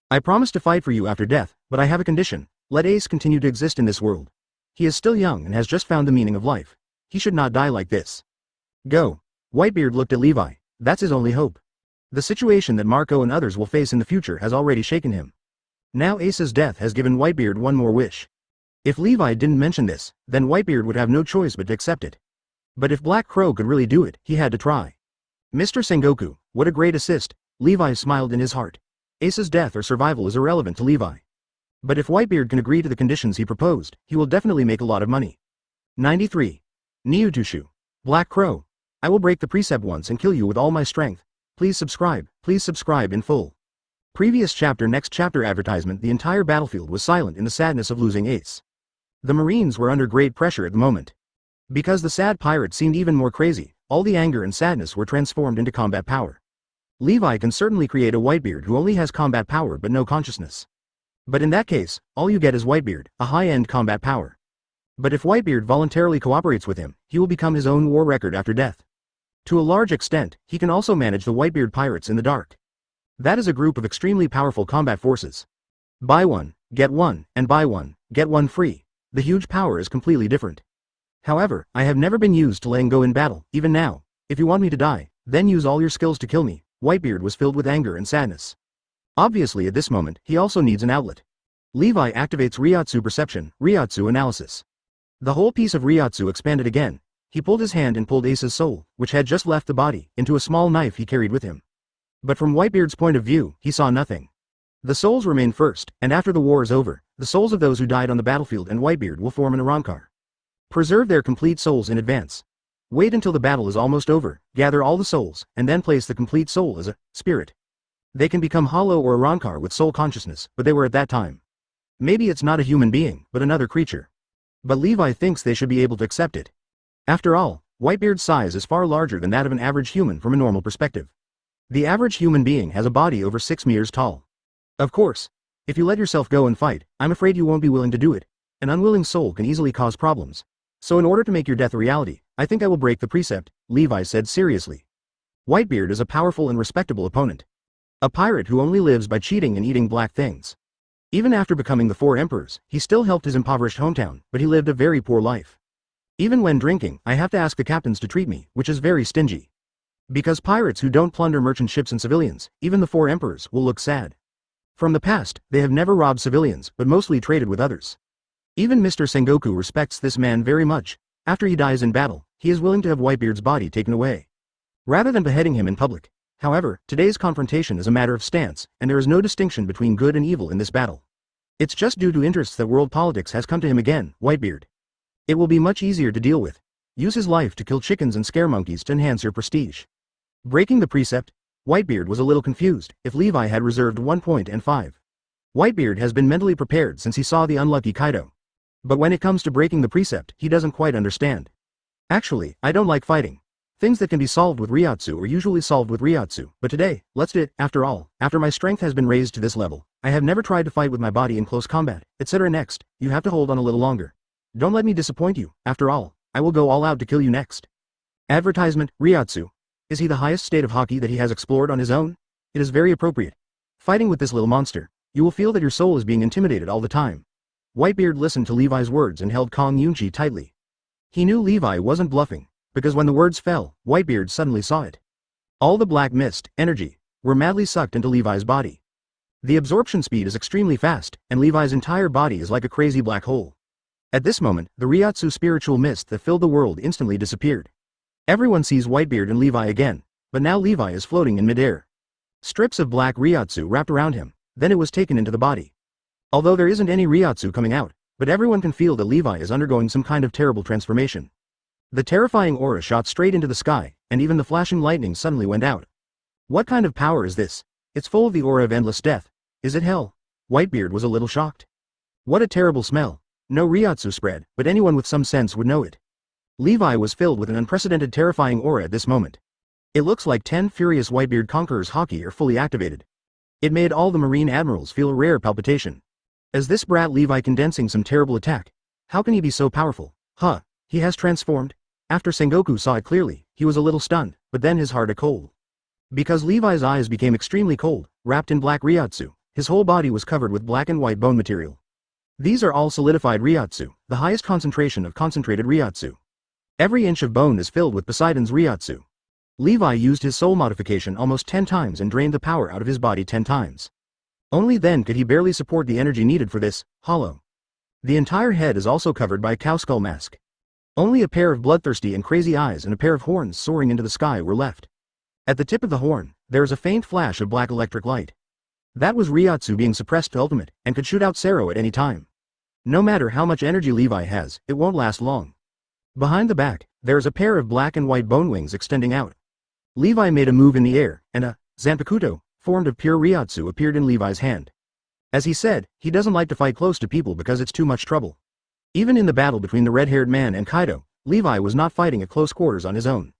I promise to fight for you after death, but I have a condition. Let Ace continue to exist in this world. He is still young and has just found the meaning of life. He should not die like this. Go. Whitebeard looked at Levi. That's his only hope. The situation that Marco and others will face in the future has already shaken him. Now Ace's death has given Whitebeard one more wish. If Levi didn't mention this, then Whitebeard would have no choice but to accept it. But if Black Crow could really do it, he had to try. Mr. Sengoku, what a great assist. Levi smiled in his heart. Ace's death or survival is irrelevant to Levi. But if Whitebeard can agree to the conditions he proposed, he will definitely make a lot of money. 93. Niutushu. Black Crow. I will break the precept once and kill you with all my strength. Please subscribe in full. Previous chapter. Next chapter advertisement. The entire battlefield was silent in the sadness of losing Ace. The Marines were under great pressure at the moment. Because the sad pirate seemed even more crazy, all the anger and sadness were transformed into combat power. Levi can certainly create a Whitebeard who only has combat power but no consciousness. But in that case, all you get is Whitebeard, a high-end combat power. But if Whitebeard voluntarily cooperates with him, he will become his own war record after death. To a large extent, he can also manage the Whitebeard pirates in the dark. That is a group of extremely powerful combat forces. Buy one, get one, and buy one, get one free. The huge power is completely different. However, I have never been used to letting go in battle, even now. If you want me to die, then use all your skills to kill me. Whitebeard was filled with anger and sadness. Obviously at this moment, he also needs an outlet. Levi activates Reiatsu perception, Reiatsu analysis. The whole piece of Reiatsu expanded again. He pulled his hand and pulled Ace's soul, which had just left the body, into a small knife he carried with him. But from Whitebeard's point of view, he saw nothing. The souls remain first, and after the war is over, the souls of those who died on the battlefield and Whitebeard will form an Arrancar. Preserve their complete souls in advance. Wait until the battle is almost over, gather all the souls, and then place the complete soul as a spirit. They can become hollow or Arrancar with soul consciousness, but they were at that time. Maybe it's not a human being, but another creature. But Levi thinks they should be able to accept it. After all, Whitebeard's size is far larger than that of an average human from a normal perspective. The average human being has a body over 6 meters tall. Of course, if you let yourself go and fight, I'm afraid you won't be willing to do it. An unwilling soul can easily cause problems. So in order to make your death a reality, I think I will break the precept, Levi said seriously. Whitebeard is a powerful and respectable opponent. A pirate who only lives by cheating and eating black things. Even after becoming the 4 emperors, he still helped his impoverished hometown, but he lived a very poor life. Even when drinking, I have to ask the captains to treat me, which is very stingy. Because pirates who don't plunder merchant ships and civilians, even the 4 emperors, will look sad. From the past, they have never robbed civilians, but mostly traded with others. Even Mr. Sengoku respects this man very much. After he dies in battle, he is willing to have Whitebeard's body taken away, rather than beheading him in public. However, today's confrontation is a matter of stance, and there is no distinction between good and evil in this battle. It's just due to interests that world politics has come to him again, Whitebeard. It will be much easier to deal with. Use his life to kill chickens and scare monkeys to enhance your prestige. Breaking the precept, Whitebeard was a little confused. If Levi had reserved 1 point and 5. Whitebeard has been mentally prepared since he saw the unlucky Kaido. But when it comes to breaking the precept, he doesn't quite understand. Actually, I don't like fighting. Things that can be solved with Reiatsu are usually solved with Reiatsu, but today, let's do it. After all, after my strength has been raised to this level, I have never tried to fight with my body in close combat, etc. Next, you have to hold on a little longer. Don't let me disappoint you. After all, I will go all out to kill you next. Advertisement, Reiatsu. Is he the highest state of Haki that he has explored on his own? It is very appropriate. Fighting with this little monster. You will feel that your soul is being intimidated all the time. Whitebeard listened to Levi's words and held Kong Yunchi tightly. He knew Levi wasn't bluffing, because when the words fell, Whitebeard suddenly saw it. All the black mist, energy, were madly sucked into Levi's body. The absorption speed is extremely fast, and Levi's entire body is like a crazy black hole. At this moment, the Reiatsu spiritual mist that filled the world instantly disappeared. Everyone sees Whitebeard and Levi again, but now Levi is floating in midair. Strips of black Reiatsu wrapped around him, then it was taken into the body. Although there isn't any Reiatsu coming out, but everyone can feel that Levi is undergoing some kind of terrible transformation. The terrifying aura shot straight into the sky, and even the flashing lightning suddenly went out. What kind of power is this? It's full of the aura of endless death. Is it hell? Whitebeard was a little shocked. What a terrible smell. No Reiatsu spread, but anyone with some sense would know it. Levi was filled with an unprecedented terrifying aura at this moment. It looks like 10 furious Whitebeard conquerors Haki are fully activated. It made all the marine admirals feel a rare palpitation. Is this brat Levi condensing some terrible attack? How can he be so powerful? Huh, he has transformed? After Sengoku saw it clearly, he was a little stunned, but then his heart cold. Because Levi's eyes became extremely cold, wrapped in black Reiatsu, his whole body was covered with black and white bone material. These are all solidified Reiatsu, the highest concentration of concentrated Reiatsu. Every inch of bone is filled with Poseidon's Reiatsu. Levi used his soul modification almost 10 times and drained the power out of his body 10 times. Only then could he barely support the energy needed for this, hollow. The entire head is also covered by a cow skull mask. Only a pair of bloodthirsty and crazy eyes and a pair of horns soaring into the sky were left. At the tip of the horn, there is a faint flash of black electric light. That was Reiatsu being suppressed to ultimate, and could shoot out Sero at any time. No matter how much energy Levi has, it won't last long. Behind the back, there is a pair of black and white bone wings extending out. Levi made a move in the air, and a Zanpakuto, formed of pure Reiatsu, appeared in Levi's hand. As he said, he doesn't like to fight close to people because it's too much trouble. Even in the battle between the red-haired man and Kaido, Levi was not fighting at close quarters on his own.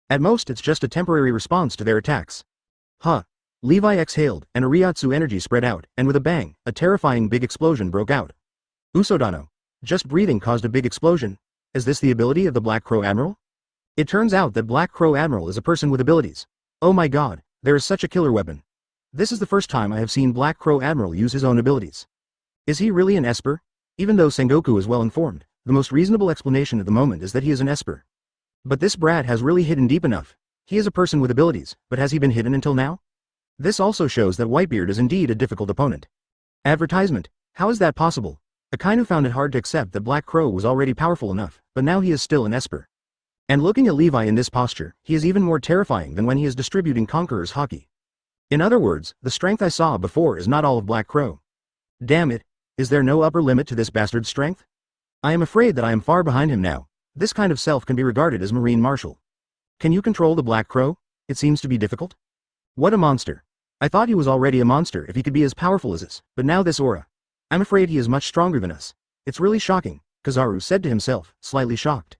At most it's just a temporary response to their attacks. Huh. Levi exhaled, and a Reiatsu energy spread out, and with a bang, a terrifying big explosion broke out. Usodano. Just breathing caused a big explosion. Is this the ability of the Black Crow Admiral? It turns out that Black Crow Admiral is a person with abilities. Oh my god, there is such a killer weapon. This is the first time I have seen Black Crow Admiral use his own abilities. Is he really an Esper? Even though Sengoku is well informed, the most reasonable explanation at the moment is that he is an Esper. But this brat has really hidden deep enough. He is a person with abilities, but has he been hidden until now? This also shows that Whitebeard is indeed a difficult opponent. Advertisement. How is that possible? Akainu found it hard to accept that Black Crow was already powerful enough, but now he is still an Esper. And looking at Levi in this posture, he is even more terrifying than when he is distributing Conqueror's Haki. In other words, the strength I saw before is not all of Black Crow. Damn it, is there no upper limit to this bastard's strength? I am afraid that I am far behind him now. This kind of self can be regarded as marine martial. Can you control the Black Crow? It seems to be difficult. What a monster. I thought he was already a monster if he could be as powerful as us, but now this aura. I'm afraid he is much stronger than us. It's really shocking, Kizaru said to himself, slightly shocked.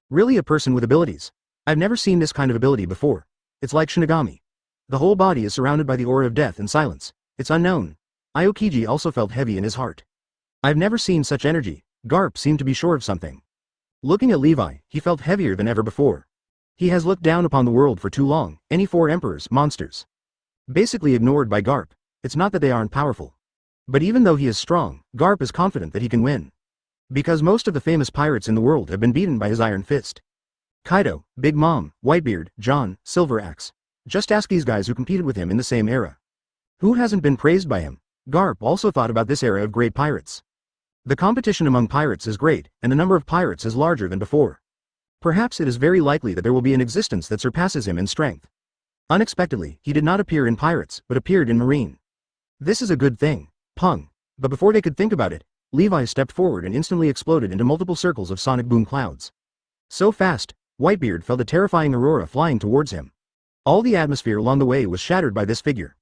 Really a person with abilities. I've never seen this kind of ability before. It's like Shinigami. The whole body is surrounded by the aura of death and silence. It's unknown. Aokiji also felt heavy in his heart. I've never seen such energy. Garp seemed to be sure of something. Looking at Levi, he felt heavier than ever before. He has looked down upon the world for too long, any 4 emperors, monsters. Basically ignored by Garp. It's not that they aren't powerful. But even though he is strong, Garp is confident that he can win. Because most of the famous pirates in the world have been beaten by his iron fist. Kaido, Big Mom, Whitebeard, John, Silver Axe. Just ask these guys who competed with him in the same era. Who hasn't been praised by him? Garp also thought about this era of great pirates. The competition among pirates is great, and the number of pirates is larger than before. Perhaps it is very likely that there will be an existence that surpasses him in strength. Unexpectedly, he did not appear in pirates, but appeared in marine. This is a good thing. Pung. But before they could think about it, Levi stepped forward and instantly exploded into multiple circles of sonic boom clouds. So fast, Whitebeard felt a terrifying aurora flying towards him. All the atmosphere along the way was shattered by this figure.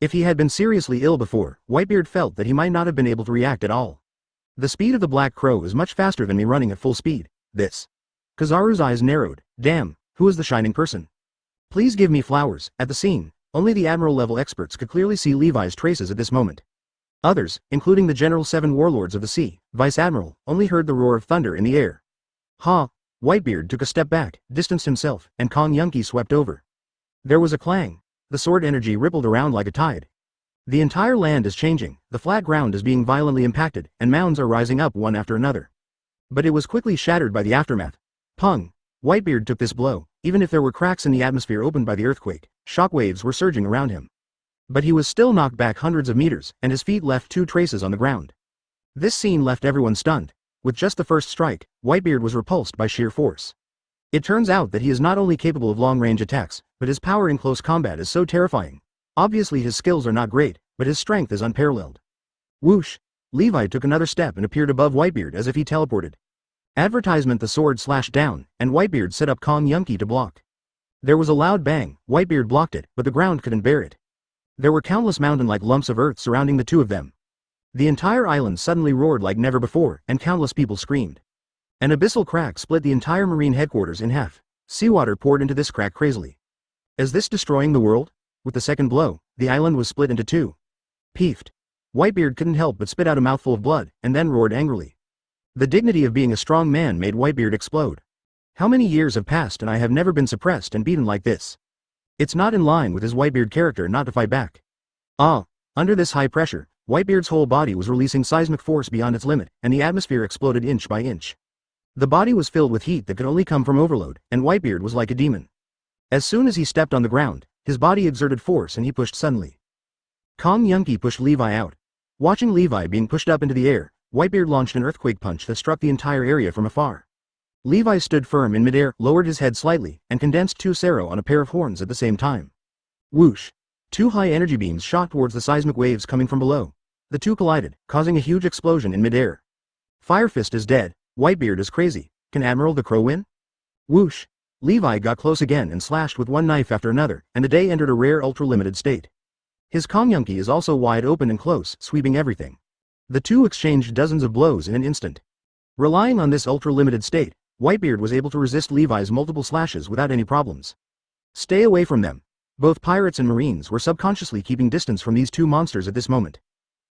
If he had been seriously ill before, Whitebeard felt that he might not have been able to react at all. The speed of the Black Crow is much faster than me running at full speed. This. Kizaru's eyes narrowed. Damn, who is the shining person? Please give me flowers. At the scene, only the Admiral-level experts could clearly see Levi's traces at this moment. Others, including the General 7 Warlords of the Sea, Vice Admiral, only heard the roar of thunder in the air. Ha! Whitebeard took a step back, distanced himself, and Kong Yunki swept over. There was a clang. The sword energy rippled around like a tide. The entire land is changing, the flat ground is being violently impacted, and mounds are rising up one after another. But it was quickly shattered by the aftermath. Pung! Whitebeard took this blow. Even if there were cracks in the atmosphere opened by the earthquake, shock waves were surging around him. But he was still knocked back hundreds of meters, and his feet left 2 traces on the ground. This scene left everyone stunned. With just the first strike, Whitebeard was repulsed by sheer force. It turns out that he is not only capable of long-range attacks, but his power in close combat is so terrifying. Obviously his skills are not great, but his strength is unparalleled. Whoosh! Levi took another step and appeared above Whitebeard as if he teleported. Advertisement: the sword slashed down, and Whitebeard set up Kong Yunki to block. There was a loud bang. Whitebeard blocked it, but the ground couldn't bear it. There were countless mountain-like lumps of earth surrounding the two of them. The entire island suddenly roared like never before, and countless people screamed. An abyssal crack split the entire marine headquarters in half. Seawater poured into this crack crazily. Is this destroying the world? With the second blow, the island was split into 2. Peefed. Whitebeard couldn't help but spit out a mouthful of blood, and then roared angrily. The dignity of being a strong man made Whitebeard explode. How many years have passed and I have never been suppressed and beaten like this? It's not in line with his Whitebeard character not to fight back. Under this high pressure, Whitebeard's whole body was releasing seismic force beyond its limit, and the atmosphere exploded inch by inch. The body was filled with heat that could only come from overload, and Whitebeard was like a demon. As soon as he stepped on the ground, his body exerted force and he pushed suddenly. Kong Yunki pushed Levi out. Watching Levi being pushed up into the air, Whitebeard launched an earthquake punch that struck the entire area from afar. Levi stood firm in midair, lowered his head slightly, and condensed 2 Sero on a pair of horns at the same time. Whoosh! 2 high energy beams shot towards the seismic waves coming from below. The two collided, causing a huge explosion in midair. Fire Fist is dead. Whitebeard is crazy. Can Admiral the Crow win? Whoosh! Levi got close again and slashed with one knife after another, and the day entered a rare ultra-limited state. His Kong Yunki is also wide open and close, sweeping everything. The two exchanged dozens of blows in an instant. Relying on this ultra-limited state, Whitebeard was able to resist Levi's multiple slashes without any problems. Stay away from them. Both pirates and marines were subconsciously keeping distance from these two monsters at this moment.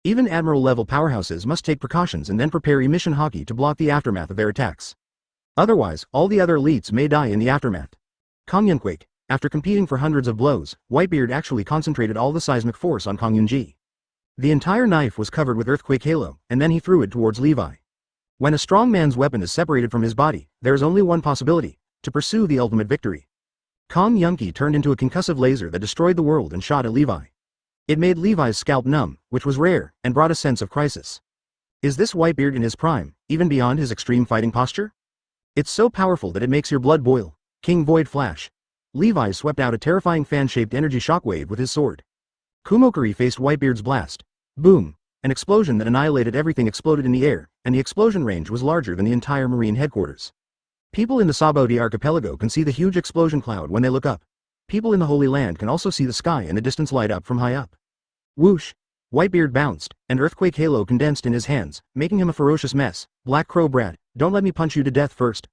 Even Admiral-level powerhouses must take precautions and then prepare emission Haki to block the aftermath of their attacks. Otherwise, all the other elites may die in the aftermath. Kong Yunquake. After competing for hundreds of blows, Whitebeard actually concentrated all the seismic force on Kong Yunji. The entire knife was covered with earthquake halo, and then he threw it towards Levi. When a strong man's weapon is separated from his body, there is only one possibility: to pursue the ultimate victory. Kong Yunki turned into a concussive laser that destroyed the world and shot at Levi. It made Levi's scalp numb, which was rare, and brought a sense of crisis. Is this Whitebeard in his prime, even beyond his extreme fighting posture? It's so powerful that it makes your blood boil. King Void Flash. Levi swept out a terrifying fan-shaped energy shockwave with his sword. Kumokuri faced Whitebeard's blast. Boom! An explosion that annihilated everything exploded in the air, and the explosion range was larger than the entire marine headquarters. People in the Sabaody archipelago can see the huge explosion cloud when they look up. People in the Holy Land can also see the sky in the distance light up from high up. Whoosh! Whitebeard bounced, and earthquake halo condensed in his hands, making him a ferocious mess. Black Crow brat, don't let me punch you to death first.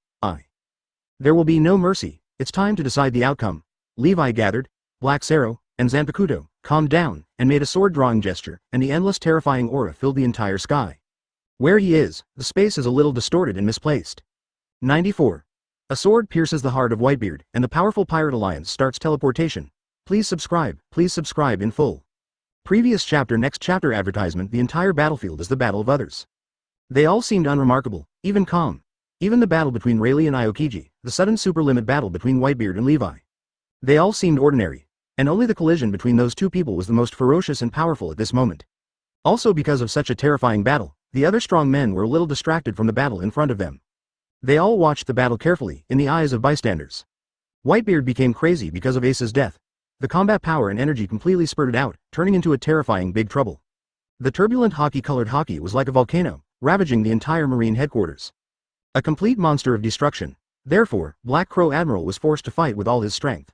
There will be no mercy. It's time to decide the outcome. Levi gathered Black Sero and Zanpakuto, calmed down, and made a sword-drawing gesture, and the endless terrifying aura filled the entire sky. Where he is, the space is a little distorted and misplaced. 94. A sword pierces the heart of Whitebeard, and the powerful Pirate Alliance starts teleportation. Please subscribe in full. Previous chapter. Next chapter advertisement. The entire battlefield is the battle of others. They all seemed unremarkable, even calm. Even the battle between Rayleigh and Aokiji, the sudden super-limit battle between Whitebeard and Levi. They all seemed ordinary. And only the collision between those two people was the most ferocious and powerful at this moment. Also, because of such a terrifying battle, the other strong men were a little distracted from the battle in front of them. They all watched the battle carefully, in the eyes of bystanders. Whitebeard became crazy because of Ace's death. The combat power and energy completely spurted out, turning into a terrifying big trouble. The turbulent Haki-colored Haki was like a volcano, ravaging the entire marine headquarters. A complete monster of destruction. Therefore, Black Crow Admiral was forced to fight with all his strength.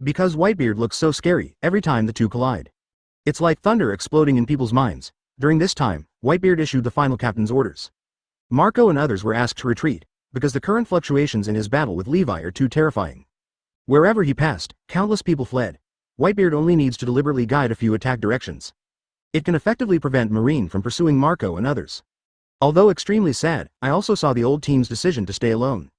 Because Whitebeard looks so scary every time the two collide. It's like thunder exploding in people's minds. During this time, Whitebeard issued the final captain's orders. Marco and others were asked to retreat, because the current fluctuations in his battle with Levi are too terrifying. Wherever he passed, countless people fled. Whitebeard only needs to deliberately guide a few attack directions. It can effectively prevent Marine from pursuing Marco and others. Although extremely sad, I also saw the old team's decision to stay alone.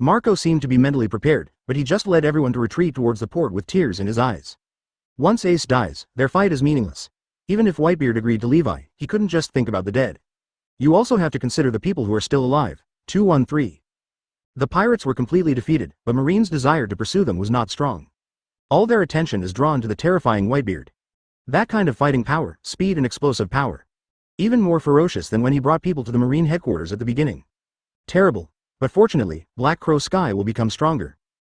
Marco seemed to be mentally prepared, but he just led everyone to retreat towards the port with tears in his eyes. Once Ace dies, their fight is meaningless. Even if Whitebeard agreed to Levi, he couldn't just think about the dead. You also have to consider the people who are still alive. 213. The pirates were completely defeated, but Marine's desire to pursue them was not strong. All their attention is drawn to the terrifying Whitebeard. That kind of fighting power, speed and explosive power. Even more ferocious than when he brought people to the Marine headquarters at the beginning. Terrible. But fortunately, Black Crow Sky will become stronger.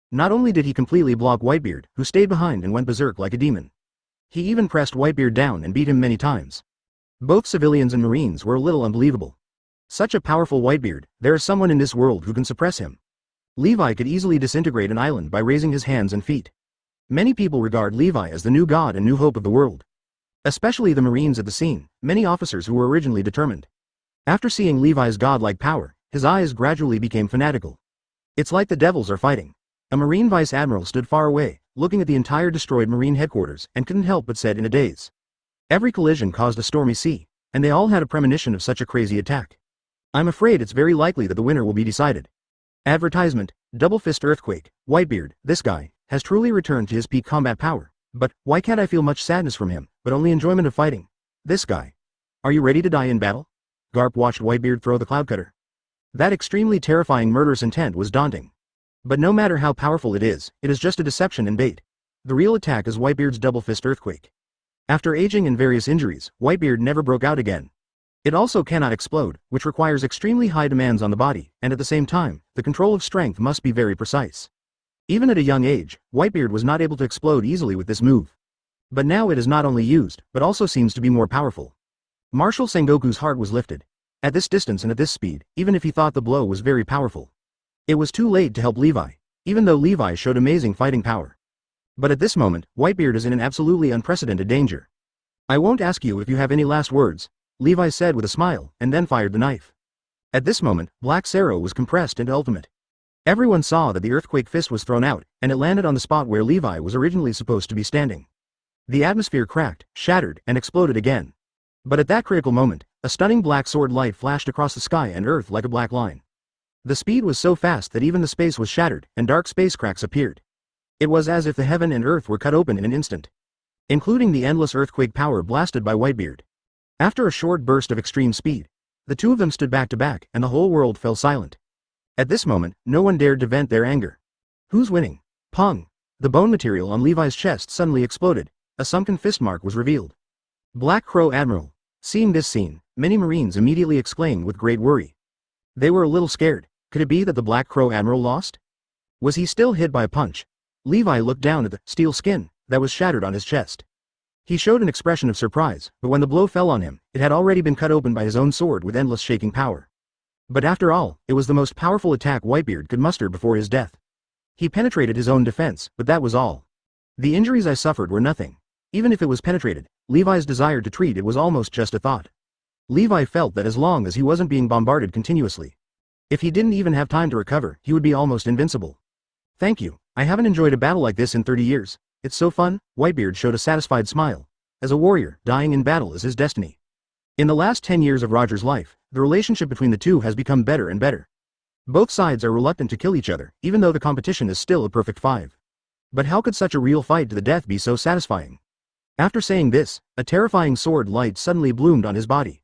Not only did he completely block Whitebeard, who stayed behind and went berserk like a demon. He even pressed Whitebeard down and beat him many times. Both civilians and Marines were a little unbelievable. Such a powerful Whitebeard, there is someone in this world who can suppress him. Levi could easily disintegrate an island by raising his hands and feet. Many people regard Levi as the new god and new hope of the world. Especially the Marines at the scene, many officers who were originally determined. After seeing Levi's godlike power, his eyes gradually became fanatical. It's like the devils are fighting. A Marine Vice Admiral stood far away, looking at the entire destroyed Marine headquarters, and couldn't help but said in a daze. Every collision caused a stormy sea, and they all had a premonition of such a crazy attack. I'm afraid it's very likely that the winner will be decided. Advertisement, Double Fist Earthquake, Whitebeard, this guy, has truly returned to his peak combat power, but why can't I feel much sadness from him, but only enjoyment of fighting? This guy. Are you ready to die in battle? Garp watched Whitebeard throw the cloud cutter. That extremely terrifying murderous intent was daunting. But no matter how powerful it is just a deception and bait. The real attack is Whitebeard's Double Fist Earthquake. After aging and various injuries, Whitebeard never broke out again. It also cannot explode, which requires extremely high demands on the body, and at the same time, the control of strength must be very precise. Even at a young age, Whitebeard was not able to explode easily with this move. But now it is not only used, but also seems to be more powerful. Marshal Sengoku's heart was lifted. At this distance and at this speed, even if he thought the blow was very powerful. It was too late to help Levi, even though Levi showed amazing fighting power. But at this moment, Whitebeard is in an absolutely unprecedented danger. I won't ask you if you have any last words, Levi said with a smile, and then fired the knife. At this moment, Black Arrow was compressed into ultimate. Everyone saw that the earthquake fist was thrown out, and it landed on the spot where Levi was originally supposed to be standing. The atmosphere cracked, shattered, and exploded again. But at that critical moment, a stunning black sword light flashed across the sky and earth like a black line. The speed was so fast that even the space was shattered, and dark space cracks appeared. It was as if the heaven and earth were cut open in an instant. Including the endless earthquake power blasted by Whitebeard. After a short burst of extreme speed, the two of them stood back to back, and the whole world fell silent. At this moment, no one dared to vent their anger. Who's winning? Pong! The bone material on Levi's chest suddenly exploded. A sunken fist mark was revealed. Black Crow Admiral. Seeing this scene, many Marines immediately exclaimed with great worry. They were a little scared. Could it be that the Black Crow Admiral lost? Was he still hit by a punch? Levi looked down at the steel skin that was shattered on his chest. He showed an expression of surprise, but when the blow fell on him, it had already been cut open by his own sword with endless shaking power. But after all, it was the most powerful attack Whitebeard could muster before his death. He penetrated his own defense, but that was all. The injuries I suffered were nothing. Even if it was penetrated, Levi's desire to treat it was almost just a thought. Levi felt that as long as he wasn't being bombarded continuously, if he didn't even have time to recover, he would be almost invincible. Thank you. I haven't enjoyed a battle like this in 30 years. It's so fun. Whitebeard showed a satisfied smile. As a warrior, dying in battle is his destiny. In the last 10 years of Roger's life, the relationship between the two has become better and better. Both sides are reluctant to kill each other, even though the competition is still a perfect 5. But how could such a real fight to the death be so satisfying? After saying this, a terrifying sword light suddenly bloomed on his body.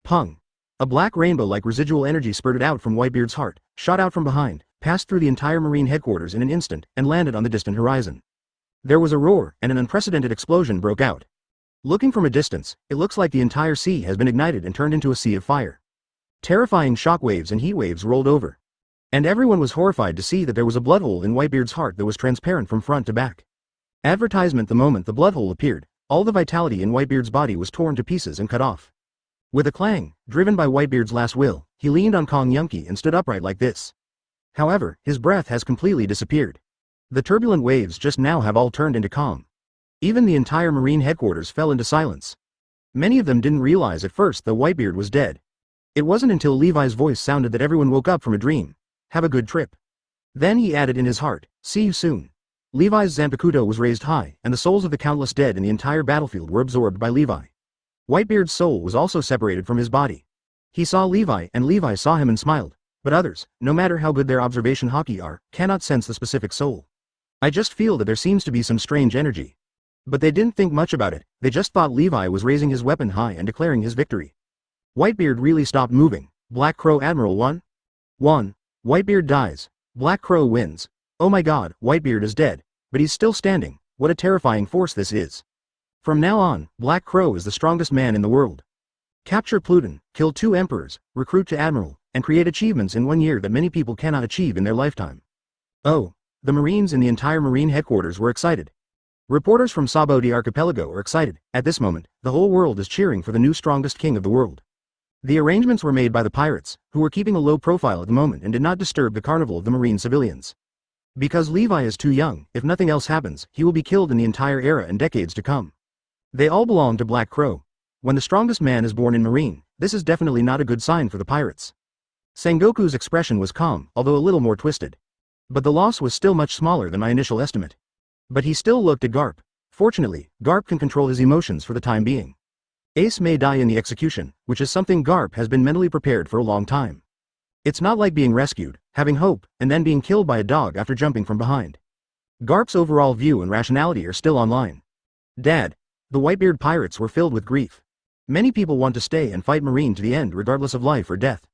Pung! A black rainbow-like residual energy spurted out from Whitebeard's heart, shot out from behind, passed through the entire Marine headquarters in an instant, and landed on the distant horizon. There was a roar, and an unprecedented explosion broke out. Looking from a distance, it looks like the entire sea has been ignited and turned into a sea of fire. Terrifying shockwaves and heat waves rolled over. And everyone was horrified to see that there was a blood hole in Whitebeard's heart that was transparent from front to back. Advertisement: the moment the blood hole appeared, all the vitality in Whitebeard's body was torn to pieces and cut off. With a clang, driven by Whitebeard's last will, he leaned on Kong Yunki and stood upright like this. However, his breath has completely disappeared. The turbulent waves just now have all turned into calm. Even the entire Marine headquarters fell into silence. Many of them didn't realize at first that Whitebeard was dead. It wasn't until Levi's voice sounded that everyone woke up from a dream. Have a good trip. Then he added in his heart, see you soon. Levi's Zanpakuto was raised high, and the souls of the countless dead in the entire battlefield were absorbed by Levi. Whitebeard's soul was also separated from his body. He saw Levi, and Levi saw him and smiled. But others, no matter how good their observation Haki are, cannot sense the specific soul. I just feel that there seems to be some strange energy. But they didn't think much about it, they just thought Levi was raising his weapon high and declaring his victory. Whitebeard really stopped moving. Black Crow Admiral won? Won. Whitebeard dies. Black Crow wins. Oh my god, Whitebeard is dead. But he's still standing. What a terrifying force this is. From now on, Black Crow is the strongest man in the world. Capture Pluton, kill 2 emperors, recruit to Admiral, and create achievements in 1 year that many people cannot achieve in their lifetime. Oh, the Marines in the entire Marine headquarters were excited. Reporters from Sabo de Archipelago are excited. At this moment, the whole world is cheering for the new strongest king of the world. The arrangements were made by the pirates, who were keeping a low profile at the moment and did not disturb the carnival of the Marine civilians. Because Levi is too young, if nothing else happens, he will be killed in the entire era and decades to come. They all belong to Black Crow. When the strongest man is born in Marine, this is definitely not a good sign for the pirates. Sengoku's expression was calm, although a little more twisted. But the loss was still much smaller than my initial estimate. But he still looked at Garp. Fortunately, Garp can control his emotions for the time being. Ace may die in the execution, which is something Garp has been mentally prepared for a long time. It's not like being rescued, having hope, and then being killed by a dog after jumping from behind. Garp's overall view and rationality are still online. Dad. The Whitebeard pirates were filled with grief. Many people want to stay and fight Marine to the end regardless of life or death.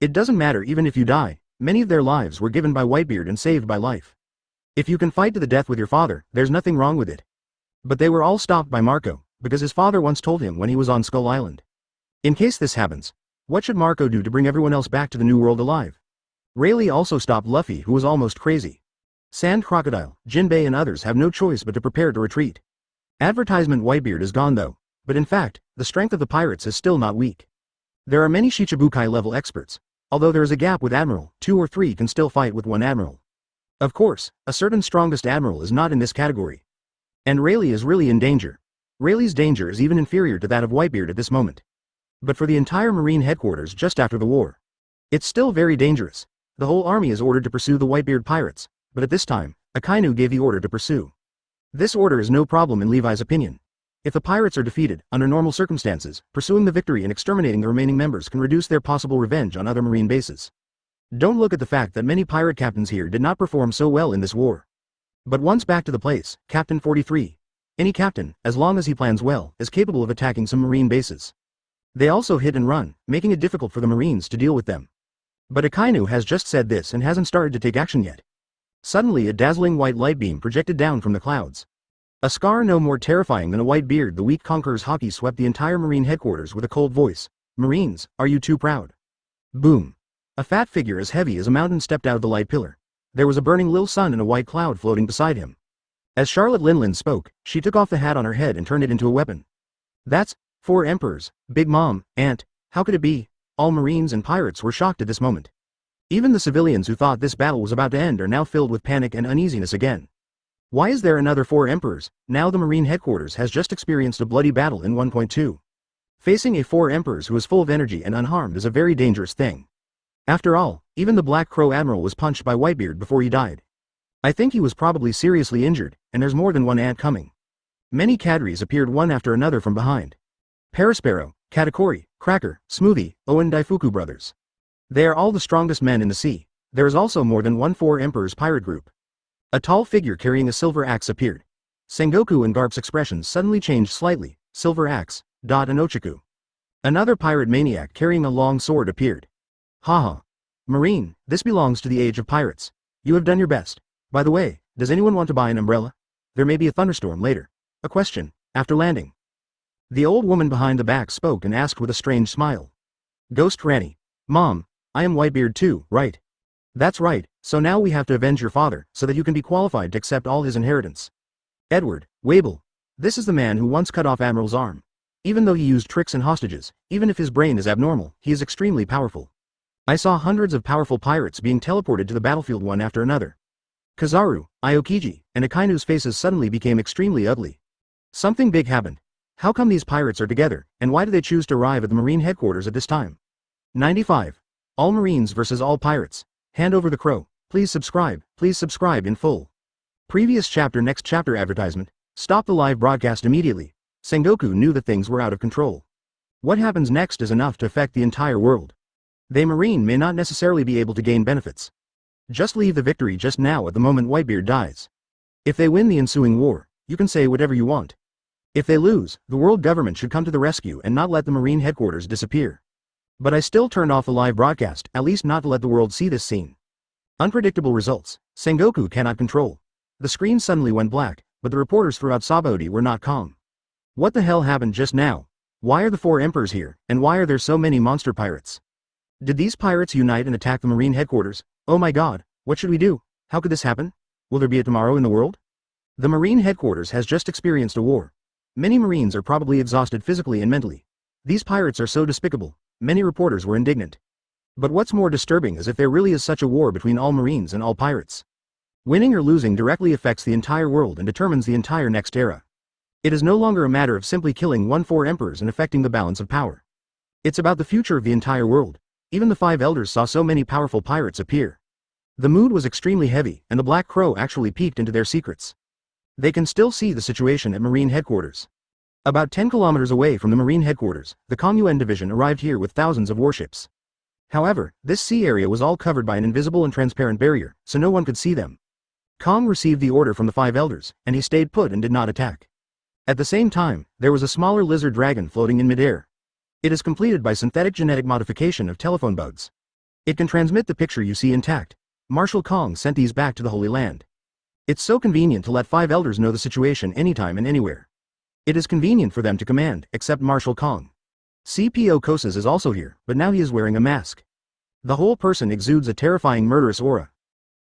It doesn't matter even if you die, many of their lives were given by Whitebeard and saved by life. If you can fight to the death with your father, there's nothing wrong with it. But they were all stopped by Marco, because his father once told him when he was on Skull Island. In case this happens, what should Marco do to bring everyone else back to the new world alive? Rayleigh also stopped Luffy, who was almost crazy. Sand Crocodile, Jinbei and others have no choice but to prepare to retreat. Advertisement Whitebeard is gone though, but in fact, the strength of the pirates is still not weak. There are many Shichibukai level experts. Although there is a gap with Admiral, 2 or 3 can still fight with 1 Admiral. Of course, a certain strongest Admiral is not in this category. And Rayleigh is really in danger. Rayleigh's danger is even inferior to that of Whitebeard at this moment. But for the entire Marine headquarters just after the war, it's still very dangerous. The whole army is ordered to pursue the Whitebeard pirates, but at this time, Akainu gave the order to pursue. This order is no problem in Levi's opinion. If the pirates are defeated, under normal circumstances, pursuing the victory and exterminating the remaining members can reduce their possible revenge on other Marine bases. Don't look at the fact that many pirate captains here did not perform so well in this war. But once back to the place, Captain 43. Any captain, as long as he plans well, is capable of attacking some Marine bases. They also hit and run, making it difficult for the Marines to deal with them. But Akainu has just said this and hasn't started to take action yet. Suddenly a dazzling white light beam projected down from the clouds. A scar no more terrifying than a white beard, the weak conqueror's Haki swept the entire Marine headquarters with a cold voice. Marines, are you too proud? Boom. A fat figure as heavy as a mountain stepped out of the light pillar. There was a burning little sun and a white cloud floating beside him. As Charlotte Linlin spoke, she took off the hat on her head and turned it into a weapon. That's 4 emperors, Big Mom, Aunt, how could it be? All Marines and pirates were shocked at this moment. Even the civilians who thought this battle was about to end are now filled with panic and uneasiness again. Why is there another 4 emperors? Now the Marine headquarters has just experienced a bloody battle in 1.2. Facing a 4 emperors who is full of energy and unharmed is a very dangerous thing. After all, even the Black Crow Admiral was punched by Whitebeard before he died. I think he was probably seriously injured, and there's more than one ant coming. Many cadres appeared one after another from behind. Parasparrow, Katakuri, Cracker, Smoothie, Owen Daifuku brothers. They are all the strongest men in the sea. There is also more than one 4 emperors pirate group. A tall figure carrying a silver axe appeared. Sengoku and Garp's expressions suddenly changed slightly. Silver axe, Dot and Ochaku. Another pirate maniac carrying a long sword appeared. Haha. Marine, this belongs to the age of pirates. You have done your best. By the way, does anyone want to buy an umbrella? There may be a thunderstorm later. A question, after landing. The old woman behind the back spoke and asked with a strange smile. Ghost Granny. Mom, I am Whitebeard too, right? That's right, so now we have to avenge your father, so that you can be qualified to accept all his inheritance. Edward, Wable. This is the man who once cut off Admiral's arm. Even though he used tricks and hostages, even if his brain is abnormal, he is extremely powerful. I saw hundreds of powerful pirates being teleported to the battlefield one after another. Kizaru, Aokiji, and Akainu's faces suddenly became extremely ugly. Something big happened. How come these pirates are together, and why do they choose to arrive at the Marine headquarters at this time? 95. All Marines versus all pirates. Hand over the crow. Please subscribe in full. Previous chapter. Next chapter advertisement. Stop the live broadcast immediately. Sengoku knew that things were out of control. What happens next is enough to affect the entire world. They Marine may not necessarily be able to gain benefits. Just leave the victory just now at the moment Whitebeard dies. If they win the ensuing war, you can say whatever you want. If they lose, the world government should come to the rescue and not let the Marine headquarters disappear. But I still turned off the live broadcast, at least not to let the world see this scene. Unpredictable results. Sengoku cannot control. The screen suddenly went black, but the reporters throughout Sabaody were not calm. What the hell happened just now? Why are the 4 emperors here, and why are there so many monster pirates? Did these pirates unite and attack the Marine headquarters? Oh my god, what should we do? How could this happen? Will there be a tomorrow in the world? The Marine headquarters has just experienced a war. Many Marines are probably exhausted physically and mentally. These pirates are so despicable. Many reporters were indignant. But what's more disturbing is if there really is such a war between all Marines and all pirates. Winning or losing directly affects the entire world and determines the entire next era. It is no longer a matter of simply killing 4 emperors and affecting the balance of power. It's about the future of the entire world. Even the 5 elders saw so many powerful pirates appear. The mood was extremely heavy, and the Black Crow actually peeked into their secrets. They can still see the situation at Marine headquarters. About 10 kilometers away from the Marine headquarters, the Commun division arrived here with thousands of warships. However, this sea area was all covered by an invisible and transparent barrier, so no one could see them. Kong received the order from the 5 elders, and he stayed put and did not attack. At the same time, there was a smaller lizard dragon floating in midair. It is completed by synthetic genetic modification of telephone bugs. It can transmit the picture you see intact. Marshal Kong sent these back to the Holy Land. It's so convenient to let 5 elders know the situation anytime and anywhere. It is convenient for them to command, except Marshal Kong. CPO Kosas is also here, but now he is wearing a mask. The whole person exudes a terrifying murderous aura.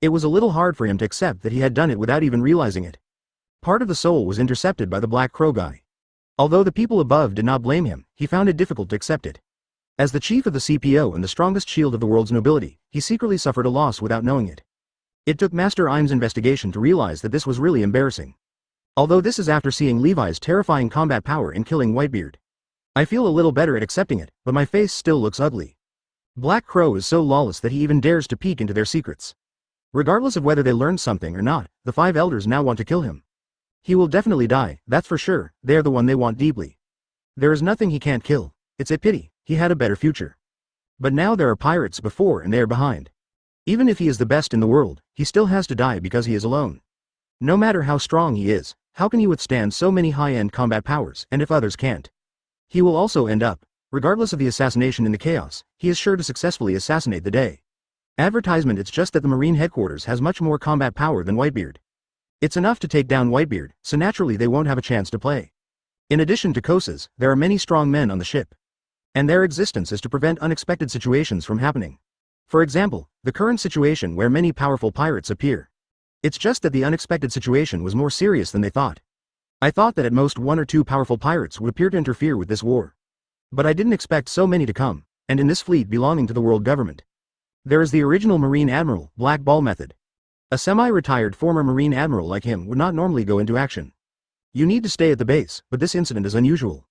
It was a little hard for him to accept that he had done it without even realizing it. Part of the soul was intercepted by the Black Crow guy. Although the people above did not blame him, he found it difficult to accept it. As the chief of the CPO and the strongest shield of the world's nobility, he secretly suffered a loss without knowing it. It took Master Im's investigation to realize that this was really embarrassing. Although this is after seeing Levi's terrifying combat power in killing Whitebeard. I feel a little better at accepting it, but my face still looks ugly. Black Crow is so lawless that he even dares to peek into their secrets. Regardless of whether they learned something or not, the 5 elders now want to kill him. He will definitely die, that's for sure. They are the one they want deeply. There is nothing he can't kill. It's a pity, he had a better future. But now there are pirates before and they are behind. Even if he is the best in the world, he still has to die because he is alone. No matter how strong he is, how can he withstand so many high-end combat powers, and if others can't? He will also end up, regardless of the assassination in the chaos, he is sure to successfully assassinate the day. Advertisement. It's just that the Marine headquarters has much more combat power than Whitebeard. It's enough to take down Whitebeard, so naturally they won't have a chance to play. In addition to Kosas, there are many strong men on the ship. And their existence is to prevent unexpected situations from happening. For example, the current situation where many powerful pirates appear. It's just that the unexpected situation was more serious than they thought. I thought that at most 1 or 2 powerful pirates would appear to interfere with this war. But I didn't expect so many to come, and in this fleet belonging to the world government. There is the original Marine Admiral, Black Ball Method. A semi-retired former Marine Admiral like him would not normally go into action. You need to stay at the base, but this incident is unusual.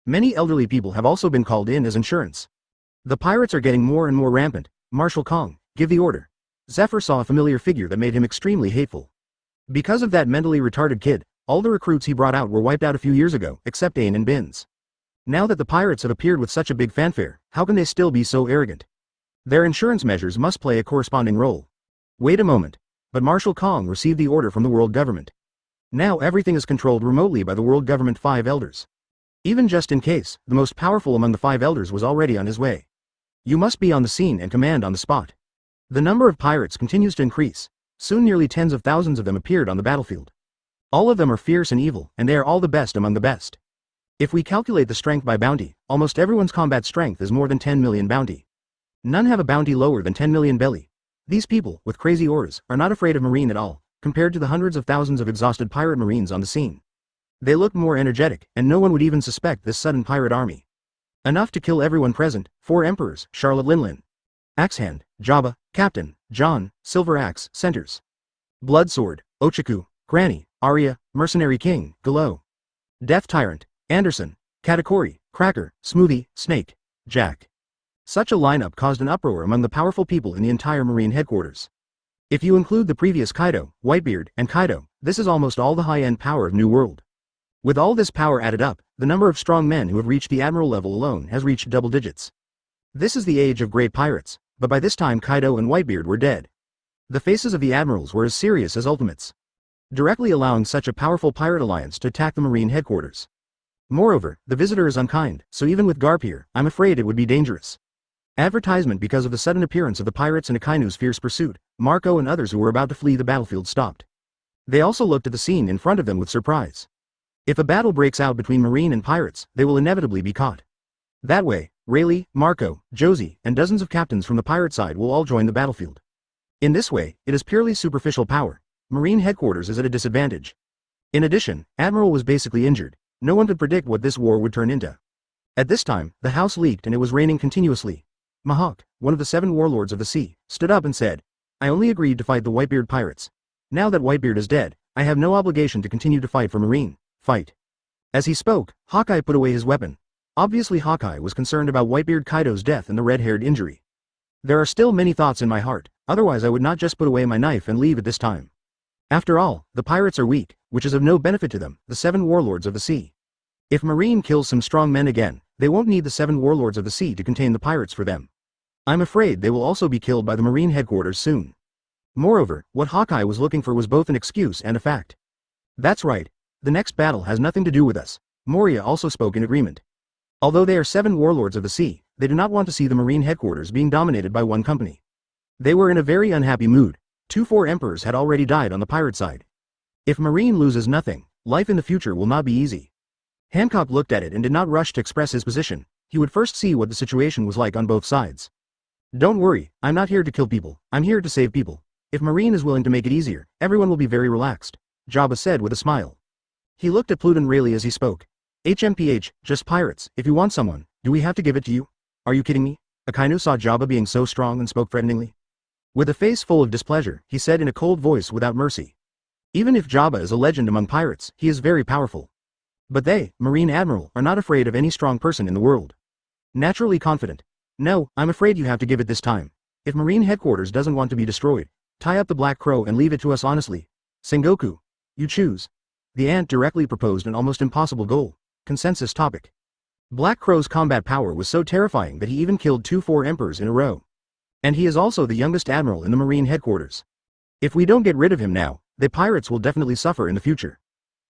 Many elderly people have also been called in as insurance. The pirates are getting more and more rampant. Marshal Kong, give the order. Zephyr saw a familiar figure that made him extremely hateful. Because of that mentally retarded kid, all the recruits he brought out were wiped out a few years ago, except Ain and Bins. Now that the pirates have appeared with such a big fanfare, how can they still be so arrogant? Their insurance measures must play a corresponding role. Wait a moment. But Marshal Kong received the order from the world government. Now everything is controlled remotely by the world government 5 elders. Even just in case, the most powerful among the 5 elders was already on his way. You must be on the scene and command on the spot. The number of pirates continues to increase. Soon nearly tens of thousands of them appeared on the battlefield. All of them are fierce and evil, and they are all the best among the best. If we calculate the strength by bounty, almost everyone's combat strength is more than 10 million bounty. None have a bounty lower than 10 million belly. These people, with crazy auras, are not afraid of Marine at all, compared to the hundreds of thousands of exhausted pirate Marines on the scene. They look more energetic, and no one would even suspect this sudden pirate army. Enough to kill everyone present. 4 emperors, Charlotte Linlin. Axehand, Jabba, Captain, John, Silver Axe, Centers. Bloodsword, Ochaku, Granny, Arya, Mercenary King, Galo. Death Tyrant, Anderson, Katakuri, Cracker, Smoothie, Snake, Jack. Such a lineup caused an uproar among the powerful people in the entire Marine headquarters. If you include the previous Kaido, Whitebeard, and Kaido, this is almost all the high-end power of New World. With all this power added up, the number of strong men who have reached the Admiral level alone has reached double digits. This is the age of great pirates, but by this time Kaido and Whitebeard were dead. The faces of the Admirals were as serious as ultimates. directly allowing such a powerful pirate alliance to attack the Marine headquarters. Moreover, the visitor is unkind, so even with Garp here, I'm afraid it would be dangerous. Advertisement. Because of the sudden appearance of the pirates and Akainu's fierce pursuit, Marco and others who were about to flee the battlefield stopped. They also looked at the scene in front of them with surprise. If a battle breaks out between Marine and pirates, they will inevitably be caught. That way, Rayleigh, Marco, Josie, and dozens of captains from the pirate side will all join the battlefield. In this way, it is purely superficial power. Marine headquarters is at a disadvantage. In addition, Admiral was basically injured. No one could predict what this war would turn into. At this time, the house leaked and it was raining continuously. Mahawk, one of the 7 warlords of the sea, stood up and said, "I only agreed to fight the Whitebeard pirates. Now that Whitebeard is dead, I have no obligation to continue to fight for Marine. Fight." As he spoke, Hawkeye put away his weapon. Obviously Hawkeye was concerned about Whitebeard Kaido's death and the red-haired injury. There are still many thoughts in my heart, otherwise I would not just put away my knife and leave at this time. After all, the pirates are weak, which is of no benefit to them, the 7 warlords of the sea. If Marine kills some strong men again, they won't need the 7 warlords of the sea to contain the pirates for them. I'm afraid they will also be killed by the Marine headquarters soon. Moreover, what Hawkeye was looking for was both an excuse and a fact. That's right. The next battle has nothing to do with us. Moria also spoke in agreement. Although they are 7 warlords of the sea, they do not want to see the Marine headquarters being dominated by one company. They were in a very unhappy mood. 4 emperors had already died on the pirate side. If Marine loses nothing, life in the future will not be easy. Hancock looked at it and did not rush to express his position. He would first see what the situation was like on both sides. Don't worry, I'm not here to kill people, I'm here to save people. If Marine is willing to make it easier, everyone will be very relaxed, Jabba said with a smile. He looked at Pluton Rayleigh as he spoke. HMPH, just pirates. If you want someone, do we have to give it to you? Are you kidding me? Akainu saw Jabba being so strong and spoke threateningly. With a face full of displeasure, he said in a cold voice without mercy. Even if Jabba is a legend among pirates, he is very powerful. But they, Marine Admiral, are not afraid of any strong person in the world. Naturally confident. No, I'm afraid you have to give it this time. If Marine headquarters doesn't want to be destroyed, tie up the Black Crow and leave it to us honestly. Sengoku. You choose. The ant directly proposed an almost impossible goal. Consensus topic. Black Crow's combat power was so terrifying that he even killed 4 emperors in a row. And he is also the youngest admiral in the Marine headquarters. If we don't get rid of him now, the pirates will definitely suffer in the future.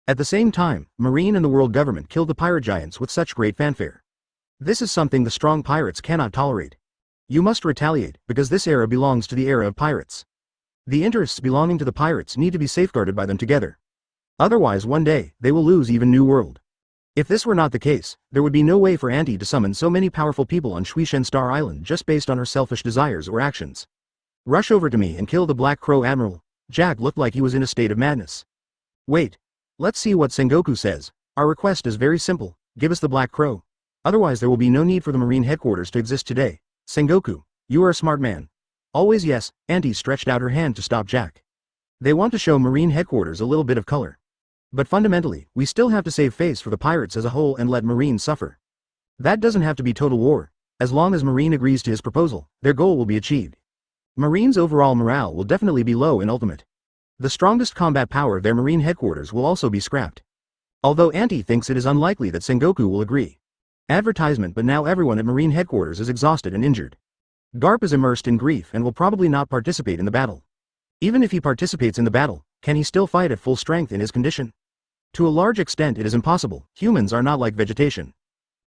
At the same time, Marine and the world government killed the pirate giants with such great fanfare. This is something the strong pirates cannot tolerate. You must retaliate, because this era belongs to the era of pirates. The interests belonging to the pirates need to be safeguarded by them together. Otherwise one day, they will lose even New World. If this were not the case, there would be no way for Auntie to summon so many powerful people on Shuishen Star Island just based on her selfish desires or actions. Rush over to me and kill the Black Crow Admiral. Jack looked like he was in a state of madness. Wait. Let's see what Sengoku says. Our request is very simple, give us the Black Crow. Otherwise there will be no need for the Marine headquarters to exist today. Sengoku, you are a smart man. Always yes, Auntie stretched out her hand to stop Jack. They want to show Marine headquarters a little bit of color. But fundamentally, we still have to save face for the pirates as a whole and let Marine suffer. That doesn't have to be total war. As long as Marine agrees to his proposal, their goal will be achieved. Marine's overall morale will definitely be low in ultimate. The strongest combat power of their Marine headquarters will also be scrapped. Although Auntie thinks it is unlikely that Sengoku will agree. Advertisement. But now everyone at Marine headquarters is exhausted and injured. Garp is immersed in grief and will probably not participate in the battle. Even if he participates in the battle, can he still fight at full strength in his condition? To a large extent it is impossible. Humans are not like vegetation.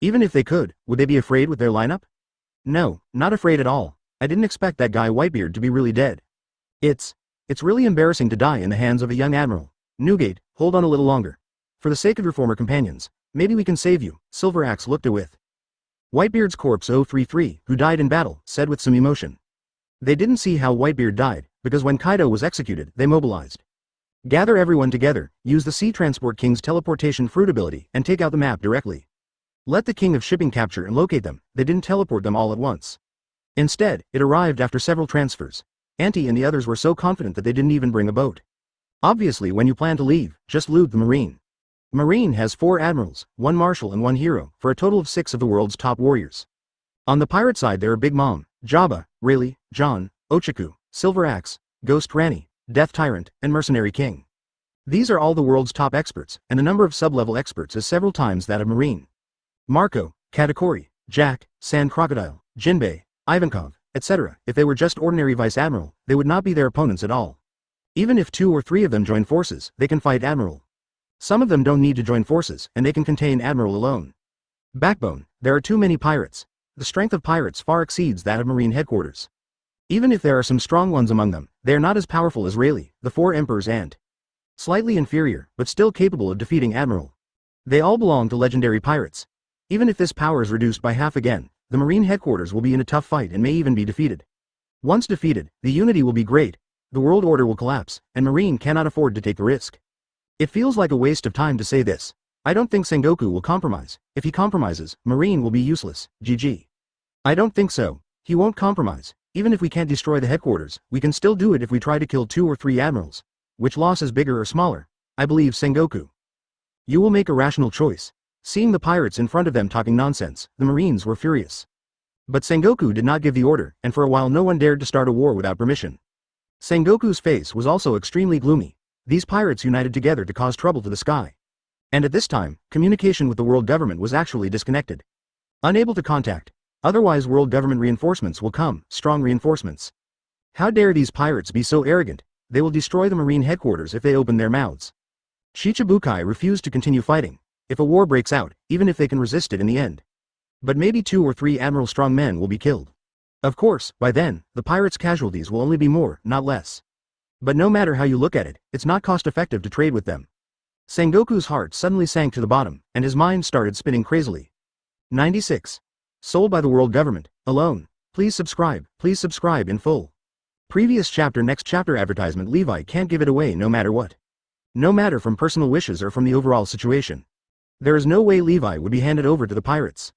Even if they could, would they be afraid with their lineup? No, not afraid at all. I didn't expect that guy Whitebeard to be really dead. It's really embarrassing to die in the hands of a young admiral. Newgate, hold on a little longer. For the sake of your former companions, maybe we can save you. Silver Axe looked with. Whitebeard's corpse 033, who died in battle, said with some emotion. They didn't see how Whitebeard died, because when Kaido was executed, they mobilized. Gather everyone together, use the Sea Transport King's teleportation fruit ability, and take out the map directly. Let the King of Shipping capture and locate them. They didn't teleport them all at once. Instead, it arrived after several transfers. Auntie and the others were so confident that they didn't even bring a boat. Obviously when you plan to leave, just loot the Marine. Marine has 4 admirals, 1 marshal and 1 hero, for a total of 6 of the world's top warriors. On the pirate side there are Big Mom, Jabba, Rayleigh, John, Ochaku, Silver Axe, Ghost Granny, Death Tyrant, and Mercenary King. These are all the world's top experts, and the number of sub-level experts is several times that of Marine. Marco, Katakuri, Jack, Sand Crocodile, Jinbei, Ivankov, etc. If they were just ordinary vice admiral, they would not be their opponents at all. Even if 2 or 3 of them join forces, they can fight Admiral. Some of them don't need to join forces, and they can contain Admiral alone. Backbone, there are too many pirates. The strength of pirates far exceeds that of Marine headquarters. Even if there are some strong ones among them, they are not as powerful as Rayleigh, the 4 Emperors and slightly inferior, but still capable of defeating Admiral. They all belong to legendary pirates. Even if this power is reduced by half again, the Marine headquarters will be in a tough fight and may even be defeated. Once defeated, the unity will be great, the world order will collapse, and Marine cannot afford to take the risk. It feels like a waste of time to say this. I don't think Sengoku will compromise. If he compromises, Marine will be useless. GG. I don't think so. He won't compromise. Even if we can't destroy the headquarters, we can still do it if we try to kill 2 or 3 admirals. Which loss is bigger or smaller? I believe Sengoku. You will make a rational choice. Seeing the pirates in front of them talking nonsense, the Marines were furious. But Sengoku did not give the order, and for a while no one dared to start a war without permission. Sengoku's face was also extremely gloomy. These pirates united together to cause trouble to the sky. And at this time, communication with the world government was actually disconnected. Unable to contact. Otherwise world government reinforcements will come, strong reinforcements. How dare these pirates be so arrogant? They will destroy the Marine headquarters if they open their mouths. Shichibukai refused to continue fighting. If a war breaks out, even if they can resist it in the end. But maybe 2 or 3 admiral strong men will be killed. Of course, by then, the pirates' casualties will only be more, not less. But no matter how you look at it, it's not cost-effective to trade with them. Sengoku's heart suddenly sank to the bottom, and his mind started spinning crazily. 96. Sold by the world government, alone. Please subscribe in full. Previous chapter next chapter advertisement Levi can't give it away no matter what. No matter from personal wishes or from the overall situation. There is no way Levi would be handed over to the pirates.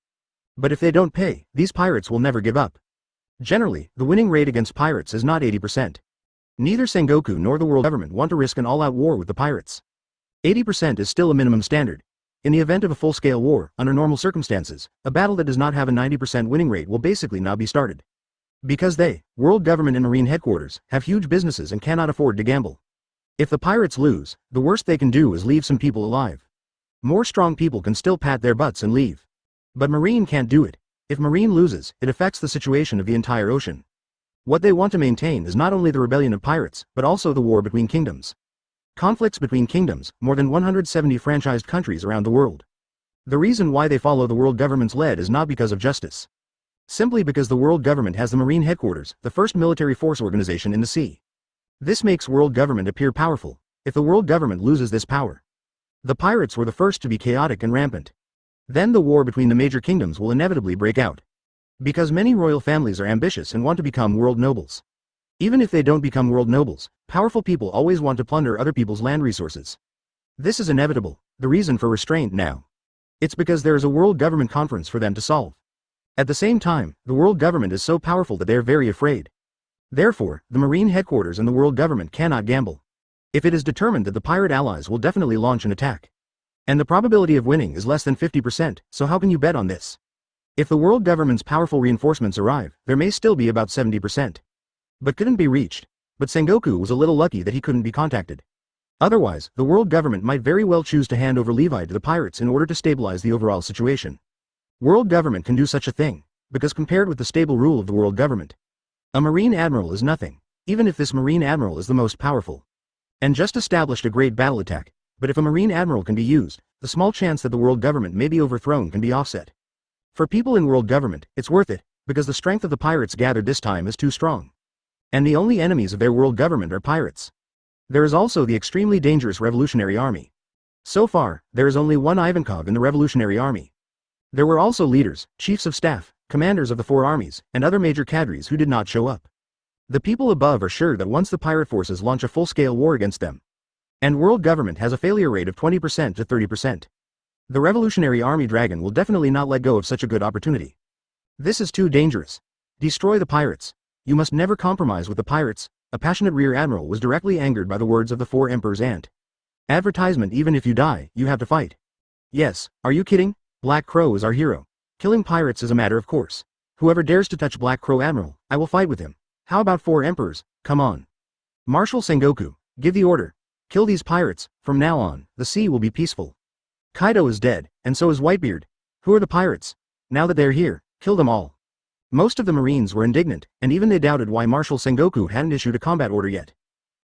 But if they don't pay, these pirates will never give up. Generally, the winning rate against pirates is not 80%. Neither Sengoku nor the world government want to risk an all-out war with the pirates. 80% is still a minimum standard. In the event of a full-scale war, under normal circumstances, a battle that does not have a 90% winning rate will basically not be started. Because they, world government and Marine headquarters, have huge businesses and cannot afford to gamble. If the pirates lose, the worst they can do is leave some people alive. More strong people can still pat their butts and leave. But Marine can't do it. If Marine loses, it affects the situation of the entire ocean. What they want to maintain is not only the rebellion of pirates, but also the war between kingdoms. Conflicts between kingdoms, more than 170 franchised countries around the world. The reason why they follow the world government's lead is not because of justice. Simply because the world government has the Marine headquarters, the first military force organization in the sea. This makes world government appear powerful. If the world government loses this power, the pirates were the first to be chaotic and rampant. Then the war between the major kingdoms will inevitably break out. Because many royal families are ambitious and want to become world nobles. Even if they don't become world nobles, powerful people always want to plunder other people's land resources. This is inevitable. The reason for restraint now. It's because there is a world government conference for them to solve. At the same time, the world government is so powerful that they are very afraid. Therefore, the Marine headquarters and the world government cannot gamble. If it is determined that the pirate allies will definitely launch an attack. And the probability of winning is less than 50%, so how can you bet on this? If the world government's powerful reinforcements arrive, there may still be about 70%. But couldn't be reached. But Sengoku was a little lucky that he couldn't be contacted. Otherwise, the world government might very well choose to hand over Levi to the pirates in order to stabilize the overall situation. World government can do such a thing, because compared with the stable rule of the world government, a Marine admiral is nothing, even if this Marine admiral is the most powerful. And just established a great battle attack. But if a Marine admiral can be used, the small chance that the world government may be overthrown can be offset. For people in world government, it's worth it, because the strength of the pirates gathered this time is too strong. And the only enemies of their world government are pirates. There is also the extremely dangerous Revolutionary Army. So far, there is only one Ivankov in the Revolutionary Army. There were also leaders, chiefs of staff, commanders of the 4 armies, and other major cadres who did not show up. The people above are sure that once the pirate forces launch a full-scale war against them, and world government has a failure rate of 20% to 30%. The Revolutionary Army Dragon will definitely not let go of such a good opportunity. This is too dangerous. Destroy the pirates. You must never compromise with the pirates. A passionate rear admiral was directly angered by the words of the 4 emperors and advertisement. Even if you die, you have to fight. Yes, are you kidding? Black Crow is our hero. Killing pirates is a matter of course. Whoever dares to touch Black Crow Admiral, I will fight with him. How about 4 emperors? Come on. Marshal Sengoku, give the order. Kill these pirates. From now on, the sea will be peaceful. Kaido is dead, and so is Whitebeard. Who are the pirates? Now that they're here, kill them all. Most of the Marines were indignant, and even they doubted why Marshal Sengoku hadn't issued a combat order yet.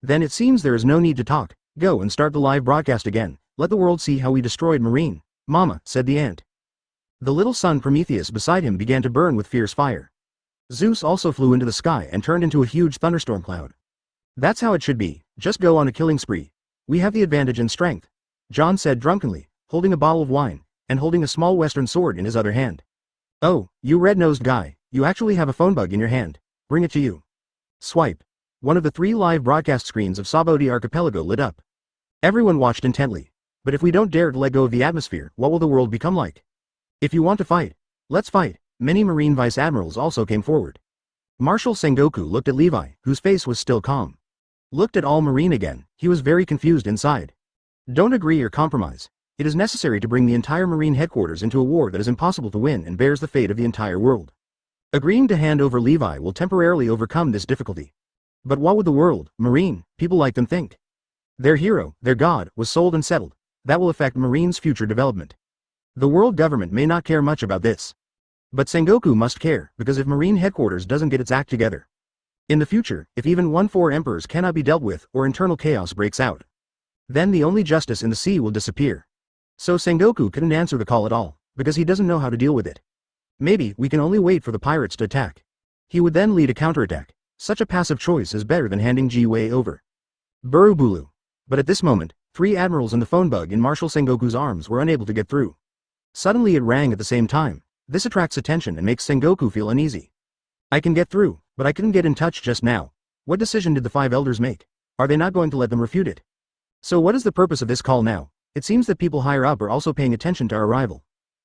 Then it seems there is no need to talk. Go and start the live broadcast again. Let the world see how we destroyed Marine. Mama, said the ant. The little son Prometheus beside him began to burn with fierce fire. Zeus also flew into the sky and turned into a huge thunderstorm cloud. That's how it should be, just go on a killing spree. We have the advantage in strength, John said drunkenly, holding a bottle of wine, and holding a small western sword in his other hand. Oh, you red-nosed guy, you actually have a phone bug in your hand. Bring it to you. Swipe. One of the 3 live broadcast screens of Saboti Archipelago lit up. Everyone watched intently. But if we don't dare to let go of the atmosphere, what will the world become like? If you want to fight, let's fight. Many Marine Vice Admirals also came forward. Marshal Sengoku looked at Levi, whose face was still calm. Looked at all Marine again, he was very confused inside. Don't agree or compromise. It is necessary to bring the entire Marine headquarters into a war that is impossible to win and bears the fate of the entire world. Agreeing to hand over Levi will temporarily overcome this difficulty. But what would the world, Marine, people like them think? Their hero, their god, was sold and settled. That will affect Marine's future development. The world government may not care much about this. But Sengoku must care, because if Marine headquarters doesn't get its act together, in the future, if even 1-4 emperors cannot be dealt with or internal chaos breaks out, then the only justice in the sea will disappear. So Sengoku couldn't answer the call at all, because he doesn't know how to deal with it. Maybe we can only wait for the pirates to attack. He would then lead a counterattack. Such a passive choice is better than handing Ji-Wei over. Burubulu. But at this moment, 3 admirals and the phone bug in Marshal Sengoku's arms were unable to get through. Suddenly it rang at the same time. This attracts attention and makes Sengoku feel uneasy. I can get through, but I couldn't get in touch just now. What decision did the 5 elders make? Are they not going to let them refute it? So what is the purpose of this call now? It seems that people higher up are also paying attention to our arrival.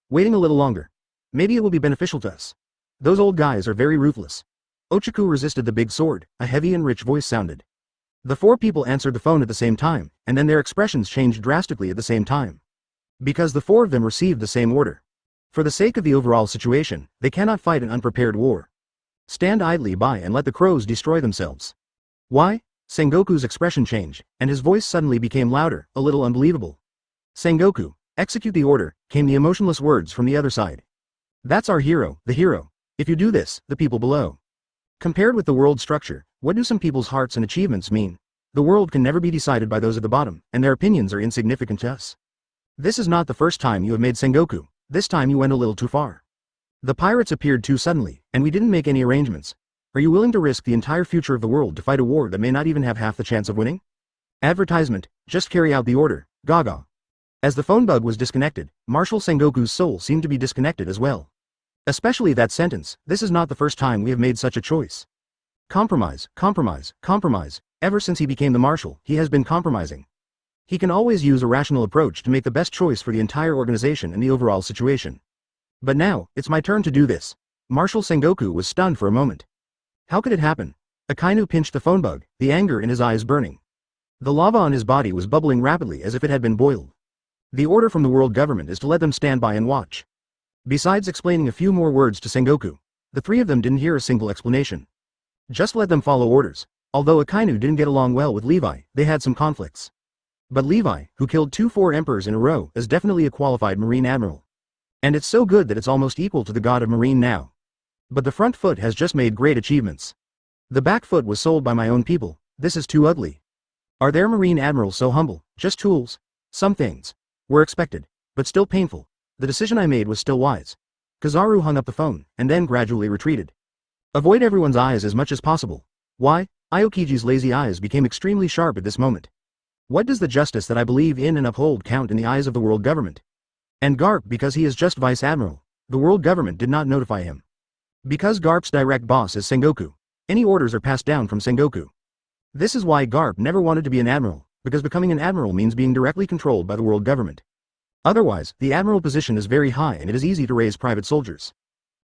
Waiting a little longer. Maybe it will be beneficial to us. Those old guys are very ruthless. Ochaku resisted the big sword, a heavy and rich voice sounded. The 4 people answered the phone at the same time, and then their expressions changed drastically at the same time. Because the 4 of them received the same order. For the sake of the overall situation, they cannot fight an unprepared war. Stand idly by and let the crows destroy themselves. Why? Sengoku's expression changed, and his voice suddenly became louder, a little unbelievable. Sengoku, execute the order, came the emotionless words from the other side. That's our hero, the hero. If you do this, the people below. Compared with the world structure, what do some people's hearts and achievements mean? The world can never be decided by those at the bottom, and their opinions are insignificant to us. This is not the first time you have made Sengoku. This time you went a little too far. The pirates appeared too suddenly, and we didn't make any arrangements. Are you willing to risk the entire future of the world to fight a war that may not even have half the chance of winning? Advertisement, just carry out the order, Gaga. As the phone bug was disconnected, Marshal Sengoku's soul seemed to be disconnected as well. Especially that sentence, this is not the first time we have made such a choice. Compromise, compromise, compromise. Ever since he became the marshal, he has been compromising. He can always use a rational approach to make the best choice for the entire organization and the overall situation. But now, it's my turn to do this. Marshal Sengoku was stunned for a moment. How could it happen? Akainu pinched the phone bug, the anger in his eyes burning. The lava on his body was bubbling rapidly as if it had been boiled. The order from the world government is to let them stand by and watch. Besides explaining a few more words to Sengoku, the 3 of them didn't hear a single explanation. Just let them follow orders. Although Akainu didn't get along well with Levi, they had some conflicts. But Levi, who killed 2-4 emperors in a row, is definitely a qualified Marine admiral. And it's so good that it's almost equal to the god of Marine now. But the front foot has just made great achievements. The back foot was sold by my own people. This is too ugly. Are there Marine admirals so humble? Just tools? Some things were expected, but still painful. The decision I made was still wise. Kizaru hung up the phone, and then gradually retreated. Avoid everyone's eyes as much as possible. Why? Aokiji's lazy eyes became extremely sharp at this moment. What does the justice that I believe in and uphold count in the eyes of the world government? And Garp, because he is just vice admiral. The world government did not notify him. Because Garp's direct boss is Sengoku. Any orders are passed down from Sengoku. This is why Garp never wanted to be an admiral, because becoming an admiral means being directly controlled by the world government. Otherwise, the admiral position is very high and it is easy to raise private soldiers.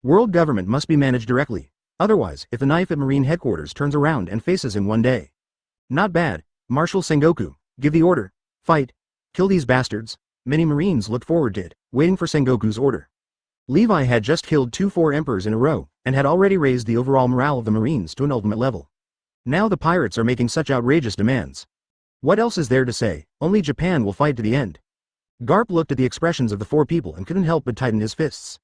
World government must be managed directly. Otherwise, if the knife at Marine headquarters turns around and faces him one day. Not bad, Marshal Sengoku. Give the order. Fight. Kill these bastards. Many Marines looked forward to it, waiting for Sengoku's order. Levi had just killed 2-4 emperors in a row, and had already raised the overall morale of the Marines to an ultimate level. Now the pirates are making such outrageous demands. What else is there to say? Only Japan will fight to the end. Garp looked at the expressions of the 4 people and couldn't help but tighten his fists.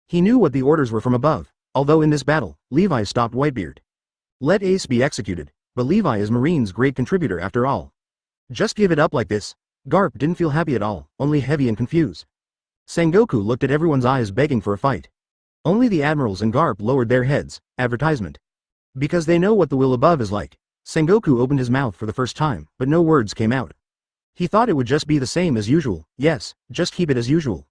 He knew what the orders were from above, although in this battle, Levi stopped Whitebeard. Let Ace be executed. but Levi is Marine's great contributor after all. Just give it up like this. Garp didn't feel happy at all, only heavy and confused. Sengoku looked at everyone's eyes begging for a fight. Only the admirals and Garp lowered their heads. Advertisement. Because they know what the will above is like. Sengoku opened his mouth for the first time, but no words came out. He thought it would just be the same as usual. Yes, just keep it as usual.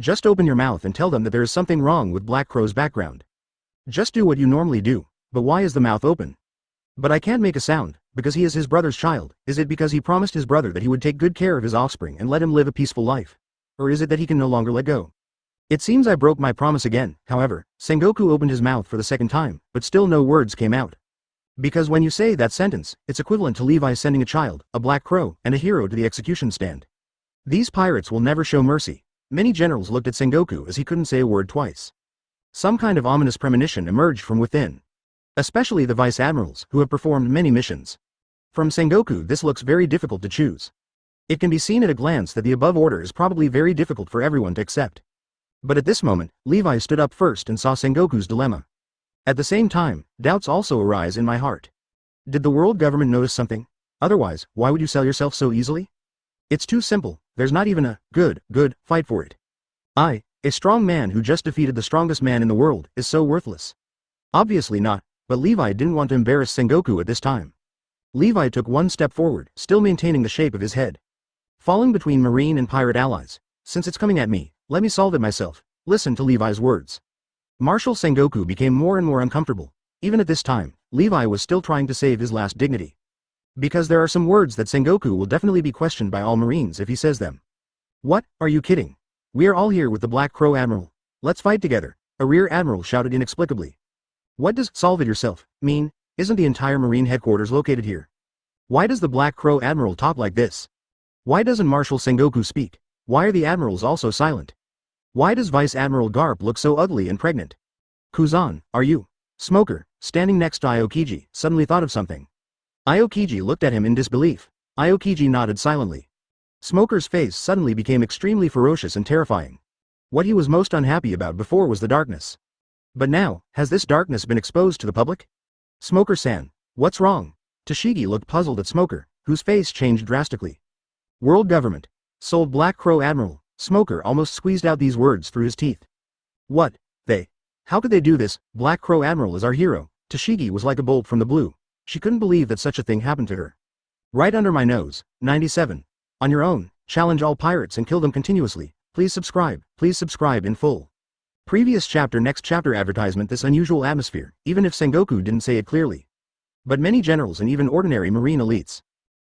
Just open your mouth and tell them that there is something wrong with Black Crow's background. Just do what you normally do. But why is the mouth open? But I can't make a sound, because he is his brother's child. Is it because he promised his brother that he would take good care of his offspring and let him live a peaceful life? Or is it that he can no longer let go? It seems I broke my promise again. However, Sengoku opened his mouth for the second time, but still no words came out. Because when you say that sentence, it's equivalent to Levi sending a child, a Black Crow, and a hero to the execution stand. These pirates will never show mercy. Many generals looked at Sengoku as he couldn't say a word twice. Some kind of ominous premonition emerged from within. Especially the vice admirals, who have performed many missions. From Sengoku this looks very difficult to choose. It can be seen at a glance that the above order is probably very difficult for everyone to accept. But at this moment, Levi stood up first and saw Sengoku's dilemma. At the same time, doubts also arise in my heart. Did the world government notice something? Otherwise, why would you sell yourself so easily? It's too simple, there's not even a good fight for it. A strong man who just defeated the strongest man in the world, is so worthless. Obviously not, but Levi didn't want to embarrass Sengoku at this time. Levi took one step forward, still maintaining the shape of his head. Falling between marine and pirate allies. Since it's coming at me, let me solve it myself. Listen to Levi's words. Marshal Sengoku became more and more uncomfortable. Even at this time, Levi was still trying to save his last dignity. Because there are some words that Sengoku will definitely be questioned by all Marines if he says them. What, are you kidding? We are all here with the Black Crow Admiral. Let's fight together, a rear admiral shouted inexplicably. What does solve it yourself mean? Isn't the entire Marine headquarters located here? Why does the Black Crow Admiral talk like this? Why doesn't Marshal Sengoku speak? Why are the admirals also silent? Why does Vice Admiral Garp look so ugly and pregnant? Kuzan, are you? Smoker, standing next to Aokiji, suddenly thought of something. Aokiji looked at him in disbelief. Aokiji nodded silently. Smoker's face suddenly became extremely ferocious and terrifying. What he was most unhappy about before was the darkness. But now, has this darkness been exposed to the public? Smoker-san, what's wrong? Toshigi looked puzzled at Smoker, whose face changed drastically. World government. Sold Black Crow Admiral. Smoker almost squeezed out these words through his teeth. What? They? How could they do this? Black Crow Admiral is our hero. Toshigi was like a bolt from the blue. She couldn't believe that such a thing happened to her. Right under my nose. 97. On your own, challenge all pirates and kill them continuously. Please subscribe in full. Previous chapter next chapter advertisement this unusual atmosphere, even if Sengoku didn't say it clearly. But many generals and even ordinary marine elites.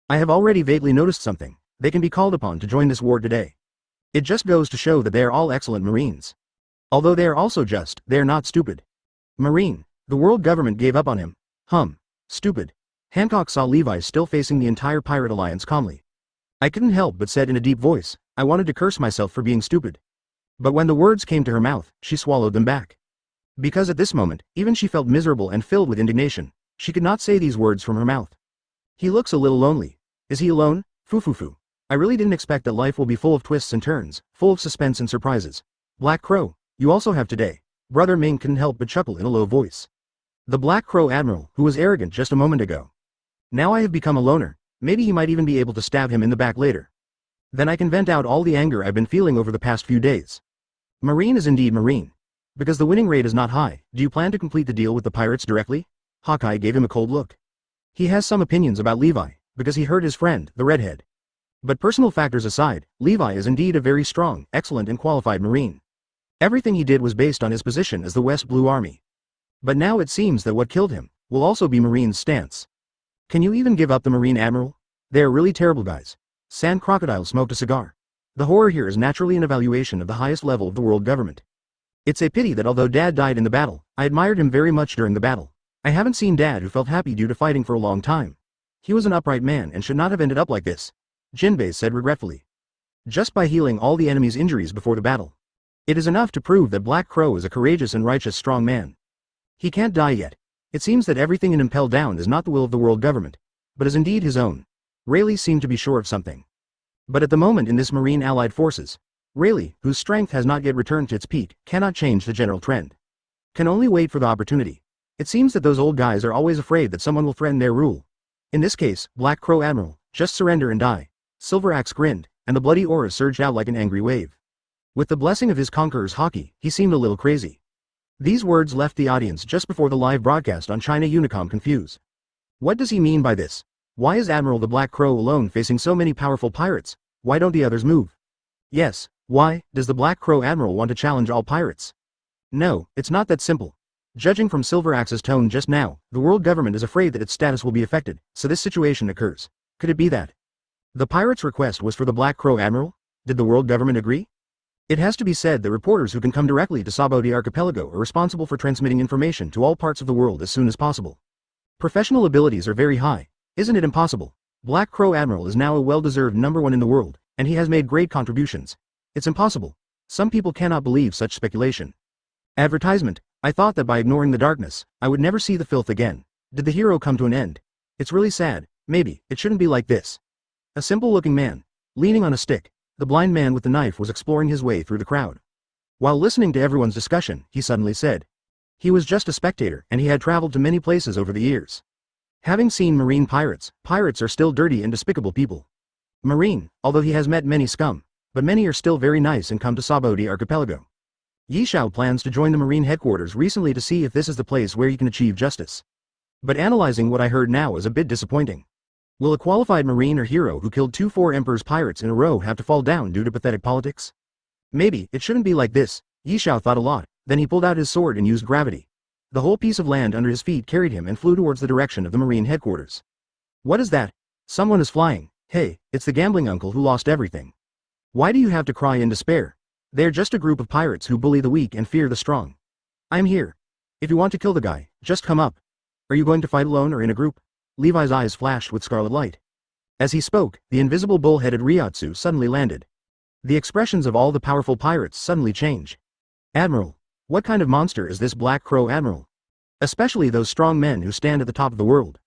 I have already vaguely noticed something. They can be called upon to join this war today. It just goes to show that they are all excellent Marines. Although they are also just, they are not stupid. Marine, the world government gave up on him. Stupid. Hancock saw Levi still facing the entire pirate alliance calmly. I couldn't help but said in a deep voice, I wanted to curse myself for being stupid. But when the words came to her mouth, she swallowed them back. Because at this moment, even she felt miserable and filled with indignation. She could not say these words from her mouth. He looks a little lonely. Is he alone? Foo. I really didn't expect that life will be full of twists and turns, full of suspense and surprises. Black Crow, you also have today. Brother Ming couldn't help but chuckle in a low voice. The Black Crow Admiral, who was arrogant just a moment ago. Now I have become a loner. Maybe he might even be able to stab him in the back later. Then I can vent out all the anger I've been feeling over the past few days. Marine is indeed Marine. Because the winning rate is not high, do you plan to complete the deal with the pirates directly? Haki gave him a cold look. He has some opinions about Levi, because he hurt his friend, the redhead. But personal factors aside, Levi is indeed a very strong, excellent and qualified Marine. Everything he did was based on his position as the West Blue Army. But now it seems that what killed him, will also be Marine's stance. Can you even give up the Marine Admiral? They are really terrible guys. Sand Crocodile smoked a cigar. The horror here is naturally an evaluation of the highest level of the world government. It's a pity that although Dad died in the battle, I admired him very much during the battle. I haven't seen Dad who felt happy due to fighting for a long time. He was an upright man and should not have ended up like this, Jinbei said regretfully. Just by healing all the enemy's injuries before the battle. It is enough to prove that Black Crow is a courageous and righteous strong man. He can't die yet. It seems that everything in him held down is not the will of the world government, but is indeed his own. Rayleigh seemed to be sure of something. But at the moment in this Marine Allied forces, Rayleigh, whose strength has not yet returned to its peak, cannot change the general trend. Can only wait for the opportunity. It seems that those old guys are always afraid that someone will threaten their rule, In this case, Black Crow Admiral, just surrender and die. Silver Axe grinned, and the bloody aura surged out like an angry wave. With the blessing of his conqueror's Haki, he seemed a little crazy. These words left the audience just before the live broadcast on China Unicom confused. What does he mean by this? Why is Admiral the Black Crow alone facing so many powerful pirates? Why don't the others move? Yes, why does the Black Crow Admiral want to challenge all pirates? No, it's not that simple. Judging from Silver Axe's tone just now, the world government is afraid that its status will be affected, so this situation occurs. Could it be that the pirates' request was for the Black Crow Admiral? Did the world government agree? It has to be said that reporters who can come directly to Sabaody Archipelago are responsible for transmitting information to all parts of the world as soon as possible. Professional abilities are very high. Isn't it impossible? Black Crow Admiral is now a well-deserved #1 in the world, and he has made great contributions. It's impossible. Some people cannot believe such speculation. Advertisement. I thought that by ignoring the darkness, I would never see the filth again. Did the hero come to an end? It's really sad. Maybe, it shouldn't be like this. A simple-looking man, leaning on a stick, the blind man with the knife was exploring his way through the crowd. While listening to everyone's discussion, he suddenly said. He was just a spectator, and he had traveled to many places over the years. Having seen marine pirates, pirates are still dirty and despicable people. Marine, although he has met many scum, but many are still very nice and come to Sabaody Archipelago. Yishao plans to join the Marine headquarters recently to see if this is the place where he can achieve justice. But analyzing what I heard now is a bit disappointing. Will a qualified Marine or hero who killed 2-4 Emperor's pirates in a row have to fall down due to pathetic politics? Maybe, it shouldn't be like this. Yishao thought a lot, then he pulled out his sword and used gravity. The whole piece of land under his feet carried him and flew towards the direction of the Marine headquarters. What is that? Someone is flying. Hey, it's the gambling uncle who lost everything. Why do you have to cry in despair? They're just a group of pirates who bully the weak and fear the strong. I'm here. If you want to kill the guy, just come up. Are you going to fight alone or in a group? Levi's eyes flashed with scarlet light. As he spoke, the invisible bull-headed Reiatsu suddenly landed. The expressions of all the powerful pirates suddenly change. Admiral, what kind of monster is this Black Crow Admiral? Especially those strong men who stand at the top of the world.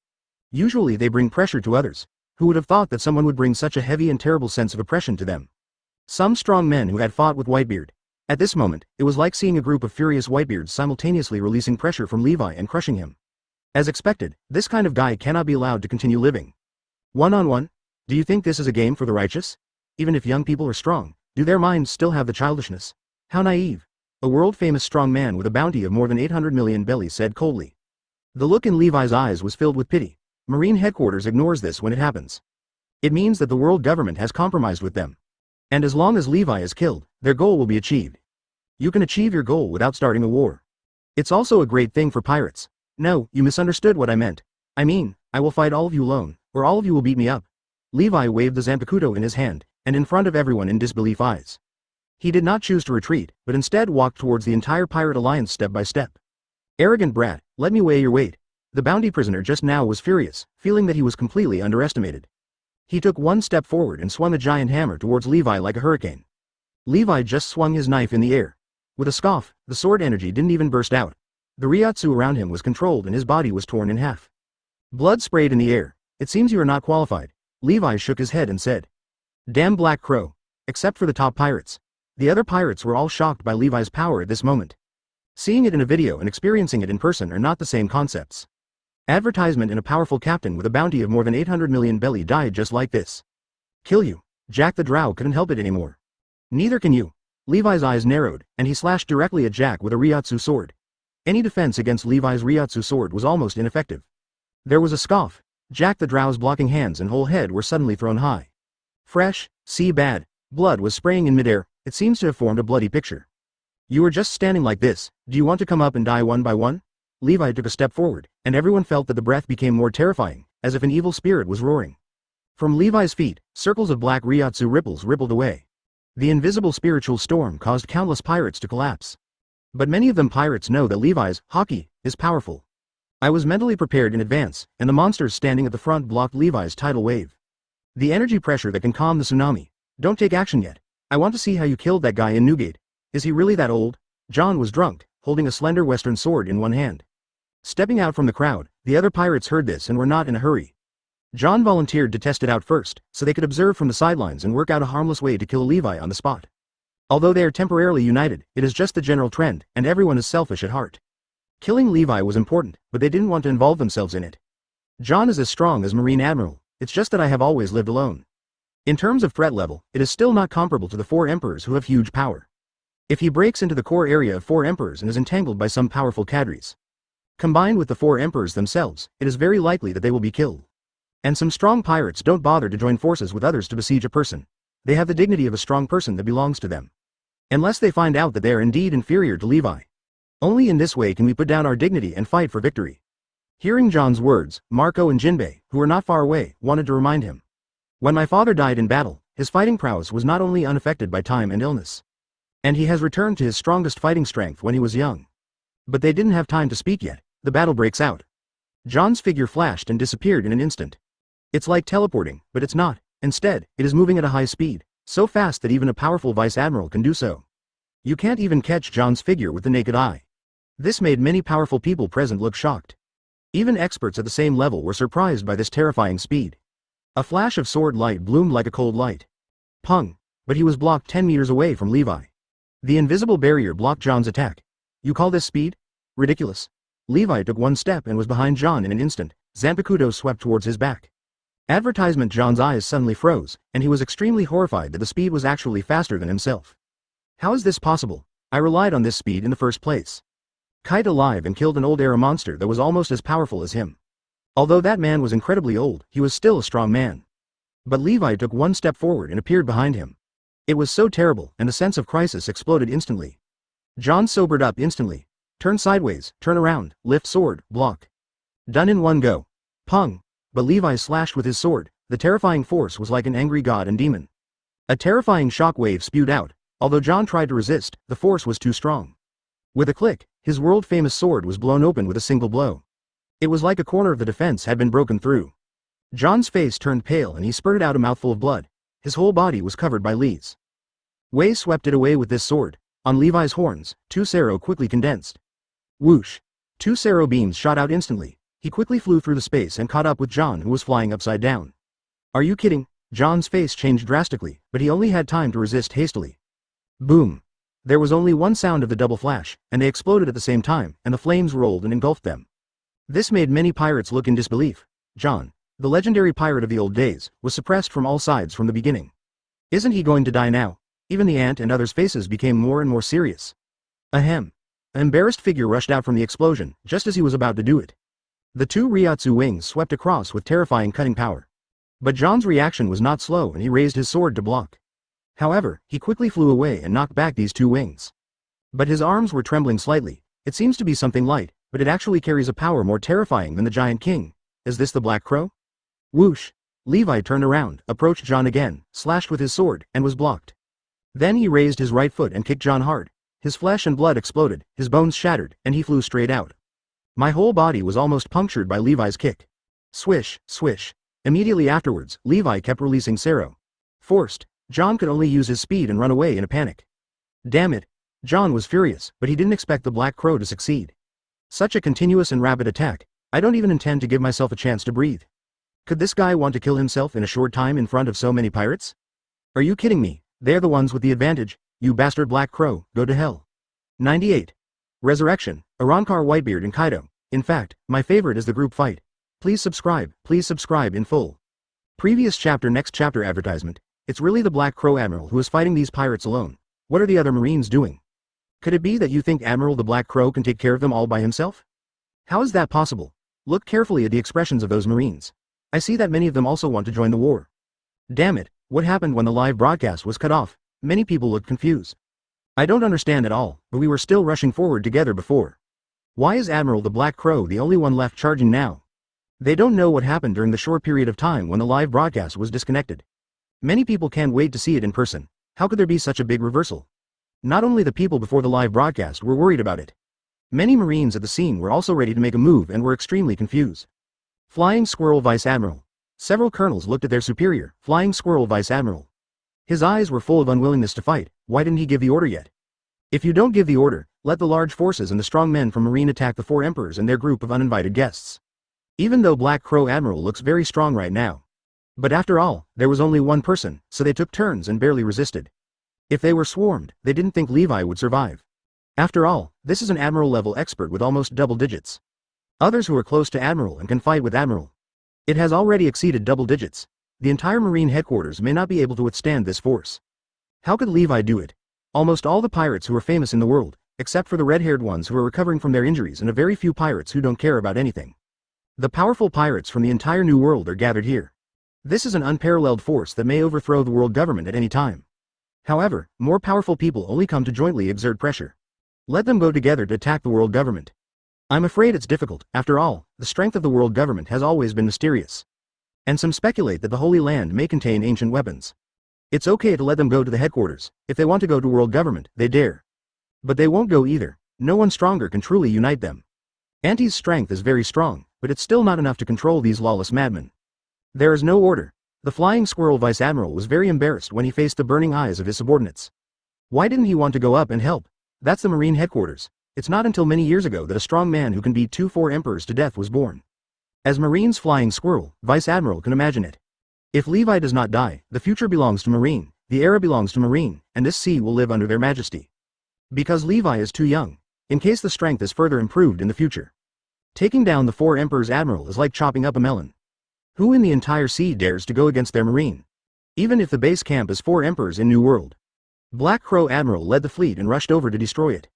Usually they bring pressure to others. Who would have thought that someone would bring such a heavy and terrible sense of oppression to them? Some strong men who had fought with Whitebeard. At this moment, it was like seeing a group of furious Whitebeards simultaneously releasing pressure from Levi and crushing him. As expected, this kind of guy cannot be allowed to continue living. One-on-one? Do you think this is a game for the righteous? Even if young people are strong, do their minds still have the childishness? How naive. A world-famous strong man with a bounty of more than 800 million belly said coldly. The look in Levi's eyes was filled with pity. Marine headquarters ignores this when it happens. It means that the world government has compromised with them. And as long as Levi is killed, their goal will be achieved. You can achieve your goal without starting a war. It's also a great thing for pirates. No, you misunderstood what I meant. I mean, I will fight all of you alone, or all of you will beat me up. Levi waved the Zanpakuto in his hand, and in front of everyone in disbelief eyes. He did not choose to retreat, but instead walked towards the entire pirate alliance step by step. Arrogant brat, let me weigh your weight. The bounty prisoner just now was furious, feeling that he was completely underestimated. He took one step forward and swung a giant hammer towards Levi like a hurricane. Levi just swung his knife in the air. With a scoff, the sword energy didn't even burst out. The Reiatsu around him was controlled and his body was torn in half. Blood sprayed in the air. It seems you are not qualified. Levi shook his head and said. Damn Black Crow. Except for the top pirates. The other pirates were all shocked by Levi's power at this moment. Seeing it in a video and experiencing it in person are not the same concepts. Advertisement in a powerful captain with a bounty of more than 800 million belly died just like this. Kill you. Jack the Drow couldn't help it anymore. Neither can you. Levi's eyes narrowed, and he slashed directly at Jack with a Reiatsu sword. Any defense against Levi's Reiatsu sword was almost ineffective. There was a scoff. Jack the Drow's blocking hands and whole head were suddenly thrown high. Fresh, see bad. Blood was spraying in midair. It seems to have formed a bloody picture. You were just standing like this. Do you want to come up and die one by one? Levi took a step forward, and everyone felt that the breath became more terrifying, as if an evil spirit was roaring. From Levi's feet, circles of black Reiatsu ripples rippled away. The invisible spiritual storm caused countless pirates to collapse. But many of them pirates know that Levi's Haki is powerful. I was mentally prepared in advance, and the monsters standing at the front blocked Levi's tidal wave. The energy pressure that can calm the tsunami. Don't take action yet. I want to see how you killed that guy in Newgate. Is he really that old? John was drunk, holding a slender western sword in one hand. Stepping out from the crowd, the other pirates heard this and were not in a hurry. John volunteered to test it out first, so they could observe from the sidelines and work out a harmless way to kill Levi on the spot. Although they are temporarily united, it is just the general trend, and everyone is selfish at heart. Killing Levi was important, but they didn't want to involve themselves in it. John is as strong as Marine Admiral, it's just that I have always lived alone. In terms of threat level, it is still not comparable to the 4 emperors who have huge power. If he breaks into the core area of 4 emperors and is entangled by some powerful cadres, combined with the 4 emperors themselves, it is very likely that they will be killed. And some strong pirates don't bother to join forces with others to besiege a person. They have the dignity of a strong person that belongs to them. Unless they find out that they are indeed inferior to Levi. Only in this way can we put down our dignity and fight for victory. Hearing John's words, Marco and Jinbei, who were not far away, wanted to remind him. When my father died in battle, his fighting prowess was not only unaffected by time and illness. And he has returned to his strongest fighting strength when he was young. But they didn't have time to speak yet. The battle breaks out. John's figure flashed and disappeared in an instant. It's like teleporting, but it's not. Instead, it is moving at a high speed, so fast that even a powerful vice admiral can do so. You can't even catch John's figure with the naked eye. This made many powerful people present look shocked. Even experts at the same level were surprised by this terrifying speed. A flash of sword light bloomed like a cold light. Pung! But he was blocked 10 meters away from Levi. The invisible barrier blocked John's attack. You call this speed? Ridiculous. Levi took one step and was behind John in an instant. Zanpakuto swept towards his back. Advertisement John's eyes suddenly froze, and he was extremely horrified that the speed was actually faster than himself. How is this possible? I relied on this speed in the first place. Kite alive and killed an old era monster that was almost as powerful as him. Although that man was incredibly old, he was still a strong man. But Levi took one step forward and appeared behind him. It was so terrible, and a sense of crisis exploded instantly. John sobered up instantly. Turn sideways, turn around, lift sword, block. Done in one go. Pung! But Levi slashed with his sword. The terrifying force was like an angry god and demon. A terrifying shockwave spewed out. Although John tried to resist, the force was too strong. With a click, his world-famous sword was blown open with a single blow. It was like a corner of the defense had been broken through. John's face turned pale and he spurted out a mouthful of blood. His whole body was covered by Lee's. Wei swept it away with this sword. On Levi's horns, 2 Sero quickly condensed. Whoosh! 2 Sero beams shot out instantly. He quickly flew through the space and caught up with John, who was flying upside down. Are you kidding? John's face changed drastically, but he only had time to resist hastily. Boom! There was only one sound of the double flash, and they exploded at the same time, and the flames rolled and engulfed them. This made many pirates look in disbelief. John, the legendary pirate of the old days, was suppressed from all sides from the beginning. Isn't he going to die now? Even the ant and others' faces became more and more serious. Ahem. An embarrassed figure rushed out from the explosion, just as he was about to do it. The 2 Reiatsu wings swept across with terrifying cutting power. But John's reaction was not slow and he raised his sword to block. However, he quickly flew away and knocked back these 2 wings. But his arms were trembling slightly. It seems to be something light, but it actually carries a power more terrifying than the Giant King. Is this the Black Crow? Whoosh! Levi turned around, approached John again, slashed with his sword, and was blocked. Then he raised his right foot and kicked John hard. His flesh and blood exploded, his bones shattered, and he flew straight out. My whole body was almost punctured by Levi's kick. Swish, swish. Immediately afterwards, Levi kept releasing Sero. Forced, John could only use his speed and run away in a panic. Damn it. John was furious, but he didn't expect the Black Crow to succeed. Such a continuous and rapid attack. I don't even intend to give myself a chance to breathe. Could this guy want to kill himself in a short time in front of so many pirates? Are you kidding me? They're the ones with the advantage. You bastard Black Crow, go to hell. 98. Resurrection, Arankar Whitebeard and Kaido. In fact, my favorite is the group fight. Please subscribe in full. Previous chapter next chapter advertisement. It's really the Black Crow Admiral who is fighting these pirates alone. What are the other Marines doing? Could it be that you think Admiral the Black Crow can take care of them all by himself? How is that possible? Look carefully at the expressions of those Marines. I see that many of them also want to join the war. Damn it, what happened when the live broadcast was cut off? Many people looked confused. I don't understand at all, but we were still rushing forward together before. Why is Admiral the Black Crow the only one left charging now? They don't know what happened during the short period of time when the live broadcast was disconnected. Many people can't wait to see it in person. How could there be such a big reversal? Not only the people before the live broadcast were worried about it. Many Marines at the scene were also ready to make a move and were extremely confused. Flying Squirrel Vice Admiral. Several colonels looked at their superior, Flying Squirrel Vice Admiral. His eyes were full of unwillingness to fight. Why didn't he give the order yet? If you don't give the order, let the large forces and the strong men from Marine attack the 4 emperors and their group of uninvited guests. Even though Black Crow Admiral looks very strong right now. But after all, there was only one person, so they took turns and barely resisted. If they were swarmed, they didn't think Levi would survive. After all, this is an Admiral level expert with almost double digits. Others who are close to Admiral and can fight with Admiral. It has already exceeded double digits. The entire Marine headquarters may not be able to withstand this force. How could Levi do it? Almost all the pirates who are famous in the world, except for the red-haired ones who are recovering from their injuries and a very few pirates who don't care about anything. The powerful pirates from the entire New World are gathered here. This is an unparalleled force that may overthrow the world government at any time. However, more powerful people only come to jointly exert pressure. Let them go together to attack the world government. I'm afraid it's difficult. After all, the strength of the world government has always been mysterious. And some speculate that the Holy Land may contain ancient weapons. It's okay to let them go to the headquarters. If they want to go to world government, they dare. But they won't go either. No one stronger can truly unite them. Auntie's strength is very strong, but it's still not enough to control these lawless madmen. There is no order. The flying squirrel vice admiral was very embarrassed when he faced the burning eyes of his subordinates. Why didn't he want to go up and help? That's the Marine headquarters. It's not until many years ago that a strong man who can beat 2-4 emperors to death was born. As Marine's flying squirrel, vice admiral can imagine it. If Levi does not die, the future belongs to Marine, the era belongs to Marine, and this sea will live under their majesty. Because Levi is too young, in case the strength is further improved in the future. Taking down the 4 emperors admiral is like chopping up a melon. Who in the entire sea dares to go against their Marine? Even if the base camp is 4 emperors in New World. Black Crow admiral led the fleet and rushed over to destroy it.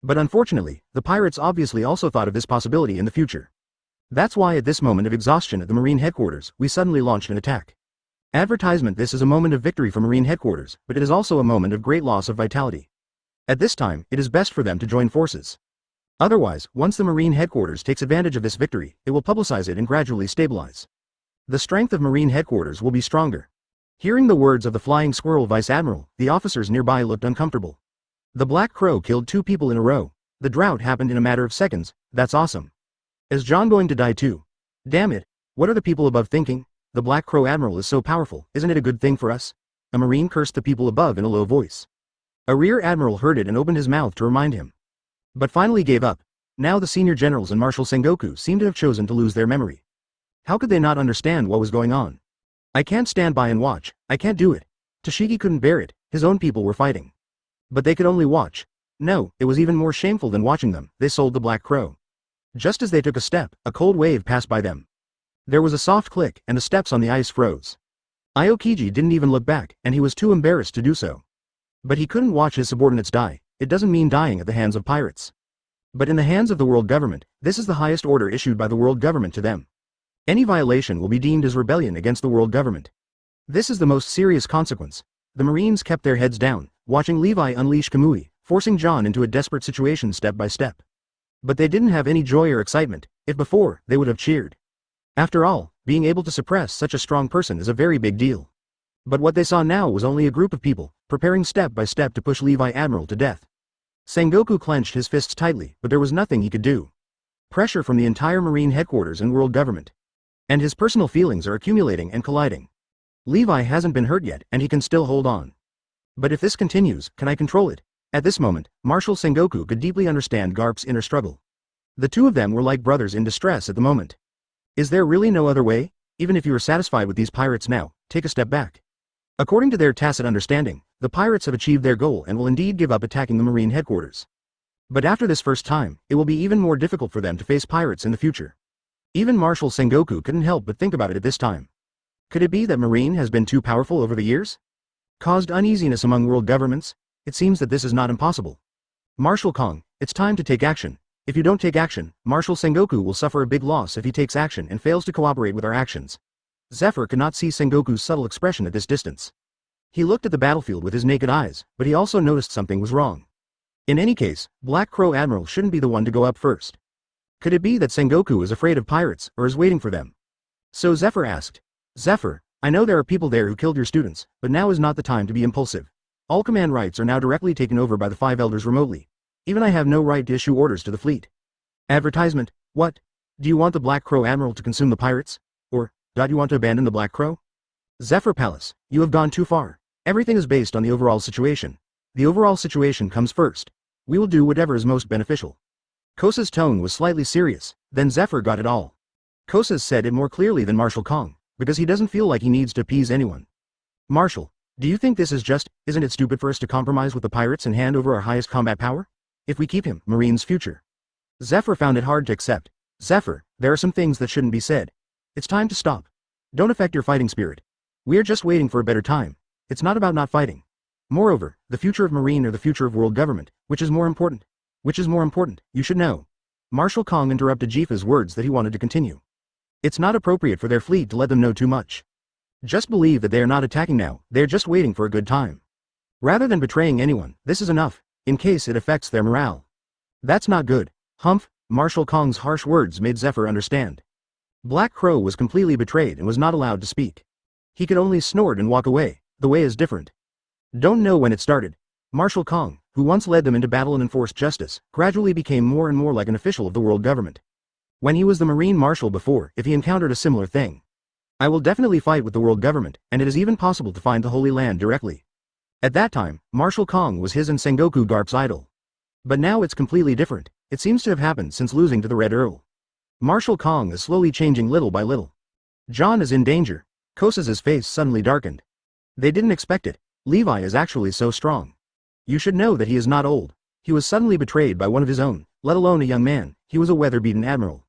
But unfortunately, the pirates obviously also thought of this possibility in the future. That's why at this moment of exhaustion at the Marine headquarters, we suddenly launched an attack. Advertisement: this is a moment of victory for Marine headquarters, but it is also a moment of great loss of vitality. At this time, it is best for them to join forces. Otherwise, once the Marine headquarters takes advantage of this victory, it will publicize it and gradually stabilize. The strength of Marine headquarters will be stronger. Hearing the words of the flying squirrel vice admiral, the officers nearby looked uncomfortable. The Black Crow killed 2 people in a row. The drought happened in a matter of seconds. That's awesome. Is John going to die too? Damn it. What are the people above thinking? The Black Crow admiral is so powerful, isn't it a good thing for us? A Marine cursed the people above in a low voice. A rear admiral heard it and opened his mouth to remind him. But finally gave up. Now the senior generals and Marshal Sengoku seem to have chosen to lose their memory. How could they not understand what was going on? I can't stand by and watch. I can't do it. Toshiki couldn't bear it. His own people were fighting. But they could only watch. No, it was even more shameful than watching them. They sold the Black Crow. Just as they took a step, a cold wave passed by them. There was a soft click, and the steps on the ice froze. Aokiji didn't even look back, and he was too embarrassed to do so. But he couldn't watch his subordinates die. It doesn't mean dying at the hands of pirates. But in the hands of the world government, this is the highest order issued by the world government to them. Any violation will be deemed as rebellion against the world government. This is the most serious consequence. The Marines kept their heads down, watching Levi unleash Kamui, forcing John into a desperate situation step by step. But they didn't have any joy or excitement. If before, they would have cheered. After all, being able to suppress such a strong person is a very big deal. But what they saw now was only a group of people, preparing step by step to push Levi Admiral to death. Sengoku clenched his fists tightly, but there was nothing he could do. Pressure from the entire Marine headquarters and world government. And his personal feelings are accumulating and colliding. Levi hasn't been hurt yet, and he can still hold on. But if this continues, can I control it? At this moment, Marshal Sengoku could deeply understand Garp's inner struggle. The two of them were like brothers in distress at the moment. Is there really no other way? Even if you are satisfied with these pirates now, take a step back. According to their tacit understanding, the pirates have achieved their goal and will indeed give up attacking the Marine headquarters. But after this first time, it will be even more difficult for them to face pirates in the future. Even Marshal Sengoku couldn't help but think about it at this time. Could it be that Marine has been too powerful over the years? Caused uneasiness among world governments? It seems that this is not impossible. Marshal Kong, it's time to take action. If you don't take action, Marshal Sengoku will suffer a big loss if he takes action and fails to cooperate with our actions. Zephyr could not see Sengoku's subtle expression at this distance. He looked at the battlefield with his naked eyes, but he also noticed something was wrong. In any case, Black Crow Admiral shouldn't be the one to go up first. Could it be that Sengoku is afraid of pirates, or is waiting for them? So Zephyr asked, Zephyr, I know there are people there who killed your students, but now is not the time to be impulsive. All command rights are now directly taken over by the 5 elders remotely. Even I have no right to issue orders to the fleet. Advertisement, what? Do you want the Black Crow Admiral to consume the pirates? Or, do you want to abandon the Black Crow? Zephyr Palace, you have gone too far. Everything is based on the overall situation. The overall situation comes first. We will do whatever is most beneficial. Kosa's tone was slightly serious, then Zephyr got it all. Kosa said it more clearly than Marshal Kong, because he doesn't feel like he needs to appease anyone. Marshal, do you think this is just, isn't it stupid for us to compromise with the pirates and hand over our highest combat power? If we keep him, Marine's future. Zephyr found it hard to accept. Zephyr, there are some things that shouldn't be said. It's time to stop. Don't affect your fighting spirit. We are just waiting for a better time. It's not about not fighting. Moreover, the future of Marine or the future of world government, which is more important? Which is more important, you should know. Marshal Kong interrupted Jifa's words that he wanted to continue. It's not appropriate for their fleet to let them know too much. Just believe that they are not attacking now, they are just waiting for a good time. Rather than betraying anyone, this is enough, in case it affects their morale. That's not good. Humph, Marshal Kong's harsh words made Zephyr understand. Black Crow was completely betrayed and was not allowed to speak. He could only snort and walk away. The way is different. Don't know when it started. Marshal Kong, who once led them into battle and enforced justice, gradually became more and more like an official of the world government. When he was the Marine Marshal before, if he encountered a similar thing, I will definitely fight with the world government, and it is even possible to find the Holy Land directly. At that time, Marshal Kong was his and Sengoku Garp's idol. But now it's completely different. It seems to have happened since losing to the Red Earl. Marshal Kong is slowly changing little by little. John is in danger. Kosa's face suddenly darkened. They didn't expect it. Levi is actually so strong. You should know that he is not old. He was suddenly betrayed by one of his own, let alone a young man. He was a weather-beaten admiral.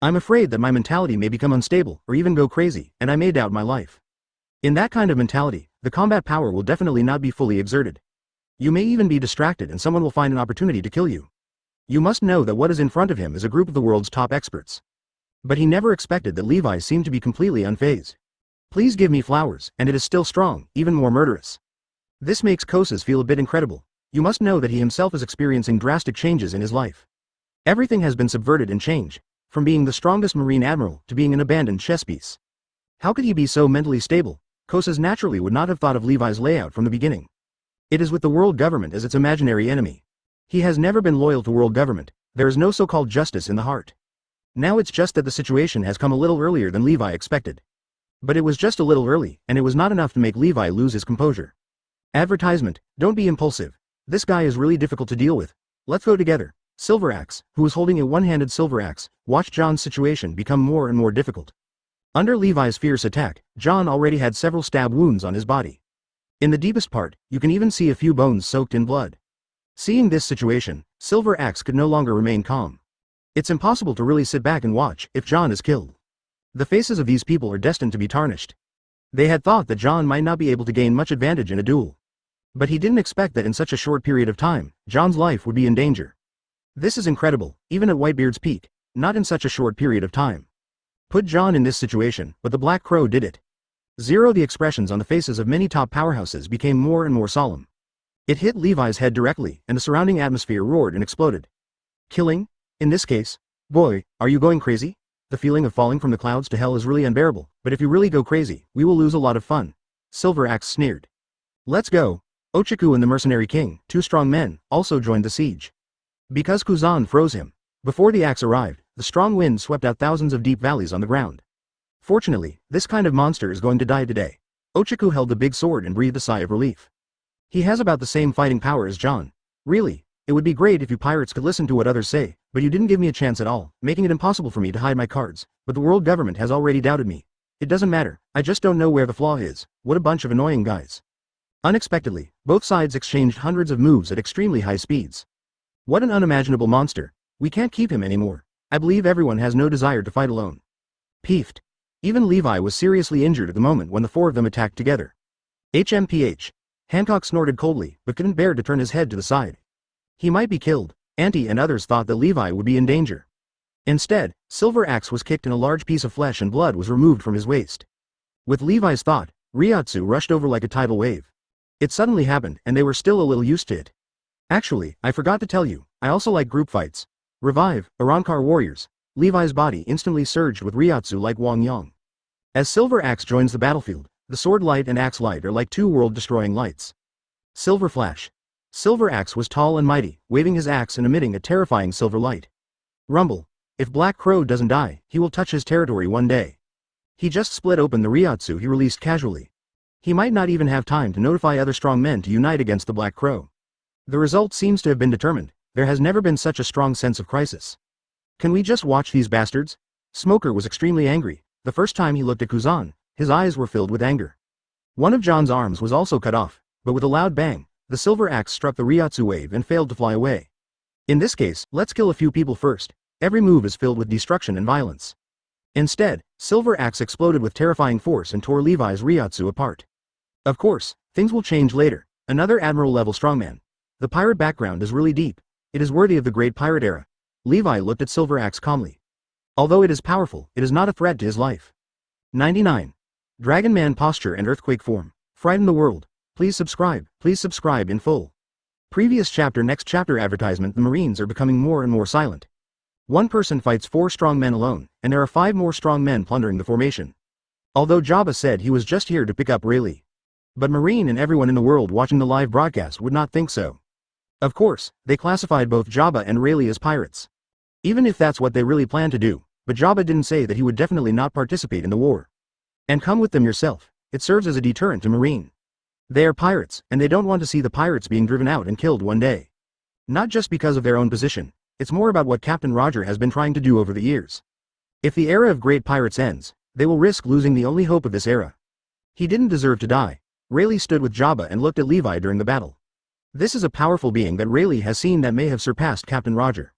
I'm afraid that my mentality may become unstable or even go crazy, and I may doubt my life. In that kind of mentality, the combat power will definitely not be fully exerted. You may even be distracted and someone will find an opportunity to kill you. You must know that what is in front of him is a group of the world's top experts. But he never expected that Levi seemed to be completely unfazed. Please give me flowers, and it is still strong, even more murderous. This makes Kosa's feel a bit incredible. You must know that he himself is experiencing drastic changes in his life. Everything has been subverted and changed, from being the strongest Marine Admiral to being an abandoned chess piece. How could he be so mentally stable? Kosa's naturally would not have thought of Levi's layout from the beginning. It is with the world government as its imaginary enemy. He has never been loyal to world government. There is no so-called justice in the heart. Now it's just that the situation has come a little earlier than Levi expected. But it was just a little early, and it was not enough to make Levi lose his composure. Advertisement, don't be impulsive. This guy is really difficult to deal with. Let's go together. Silver Axe, who was holding a one-handed silver axe, watched John's situation become more and more difficult. Under Levi's fierce attack, John already had several stab wounds on his body. In the deepest part, you can even see a few bones soaked in blood. Seeing this situation, Silver Axe could no longer remain calm. It's impossible to really sit back and watch if John is killed. The faces of these people are destined to be tarnished. They had thought that John might not be able to gain much advantage in a duel. But he didn't expect that in such a short period of time, John's life would be in danger. This is incredible, even at Whitebeard's peak, not in such a short period of time. Put John in this situation, but the Black Crow did it. The expressions on the faces of many top powerhouses became more and more solemn. It hit Levi's head directly, and the surrounding atmosphere roared and exploded. Killing? In this case? Boy, are you going crazy? The feeling of falling from the clouds to hell is really unbearable, but if you really go crazy, we will lose a lot of fun. Silver Axe sneered. Let's go. Ochaku and the Mercenary King, two strong men, also joined the siege. Because Kuzan froze him. Before the axe arrived, the strong wind swept out thousands of deep valleys on the ground. Fortunately, this kind of monster is going to die today. Ochaku held the big sword and breathed a sigh of relief. He has about the same fighting power as John. Really, it would be great if you pirates could listen to what others say, but you didn't give me a chance at all, making it impossible for me to hide my cards, but the world government has already doubted me. It doesn't matter, I just don't know where the flaw is. What a bunch of annoying guys. Unexpectedly, both sides exchanged hundreds of moves at extremely high speeds. What an unimaginable monster. We can't keep him anymore. I believe everyone has no desire to fight alone. Peeved. Even Levi was seriously injured at the moment when the four of them attacked together. HMPH. Hancock snorted coldly, but couldn't bear to turn his head to the side. He might be killed. Auntie and others thought that Levi would be in danger. Instead, Silver Axe was kicked and a large piece of flesh and blood was removed from his waist. With Levi's thought, Reiatsu rushed over like a tidal wave. It suddenly happened, and they were still a little used to it. Actually, I forgot to tell you, I also like group fights. Revive, Arankar warriors. Levi's body instantly surged with Reiatsu like Wang Yang. As Silver Axe joins the battlefield, the sword light and axe light are like two world-destroying lights. Silver Flash. Silver Axe was tall and mighty, waving his axe and emitting a terrifying silver light. Rumble. If Black Crow doesn't die, he will touch his territory one day. He just split open the Reiatsu he released casually. He might not even have time to notify other strong men to unite against the Black Crow. The result seems to have been determined. There has never been such a strong sense of crisis. Can we just watch these bastards? Smoker was extremely angry. The first time he looked at Kuzan, his eyes were filled with anger. One of John's arms was also cut off, but with a loud bang, the Silver Axe struck the Reiatsu wave and failed to fly away. In this case, let's kill a few people first. Every move is filled with destruction and violence. Instead, Silver Axe exploded with terrifying force and tore Levi's Reiatsu apart. Of course, things will change later. Another Admiral-level strongman. The pirate background is really deep. It is worthy of the Great Pirate Era. Levi looked at Silver Axe calmly. Although it is powerful, it is not a threat to his life. 99. Dragon Man posture and earthquake form. Frighten the world. Please subscribe in full. Previous chapter. Next chapter advertisement. The Marines are becoming more and more silent. One person fights 4 strong men alone, and there are 5 more strong men plundering the formation. Although Jabba said he was just here to pick up Rayleigh. But Marine and everyone in the world watching the live broadcast would not think so. Of course, they classified both Jabba and Rayleigh as pirates. Even if that's what they really planned to do, but Jabba didn't say that he would definitely not participate in the war. And come with them yourself. It serves as a deterrent to Marine. They are pirates, and they don't want to see the pirates being driven out and killed one day. Not just because of their own position, it's more about what Captain Roger has been trying to do over the years. If the era of great pirates ends, they will risk losing the only hope of this era. He didn't deserve to die. Rayleigh stood with Jabba and looked at Levi during the battle. This is a powerful being that Rayleigh has seen that may have surpassed Captain Roger.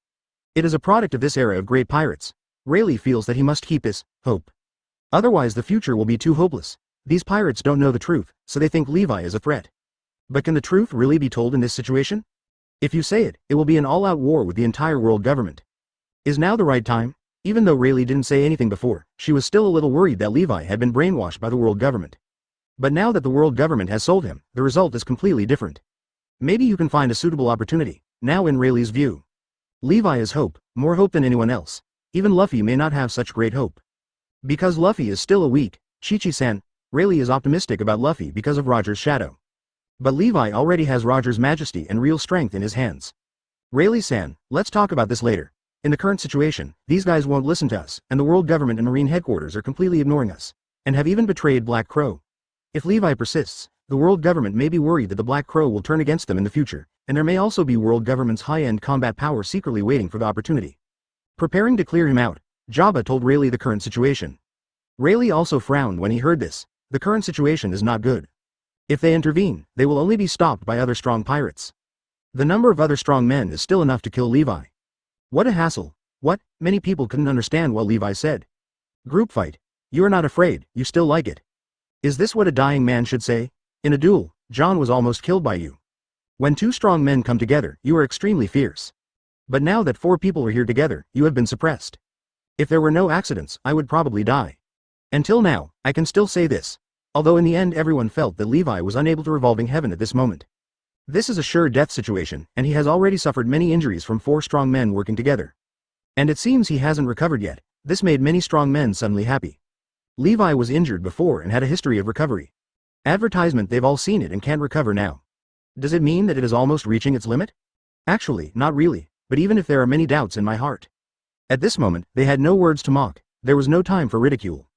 It is a product of this era of great pirates. Rayleigh feels that he must keep this hope. Otherwise the future will be too hopeless. These pirates don't know the truth, so they think Levi is a threat. But can the truth really be told in this situation? If you say it, it will be an all-out war with the entire world government. Is now the right time? Even though Rayleigh didn't say anything before, she was still a little worried that Levi had been brainwashed by the world government. But now that the world government has sold him, the result is completely different. Maybe you can find a suitable opportunity, now in Rayleigh's view. Levi is hope, more hope than anyone else. Even Luffy may not have such great hope. Because Luffy is still a weak, Chi-Chi-san, Rayleigh is optimistic about Luffy because of Roger's shadow. But Levi already has Roger's majesty and real strength in his hands. Rayleigh-san, let's talk about this later. In the current situation, these guys won't listen to us, and the world government and Marine headquarters are completely ignoring us, and have even betrayed Black Crow. If Levi persists, the world government may be worried that the Black Crow will turn against them in the future, and there may also be world government's high-end combat power secretly waiting for the opportunity. Preparing to clear him out, Jabba told Rayleigh the current situation. Rayleigh also frowned when he heard this. The current situation is not good. If they intervene, they will only be stopped by other strong pirates. The number of other strong men is still enough to kill Levi. What a hassle. What? Many people couldn't understand what Levi said. Group fight. You are not afraid, you still like it. Is this what a dying man should say? In a duel, John was almost killed by you. When 2 strong men come together, you are extremely fierce. But now that 4 people are here together, you have been suppressed. If there were no accidents, I would probably die. Until now, I can still say this. Although in the end everyone felt that Levi was unable to revolving heaven at this moment. This is a sure death situation, and he has already suffered many injuries from 4 strong men working together. And it seems he hasn't recovered yet. This made many strong men suddenly happy. Levi was injured before and had a history of recovery. Advertisement, they've all seen it and can't recover now. Does it mean that it is almost reaching its limit? Actually, not really, but even if there are many doubts in my heart. At this moment, they had no words to mock, there was no time for ridicule.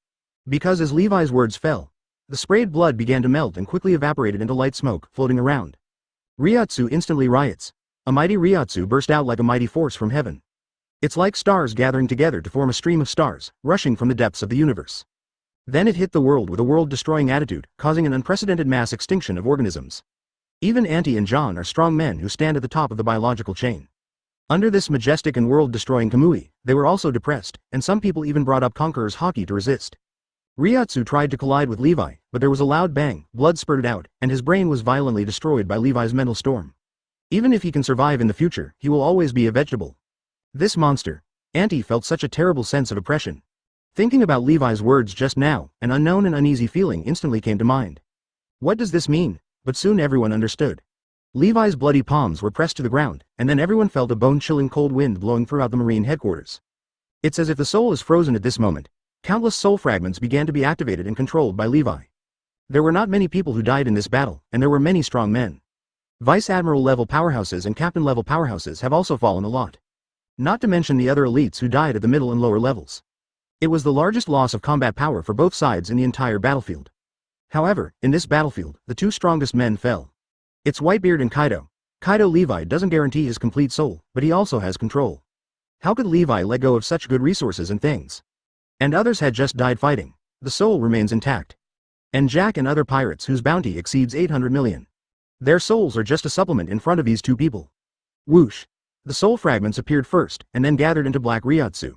Because as Levi's words fell, the sprayed blood began to melt and quickly evaporated into light smoke floating around. Reiatsu instantly riots. A mighty Reiatsu burst out like a mighty force from heaven. It's like stars gathering together to form a stream of stars, rushing from the depths of the universe. Then it hit the world with a world-destroying attitude, causing an unprecedented mass extinction of organisms. Even Auntie and John are strong men who stand at the top of the biological chain. Under this majestic and world-destroying Kamui, they were also depressed, and some people even brought up Conqueror's Haki to resist. Reiatsu tried to collide with Levi, but there was a loud bang, blood spurted out, and his brain was violently destroyed by Levi's mental storm. Even if he can survive in the future, he will always be a vegetable. This monster. Auntie felt such a terrible sense of oppression. Thinking about Levi's words just now, an unknown and uneasy feeling instantly came to mind. What does this mean? But soon everyone understood. Levi's bloody palms were pressed to the ground, and then everyone felt a bone-chilling cold wind blowing throughout the Marine headquarters. It's as if the soul is frozen at this moment. Countless soul fragments began to be activated and controlled by Levi. There were not many people who died in this battle, and there were many strong men. Vice Admiral level powerhouses and Captain level powerhouses have also fallen a lot. Not to mention the other elites who died at the middle and lower levels. It was the largest loss of combat power for both sides in the entire battlefield. However, in this battlefield, the 2 strongest men fell. It's Whitebeard and Kaido. Kaido Levi doesn't guarantee his complete soul, but he also has control. How could Levi let go of such good resources and things? And others had just died fighting. The soul remains intact. And Jack and other pirates whose bounty exceeds 800 million. Their souls are just a supplement in front of these 2 people. Whoosh. The soul fragments appeared first, and then gathered into Black Reiatsu.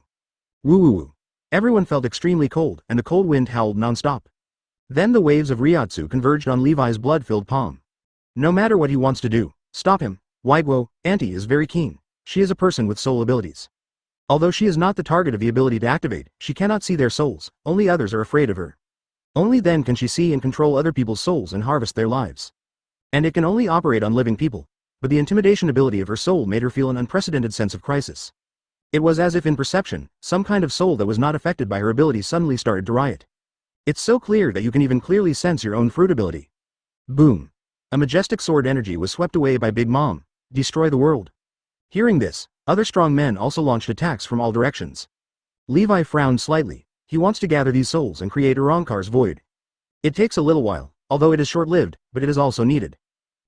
Woo woo woo. Everyone felt extremely cold, and the cold wind howled non-stop. Then the waves of Reiatsu converged on Levi's blood-filled palm. No matter what he wants to do, stop him. Waiguo, Auntie is very keen. She is a person with soul abilities. Although she is not the target of the ability to activate, she cannot see their souls, only others are afraid of her. Only then can she see and control other people's souls and harvest their lives. And it can only operate on living people, but the intimidation ability of her soul made her feel an unprecedented sense of crisis. It was as if in perception, some kind of soul that was not affected by her ability suddenly started to riot. It's so clear that you can even clearly sense your own fruit ability. Boom. A majestic sword energy was swept away by Big Mom. Destroy the world. Hearing this, other strong men also launched attacks from all directions. Levi frowned slightly. He wants to gather these souls and create Arankar's void. It takes a little while, although it is short-lived, but it is also needed.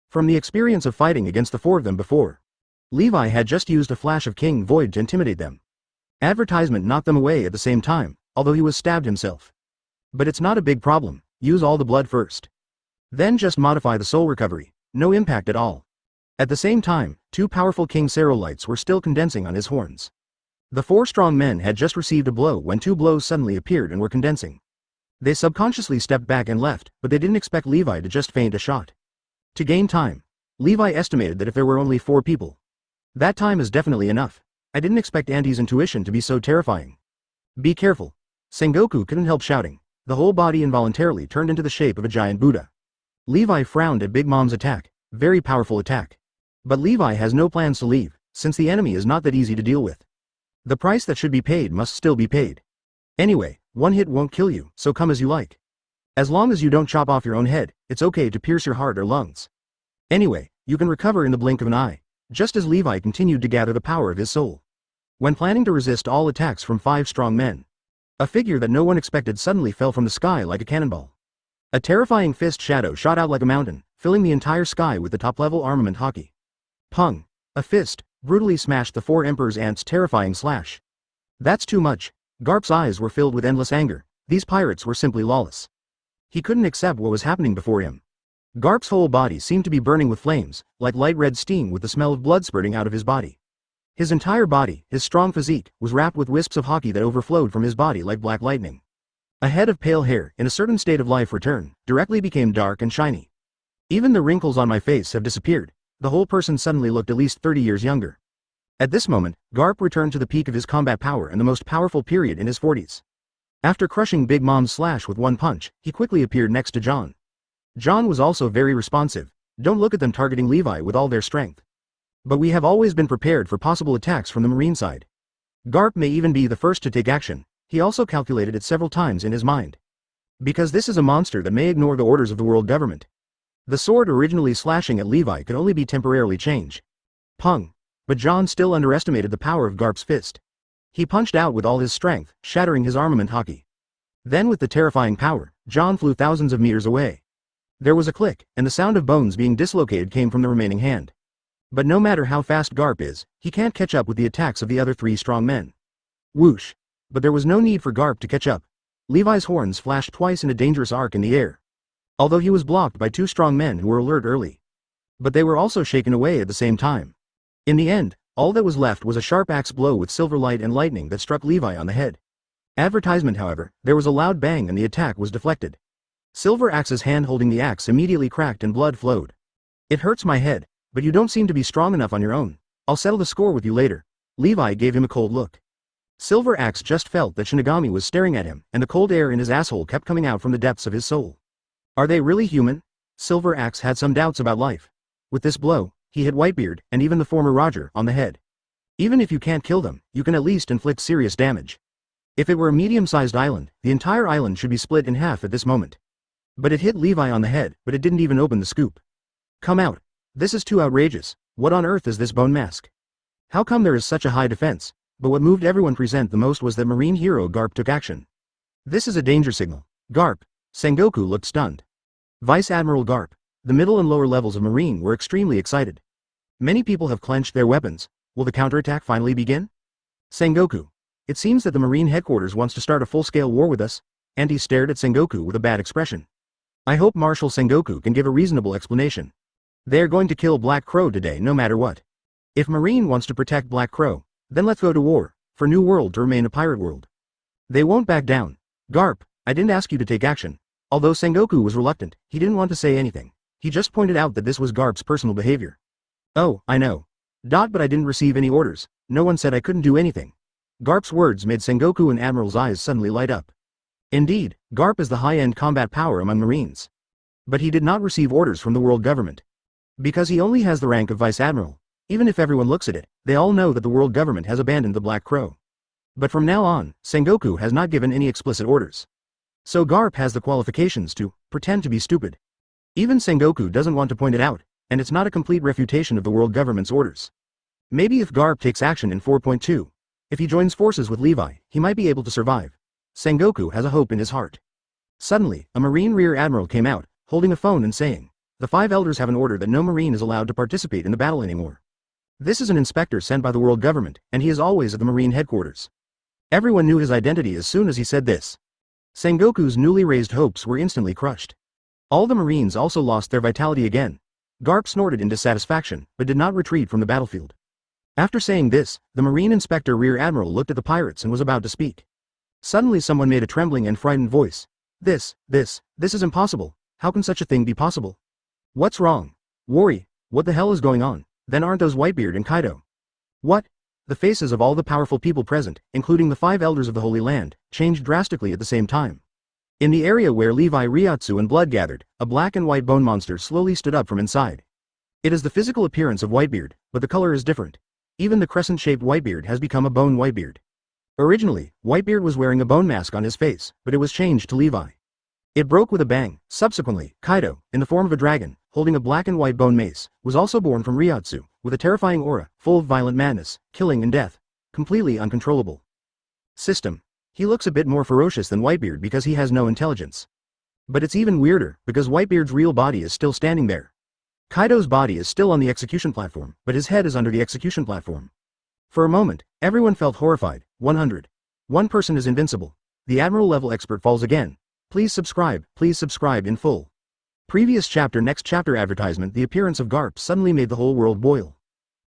From the experience of fighting against the four of them before, Levi had just used a flash of King Void to intimidate them. Advertisement knocked them away at the same time, although he was stabbed himself. But it's not a big problem, use all the blood first. Then just modify the soul recovery, no impact at all. At the same time, two powerful King Cerolites were still condensing on his horns. The four strong men had just received a blow when two blows suddenly appeared and were condensing. They subconsciously stepped back and left, but they didn't expect Levi to just feint a shot. To gain time, Levi estimated that if there were only 4 people, that time is definitely enough. I didn't expect Auntie's intuition to be so terrifying. Be careful. Sengoku couldn't help shouting. The whole body involuntarily turned into the shape of a giant Buddha. Levi frowned at Big Mom's attack, very powerful attack. But Levi has no plans to leave, since the enemy is not that easy to deal with. The price that should be paid must still be paid. Anyway, one hit won't kill you, so come as you like. As long as you don't chop off your own head, it's okay to pierce your heart or lungs. Anyway, you can recover in the blink of an eye, just as Levi continued to gather the power of his soul. When planning to resist all attacks from 5 strong men, a figure that no one expected suddenly fell from the sky like a cannonball. A terrifying fist shadow shot out like a mountain, filling the entire sky with the top-level armament Haki. Pung! A fist brutally smashed the 4 Emperor's ants' terrifying slash. That's too much. Garp's eyes were filled with endless anger. These pirates were simply lawless. He couldn't accept what was happening before him. Garp's whole body seemed to be burning with flames, like light red steam with the smell of blood spurting out of his body. His entire body, his strong physique, was wrapped with wisps of Haki that overflowed from his body like black lightning. A head of pale hair, in a certain state of life return, directly became dark and shiny. Even the wrinkles on my face have disappeared. The whole person suddenly looked at least 30 years younger. At this moment, Garp returned to the peak of his combat power and the most powerful period in his 40s. After crushing Big Mom's slash with one punch, he quickly appeared next to John. John was also very responsive. Don't look at them targeting Levi with all their strength. But we have always been prepared for possible attacks from the marine side. Garp may even be the first to take action. He also calculated it several times in his mind. Because this is a monster that may ignore the orders of the world government. The sword originally slashing at Levi could only be temporarily changed. Pung! But John still underestimated the power of Garp's fist. He punched out with all his strength, shattering his armament Haki. Then with the terrifying power, John flew thousands of meters away. There was a click, and the sound of bones being dislocated came from the remaining hand. But no matter how fast Garp is, he can't catch up with the attacks of the other 3 strong men. Whoosh! But there was no need for Garp to catch up. Levi's horns flashed twice in a dangerous arc in the air. Although he was blocked by 2 strong men who were alert early. But they were also shaken away at the same time. In the end, all that was left was a sharp axe blow with silver light and lightning that struck Levi on the head. Advertisement, however, there was a loud bang and the attack was deflected. Silver Axe's hand holding the axe immediately cracked and blood flowed. It hurts my head, but you don't seem to be strong enough on your own. I'll settle the score with you later. Levi gave him a cold look. Silver Axe just felt that Shinigami was staring at him, and the cold air in his asshole kept coming out from the depths of his soul. Are they really human? Silver Axe had some doubts about life. With this blow, he hit Whitebeard, and even the former Roger, on the head. Even if you can't kill them, you can at least inflict serious damage. If it were a medium-sized island, the entire island should be split in half at this moment. But it hit Levi on the head, but it didn't even open the scoop. Come out. This is too outrageous. What on earth is this bone mask? How come there is such a high defense? But what moved everyone present the most was that marine hero Garp took action. This is a danger signal. Garp. Sengoku looked stunned. Vice Admiral Garp. The middle and lower levels of Marine were extremely excited. Many people have clenched their weapons. Will the counterattack finally begin? Sengoku. It seems that the Marine headquarters wants to start a full-scale war with us. And he stared at Sengoku with a bad expression. I hope Marshal Sengoku can give a reasonable explanation. They are going to kill Black Crow today no matter what. If Marine wants to protect Black Crow, then let's go to war, for New World to remain a pirate world. They won't back down. Garp, I didn't ask you to take action. Although Sengoku was reluctant, he didn't want to say anything. He just pointed out that this was Garp's personal behavior. Oh, I know. But I didn't receive any orders. No one said I couldn't do anything. Garp's words made Sengoku and Admiral's eyes suddenly light up. Indeed, Garp is the high-end combat power among Marines. But he did not receive orders from the world government. Because he only has the rank of Vice Admiral. Even if everyone looks at it, they all know that the world government has abandoned the Black Crow. But from now on, Sengoku has not given any explicit orders. So Garp has the qualifications to pretend to be stupid. Even Sengoku doesn't want to point it out, and it's not a complete refutation of the world government's orders. Maybe if Garp takes action in 4.2, if he joins forces with Levi, he might be able to survive. Sengoku has a hope in his heart. Suddenly, a Marine Rear Admiral came out, holding a phone and saying, "The 5 elders have an order that no Marine is allowed to participate in the battle anymore." This is an inspector sent by the world government, and he is always at the Marine headquarters. Everyone knew his identity as soon as he said this. Sengoku's newly raised hopes were instantly crushed. All the Marines also lost their vitality again. Garp snorted in dissatisfaction, but did not retreat from the battlefield. After saying this, the Marine Inspector Rear Admiral looked at the pirates and was about to speak. Suddenly someone made a trembling and frightened voice. This is impossible. How can such a thing be possible? What's wrong? Worry, what the hell is going on? Then aren't those Whitebeard and Kaido? What? The faces of all the powerful people present, including the 5 elders of the Holy Land, changed drastically at the same time. In the area where Levi, Reiatsu and Blood gathered, a black and white bone monster slowly stood up from inside. It is the physical appearance of Whitebeard, but the color is different. Even the crescent-shaped Whitebeard has become a bone Whitebeard. Originally, Whitebeard was wearing a bone mask on his face, but it was changed to Levi. It broke with a bang. Subsequently, Kaido, in the form of a dragon, holding a black and white bone mace, was also born from Reiatsu, with a terrifying aura, full of violent madness, killing and death. Completely uncontrollable. System. He looks a bit more ferocious than Whitebeard because he has no intelligence. But it's even weirder, because Whitebeard's real body is still standing there. Kaido's body is still on the execution platform, but his head is under the execution platform. For a moment, everyone felt horrified. 100. One person is invincible. The Admiral-level expert falls again. Please subscribe in full. Previous chapter. Next chapter advertisement. The appearance of Garp suddenly made the whole world boil.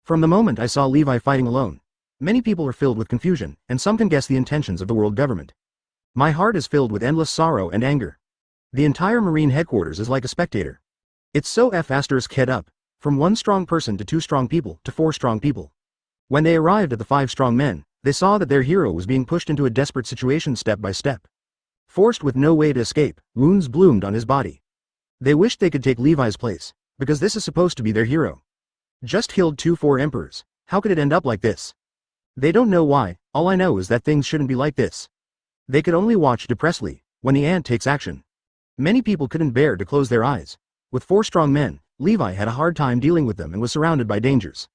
From the moment I saw Levi fighting alone, many people are filled with confusion, and some can guess the intentions of the world government. My heart is filled with endless sorrow and anger. The entire Marine headquarters is like a spectator. It's so head up, from 1 strong person to 2 strong people to 4 strong people. When they arrived at the 5 strong men, they saw that their hero was being pushed into a desperate situation step by step. Forced with no way to escape, wounds bloomed on his body. They wished they could take Levi's place, because this is supposed to be their hero. Just killed 4 emperors, how could it end up like this? They don't know why, all I know is that things shouldn't be like this. They could only watch depressedly, when the ant takes action. Many people couldn't bear to close their eyes. With 4 strong men, Levi had a hard time dealing with them and was surrounded by dangers.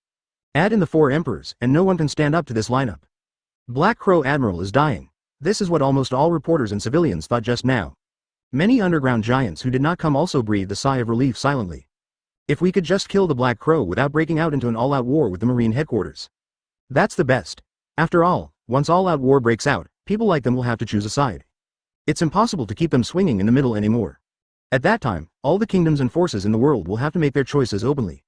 Add in the 4 emperors, and no one can stand up to this lineup. Black Crow Admiral is dying. This is what almost all reporters and civilians thought just now. Many underground giants who did not come also breathed a sigh of relief silently. If we could just kill the Black Crow without breaking out into an all-out war with the Marine headquarters. That's the best. After all, once all-out war breaks out, people like them will have to choose a side. It's impossible to keep them swinging in the middle anymore. At that time, all the kingdoms and forces in the world will have to make their choices openly.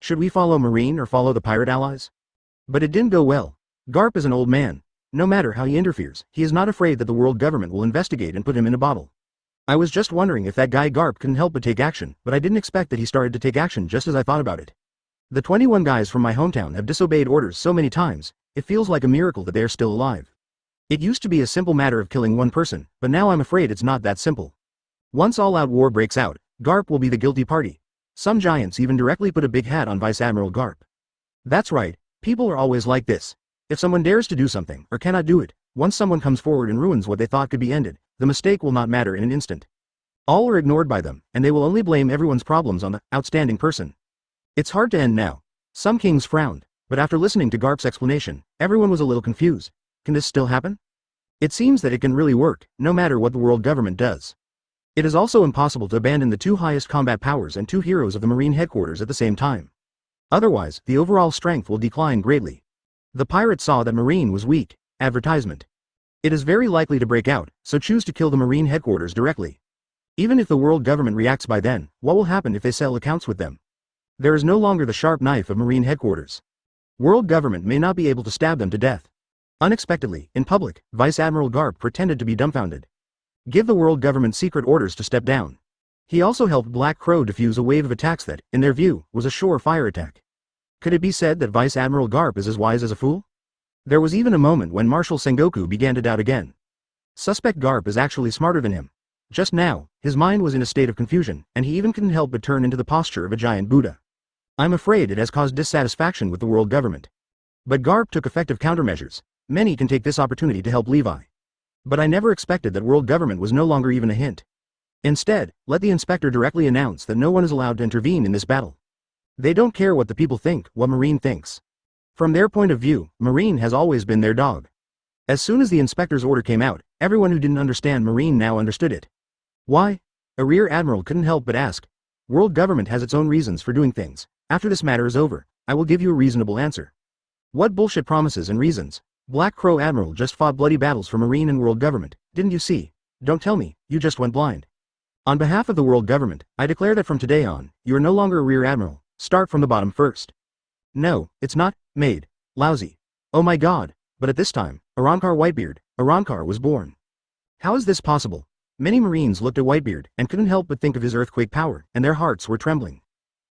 Should we follow Marine or follow the pirate allies? But it didn't go well. Garp is an old man. No matter how he interferes, he is not afraid that the world government will investigate and put him in a bottle. I was just wondering if that guy Garp couldn't help but take action, but I didn't expect that he started to take action just as I thought about it. The 21 guys from my hometown have disobeyed orders so many times, it feels like a miracle that they are still alive. It used to be a simple matter of killing 1 person, but now I'm afraid it's not that simple. Once all-out war breaks out, Garp will be the guilty party. Some giants even directly put a big hat on Vice Admiral Garp. That's right, people are always like this. If someone dares to do something, or cannot do it, once someone comes forward and ruins what they thought could be ended, the mistake will not matter in an instant. All are ignored by them, and they will only blame everyone's problems on the outstanding person. It's hard to end now. Some kings frowned, but after listening to Garp's explanation, everyone was a little confused. Can this still happen? It seems that it can really work, no matter what the world government does. It is also impossible to abandon the 2 highest combat powers and 2 heroes of the Marine headquarters at the same time. Otherwise, the overall strength will decline greatly. The pirate saw that Marine was weak. Advertisement. It is very likely to break out, so choose to kill the Marine headquarters directly. Even if the world government reacts by then, what will happen if they sell accounts with them? There is no longer the sharp knife of Marine headquarters. World government may not be able to stab them to death. Unexpectedly, in public, Vice Admiral Garp pretended to be dumbfounded. Give the world government secret orders to step down. He also helped Black Crow defuse a wave of attacks that, in their view, was a sure-fire attack. Could it be said that Vice Admiral Garp is as wise as a fool? There was even a moment when Marshal Sengoku began to doubt again. Suspect Garp is actually smarter than him. Just now, his mind was in a state of confusion, and he even couldn't help but turn into the posture of a giant Buddha. I'm afraid it has caused dissatisfaction with the world government. But Garp took effective countermeasures. Many can take this opportunity to help Levi. But I never expected that world government was no longer even a hint. Instead, let the inspector directly announce that no one is allowed to intervene in this battle. They don't care what the people think, what Marine thinks. From their point of view, Marine has always been their dog. As soon as the inspector's order came out, everyone who didn't understand Marine now understood it. Why? A rear admiral couldn't help but ask. World government has its own reasons for doing things. After this matter is over, I will give you a reasonable answer. What bullshit promises and reasons? Black Crow Admiral just fought bloody battles for Marine and world government, didn't you see? Don't tell me, you just went blind. On behalf of the world government, I declare that from today on, you are no longer a rear admiral. Start from the bottom first. No, it's not, made. Lousy. Oh my god, but at this time, Arrancar Whitebeard, Arrancar was born. How is this possible? Many Marines looked at Whitebeard and couldn't help but think of his earthquake power, and their hearts were trembling.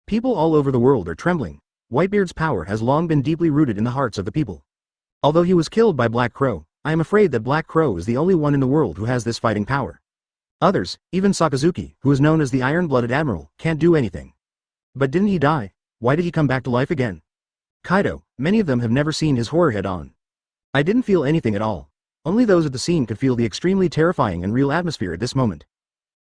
People all over the world are trembling. Whitebeard's power has long been deeply rooted in the hearts of the people. Although he was killed by Black Crow, I am afraid that Black Crow is the only one in the world who has this fighting power. Others, even Sakazuki, who is known as the Iron-Blooded Admiral, can't do anything. But didn't he die? Why did he come back to life again? Kaido, many of them have never seen his horror head-on. I didn't feel anything at all. Only those at the scene could feel the extremely terrifying and real atmosphere at this moment.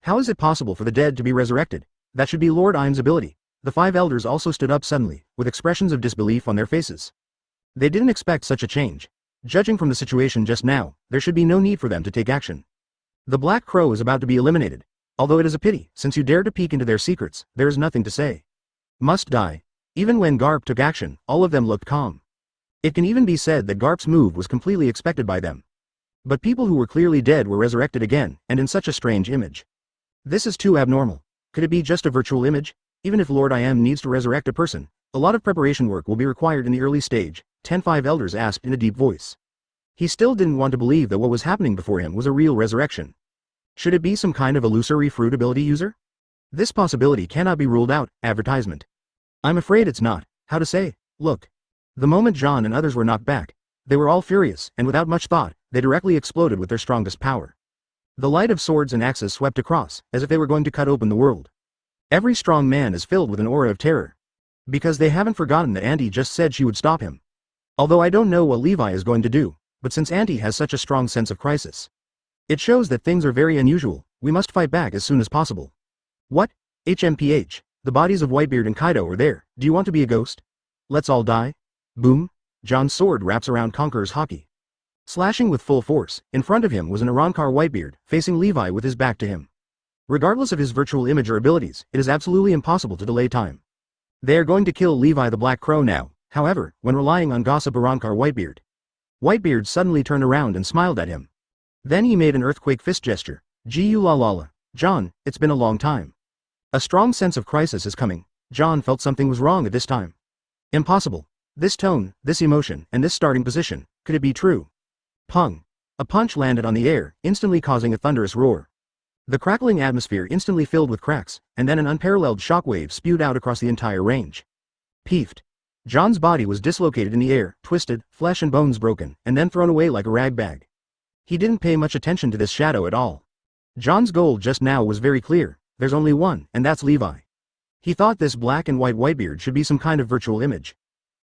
How is it possible for the dead to be resurrected? That should be Lord Ain's ability. The 5 elders also stood up suddenly, with expressions of disbelief on their faces. They didn't expect such a change. Judging from the situation just now, there should be no need for them to take action. The Black Crow is about to be eliminated. Although it is a pity, since you dared to peek into their secrets, there is nothing to say. Must die. Even when Garp took action, all of them looked calm. It can even be said that Garp's move was completely expected by them. But people who were clearly dead were resurrected again, and in such a strange image. This is too abnormal. Could it be just a virtual image? Even if Lord Im needs to resurrect a person, a lot of preparation work will be required in the early stage, 10-5 elders asked in a deep voice. He still didn't want to believe that what was happening before him was a real resurrection. Should it be some kind of illusory fruit ability user? This possibility cannot be ruled out, advertisement. I'm afraid it's not. How to say? Look. The moment John and others were knocked back, they were all furious, and without much thought, they directly exploded with their strongest power. The light of swords and axes swept across, as if they were going to cut open the world. Every strong man is filled with an aura of terror. Because they haven't forgotten that Auntie just said she would stop him. Although I don't know what Levi is going to do, but since Auntie has such a strong sense of crisis, it shows that things are very unusual. We must fight back as soon as possible. What? HMPH. The bodies of Whitebeard and Kaido are there. Do you want to be a ghost? Let's all die? Boom. John's sword wraps around Conqueror's Haki. Slashing with full force, in front of him was an Arrancar Whitebeard, facing Levi with his back to him. Regardless of his virtual image or abilities, it is absolutely impossible to delay time. They are going to kill Levi the Black Crow now, however, when relying on gossip Arrancar Whitebeard. Whitebeard suddenly turned around and smiled at him. Then he made an earthquake fist gesture. Gu la la la. John, it's been a long time. A strong sense of crisis is coming. John felt something was wrong at this time. Impossible. This tone, this emotion, and this starting position, could it be true? Pung. A punch landed on the air, instantly causing a thunderous roar. The crackling atmosphere instantly filled with cracks, and then an unparalleled shockwave spewed out across the entire range. Peefed. John's body was dislocated in the air, twisted, flesh and bones broken, and then thrown away like a rag bag. He didn't pay much attention to this shadow at all. John's goal just now was very clear. There's only one, and that's Levi. He thought this black and white Whitebeard should be some kind of virtual image.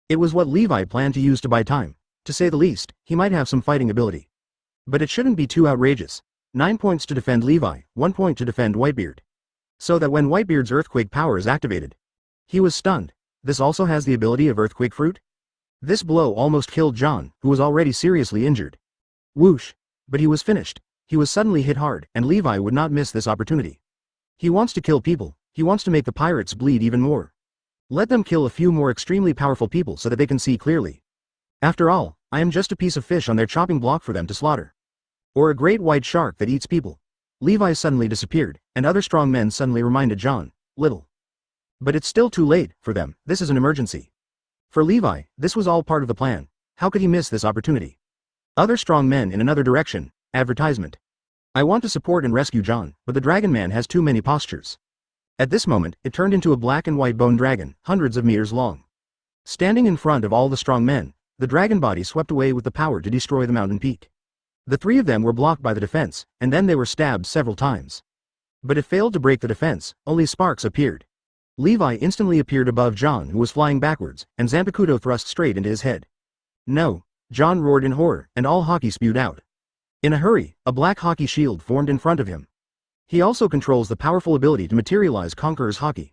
It was what Levi planned to use to buy time. To say the least, he might have some fighting ability. But it shouldn't be too outrageous. 9 points to defend Levi, 1 point to defend Whitebeard. So that when Whitebeard's earthquake power is activated, he was stunned. This also has the ability of earthquake fruit? This blow almost killed John, who was already seriously injured. Whoosh. But he was finished. He was suddenly hit hard, and Levi would not miss this opportunity. He wants to kill people. He wants to make the pirates bleed even more. Let them kill a few more extremely powerful people so that they can see clearly. After all, I am just a piece of fish on their chopping block for them to slaughter. Or a great white shark that eats people. Levi suddenly disappeared, and other strong men suddenly reminded John, little. But it's still too late, for them, this is an emergency. For Levi, this was all part of the plan. How could he miss this opportunity? Other strong men in another direction. Advertisement. I want to support and rescue John, but the dragon man has too many postures. At this moment, it turned into a black and white bone dragon, hundreds of meters long. Standing in front of all the strong men, the dragon body swept away with the power to destroy the mountain peak. The three of them were blocked by the defense, and then they were stabbed several times. But it failed to break the defense, only sparks appeared. Levi instantly appeared above John, who was flying backwards, and Zanpakuto thrust straight into his head. No! John roared in horror, and all Haki spewed out. In a hurry, a black Haki shield formed in front of him. He also controls the powerful ability to materialize Conqueror's Haki.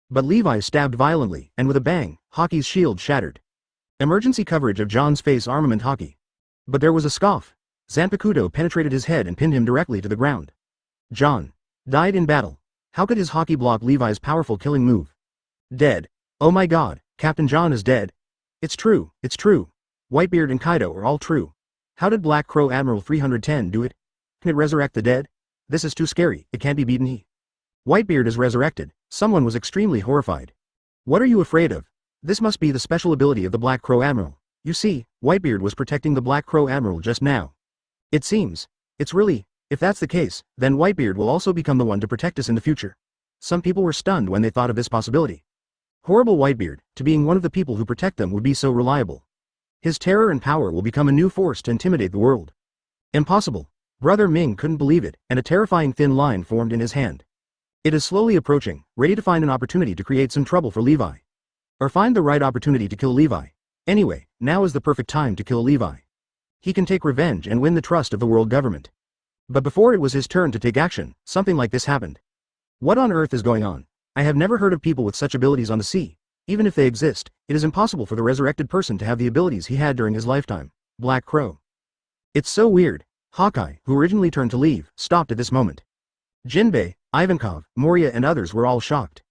But Levi stabbed violently, and with a bang, Haki's shield shattered. Emergency coverage of John's face armament Haki. But there was a scoff. Zanpakuto penetrated his head and pinned him directly to the ground. John died in battle. How could his Haki block Levi's powerful killing move? Dead. Oh my god, Captain John is dead. It's true, it's true. Whitebeard and Kaido are all true. How did Black Crow Admiral 310 do it? Can it resurrect the dead? This is too scary, it can't be beaten. Whitebeard is resurrected. Someone was extremely horrified. What are you afraid of? This must be the special ability of the Black Crow Admiral. You see, Whitebeard was protecting the Black Crow Admiral just now. It seems. It's really, if that's the case, then Whitebeard will also become the one to protect us in the future. Some people were stunned when they thought of this possibility. Horrible Whitebeard, to being one of the people who protect them would be so reliable. His terror and power will become a new force to intimidate the world. Impossible. Brother Ming couldn't believe it, and a terrifying thin line formed in his hand. It is slowly approaching, ready to find an opportunity to create some trouble for Levi. Or find the right opportunity to kill Levi. Anyway, now is the perfect time to kill Levi. He can take revenge and win the trust of the world government. But before it was his turn to take action, something like this happened. What on earth is going on? I have never heard of people with such abilities on the sea. Even if they exist, it is impossible for the resurrected person to have the abilities he had during his lifetime. Black Crow. It's so weird. Hawkeye, who originally turned to leave, stopped at this moment. Jinbei, Ivankov, Moria and others were all shocked.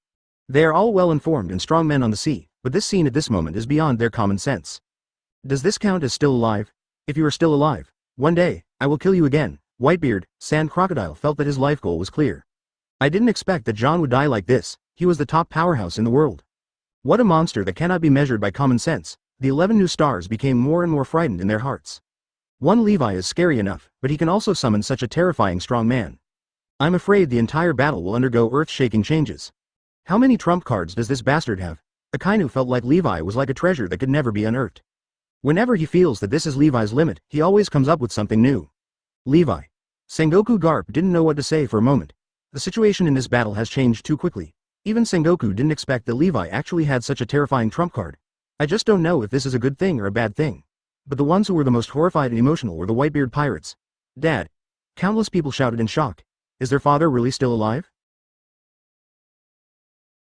They are all well-informed and strong men on the sea, but this scene at this moment is beyond their common sense. Does this count as still alive? If you are still alive, one day, I will kill you again. Whitebeard, Sand Crocodile felt that his life goal was clear. I didn't expect that John would die like this. He was the top powerhouse in the world. What a monster that cannot be measured by common sense. The 11 new stars became more and more frightened in their hearts. One Levi is scary enough, but he can also summon such a terrifying strong man. I'm afraid the entire battle will undergo earth-shaking changes. How many trump cards does this bastard have? Akainu felt like Levi was like a treasure that could never be unearthed. Whenever he feels that this is Levi's limit, he always comes up with something new. Levi. Sengoku Garp didn't know what to say for a moment. The situation in this battle has changed too quickly. Even Sengoku didn't expect that Levi actually had such a terrifying trump card. I just don't know if this is a good thing or a bad thing. But the ones who were the most horrified and emotional were the Whitebeard pirates. Dad. Countless people shouted in shock. Is their father really still alive?